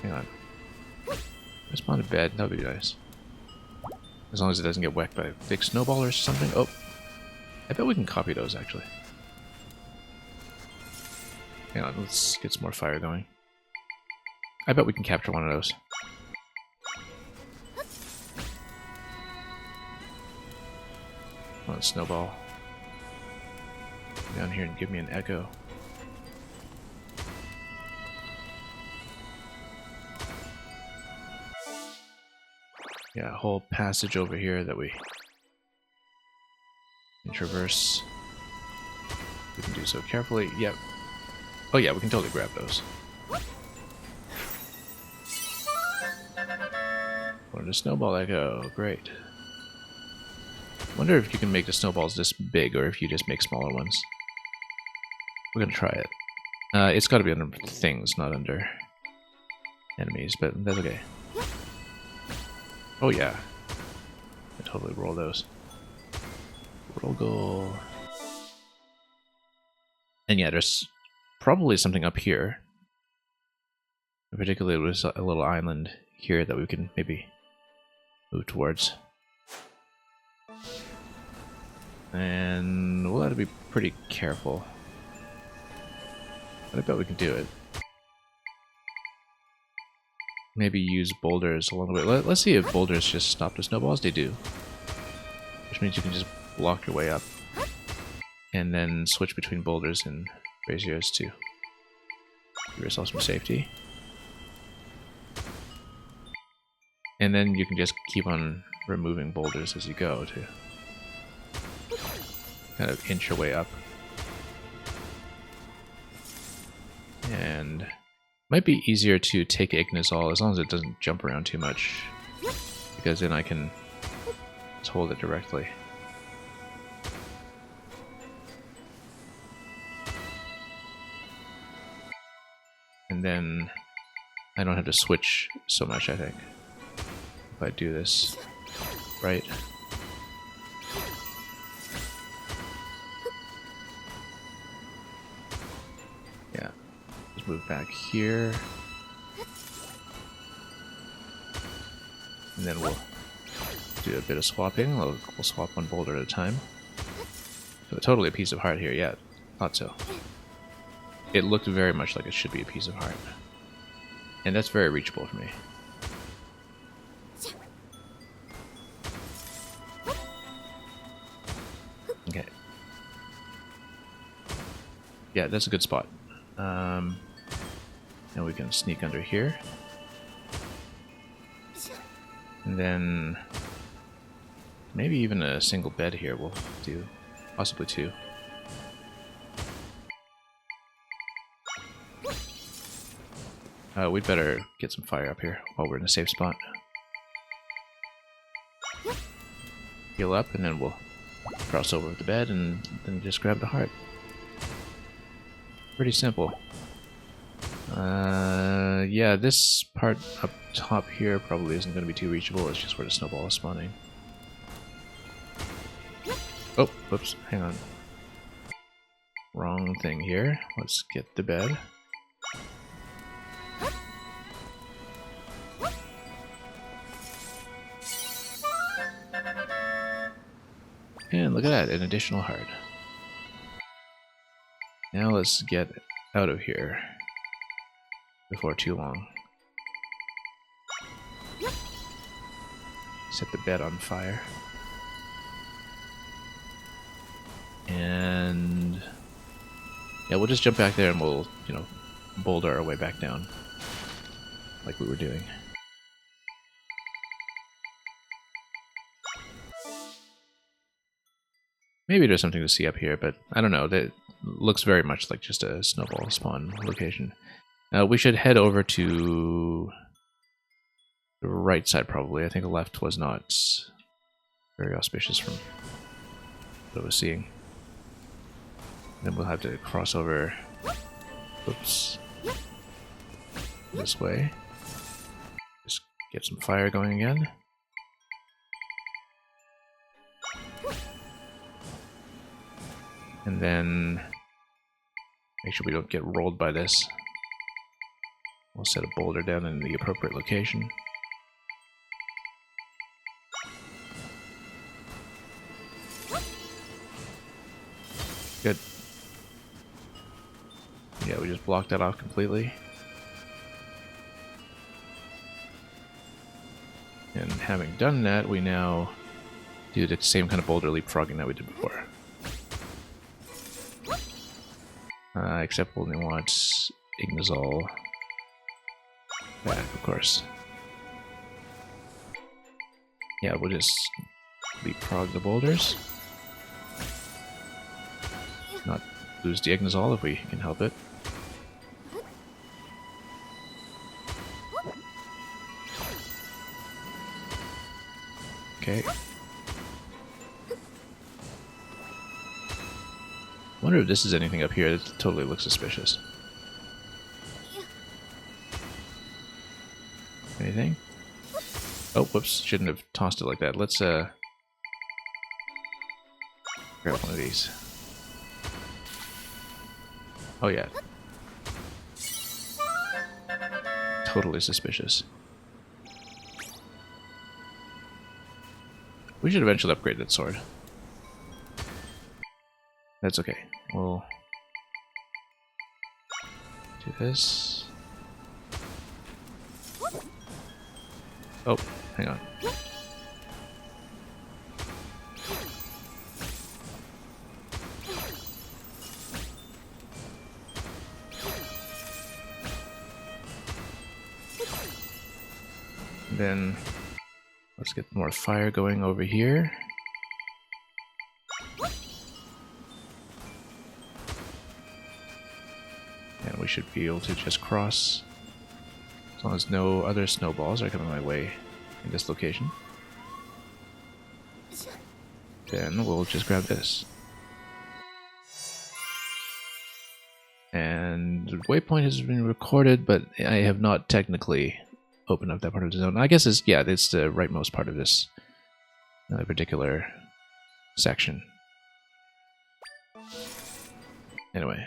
Hang on. Respawn to bed, that would be nice. As long as it doesn't get whacked by a big snowball or something. Oh, I bet we can copy those, actually. Hang on, let's get some more fire going. I bet we can capture one of those. Come on, snowball. Come down here and give me an echo. Yeah, a whole passage over here that we can traverse. We can do so carefully. Yep. Oh yeah, we can totally grab those. What a snowball echo. Great. Wonder if you can make the snowballs this big or if you just make smaller ones. We're gonna try it. It's gotta be under things, not under enemies, but that's okay. Oh yeah. I totally roll those. Roll goal. And yeah, there's probably something up here. Particularly, there's a little island here that we can maybe move towards. And we'll have to be pretty careful. But I bet we can do it. Maybe use boulders along the way. Let's see if boulders just stop the snowballs. They do. Which means you can just block your way up. And then switch between boulders and braziers to give yourself some safety. And then you can just keep on removing boulders as you go to kind of inch your way up. And might be easier to take Ignazol as long as it doesn't jump around too much, because then I can just hold it directly. And then I don't have to switch so much, I think, if I do this right. Yeah, just move back here. And then we'll do a bit of swapping. We'll swap one boulder at a time. So totally a piece of heart here, yeah, thought so. It looked very much like it should be a piece of heart. And that's very reachable for me. Okay. Yeah, that's a good spot. Now we can sneak under here. And then maybe even a single bed here will do. Possibly two. We'd better get some fire up here while we're in a safe spot. Heal up, and then we'll cross over with the bed and then just grab the heart. Pretty simple. Yeah, this part up top here probably isn't going to be too reachable. It's just where the snowball is spawning. Oh, whoops, hang on. Wrong thing here. Let's get the bed. And look at that, an additional heart. Now let's get out of here before too long. Set the bed on fire. And yeah, we'll just jump back there and we'll, you know, boulder our way back down like we were doing. Maybe there's something to see up here, but I don't know. That looks very much like just a snowball spawn location. We should head over to the right side, probably. I think the left was not very auspicious from what I was seeing. Then we'll have to cross over, oops, this way. Just get some fire going again. And then make sure we don't get rolled by this. We'll set a boulder down in the appropriate location. Good. Yeah, we just blocked that off completely. And having done that, we now do the same kind of boulder leapfrogging that we did before. Except we'll only want Ignazol back, of course. Yeah, we'll just leapfrog the boulders. Not lose the Ignazol if we can help it. Okay. Wonder if this is anything up here that totally looks suspicious. Anything? Oh, whoops. Shouldn't have tossed it like that. Let's, grab one of these. Oh, yeah. Totally suspicious. We should eventually upgrade that sword. That's okay. We'll do this. Oh, hang on. Then let's get more fire going over here. And we should be able to just cross as long as no other snowballs are coming my way in this location. Then we'll just grab this. And the waypoint has been recorded, but I have not technically opened up that part of the zone. I guess it's, yeah, it's the rightmost part of this particular section. Anyway.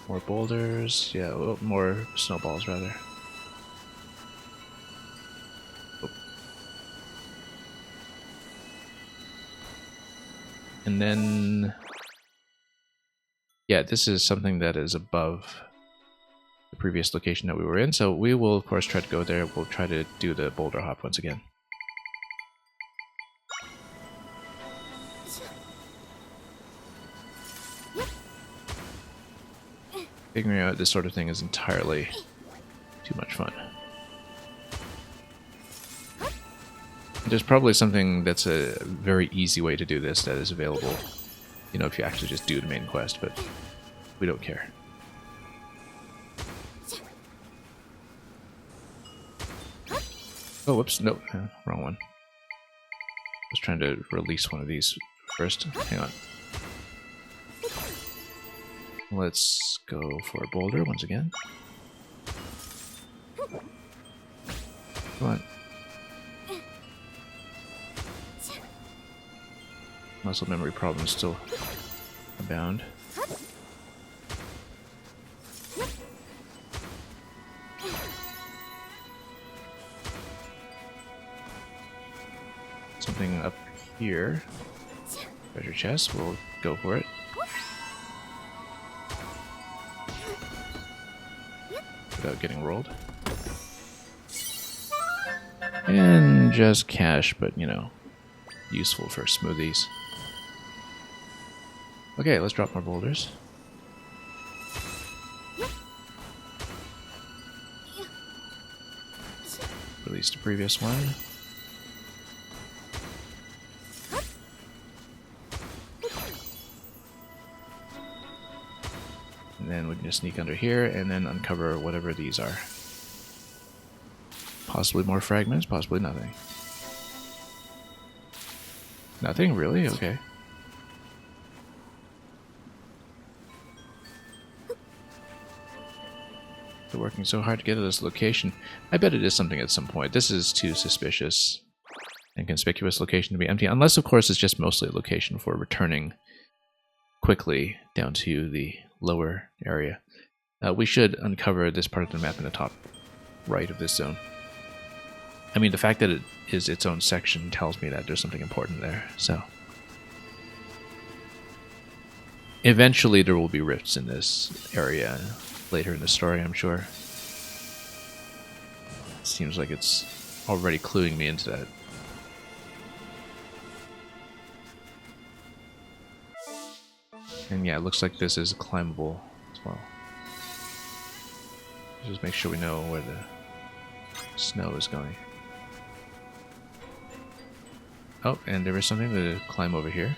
More boulders, yeah, more snowballs rather. Oh. And then, yeah, this is something that is above the previous location that we were in, so we will of course try to go there. We'll try to do the boulder hop once again. Figuring out this sort of thing is entirely too much fun. There's probably something that's a very easy way to do this that is available, you know, if you actually just do the main quest, but we don't care. Oh, whoops, no, wrong one. I was trying to release one of these first. Hang on. Let's go for a boulder once again. Come on. Muscle memory problems still abound. Something up here. Treasure chest, we'll go for it. Without getting rolled. And just cash, but you know, useful for smoothies. Okay, let's drop more boulders. Release the previous one. And then we can just sneak under here and then uncover whatever these are. Possibly more fragments, possibly nothing. Nothing? Really? Okay. They're working so hard to get to this location. I bet it is something at some point. This is too suspicious and conspicuous location to be empty. Unless, of course, it's just mostly a location for returning quickly down to the lower area. We should uncover this part of the map in the top right of this zone. I mean, the fact that it is its own section tells me that there's something important there, so. Eventually there will be rifts in this area later in the story, I'm sure. It seems like it's already cluing me into that. And yeah, it looks like this is climbable as well. Just make sure we know where the snow is going. Oh, and there is something to climb over here.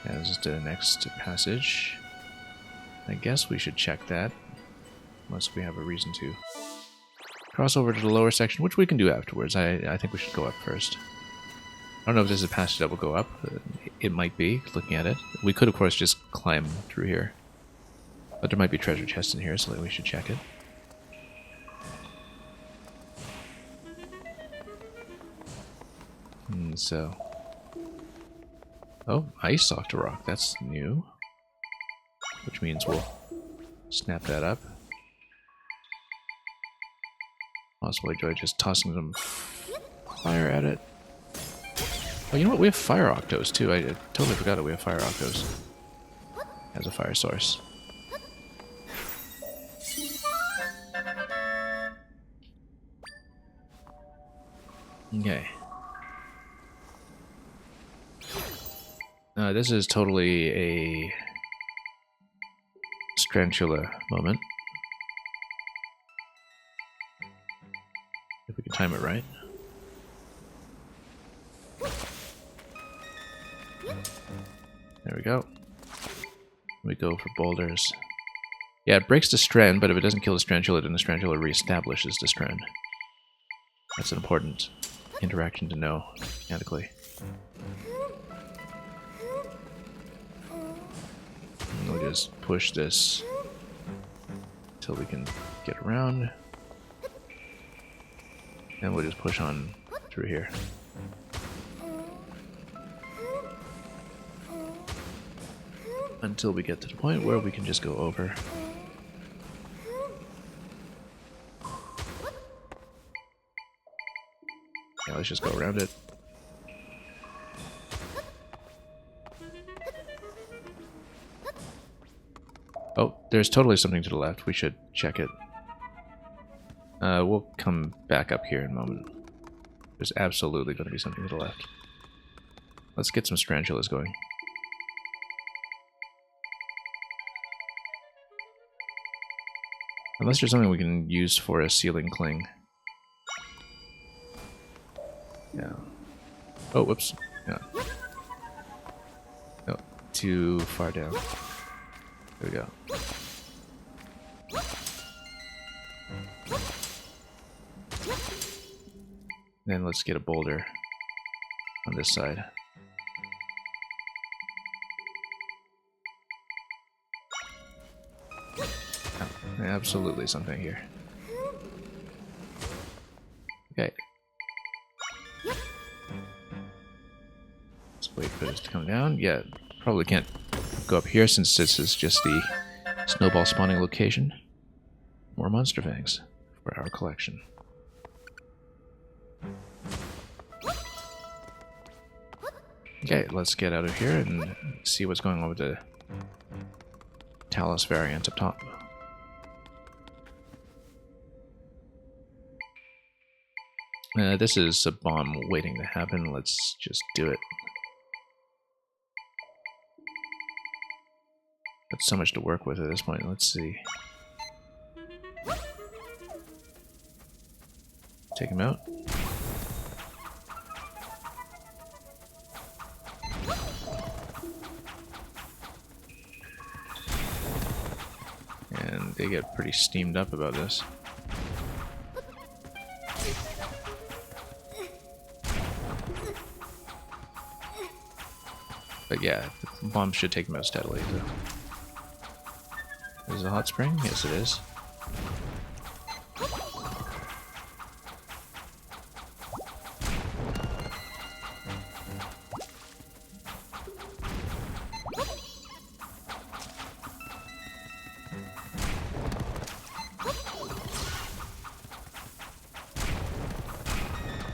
Yeah, this is the next passage. I guess we should check that, unless we have a reason to. Cross over to the lower section, which we can do afterwards. I think we should go up first. I don't know if this is a passage that will go up. It might be, looking at it. We could, of course, just climb through here. But there might be treasure chests in here, so we should check it. So... Oh, Ice Octorok, that's new. Which means we'll snap that up. Possibly enjoy just tossing some fire at it. Oh, you know what? We have Fire Octos too. I totally forgot that we have Fire Octos as a fire source. Okay. This is totally a Strantula moment. If we can time it right. There we go. We go for boulders. Yeah, it breaks the strand, but if it doesn't kill the Strantula, then the Strantula reestablishes the strand. That's an important interaction to know mechanically. And we'll just push this until we can get around. And we'll just push on through here. Until we get to the point where we can just go over. Yeah, let's just go around it. Oh, there's totally something to the left. We should check it. We'll come back up here in a moment. There's absolutely going to be something to the left. Let's get some Strantulas going. Unless there's something we can use for a ceiling cling. Yeah. Oh, whoops. Yeah. No, too far down. There we go. Then let's get a boulder on this side. Oh, absolutely something here. Okay. Let's wait for this to come down. Yeah, probably can't go up here since this is just the snowball spawning location. More monster fangs for our collection. Okay, let's get out of here and see what's going on with the Talos variant up top. This is a bomb waiting to happen. Let's just do it. Got so much to work with at this point. Let's see. Take him out. And they get pretty steamed up about this. But yeah, the bomb should take them out steadily. So. Is it a hot spring? Yes, it is.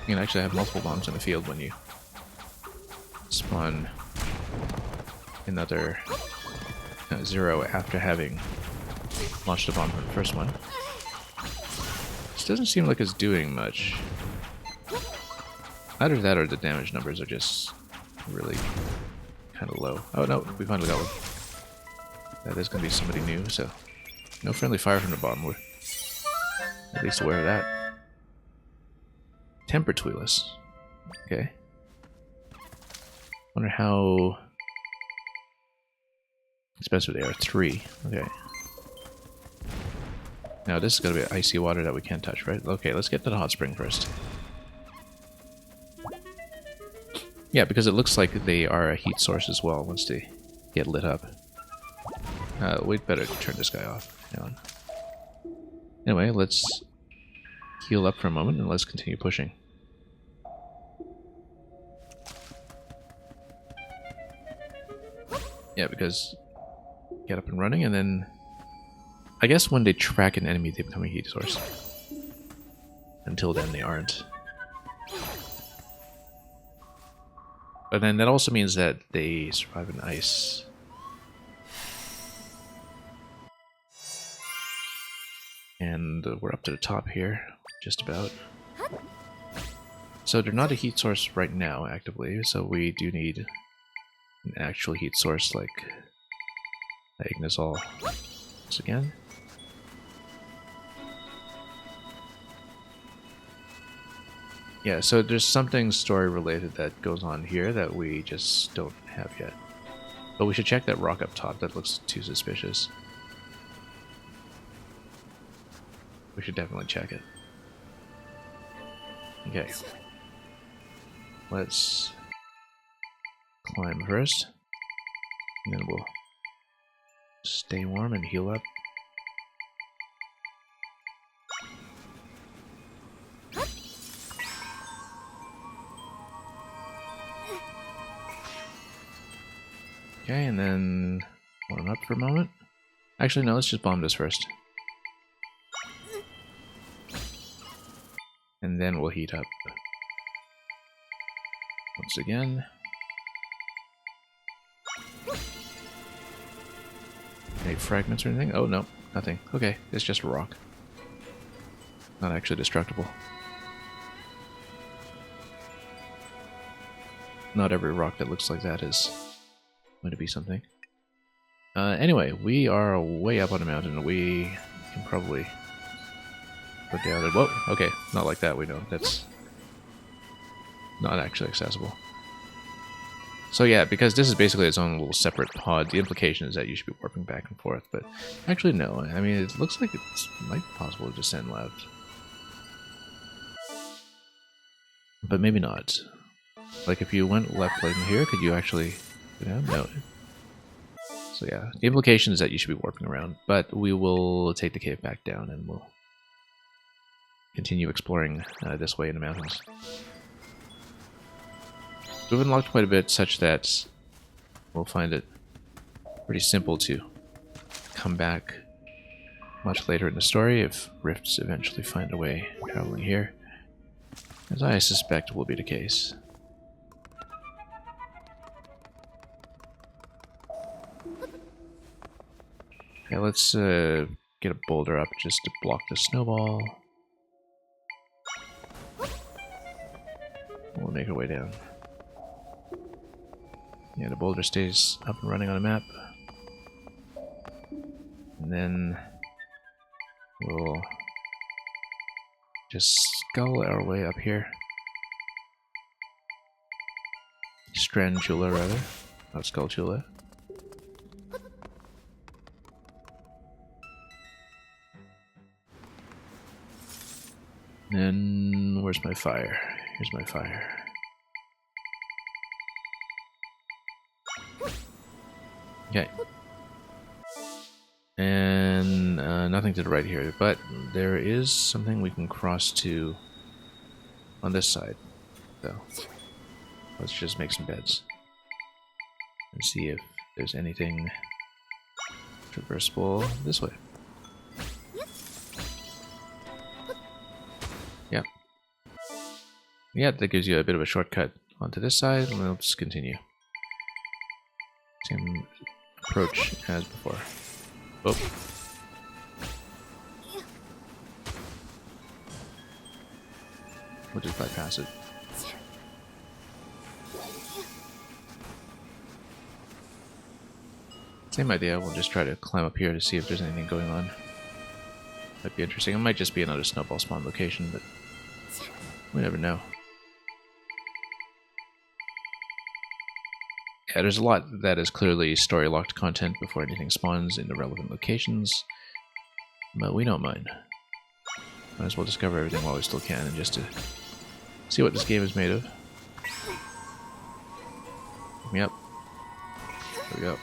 You can actually have multiple bombs in the field when you spawn another 0 after having launched a bomb from the first one. This doesn't seem like it's doing much. Either that or the damage numbers are just really kind of low. Oh no, we finally got one. That is going to be somebody new, so no friendly fire from the bomb. We're at least aware of that. Temper Tweelus. Okay. Wonder how expensive they are. 3. Okay. Now this is gonna be icy water that we can't touch, right? Okay, let's get to the hot spring first. Yeah, because it looks like they are a heat source as well once they get lit up. We'd better turn this guy off. Hang on. Anyway, let's heal up for a moment and let's continue pushing. Yeah, because get up and running, and then I guess when they track an enemy, they become a heat source. Until then, they aren't. But then that also means that they survive in ice. And we're up to the top here, just about. So they're not a heat source right now, actively, so we do need an actual heat source like Ignisol. Once again. Yeah, so there's something story related that goes on here that we just don't have yet. But we should check that rock up top, that looks too suspicious. We should definitely check it. Okay. Let's climb first. And then we'll stay warm and heal up. Okay, and then warm up for a moment. Actually, no, let's just bomb this first. And then we'll heat up. Once again. Any fragments or anything? Oh, no, nothing. Okay, it's just a rock. Not actually destructible. Not every rock that looks like that is going to be something. Anyway, we are way up on the mountain. We can probably go down and... Whoa, okay, not like that, we know. That's not actually accessible. So yeah, because this is basically its own little separate pod, the implication is that you should be warping back and forth, but actually no. I mean, it looks like it might be possible to descend left. But maybe not. Like if you went left like here, could you actually go down? No. So yeah, the implication is that you should be warping around, but we will take the cave back down and we'll continue exploring this way in the mountains. We've unlocked quite a bit such that we'll find it pretty simple to come back much later in the story if rifts eventually find a way traveling here, as I suspect will be the case. Okay, let's get a boulder up just to block the snowball. We'll make our way down. Yeah, the boulder stays up and running on a map. And then we'll just skull our way up here. Strandula, rather. Not Skulltula. And where's my fire? Here's my fire. Okay. And nothing to the right here, but there is something we can cross to on this side. So let's just make some beds and see if there's anything traversable this way. Yep. Yeah, that gives you a bit of a shortcut onto this side, and we'll just continue. Same approach as before. Oh. We'll just bypass it. Same idea, we'll just try to climb up here to see if there's anything going on. Might be interesting. It might just be another snowball spawn location, but we never know. Yeah, there's a lot that is clearly story-locked content before anything spawns in the relevant locations, but we don't mind. Might as well discover everything while we still can, and just to see what this game is made of. Yep. There we go.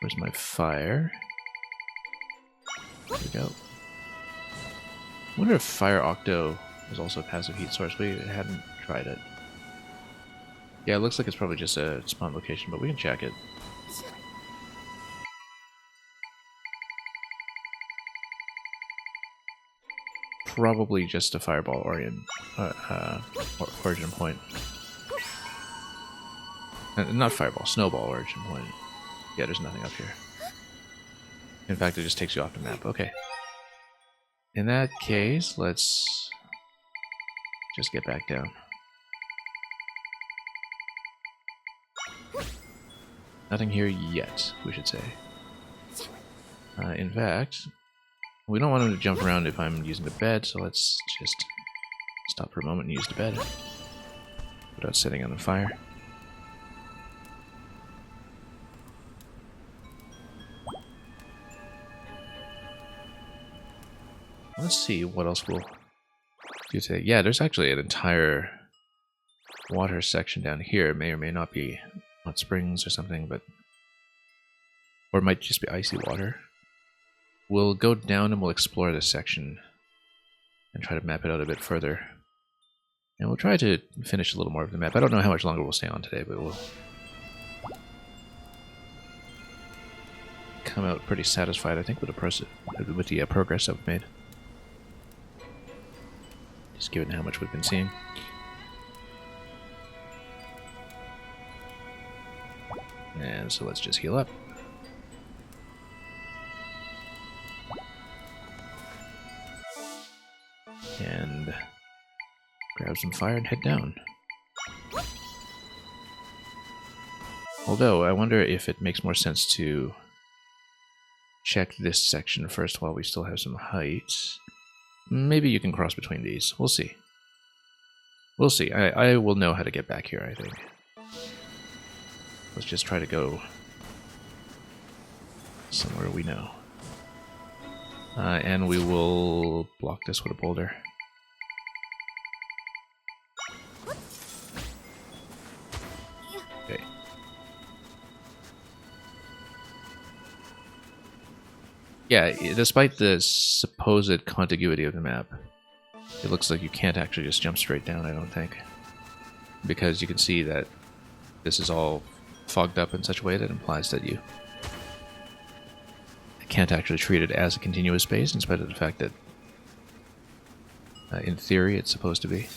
Where's my fire? There we go. I wonder if Fire Octo is also a passive heat source. We hadn't tried it. Yeah, it looks like it's probably just a spawn location, but we can check it. Probably just a fireball origin point. Not fireball, snowball origin point. Yeah, there's nothing up here. In fact, it just takes you off the map. Okay. In that case, let's just get back down. Nothing here yet, we should say. In fact, we don't want him to jump around if I'm using the bed, so let's just stop for a moment and use the bed without setting on fire. Let's see what else we'll do today. Yeah, there's actually an entire water section down here. It may or may not be hot springs or something, but or it might just be icy water. We'll go down and we'll explore this section and try to map it out a bit further. And we'll try to finish a little more of the map. I don't know how much longer we'll stay on today, but we'll come out pretty satisfied, I think, with the progress I've made. Just given how much we've been seeing. And so let's just heal up. And grab some fire and head down. Although, I wonder if it makes more sense to check this section first while we still have some height. Maybe you can cross between these. We'll see. We'll see. I will know how to get back here, I think. Let's just try to go somewhere we know. And we will block this with a boulder. Okay. Yeah, despite the supposed contiguity of the map, it looks like you can't actually just jump straight down, I don't think. Because you can see that this is all fogged up in such a way that implies that you can't actually treat it as a continuous space, in spite of the fact that, in theory, it's supposed to be.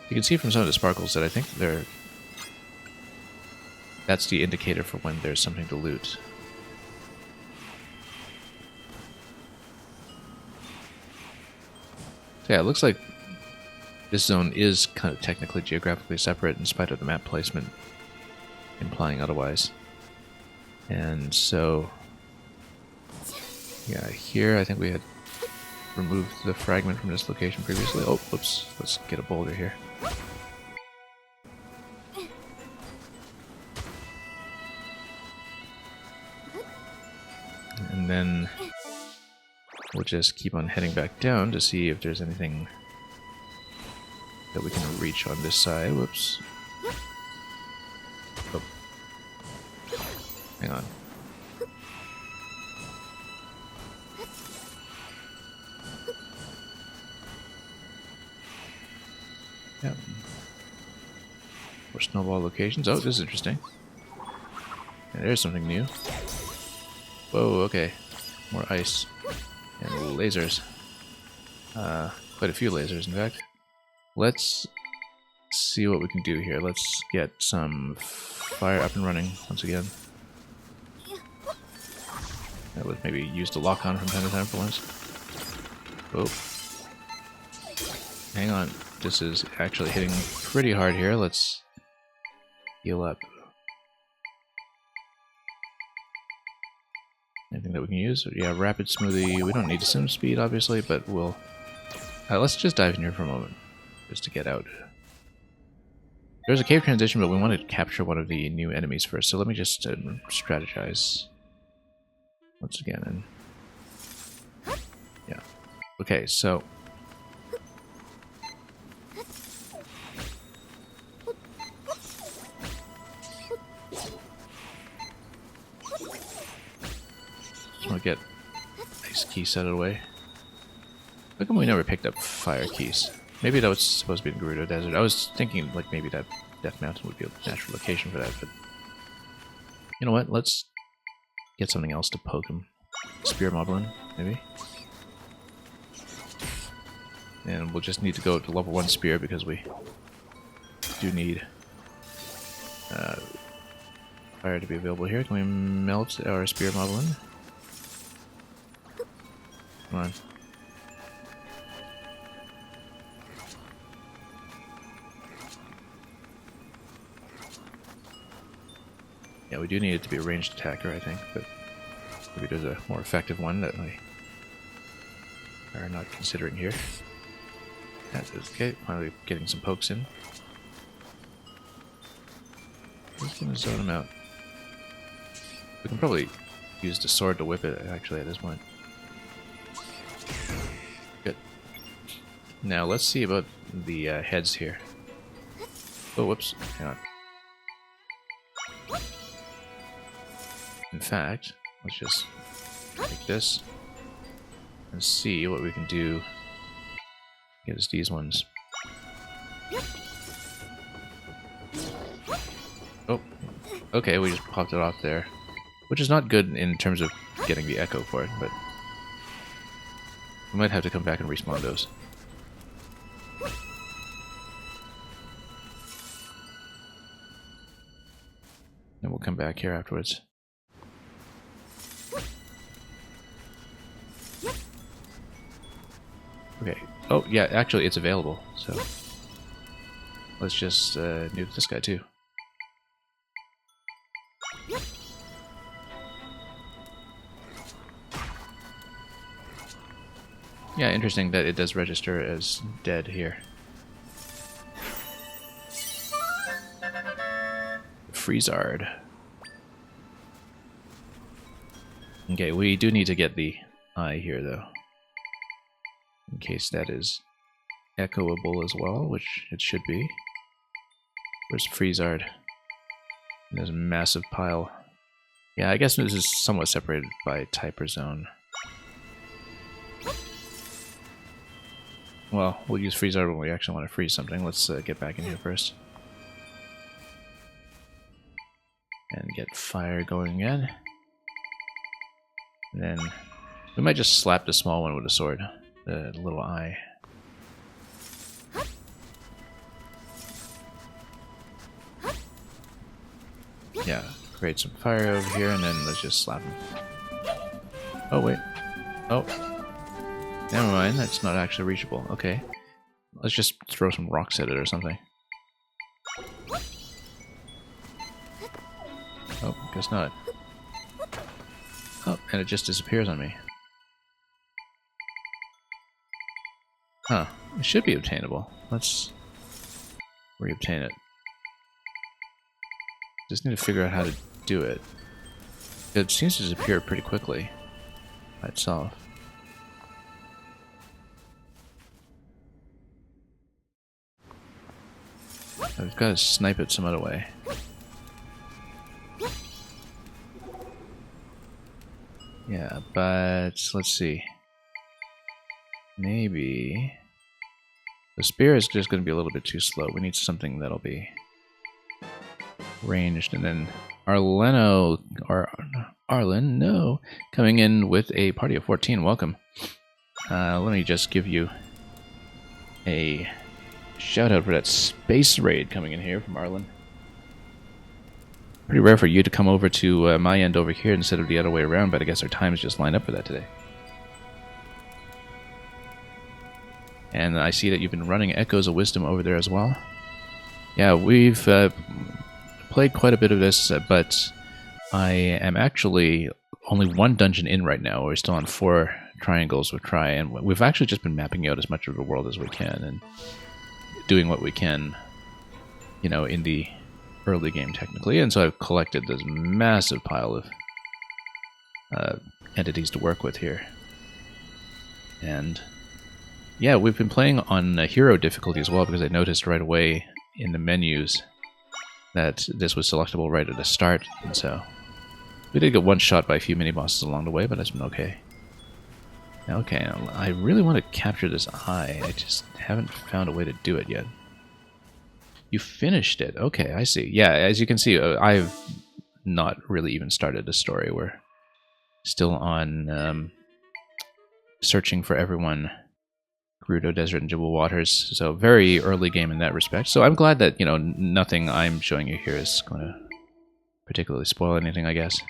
You can see from some of the sparkles that I think that's the indicator for when there's something to loot. So yeah, it looks like this zone is kind of technically geographically separate in spite of the map placement implying otherwise. And so, yeah, here I think we had removed the fragment from this location previously. Oh, whoops. Let's get a boulder here. And then we'll just keep on heading back down to see if there's anything that we can reach on this side. Whoops. Oh. Hang on. Yep. More snowball locations. Oh, this is interesting. Yeah, there's something new. Whoa, okay. More ice. And lasers. Quite a few lasers, in fact. Let's see what we can do here. Let's get some fire up and running once again. That would maybe use the lock on from time to time for once. Oh. Hang on. This is actually hitting pretty hard here. Let's heal up. Anything that we can use? Yeah, rapid smoothie. We don't need sim speed, obviously, but we'll... let's just dive in here for a moment, just to get out. There's a cave transition, but we want to capture one of the new enemies first, so let me just strategize once again. And yeah. Okay, so... get ice keys out of the way. How come we never picked up fire keys? Maybe that was supposed to be in Gerudo Desert. I was thinking like maybe that Death Mountain would be a natural location for that, but you know what? Let's get something else to poke him. Spear Moblin, maybe? And we'll just need to go to level 1 spear because we do need fire to be available here. Can we melt our Spear Moblin? Come on. Yeah, we do need it to be a ranged attacker, I think, but maybe there's a more effective one that we are not considering here. That's okay. Finally getting some pokes in. Just gonna zone him out. We can probably use the sword to whip it, actually, at this point. Good. Now, let's see about the heads here. Oh, whoops. Hang on. In fact, let's just take this and see what we can do. Get us these ones. Oh, okay, we just popped it off there. Which is not good in terms of getting the echo for it, but we might have to come back and respawn those. And we'll come back here afterwards. Okay. Oh, yeah, actually it's available, so let's just nuke this guy too. Yeah, interesting that it does register as dead here. Freezard. Okay, we do need to get the eye here though. In case that is echoable as well, which it should be. Where's Freezard? There's a massive pile. Yeah, I guess this is somewhat separated by type or zone. Well, we'll use Freezard when we actually want to freeze something. Let's get back in here first. And get fire going again. And then we might just slap the small one with a sword. The little eye. Yeah, create some fire over here and then let's just slap him. Oh, wait. Oh. Never mind, that's not actually reachable. Okay. Let's just throw some rocks at it or something. Oh, guess not. Oh, and it just disappears on me. Huh. It should be obtainable. Let's reobtain it. Just need to figure out how to do it. It seems to disappear pretty quickly by itself. I've got to snipe it some other way. Yeah, but let's see. Maybe the spear is just going to be a little bit too slow. We need something that'll be ranged, and then Arlen, no, coming in with a party of 14. Welcome. Let me just give you a shout out for that space raid coming in here from Arlen. Pretty rare for you to come over to my end over here instead of the other way around, but I guess our times just lined up for that today. And I see that you've been running Echoes of Wisdom over there as well. Yeah, we've played quite a bit of this, but I am actually only one dungeon in right now. We're still on 4 triangles with Try, and we've actually just been mapping out as much of the world as we can and doing what we can, you know, in the early game technically. And so I've collected this massive pile of entities to work with here. And yeah, we've been playing on hero difficulty as well, because I noticed right away in the menus that this was selectable right at the start, and so We did get one shot by a few mini-bosses along the way, but that's been okay. Okay, I really want to capture this eye. I just haven't found a way to do it yet. You finished it. Okay, I see. Yeah, as you can see, I've not really even started the story. We're still on searching for everyone, Gerudo Desert and Jibble Waters. So very early game in that respect. So I'm glad that, you know, nothing I'm showing you here is going to particularly spoil anything, I guess.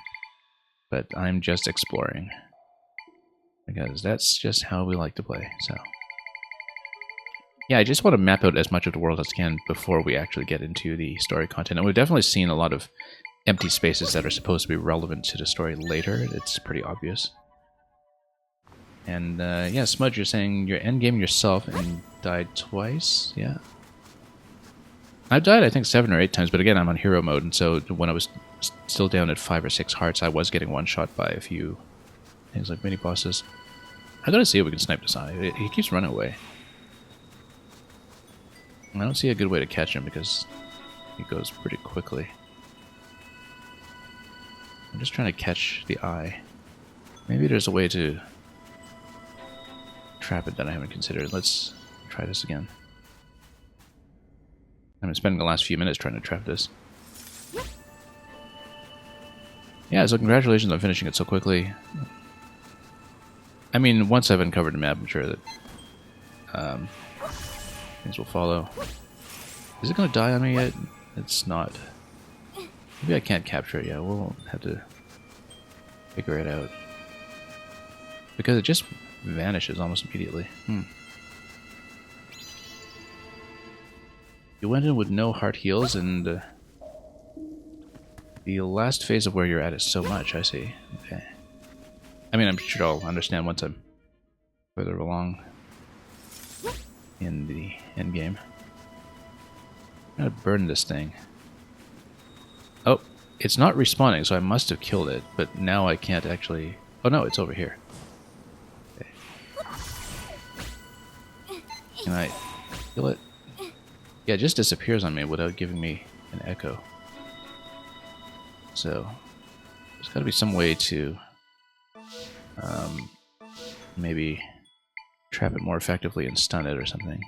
But I'm just exploring, because that's just how we like to play. So yeah, I just want to map out as much of the world as I can before we actually get into the story content. And we've definitely seen a lot of empty spaces that are supposed to be relevant to the story later. It's pretty obvious. And yeah, Smudge, you're saying you're endgame yourself and died twice? Yeah. I've died, I think, 7 or 8 times, but again, I'm on hero mode, and so when I was still down at 5 or 6 hearts, I was getting one-shot by a few things like mini-bosses. I gotta see if we can snipe this eye. He keeps running away. I don't see a good way to catch him because he goes pretty quickly. I'm just trying to catch the eye. Maybe there's a way to trap it that I haven't considered. Let's try this again. I've been spending the last few minutes trying to trap this. Yeah, so congratulations on finishing it so quickly. I mean, once I've uncovered the map, I'm sure that things will follow. Is it going to die on me yet? It's not. Maybe I can't capture it yet. We'll have to figure it out. Because it just vanishes almost immediately. You went in with no heart heals, and the last phase of where you're at is so much, I see. Okay. I mean, I'm sure I'll understand once I'm further along in the end game. I'm gonna burn this thing. Oh, it's not respawning, so I must have killed it, but now I can't actually... Oh no, it's over here. Okay. Can I kill it? Yeah, it just disappears on me without giving me an echo. So, there's gotta be some way to maybe trap it more effectively and stun it or something.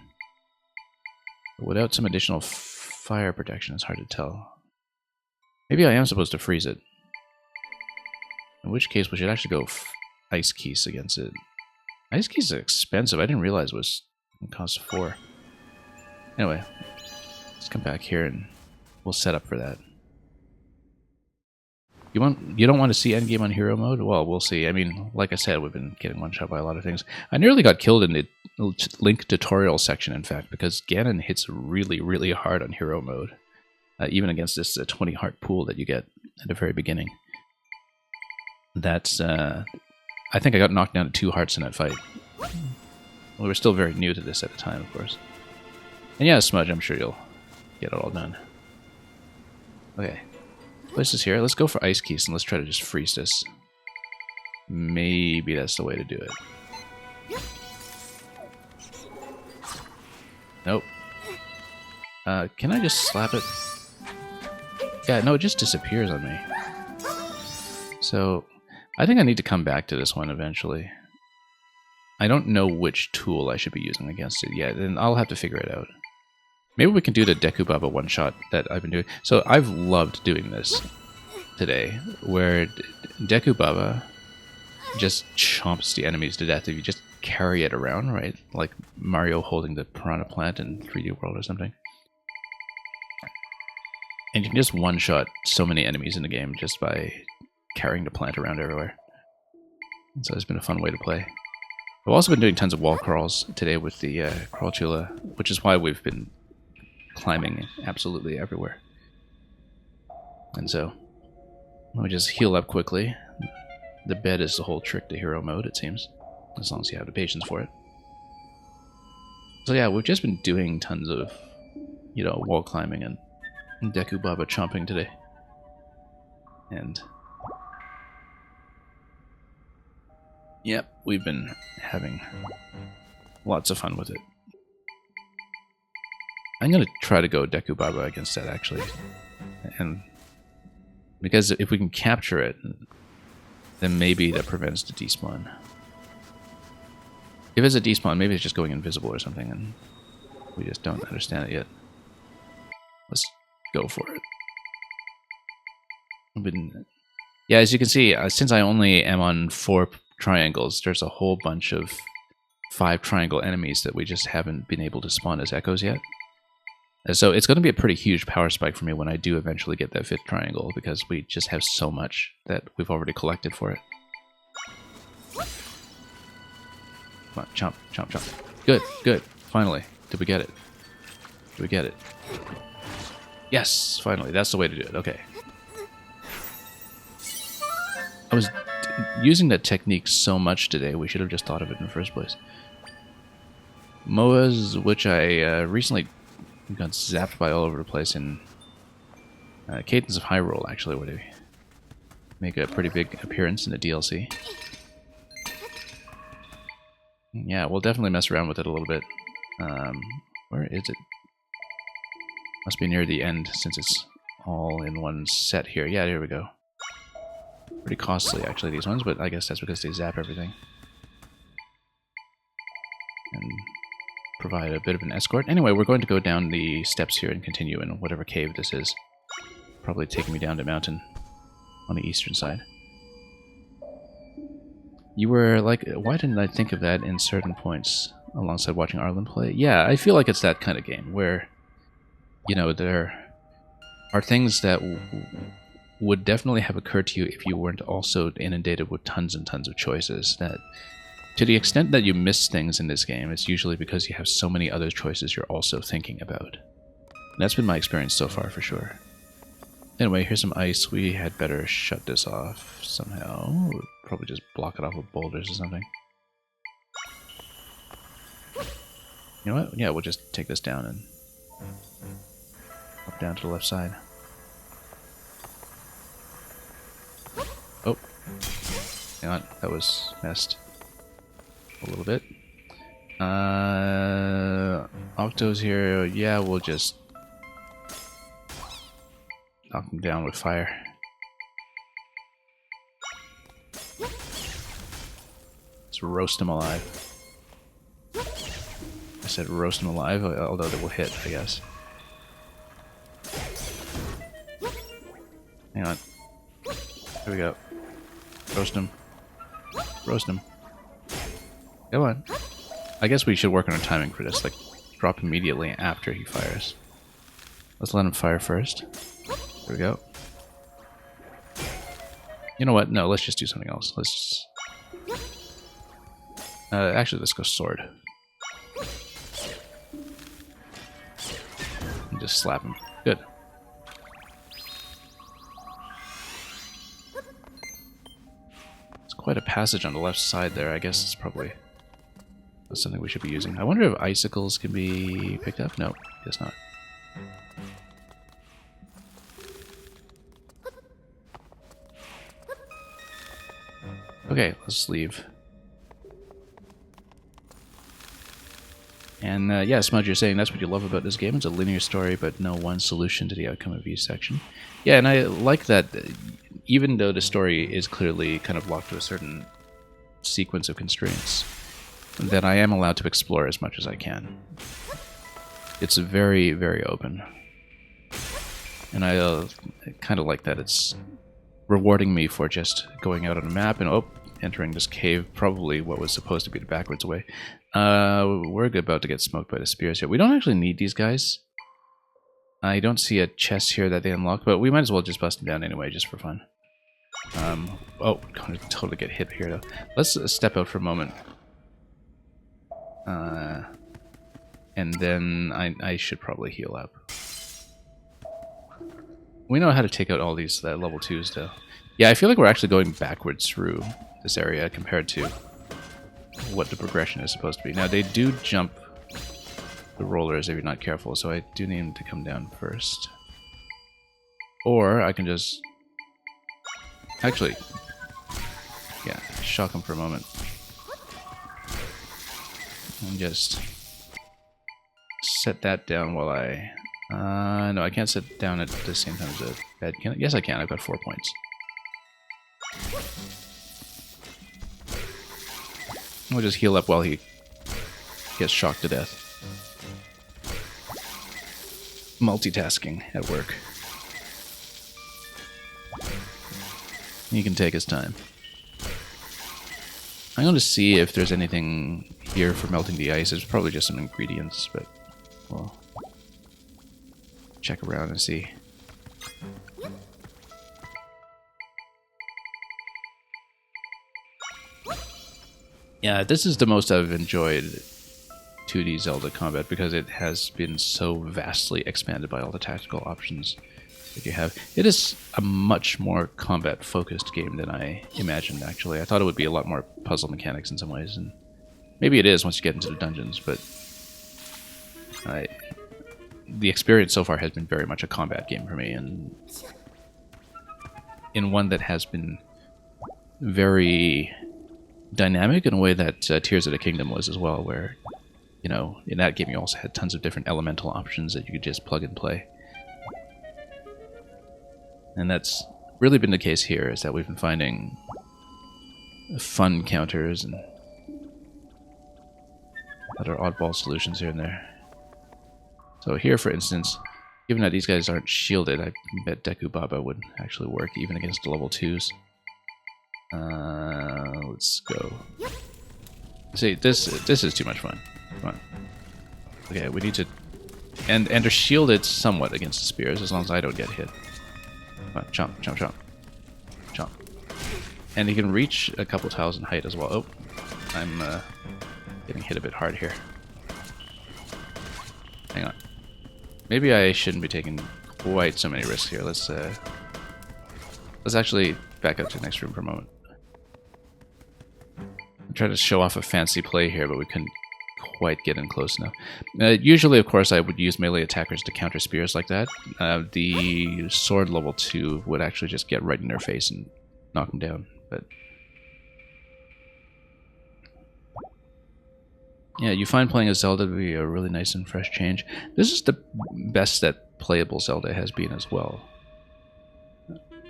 But without some additional fire protection, it's hard to tell. Maybe I am supposed to freeze it. In which case, we should actually go Ice Keys against it. Ice Keys are expensive. I didn't realize it cost 4. Anyway, let's come back here and we'll set up for that. You don't want to see endgame on hero mode? Well, we'll see. I mean, like I said, we've been getting one-shot by a lot of things. I nearly got killed in the Link tutorial section, in fact, because Ganon hits really, really hard on hero mode. Even against this 20 heart pool that you get at the very beginning. That's, I think I got knocked down to 2 hearts in that fight. We were still very new to this at the time, of course. And yeah, Smudge, I'm sure you'll get it all done. Okay. Place this here. Let's go for Ice Keys and let's try to just freeze this. Maybe that's the way to do it. Nope. Can I just slap it? Yeah, no, it just disappears on me. So, I think I need to come back to this one eventually. I don't know which tool I should be using against it yet, and I'll have to figure it out. Maybe we can do the Deku Baba one-shot that I've been doing. So I've loved doing this today, where Deku Baba just chomps the enemies to death if you just carry it around, right? Like Mario holding the Piranha Plant in 3D World or something. And you can just one-shot so many enemies in the game just by carrying the plant around everywhere. And so it's been a fun way to play. I've also been doing tons of wall crawls today with the Crawlchula, which is why we've been climbing absolutely everywhere. And so, let me just heal up quickly. The bed is the whole trick to hero mode, it seems. As long as you have the patience for it. So yeah, we've just been doing tons of, you know, wall climbing and Deku Baba chomping today. And yep, we've been having lots of fun with it. I'm going to try to go Deku Baba against that, actually. And Because if we can capture it, then maybe that prevents the despawn. If it's a despawn, maybe it's just going invisible or something, and we just don't understand it yet. Let's go for it. Yeah, as you can see, since I only am on 4 triangles, there's a whole bunch of 5 triangle enemies that we just haven't been able to spawn as echoes yet. And so it's going to be a pretty huge power spike for me when I do eventually get that 5th triangle, because we just have so much that we've already collected for it. Come on, chomp, chomp, chomp. Good, good. Finally. Did we get it? Did we get it? Yes, finally. That's the way to do it. Okay. I was using that technique so much today, we should have just thought of it in the first place. MOAs, which I recently got zapped by all over the place in Cadence of Hyrule, actually, where they make a pretty big appearance in the DLC. Yeah, we'll definitely mess around with it a little bit. Where is it? Must be near the end, since it's all in one set here. Yeah, here we go. Pretty costly, actually, these ones, but I guess that's because they zap everything. And provide a bit of an escort. Anyway, we're going to go down the steps here and continue in whatever cave this is. Probably taking me down to mountain on the eastern side. You were like, why didn't I think of that in certain points alongside watching Arlen play? Yeah, I feel like it's that kind of game where, you know, there are things that would definitely have occurred to you if you weren't also inundated with tons and tons of choices. That, to the extent that you miss things in this game, it's usually because you have so many other choices you're also thinking about. And that's been my experience so far, for sure. Anyway, here's some ice. We had better shut this off somehow. We'll probably just block it off with boulders or something. You know what? Yeah, we'll just take this down and up down to the left side. Oh. Hang on, that was messed a little bit. Octo's here. Yeah, we'll just knock him down with fire. Let's roast him alive. I said roast him alive, although they will hit, I guess. Hang on. Here we go. Roast him. Roast him. Come on. I guess we should work on our timing for this. Like, drop immediately after he fires. Let's let him fire first. There we go. You know what? No, let's just do something else. Let's... actually, let's go sword. And just slap him. Good. It's quite a passage on the left side there. I guess it's probably something we should be using. I wonder if icicles can be picked up? No, guess not. Okay, let's leave. And yeah, Smudge, you're saying that's what you love about this game. It's a linear story, but no one solution to the outcome of each section. Yeah, and I like that even though the story is clearly kind of locked to a certain sequence of constraints, that I am allowed to explore as much as I can. It's very, very open. And I kind of like that it's rewarding me for just going out on a map and entering this cave, probably what was supposed to be the backwards way. We're about to get smoked by the spears here. We don't actually need these guys. I don't see a chest here that they unlock, but we might as well just bust them down anyway, just for fun. Oh, gonna totally get hit here though. Let's step out for a moment. And then I should probably heal up. We know how to take out all these level 2s though. Yeah, I feel like we're actually going backwards through this area compared to what the progression is supposed to be. Now, they do jump the rollers if you're not careful, so I do need them to come down first. Or I can just... Actually, yeah, shock them for a moment. And just set that down while I No, I can't sit down at the same time as the bed. Can I? Yes, I can. I've got 4 points. We'll just heal up while he gets shocked to death. Multitasking at work. He can take his time. I'm going to see if there's anything here for melting the ice. There's probably just some ingredients, but we'll check around and see. Yeah, this is the most I've enjoyed 2D Zelda combat because it has been so vastly expanded by all the tactical options that you have. It is a much more combat-focused game than I imagined, actually. I thought it would be a lot more puzzle mechanics in some ways, and maybe it is once you get into the dungeons, but the experience so far has been very much a combat game for me, and in one that has been very dynamic in a way that Tears of the Kingdom was as well, where, you know, in that game you also had tons of different elemental options that you could just plug and play. And that's really been the case here, is that we've been finding fun counters and other oddball solutions here and there. So here, for instance, given that these guys aren't shielded, I bet Deku Baba would actually work even against the level 2s. Let's go. See, this is too much fun. Come on. Okay, we need to... And they're shielded somewhat against the spears, as long as I don't get hit. Come on, chomp, chomp, chomp. Chomp. And he can reach a couple tiles in height as well. Oh, I'm getting hit a bit hard here. Hang on. Maybe I shouldn't be taking quite so many risks here. Let's actually back up to the next room for a moment. I'm trying to show off a fancy play here, but we couldn't quite get in close enough. Usually, of course, I would use melee attackers to counter spears like that. The sword level 2 would actually just get right in their face and knock them down. But yeah, you find playing as Zelda to be a really nice and fresh change. This is the best that playable Zelda has been as well.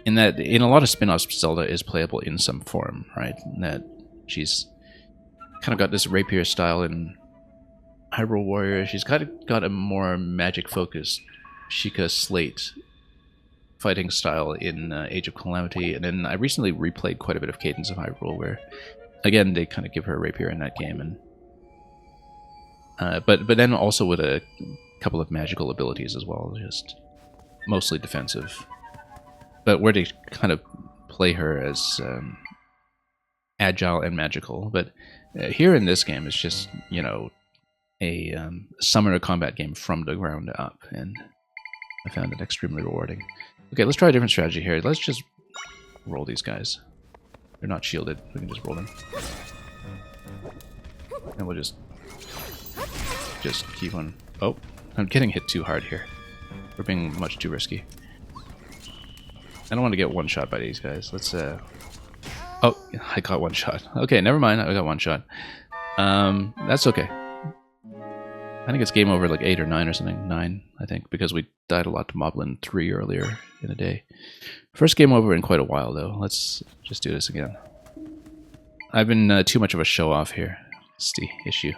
In that, in a lot of spin-offs, Zelda is playable in some form, right? In that she's kind of got this rapier style in Hyrule Warrior. She's kind of got a more magic-focused Sheikah Slate fighting style in Age of Calamity. And then I recently replayed quite a bit of Cadence of Hyrule, where, again, they kind of give her a rapier in that game. And but then also with a couple of magical abilities as well, just mostly defensive. But where they kind of play her as agile and magical. But here in this game, it's just, you know, a summoner combat game from the ground up, and I found it extremely rewarding. Okay, let's try a different strategy here. Let's just roll these guys. They're not shielded. We can just roll them. And we'll just keep on... Oh, I'm getting hit too hard here. We're being much too risky. I don't want to get one shot by these guys. Let's, Oh, I got one shot. Okay, never mind. I got one shot. That's okay. I think it's game over like 8 or 9 or something. 9, I think, because we died a lot to Moblin 3 earlier in the day. First game over in quite a while, though. Let's just do this again. I've been too much of a show-off here. It's the issue.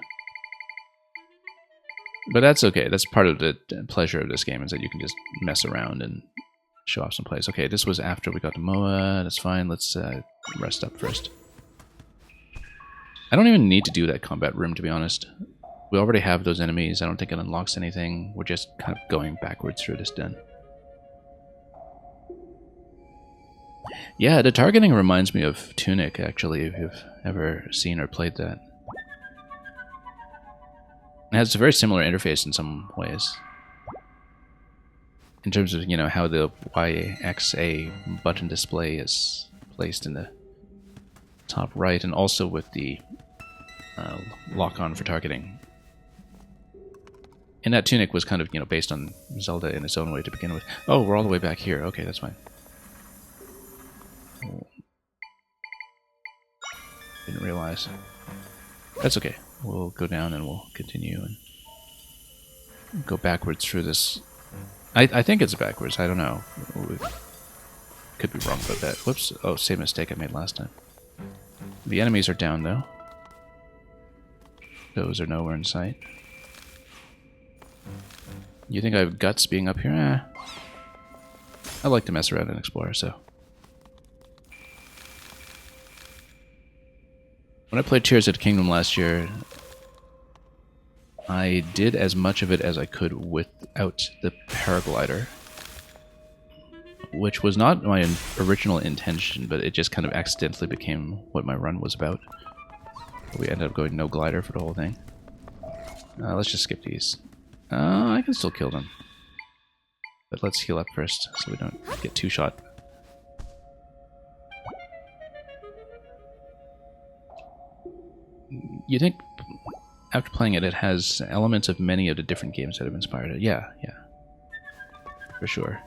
But that's okay. That's part of the pleasure of this game, is that you can just mess around and show off some plays. Okay, this was after we got to Moa. That's fine. Let's rest up first. I don't even need to do that combat room, to be honest. We already have those enemies. I don't think it unlocks anything. We're just kind of going backwards through this den. Yeah, the targeting reminds me of Tunic, actually, if you've ever seen or played that. It has a very similar interface in some ways. In terms of, you know, how the YXA button display is placed in the top right, and also with the lock-on for targeting. And that Tunic was kind of, you know, based on Zelda in its own way to begin with. Oh, we're all the way back here. Okay, that's fine. Didn't realize. That's okay. We'll go down and we'll continue and go backwards through this I think it's backwards. I don't know. Could be wrong about that. Whoops. Oh, same mistake I made last time. The enemies are down, though. Those are nowhere in sight. You think I have guts being up here? I like to mess around and explore, so. When I played Tears of the Kingdom last year, I did as much of it as I could without the paraglider. Which was not my original intention, but it just kind of accidentally became what my run was about. We ended up going no glider for the whole thing. Let's just skip these. I can still kill them. But let's heal up first, so we don't get two-shot. You think, after playing it, it has elements of many of the different games that have inspired it. Yeah. For sure.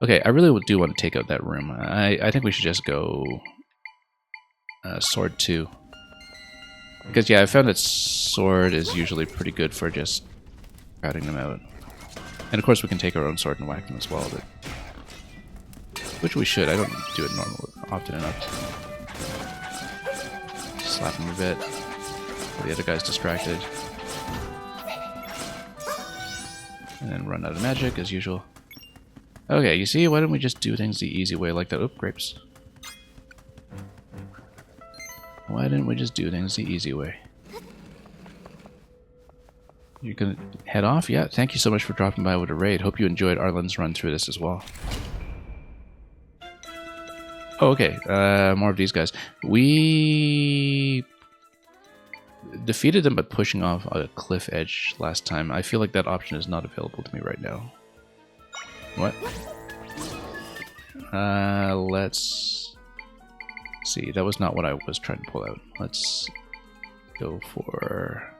Okay, I really do want to take out that room. I think we should just go Sword 2. Because, yeah, I found that Sword is usually pretty good for just crowding them out. And, of course, we can take our own sword and whack them as well. But which we should. I don't do it often enough. Slap him a bit. The other guy's distracted. And then run out of magic, as usual. Okay, you see, why don't we just do things the easy way like that? Oop, grapes. Why didn't we just do things the easy way? You're gonna head off? Yeah, thank you so much for dropping by with a raid. Hope you enjoyed Arlen's run through this as well. Oh, okay, more of these guys. We defeated them by pushing off a cliff edge last time. I feel like that option is not available to me right now. What? Let's see. That was not what I was trying to pull out. Let's go for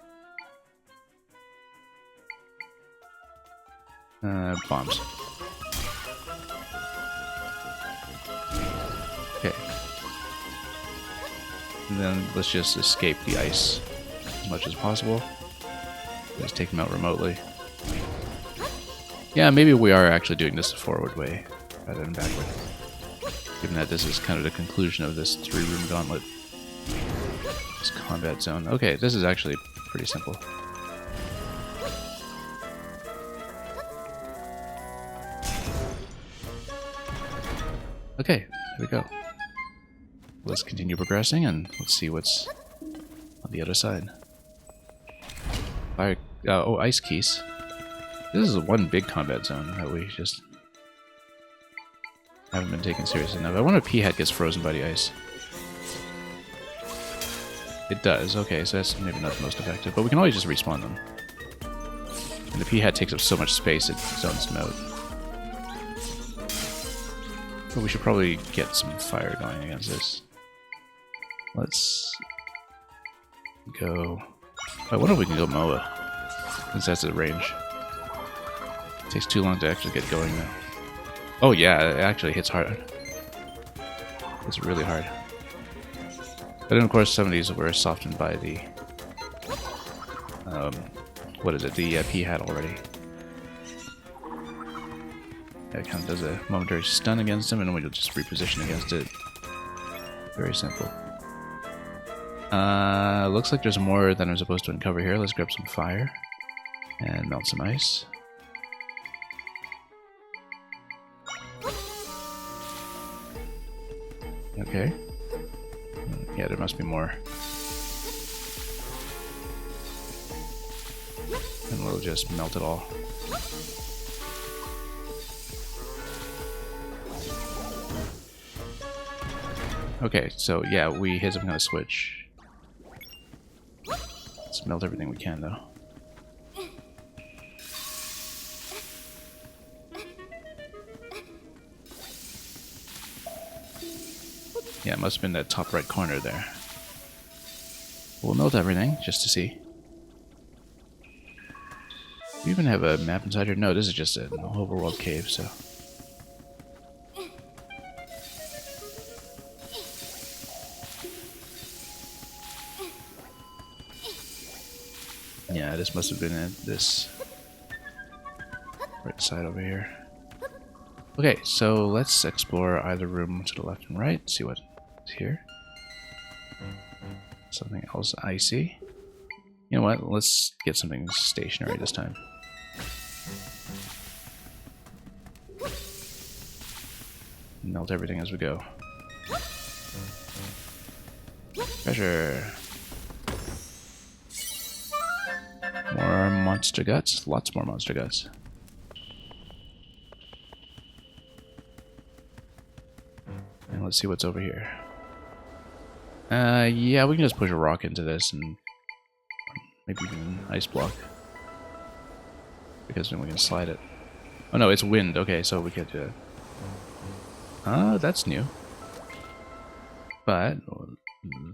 bombs. Okay. And then let's just escape the ice as much as possible. Just take them out remotely. Yeah, maybe we are actually doing this the forward way rather than backward. Given that this is kind of the conclusion of this 3-room gauntlet. This combat zone. Okay, this is actually pretty simple. Okay, here we go. Let's continue progressing and let's see what's on the other side. Fire. Oh, ice keys. This is one big combat zone that we just haven't been taken seriously enough. I wonder if P-Hat gets frozen by the ice. It does. Okay, so that's maybe not the most effective, but we can always just respawn them. And the P-Hat takes up so much space it zones them out. But we should probably get some fire going against this. Let's go... I wonder if we can go MOA, since that's at range. It takes too long to actually get going though. Oh yeah, it actually hits hard. It's really hard. But then of course some of these were softened by the... what is it? The P-Hat already. That kind of does a momentary stun against him and then we'll just reposition against it. Very simple. Looks like there's more than I'm supposed to uncover here. Let's grab some fire and melt some ice. Okay. Yeah, there must be more. And we'll just melt it all. Okay, so yeah, we hit some kind of switch. Let's melt everything we can, though. Yeah, it must have been that top right corner there. We'll melt everything, just to see. Do we even have a map inside here? No, this is just an overworld cave, so... Yeah, this must have been at this right side over here. Okay, so let's explore either room to the left and right, see what's here. Something else icy. You know what? Let's get something stationary this time. Melt everything as we go. Treasure. More monster guts. Lots more monster guts. And let's see what's over here. Yeah, we can just push a rock into this and maybe even an ice block. Because then we can slide it. Oh no, it's wind. Okay, so we could do it. Oh, that's new. But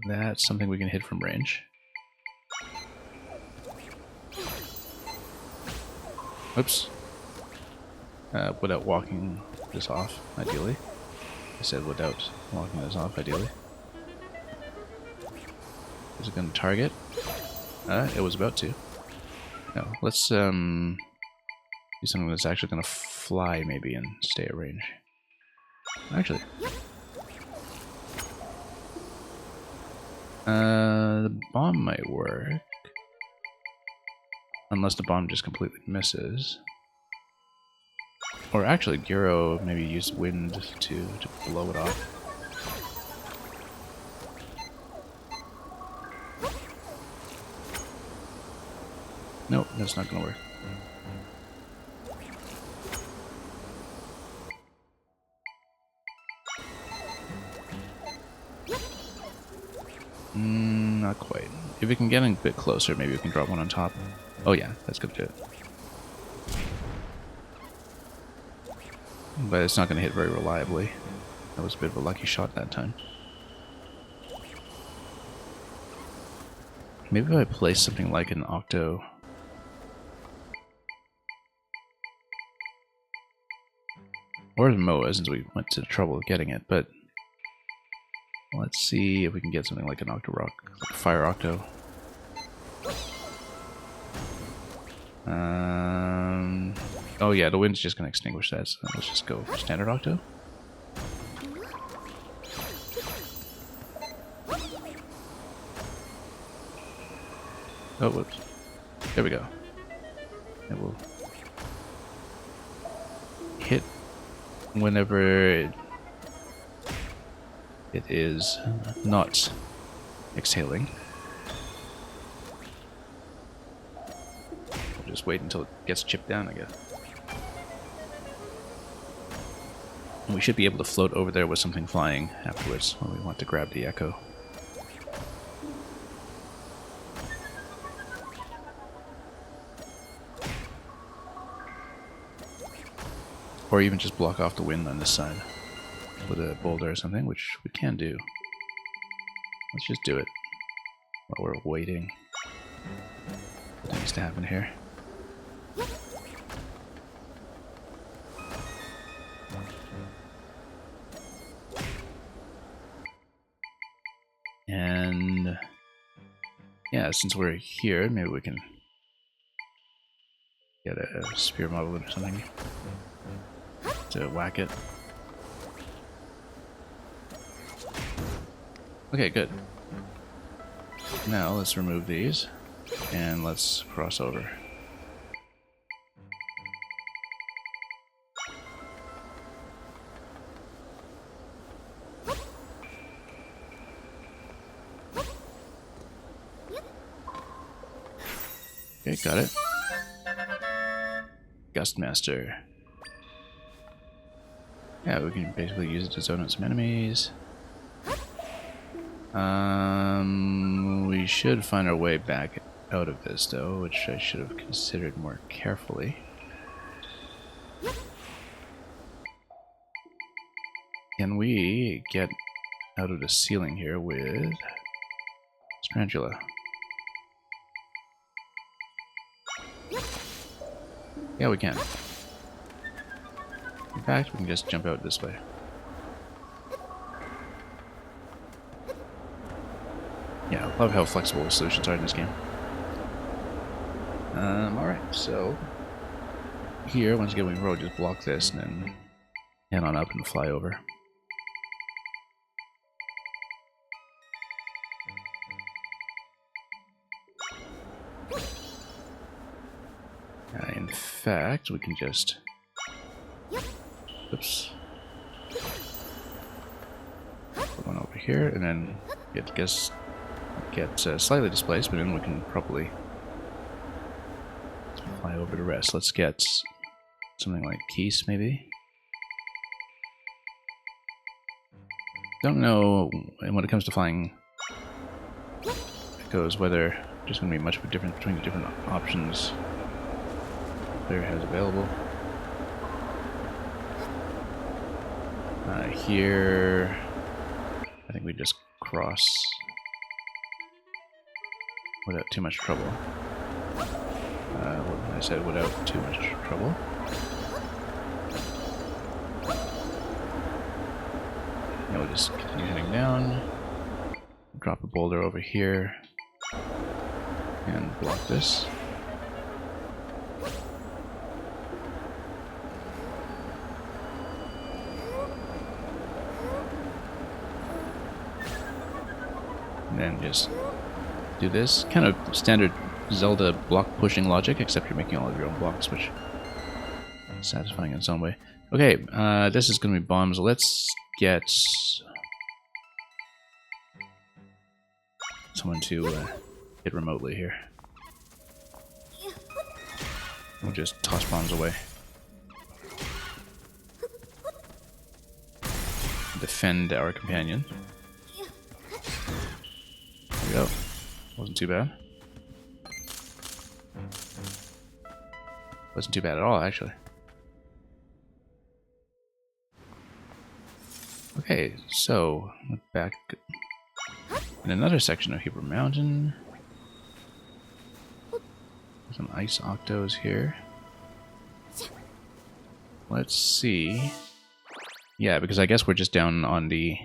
that's something we can hit from range. Oops. Without walking this off, ideally. I said without walking this off, ideally. Is it going to target? It was about to. No, let's do something that's actually going to fly, maybe, and stay at range. Actually. The bomb might work. Unless the bomb just completely misses. Or actually, Gyro maybe used wind to blow it off. Nope, that's not gonna work. Not quite. If we can get a bit closer, maybe we can drop one on top. Oh yeah, that's gonna do it. But it's not gonna hit very reliably. That was a bit of a lucky shot that time. Maybe if I place something like an Octo. Or the Moa, since we went to the trouble of getting it, but let's see if we can get something like an Octo Rock, like a Fire Octo. Oh yeah, the wind's just gonna extinguish that, so let's just go for standard Octo. Oh, whoops. There we go. It will hit whenever it is not exhaling. We'll just wait until it gets chipped down, I guess. And we should be able to float over there with something flying afterwards when we want to grab the Echo. Or even just block off the wind on this side with a boulder or something, which we can do. Let's just do it while we're waiting for things to happen here. And yeah, since we're here, maybe we can get a spear model or something to whack it. Okay, good. Now let's remove these and let's cross over. Okay, got it. Gustmaster. Yeah, we can basically use it to zone out some enemies. We should find our way back out of this, though, which I should have considered more carefully. Can we get out of the ceiling here with Strangula? Yeah, we can. In fact, we can just jump out this way. Yeah, I love how flexible the solutions are in this game. Alright, so here, once again, we can probably just block this and then head on up and fly over. In fact, we can just... Oops. Put one over here, and then get slightly displaced, but then we can probably fly over the rest. Let's get something like Keese, maybe. Don't know when it comes to flying Echoes whether there's going to be much of a difference between the different options the player has available. Here, I think we just cross without too much trouble. I said without too much trouble. Now we'll just continue heading down, drop a boulder over here, and block this. And then just do this. Kind of standard Zelda block pushing logic, except you're making all of your own blocks, which is satisfying in its own way. Okay, this is going to be bombs. Let's get someone to hit remotely here. We'll just toss bombs away. Defend our companion. There we go. Wasn't too bad. Wasn't too bad at all, actually. Okay, so back in another section of Heber Mountain. Some ice octos here. Let's see. Yeah, because I guess we're just down on the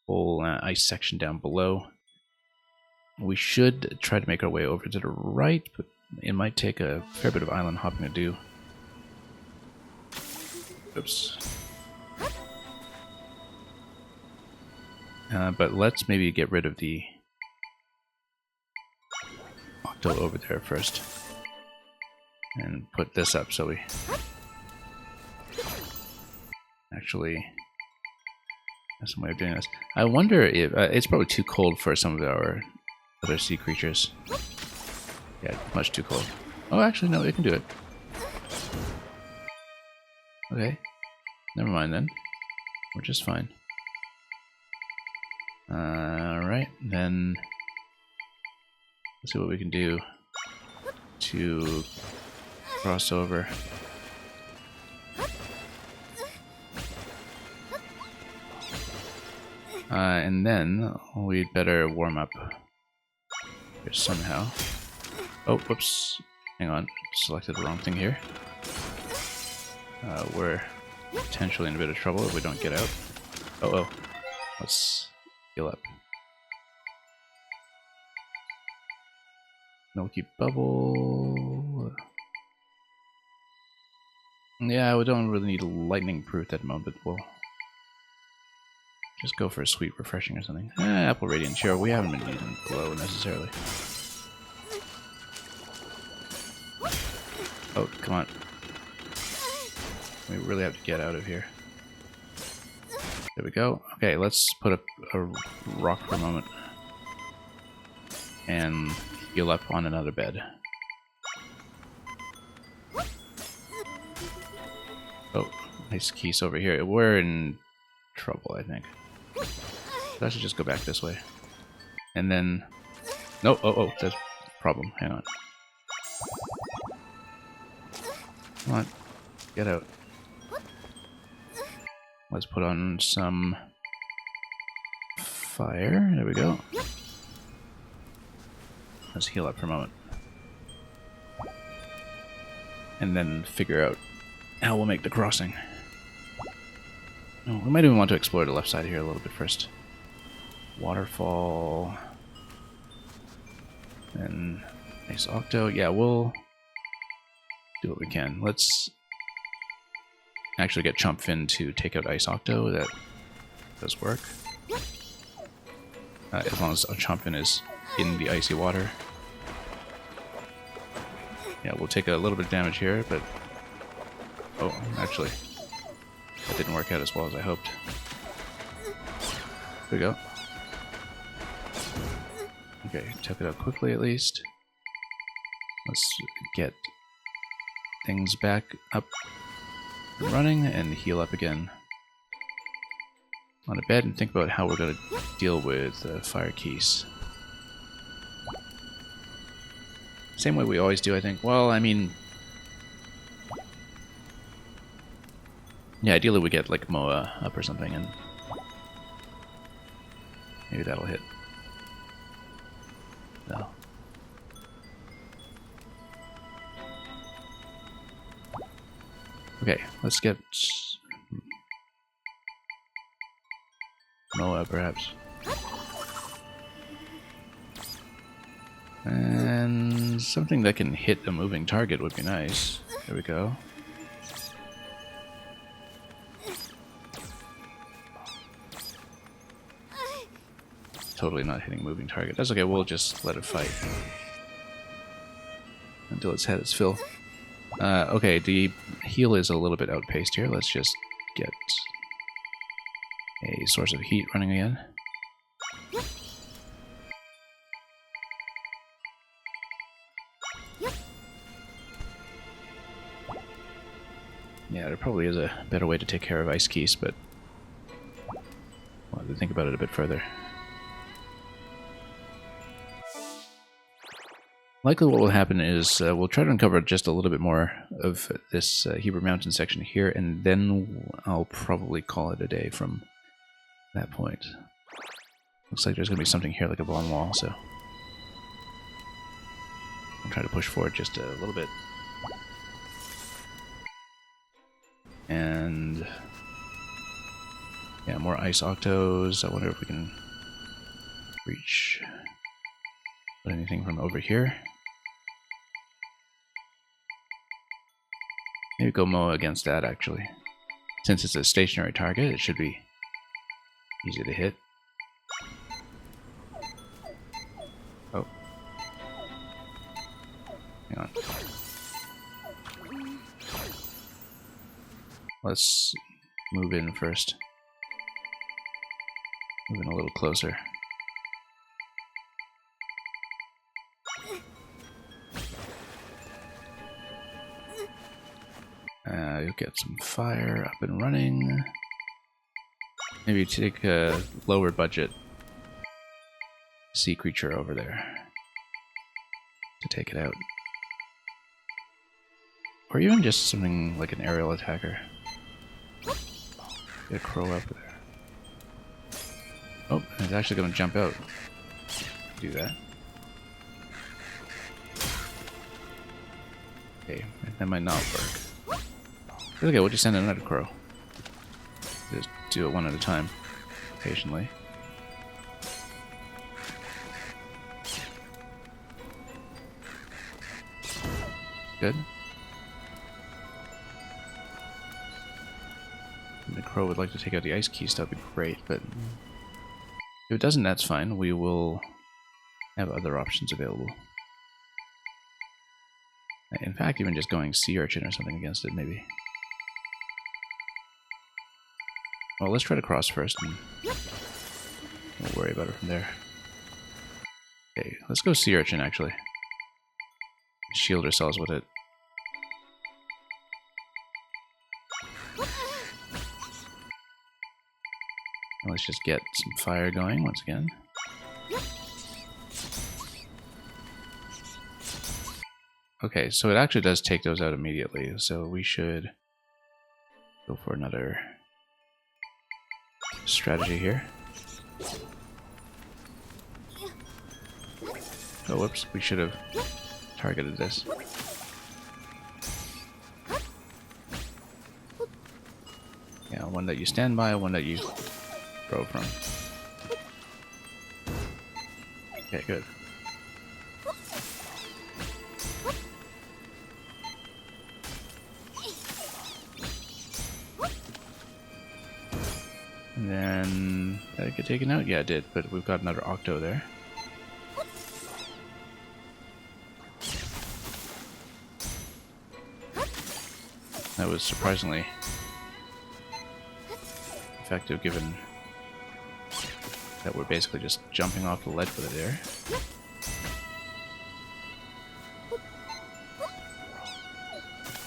whole ice section down below. We should try to make our way over to the right, but it might take a fair bit of island hopping to do. Oops. But let's maybe get rid of the octo over there first. And put this up so we actually have some way of doing this. I wonder if it's probably too cold for some of our other sea creatures. Yeah, much too cold. Oh, actually, no, it can do it. Okay. Never mind then. We're just fine. Alright, then let's see what we can do to cross over. And then we'd better warm up here somehow. Oh, whoops. Hang on. Selected the wrong thing here. We're potentially in a bit of trouble if we don't get out. Oh. Let's heal up. Milky Bubble. Yeah, we don't really need lightning proof at the moment. We'll just go for a sweet refreshing or something. Apple Radiant, sure. We haven't been using Glow necessarily. Oh, come on. We really have to get out of here. There we go. Okay, let's put up a rock for a moment. And heal up on another bed. Oh, nice Keese over here. We're in trouble, I think. So I should just go back this way. And then... No, oh, there's a problem. Hang on. Come on. Get out. Let's put on some fire. There we go. Let's heal up for a moment. And then figure out how we'll make the crossing. Oh, we might even want to explore the left side here a little bit first. Waterfall. And nice octo. Yeah, we'll do what we can. Let's actually get Chomp Fin to take out Ice Octo, that does work. As long as Chomp Fin is in the icy water. Yeah, we'll take a little bit of damage here, but... Oh, actually, that didn't work out as well as I hoped. There we go. Okay, took it out quickly at least. Let's get things back up and running and heal up again on a bed and think about how we're going to deal with Fire Keys. Same way we always do, I think. Well, I mean... Yeah, ideally we get like Moa up or something and maybe that'll hit. No. Okay, let's get Moa perhaps. And something that can hit a moving target would be nice. There we go. Totally not hitting a moving target. That's okay, we'll just let it fight until it's had its fill. Okay, the heal is a little bit outpaced here. Let's just get a source of heat running again. Yeah, there probably is a better way to take care of Ice Keys, but I'll have to think about it a bit further. Likely what will happen is we'll try to uncover just a little bit more of this Hebra Mountain section here, and then I'll probably call it a day from that point. Looks like there's going to be something here like a bomb wall, so I'll try to push forward just a little bit. And yeah, more Ice Octos. I wonder if we can reach anything from over here. Maybe go Moa against that, actually. Since it's a stationary target, it should be easy to hit. Oh. Hang on. Let's move in first. Move in a little closer. You'll get some fire up and running. Maybe take a lower budget sea creature over there to take it out. Or even just something like an aerial attacker. Get a crow up there. Oh, it's actually going to jump out. Do that. Okay, that might not work. Okay, we'll just send another crow. Just do it one at a time, patiently. Good. And the crow would like to take out the Ice Keys, that'd be great, but if it doesn't, that's fine. We will have other options available. In fact, even just going Sea Urchin or something against it, maybe. Well, let's try to cross first, and we'll worry about it from there. Okay, let's go Sea Urchin, actually. Shield ourselves with it. And let's just get some fire going once again. Okay, so it actually does take those out immediately, so we should go for another strategy here. Oh, whoops, we should have targeted this. Yeah, one that you stand by, one that you throw from. Okay, good. And then, did it get taken out? Yeah, it did, but we've got another Octo there. That was surprisingly effective given that we're basically just jumping off the ledge with it there.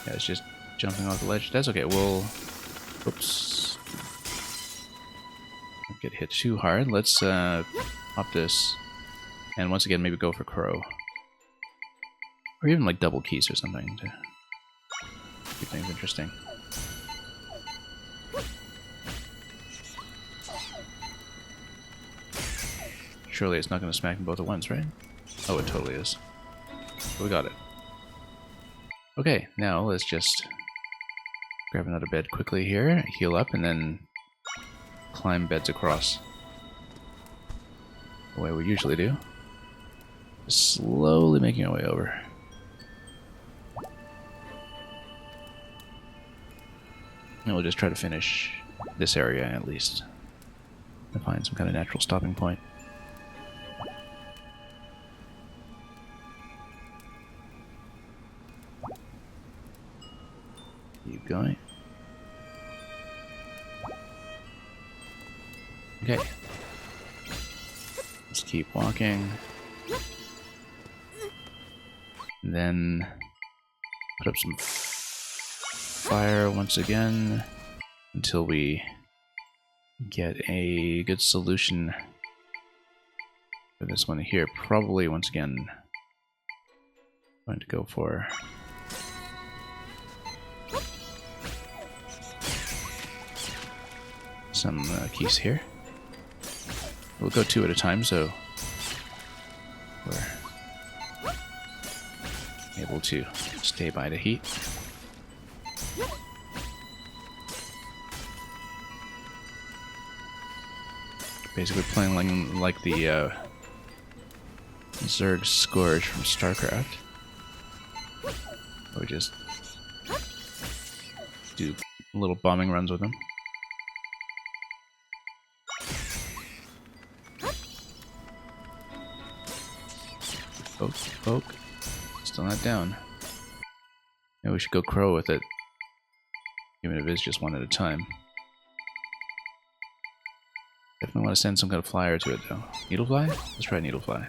Yeah, it's just jumping off the ledge. That's okay, we'll... Oops. Don't get hit too hard. Let's pop this. And once again, maybe go for Crow. Or even like double keys or something to keep things interesting. Surely it's not going to smack them both at once, right? Oh, it totally is. We got it. Okay, now let's just grab another bed quickly here, heal up, and then climb beds across. The way we usually do. Just slowly making our way over. And we'll just try to finish this area at least. And find some kind of natural stopping point. Keep going. Okay. Let's keep walking. And then put up some fire once again until we get a good solution for this one here. Probably once again going to go for some keys here. We'll go two at a time, so we're able to stay by the heat. Basically playing like the Zerg Scourge from StarCraft. We just do little bombing runs with them. Poke, poke. Still not down. Maybe we should go Crow with it. Even if it is just one at a time. Definitely want to send some kind of flyer to it though. Needlefly? Let's try Needlefly.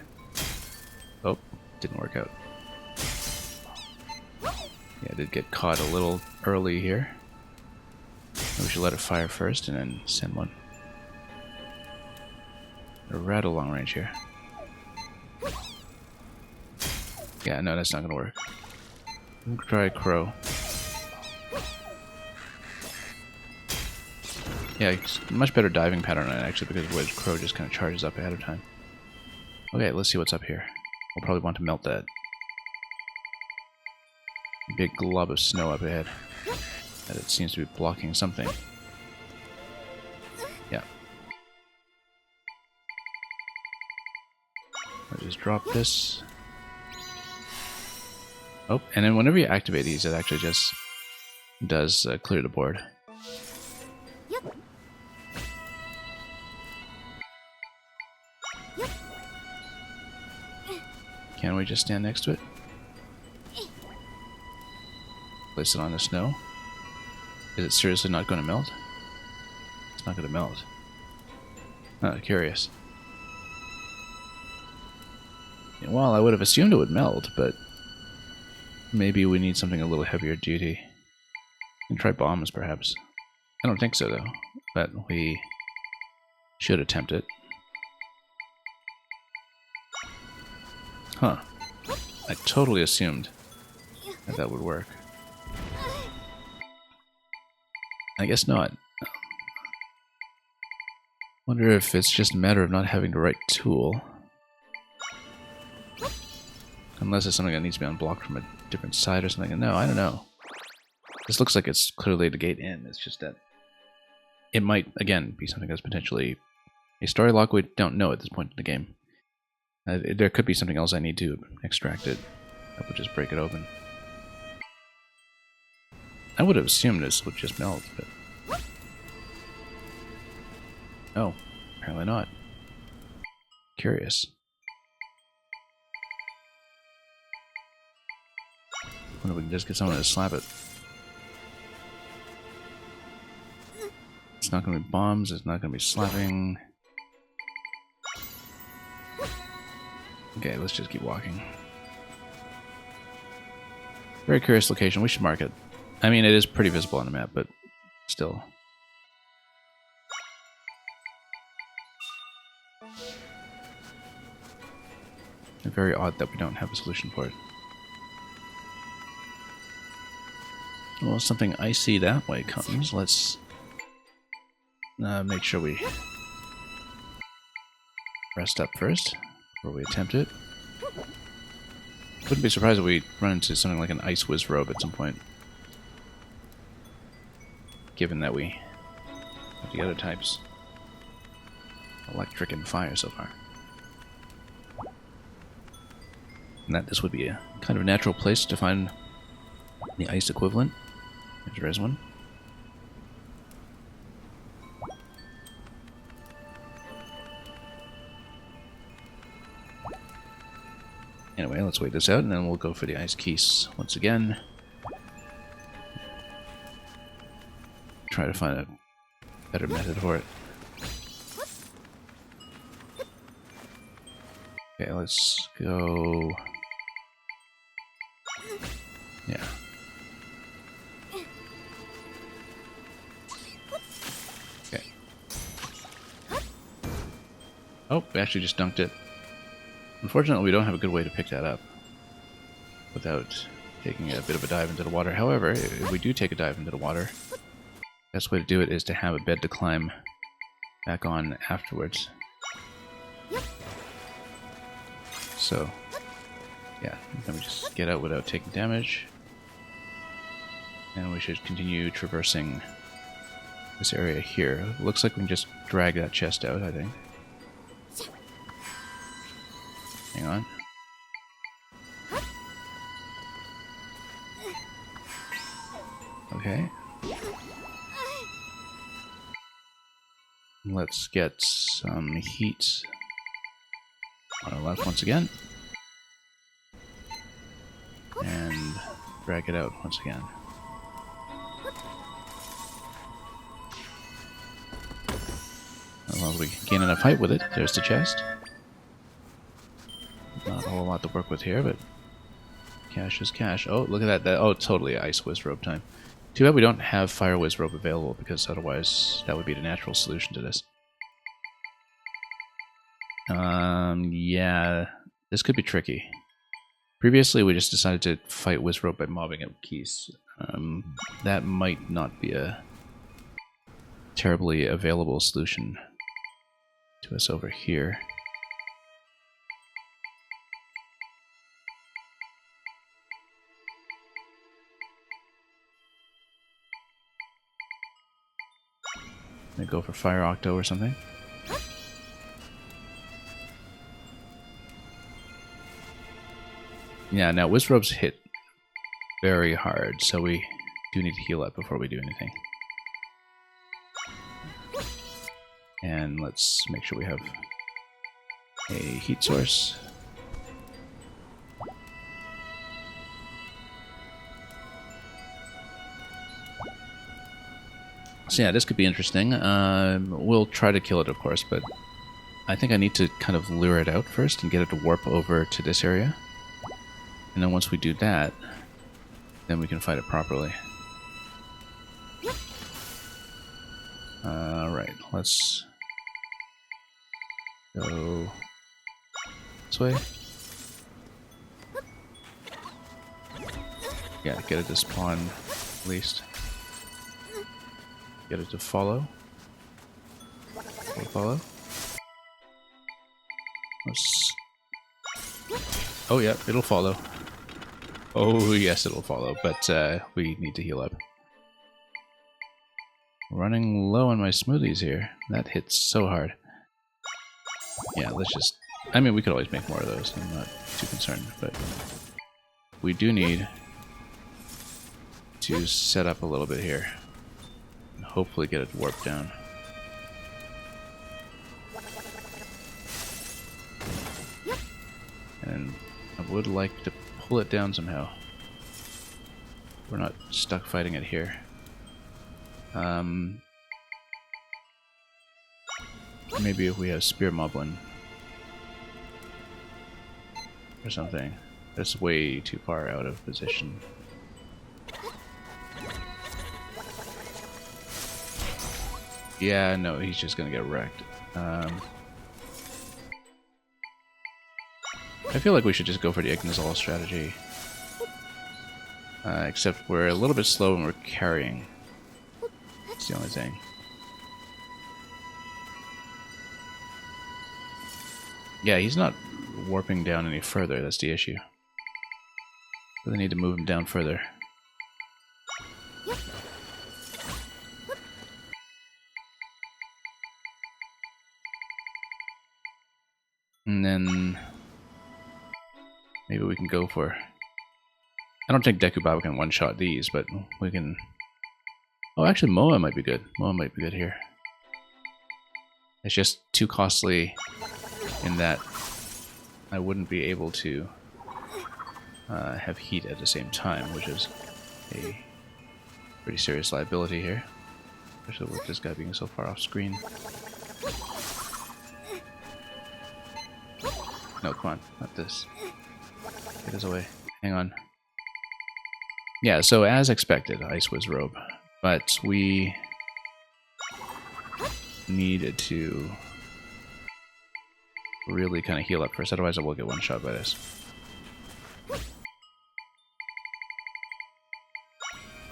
Oh, didn't work out. Yeah, I did get caught a little early here. Maybe we should let it fire first and then send one. A rattle long range here. Yeah, no, that's not gonna work. We'll try Crow. Yeah, it's a much better diving pattern on it actually, because Wedge Crow just kind of charges up ahead of time. Okay, let's see what's up here. We'll probably want to melt that big glob of snow up ahead. That it seems to be blocking something. Yeah. I'll just drop this. Oh, and then whenever you activate these, it actually just does clear the board. Can we just stand next to it? Place it on the snow? Is it seriously not going to melt? It's not going to melt. Oh, curious. Well, I would have assumed it would melt, but maybe we need something a little heavier duty. We can try bombs, perhaps. I don't think so, though. But we should attempt it. Huh. I totally assumed that that would work. I guess not. Wonder if it's just a matter of not having the right tool. Unless it's something that needs to be unblocked from a different side or something. No, I don't know. This looks like it's clearly the gate in. It's just that it might, again, be something that's potentially a story lock we don't know at this point in the game. There could be something else I need to extract it. That would just break it open. I would have assumed this would just melt, but Oh, apparently not. Curious. Wonder if we can just get someone to slap it. It's not going to be bombs, it's not going to be slapping. Okay, let's just keep walking. Very curious location, we should mark it. I mean, it is pretty visible on the map, but still. Very odd that we don't have a solution for it. Well, something icy that way comes. Let's make sure we rest up first before we attempt it. Wouldn't be surprised if we run into something like an Ice Wizrobe at some point. Given that we have the other types. Electric and fire so far. And that this would be a kind of a natural place to find the ice equivalent. There's one. Anyway, let's wait this out and then we'll go for the ice keys once again. Try to find a better method for it. Okay, let's go. Yeah. Okay. Oh, we actually just dunked it. Unfortunately, we don't have a good way to pick that up without taking a bit of a dive into the water. However, if we do take a dive into the water, the best way to do it is to have a bed to climb back on afterwards. So, yeah, let me just get out without taking damage. And we should continue traversing this area here. Looks like we can just drag that chest out, I think. Hang on. Okay. Let's get some heat on our left once again. And drag it out once again. As long as we gain enough height with it, there's the chest. Not a whole lot to work with here, but cash is cash. Oh, look at that. Oh, totally Ice Wizrobe time. Too bad we don't have Fire Wizrobe available, because otherwise that would be the natural solution to this. Yeah, this could be tricky. Previously, we just decided to fight Wizrobe by mobbing it with keys. That might not be a terribly available solution to us over here. Maybe go for Fire Octo or something. Yeah, now Wizrobes hit very hard, so we do need to heal up before we do anything. And let's make sure we have a heat source. So yeah, this could be interesting. We'll try to kill it, of course, but I think I need to kind of lure it out first and get it to warp over to this area. And then once we do that, then we can fight it properly. Alright, let's go this way. Yeah, get it to spawn at least. Get it to follow. Follow. Let's... Oh yeah, it'll follow. Oh yes, it'll follow, but we need to heal up. Running low on my smoothies here. That hits so hard. Yeah, let's just... I mean, we could always make more of those. I'm not too concerned, but we do need to set up a little bit here. And hopefully get it warped down. And I would like to pull it down somehow. We're not stuck fighting it here. Maybe if we have Spear Moblin or something. That's way too far out of position. Yeah, no, he's just gonna get wrecked. I feel like we should just go for the Ignazol strategy. Except we're a little bit slow and we're carrying. That's the only thing. Yeah, he's not warping down any further, that's the issue. Really need to move him down further. And then maybe we can go for... I don't think Deku Baba can one-shot these, but we can... Oh, actually Moa might be good. Moa might be good here. It's just too costly in that I wouldn't be able to have heat at the same time, which is a pretty serious liability here. Especially with this guy being so far off screen. No, come on, not this. Get us away. Hang on. Yeah, so as expected, Ice Wizrobe. But we needed to really kind of heal up first, otherwise I will get one shot by this.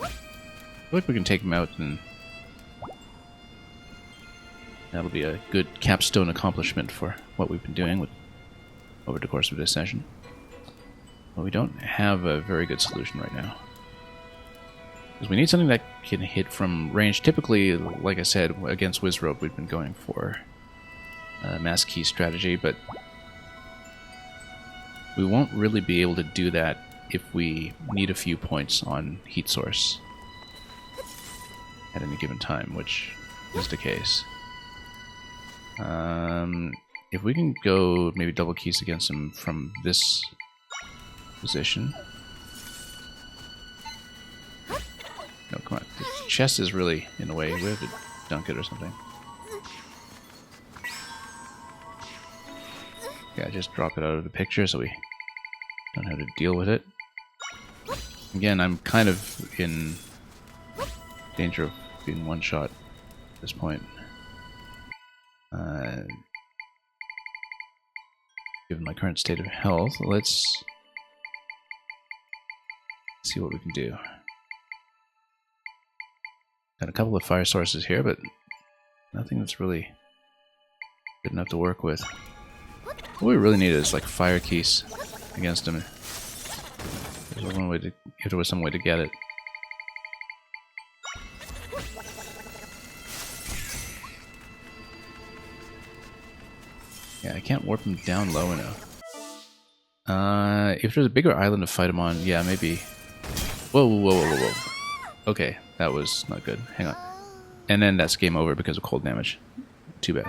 I feel like we can take him out and that'll be a good capstone accomplishment for what we've been doing over the course of this session. But we don't have a very good solution right now. Because we need something that can hit from range. Typically, like I said, against Wizrobe we've been going for Mass Key strategy, but we won't really be able to do that if we need a few points on Heat Source at any given time, which is the case. If we can go maybe double keys against him from this position. No, come on. The chest is really in the way. We have to dunk it or something. Yeah, just drop it out of the picture so we don't have to deal with it. Again, I'm kind of in danger of being one shot at this point. Given my current state of health, let's see what we can do. Got a couple of fire sources here, but nothing that's really good enough to work with. What we really need is like fire keys against him. There's one way to, if there was some way to get it. Yeah, I can't warp him down low enough. If there's a bigger island to fight him on, yeah, maybe. Whoa, whoa, whoa, whoa, whoa. Okay, that was not good. Hang on. And then that's game over because of cold damage. Too bad.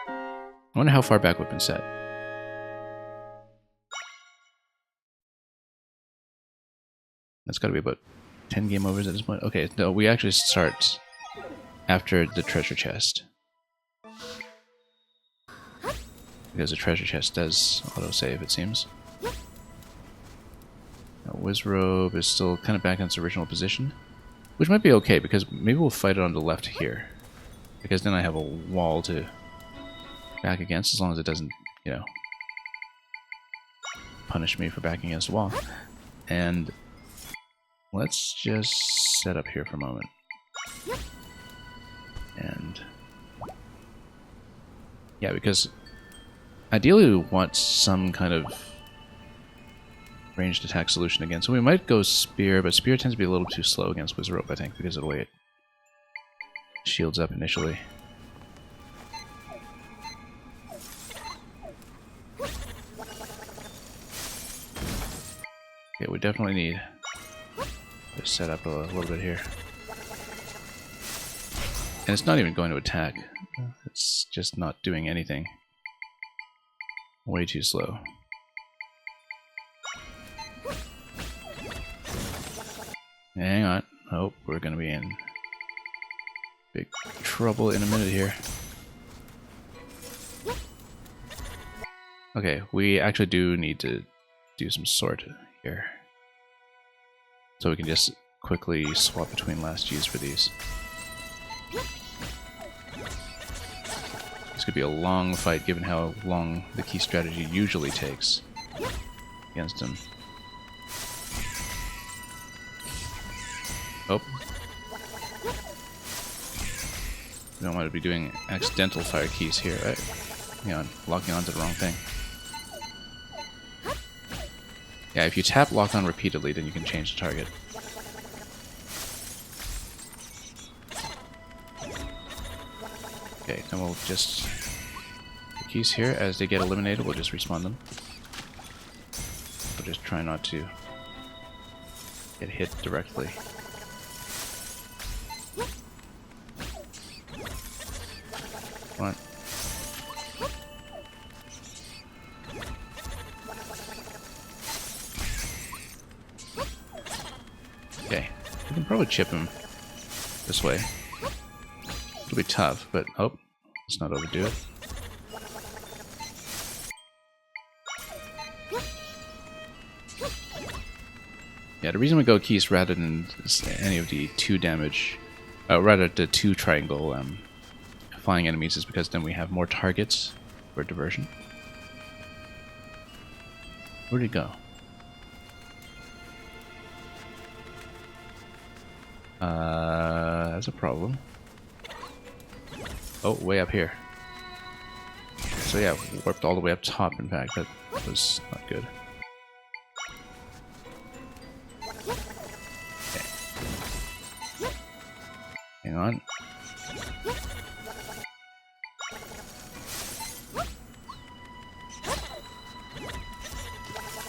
I wonder how far back we've been set. That's gotta be about 10 game overs at this point. Okay, no, we actually start after the treasure chest. Because the treasure chest does autosave, it seems. Now, Wizrobe is still kind of back in its original position. Which might be okay, because maybe we'll fight it on the left here. Because then I have a wall to back against, as long as it doesn't, you know, punish me for backing against the wall. And let's just set up here for a moment. And yeah, because ideally we want some kind of ranged attack solution again. So we might go Spear, but Spear tends to be a little too slow against Wizrobe, I think, because of the way it shields up initially. Yeah, we definitely need to set up a little bit here. And it's not even going to attack. It's just not doing anything. Way too slow. Hang on. Oh, we're gonna be in big trouble in a minute here. Okay, we actually do need to do some sort here. So we can just quickly swap between last Gs for these. This could be a long fight given how long the key strategy usually takes against him. Oh. We don't want to be doing accidental fire keys here, right? Hang on, locking onto the wrong thing. Yeah, if you tap lock on repeatedly, then you can change the target. Okay, then we'll just... the keys here, as they get eliminated, we'll just respawn them. We'll just try not to get hit directly. Come on. Okay, we can probably chip him this way. It'll be tough, but oh, let's not overdo it. Yeah, the reason we go keys rather than any of the 2 damage, rather the 2 triangle flying enemies is because then we have more targets for diversion. Where'd he go? That's a problem. Oh, way up here. So yeah, warped all the way up top, in fact. That was not good. Okay. Hang on.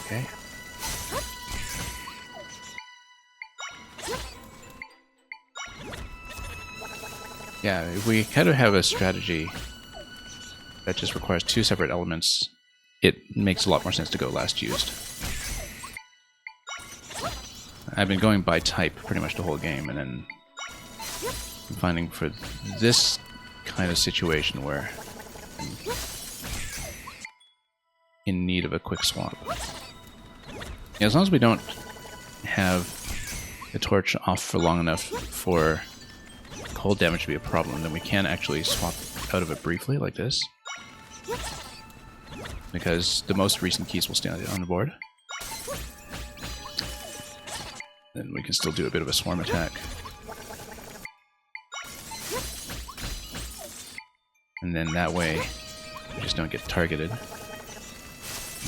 Okay. Yeah, if we kind of have a strategy that just requires 2 separate elements, it makes a lot more sense to go last used. I've been going by type pretty much the whole game, and then I'm finding for this kind of situation where I'm in need of a quick swap. Yeah, as long as we don't have the torch off for long enough for cold damage to be a problem, then we can actually swap out of it briefly, like this. Because the most recent keys will stay on the board. Then we can still do a bit of a swarm attack. And then that way, we just don't get targeted.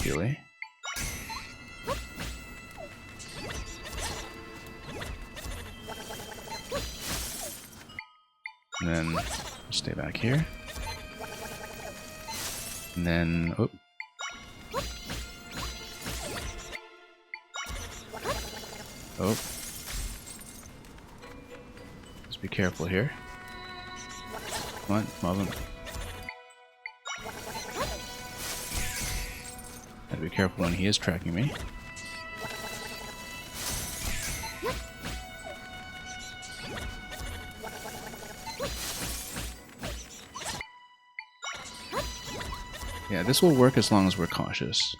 Really. And then stay back here. And then, oh. Oh. Let's be careful here. Come on, mob him. Gotta be careful when he is tracking me. Yeah, this will work as long as we're cautious.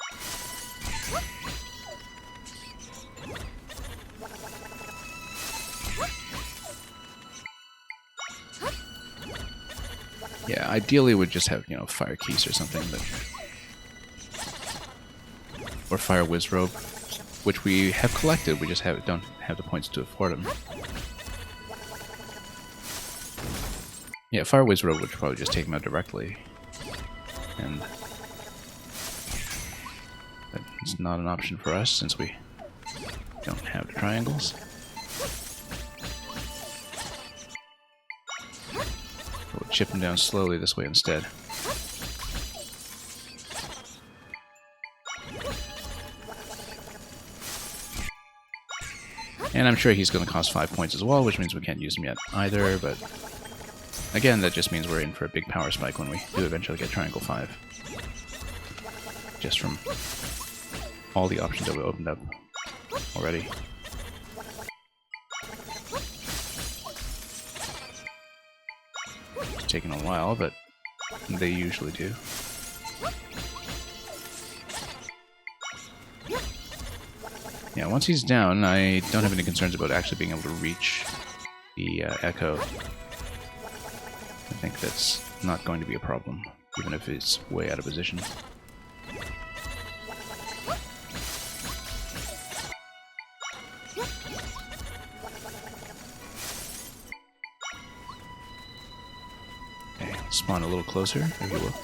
Yeah, ideally we'd just have, you know, fire keys or something, but... or fire whiz robe, which we have collected, we just don't have the points to afford them. Yeah, fire whiz robe would probably just take him out directly. And that's not an option for us since we don't have the triangles. We'll chip him down slowly this way instead. And I'm sure he's going to cost 5 points as well, which means we can't use him yet either, but again, that just means we're in for a big power spike when we do eventually get Triangle 5. Just from all the options that we opened up already. It's taking a while, but they usually do. Yeah, once he's down, I don't have any concerns about actually being able to reach the Echo. I think that's not going to be a problem, even if it's way out of position. Okay, spawn a little closer, if you will.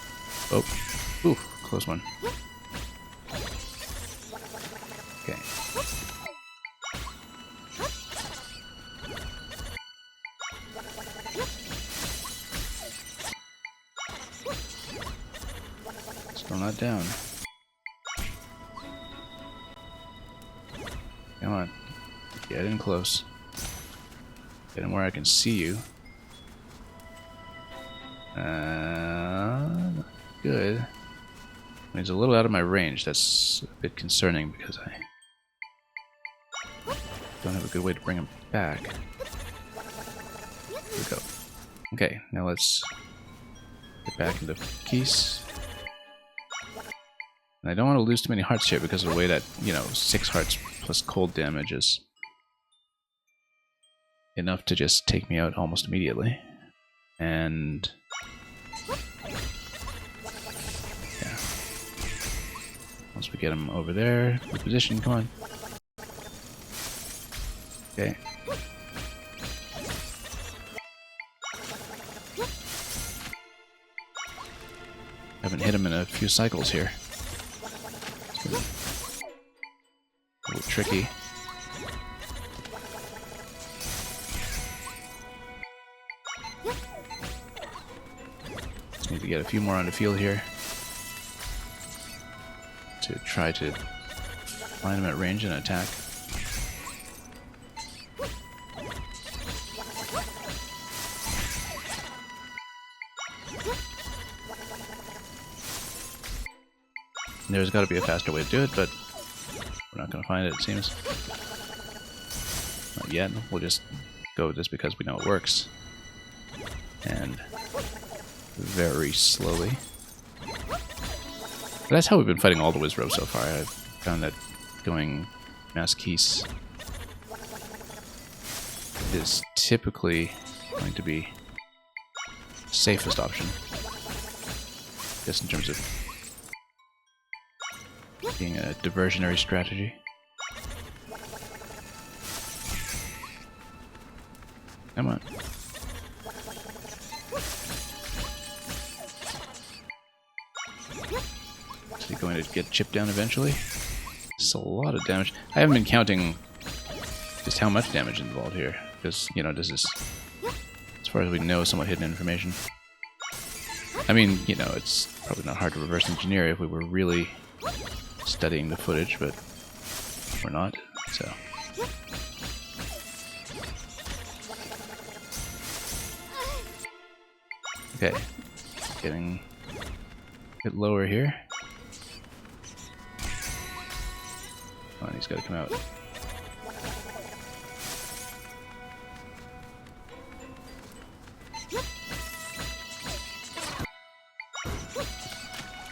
Oh, ooh, close one. Okay. Still not down. Come on. Get in close. Get in where I can see you. Good. I mean, he's a little out of my range. That's a bit concerning because I don't have a good way to bring him back. Here we go. Okay, now let's get back into Keese. And I don't want to lose too many hearts here because of the way that, you know, 6 hearts plus cold damage is enough to just take me out almost immediately. And yeah. Once we get him over there, good position, come on. Okay. Haven't hit him in a few cycles here. A little tricky. Just need to get a few more on the field here to try to find him at range and attack. There's got to be a faster way to do it, but we're not going to find it, it seems. Not yet. We'll just go with this because we know it works. And very slowly. But that's how we've been fighting all the Wizzrobes so far. I've found that going Mass Keese is typically going to be the safest option. Just in terms of being a diversionary strategy. Come on. Is he going to get chipped down eventually? It's a lot of damage. I haven't been counting just how much damage is involved here, because, you know, this is, as far as we know, somewhat hidden information. I mean, you know, it's probably not hard to reverse engineer if we were really studying the footage, but we're not, so. Okay, getting a bit lower here. Come on, he's got to come out.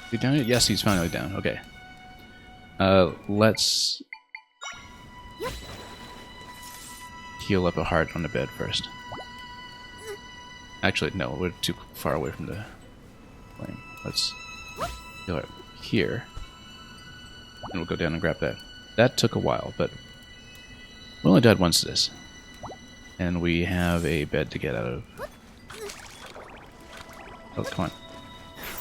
Is he down yet? Yes, he's finally down. Okay. Let's heal up a heart on the bed first. Actually, no, we're too far away from the flame. Let's heal it here. And we'll go down and grab that. That took a while, but we only died once to this. And we have a bed to get out of. Oh, come on.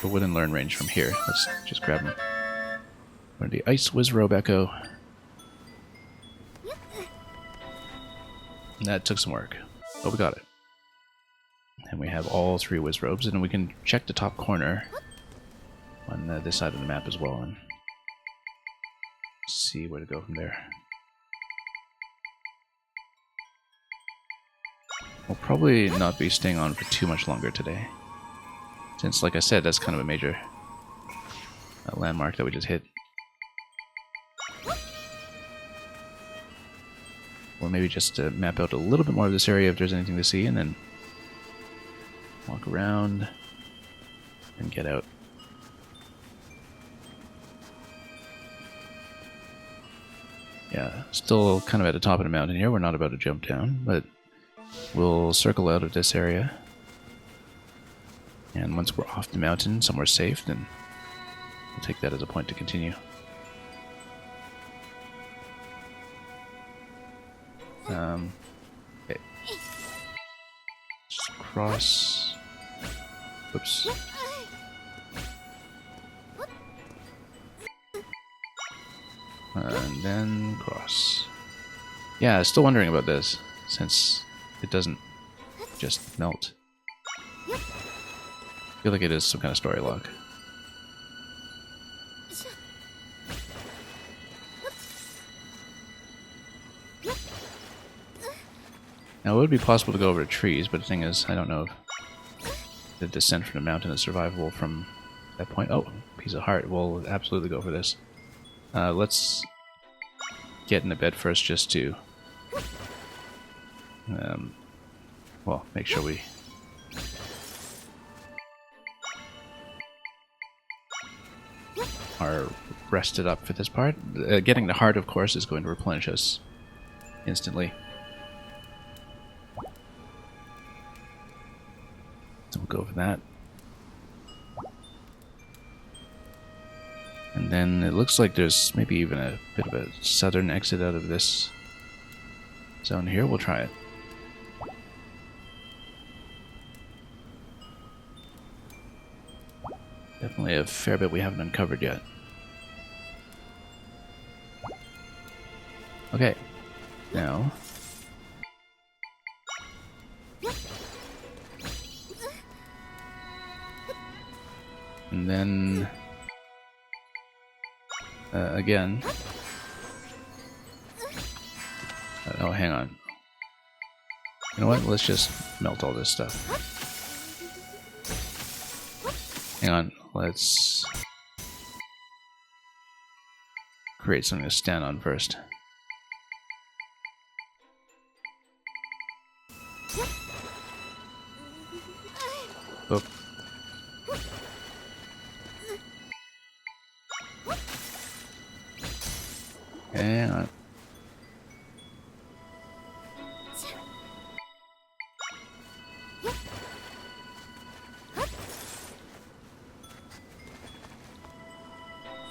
The wooden learn range from here. Let's just grab him. We're the Ice Wizzrobe Echo. And that took some work, but we got it. And we have all 3 Wizzrobes, and we can check the top corner on this side of the map as well, and see where to go from there. We'll probably not be staying on for too much longer today, since, like I said, that's kind of a major landmark that we just hit. Or maybe just map out a little bit more of this area if there's anything to see, and then walk around, and get out. Yeah, still kind of at the top of the mountain here. We're not about to jump down, but we'll circle out of this area. And once we're off the mountain, somewhere safe, then we'll take that as a point to continue. Okay. Just cross. Oops. And then cross. Yeah, still wondering about this, since it doesn't just melt. I feel like it is some kind of story log. Now, it would be possible to go over to trees, but the thing is, I don't know if the descent from the mountain is survivable from that point. Oh, piece of heart. We'll absolutely go for this. Let's get in the bed first, just to, well, make sure we are rested up for this part. Getting the heart, of course, is going to replenish us instantly. So we'll go for that. And then it looks like there's maybe even a bit of a southern exit out of this zone here. We'll try it. Definitely a fair bit we haven't uncovered yet. Okay, now and then again. Oh, hang on. You know what? Let's just melt all this stuff. Hang on. Let's create something to stand on first. Oh. Hang on.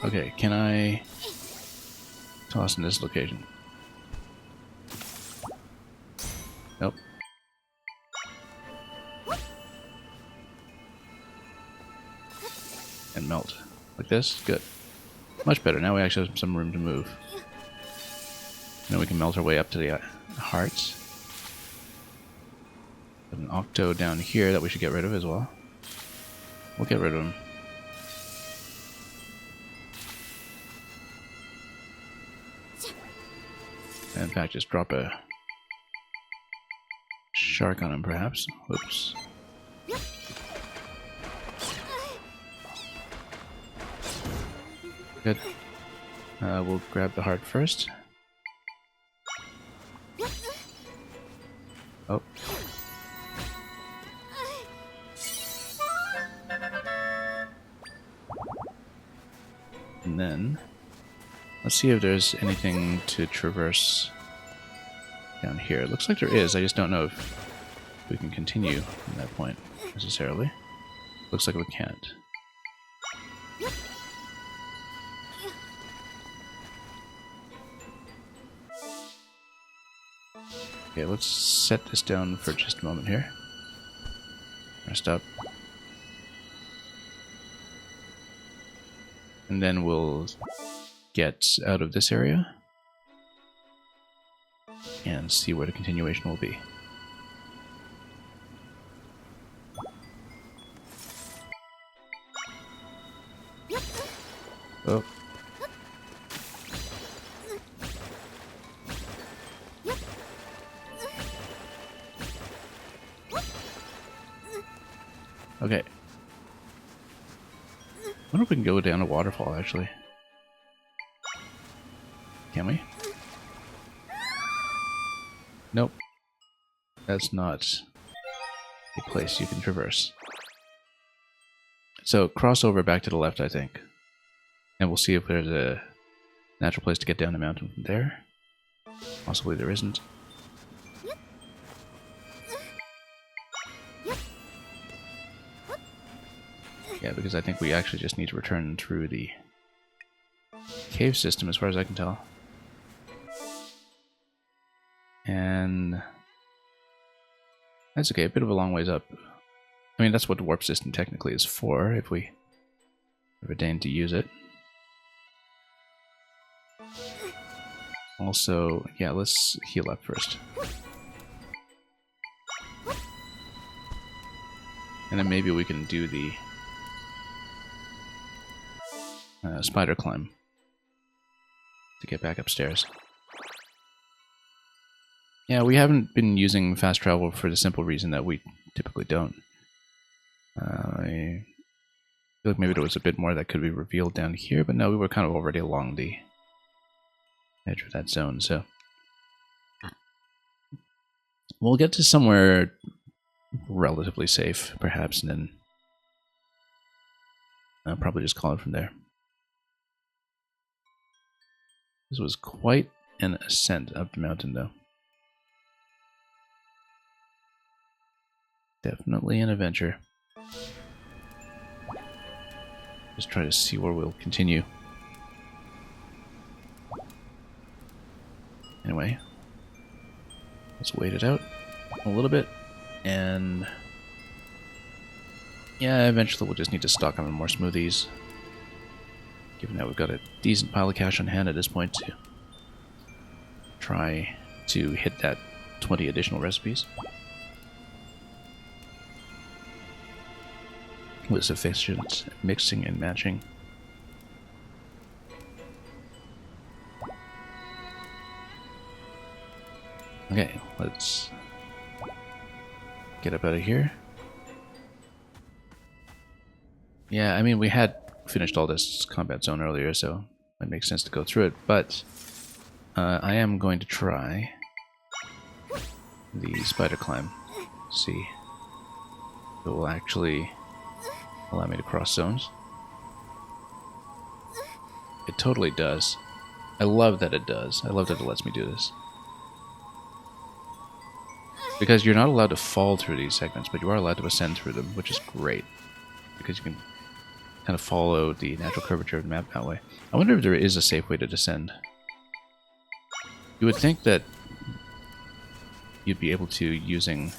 Okay, can I toss in this location? Nope. And melt. Like this? Good. Much better. Now we actually have some room to move. Now we can melt our way up to the hearts. There's an octo down here that we should get rid of as well. We'll get rid of him. And in fact, just drop a shark on him, perhaps. Oops. Good. We'll grab the heart first. Oh. And then, let's see if there's anything to traverse down here. It looks like there is, I just don't know if we can continue from that point, necessarily. Looks like we can't. Okay, let's set this down for just a moment here. Rest up. And then we'll get out of this area and see where the continuation will be. Oh. Okay. I wonder if we can go down a waterfall, actually. Can we? Nope. That's not a place you can traverse. So cross over back to the left, I think. And we'll see if there's a natural place to get down the mountain from there. Possibly there isn't. Yeah, because I think we actually just need to return through the cave system as far as I can tell. And that's okay, a bit of a long ways up. I mean, that's what the warp system technically is for, if we ever deign to use it. Also, yeah, let's heal up first. And then maybe we can do the spider climb to get back upstairs. Yeah, we haven't been using fast travel for the simple reason that we typically don't. I feel like maybe there was a bit more that could be revealed down here, but no, we were kind of already along the edge of that zone, so we'll get to somewhere relatively safe, perhaps, and then I'll probably just call it from there. This was quite an ascent up the mountain, though. Definitely an adventure. Just try to see where we'll continue. Anyway, let's wait it out a little bit, and yeah, eventually we'll just need to stock on more smoothies, given that we've got a decent pile of cash on hand at this point to try to hit that 20 additional recipes with sufficient mixing and matching. Okay, let's get up out of here. Yeah, I mean, we had finished all this combat zone earlier, so it makes sense to go through it, but I am going to try the spider climb. See if it will actually allow me to cross zones. It totally does. I love that it does. I love that it lets me do this. Because you're not allowed to fall through these segments, but you are allowed to ascend through them, which is great. Because you can kind of follow the natural curvature of the map that way. I wonder if there is a safe way to descend. You would think that you'd be able to using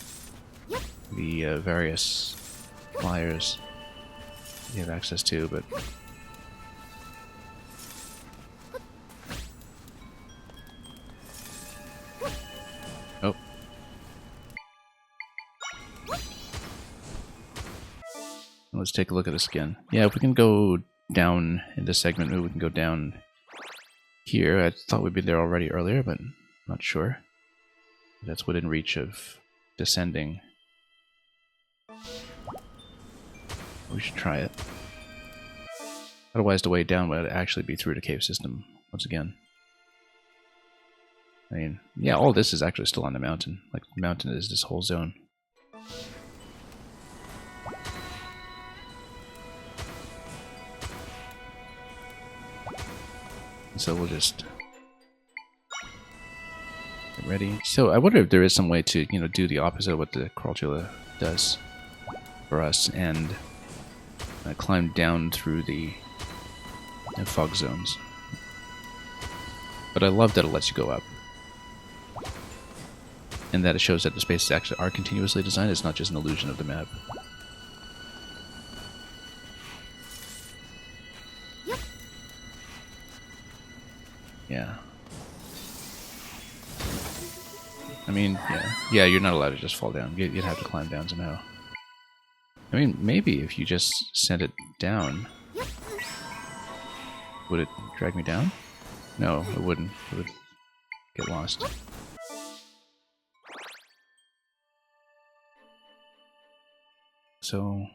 the various flyers you have access to, but oh. Let's take a look at this again. Yeah, if we can go down in this segment, maybe we can go down here. I thought we'd been there already earlier, but I'm not sure. That's within reach of descending. We should try it. Otherwise, the way down would actually be through the cave system once again. I mean, yeah, all this is actually still on the mountain. Like, the mountain is this whole zone. So we'll just get ready. So I wonder if there is some way to, you know, do the opposite of what the Crawltula does for us and climb down through the fog zones. But I love that it lets you go up. And that it shows that the spaces actually are continuously designed. It's not just an illusion of the map. Yeah. I mean, yeah, you're not allowed to just fall down. You'd have to climb down somehow. I mean, maybe if you just sent it down, would it drag me down? No, it wouldn't. It would get lost. So,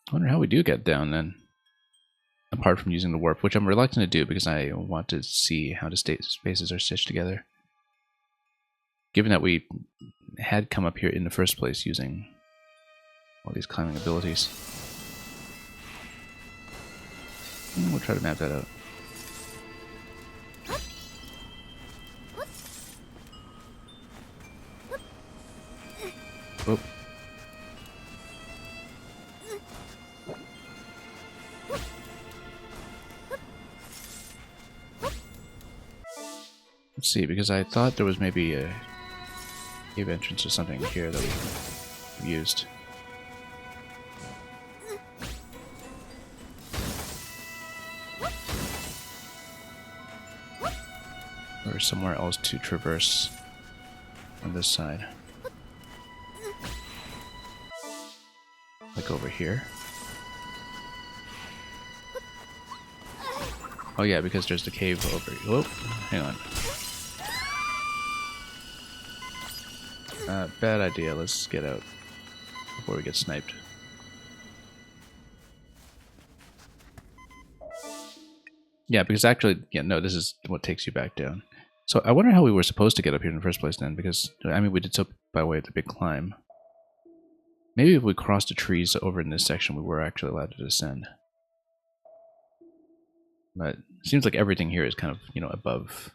I wonder how we do get down then. Apart from using the warp, which I'm reluctant to do because I want to see how the spaces are stitched together. Given that we had come up here in the first place using all these climbing abilities. We'll try to map that out. Oh. Let's see, because I thought there was maybe a cave entrance or something here that we used. Or somewhere else to traverse on this side. Like over here. Oh yeah, because there's the cave over here. Whoa, hang on. Bad idea, let's get out before we get sniped. Yeah, because actually, yeah, no, this is what takes you back down. So I wonder how we were supposed to get up here in the first place then, because, I mean, we did so by way of the big climb. Maybe if we crossed the trees over in this section, we were actually allowed to descend. But it seems like everything here is kind of, you know, above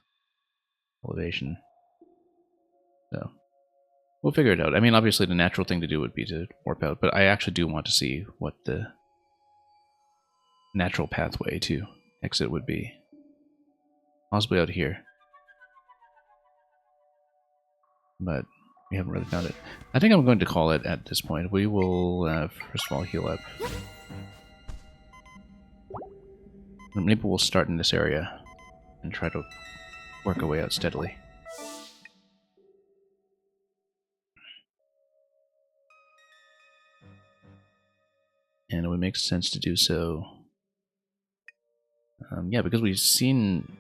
elevation. So we'll figure it out. I mean, obviously the natural thing to do would be to warp out, but I actually do want to see what the natural pathway to exit would be. Possibly out here. But we haven't really found it. I think I'm going to call it at this point. We will, first of all, heal up. And maybe we'll start in this area and try to work our way out steadily. And it would make sense to do so. Yeah, because we've seen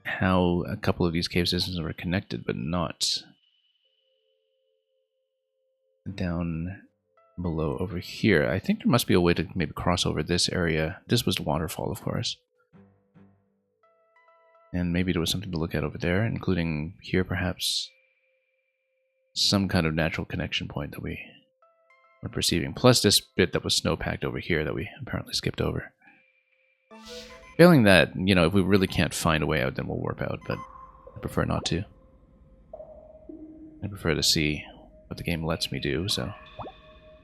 how a couple of these cave systems are connected, but not down below over here. I think there must be a way to maybe cross over this area. This was the waterfall, of course. And maybe there was something to look at over there, including here perhaps some kind of natural connection point that we were perceiving. Plus this bit that was snow-packed over here that we apparently skipped over. Failing that, you know, if we really can't find a way out, then we'll warp out, but I prefer not to. I prefer to see what the game lets me do, so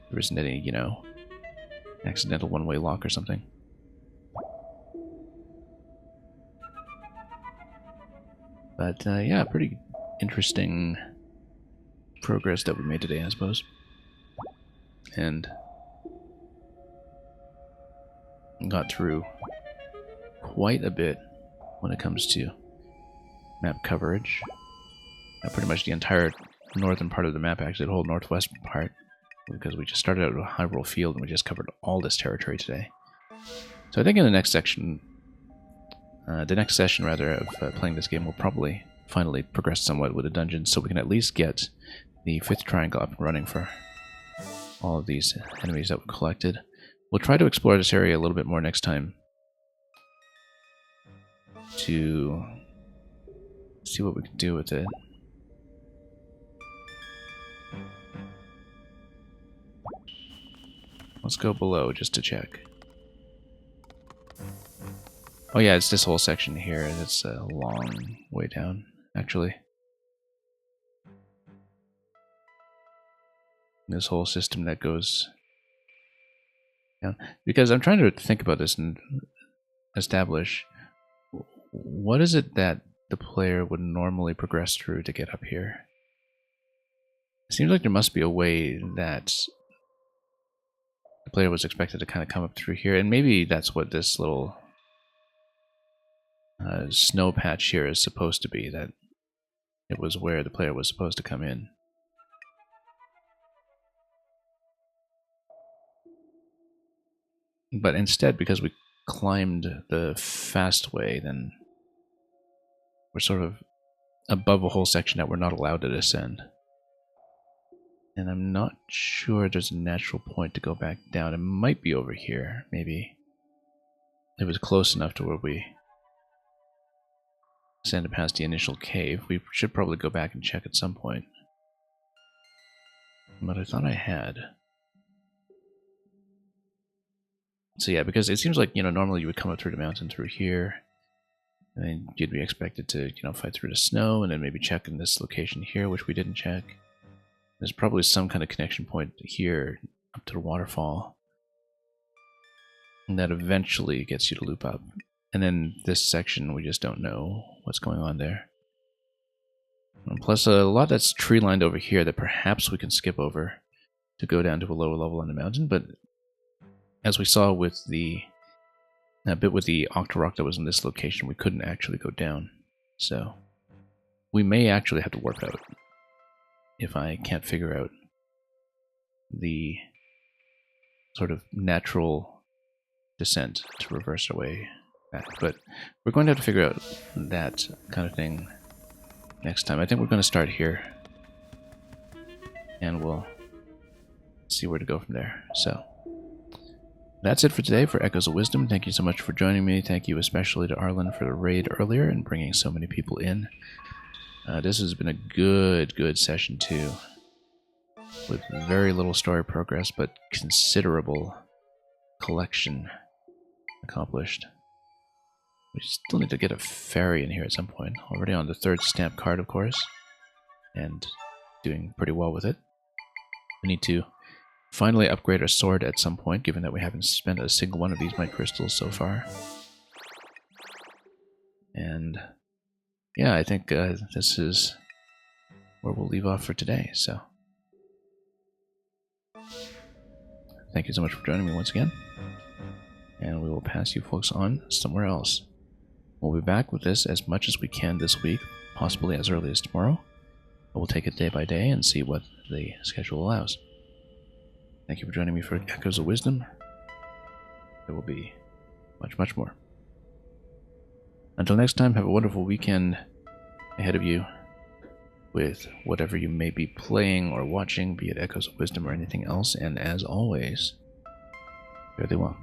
there isn't any, you know, accidental one-way lock or something. But, yeah, pretty interesting progress that we made today, I suppose. And got through quite a bit when it comes to map coverage. Pretty much the entire northern part of the map, actually the whole northwest part, because we just started out with a Hyrule Field and we just covered all this territory today. So I think in the next section, the next session rather of playing this game, will probably finally progress somewhat with the dungeons, so we can at least get the 5th triangle up and running for all of these enemies that we collected. We'll try to explore this area a little bit more next time to see what we can do with it. Let's go below just to check. Oh yeah, it's this whole section here. That's a long way down, actually. This whole system that goes down. Because I'm trying to think about this and establish what is it that the player would normally progress through to get up here. It seems like there must be a way that the player was expected to kind of come up through here, and maybe that's what this little snow patch here is supposed to be, that it was where the player was supposed to come in. But instead, because we climbed the fast way, then we're sort of above a whole section that we're not allowed to descend. And I'm not sure there's a natural point to go back down. It might be over here, maybe. It was close enough to where we descended past the initial cave. We should probably go back and check at some point. But I thought I had. So yeah, because it seems like, normally you would come up through the mountain through here, and then you'd be expected to, fight through the snow, and then maybe check in this location here, which we didn't check. There's probably some kind of connection point here up to the waterfall. And that eventually gets you to loop up. And then this section, we just don't know what's going on there. And plus, a lot that's tree-lined over here that perhaps we can skip over to go down to a lower level on the mountain, but as we saw with that bit with the Octorok that was in this location, we couldn't actually go down. So we may actually have to warp out if I can't figure out the sort of natural descent to reverse our way back. But we're going to have to figure out that kind of thing next time. I think we're going to start here, and we'll see where to go from there. So that's it for today for Echoes of Wisdom. Thank you so much for joining me. Thank you especially to Arlen for the raid earlier and bringing so many people in. This has been a good session too, with very little story progress, but considerable collection accomplished. We still need to get a ferry in here at some point. Already on the 3rd stamp card, of course, and doing pretty well with it. We need to finally upgrade our sword at some point, given that we haven't spent a single one of these Might Crystals so far. And yeah, I think this is where we'll leave off for today. So thank you so much for joining me once again, and we will pass you folks on somewhere else. We'll be back with this as much as we can this week, possibly as early as tomorrow. But we'll take it day by day and see what the schedule allows. Thank you for joining me for Echoes of Wisdom. There will be much more. Until next time, have a wonderful weekend ahead of you with whatever you may be playing or watching, be it Echoes of Wisdom or anything else, and as always, fare thee well.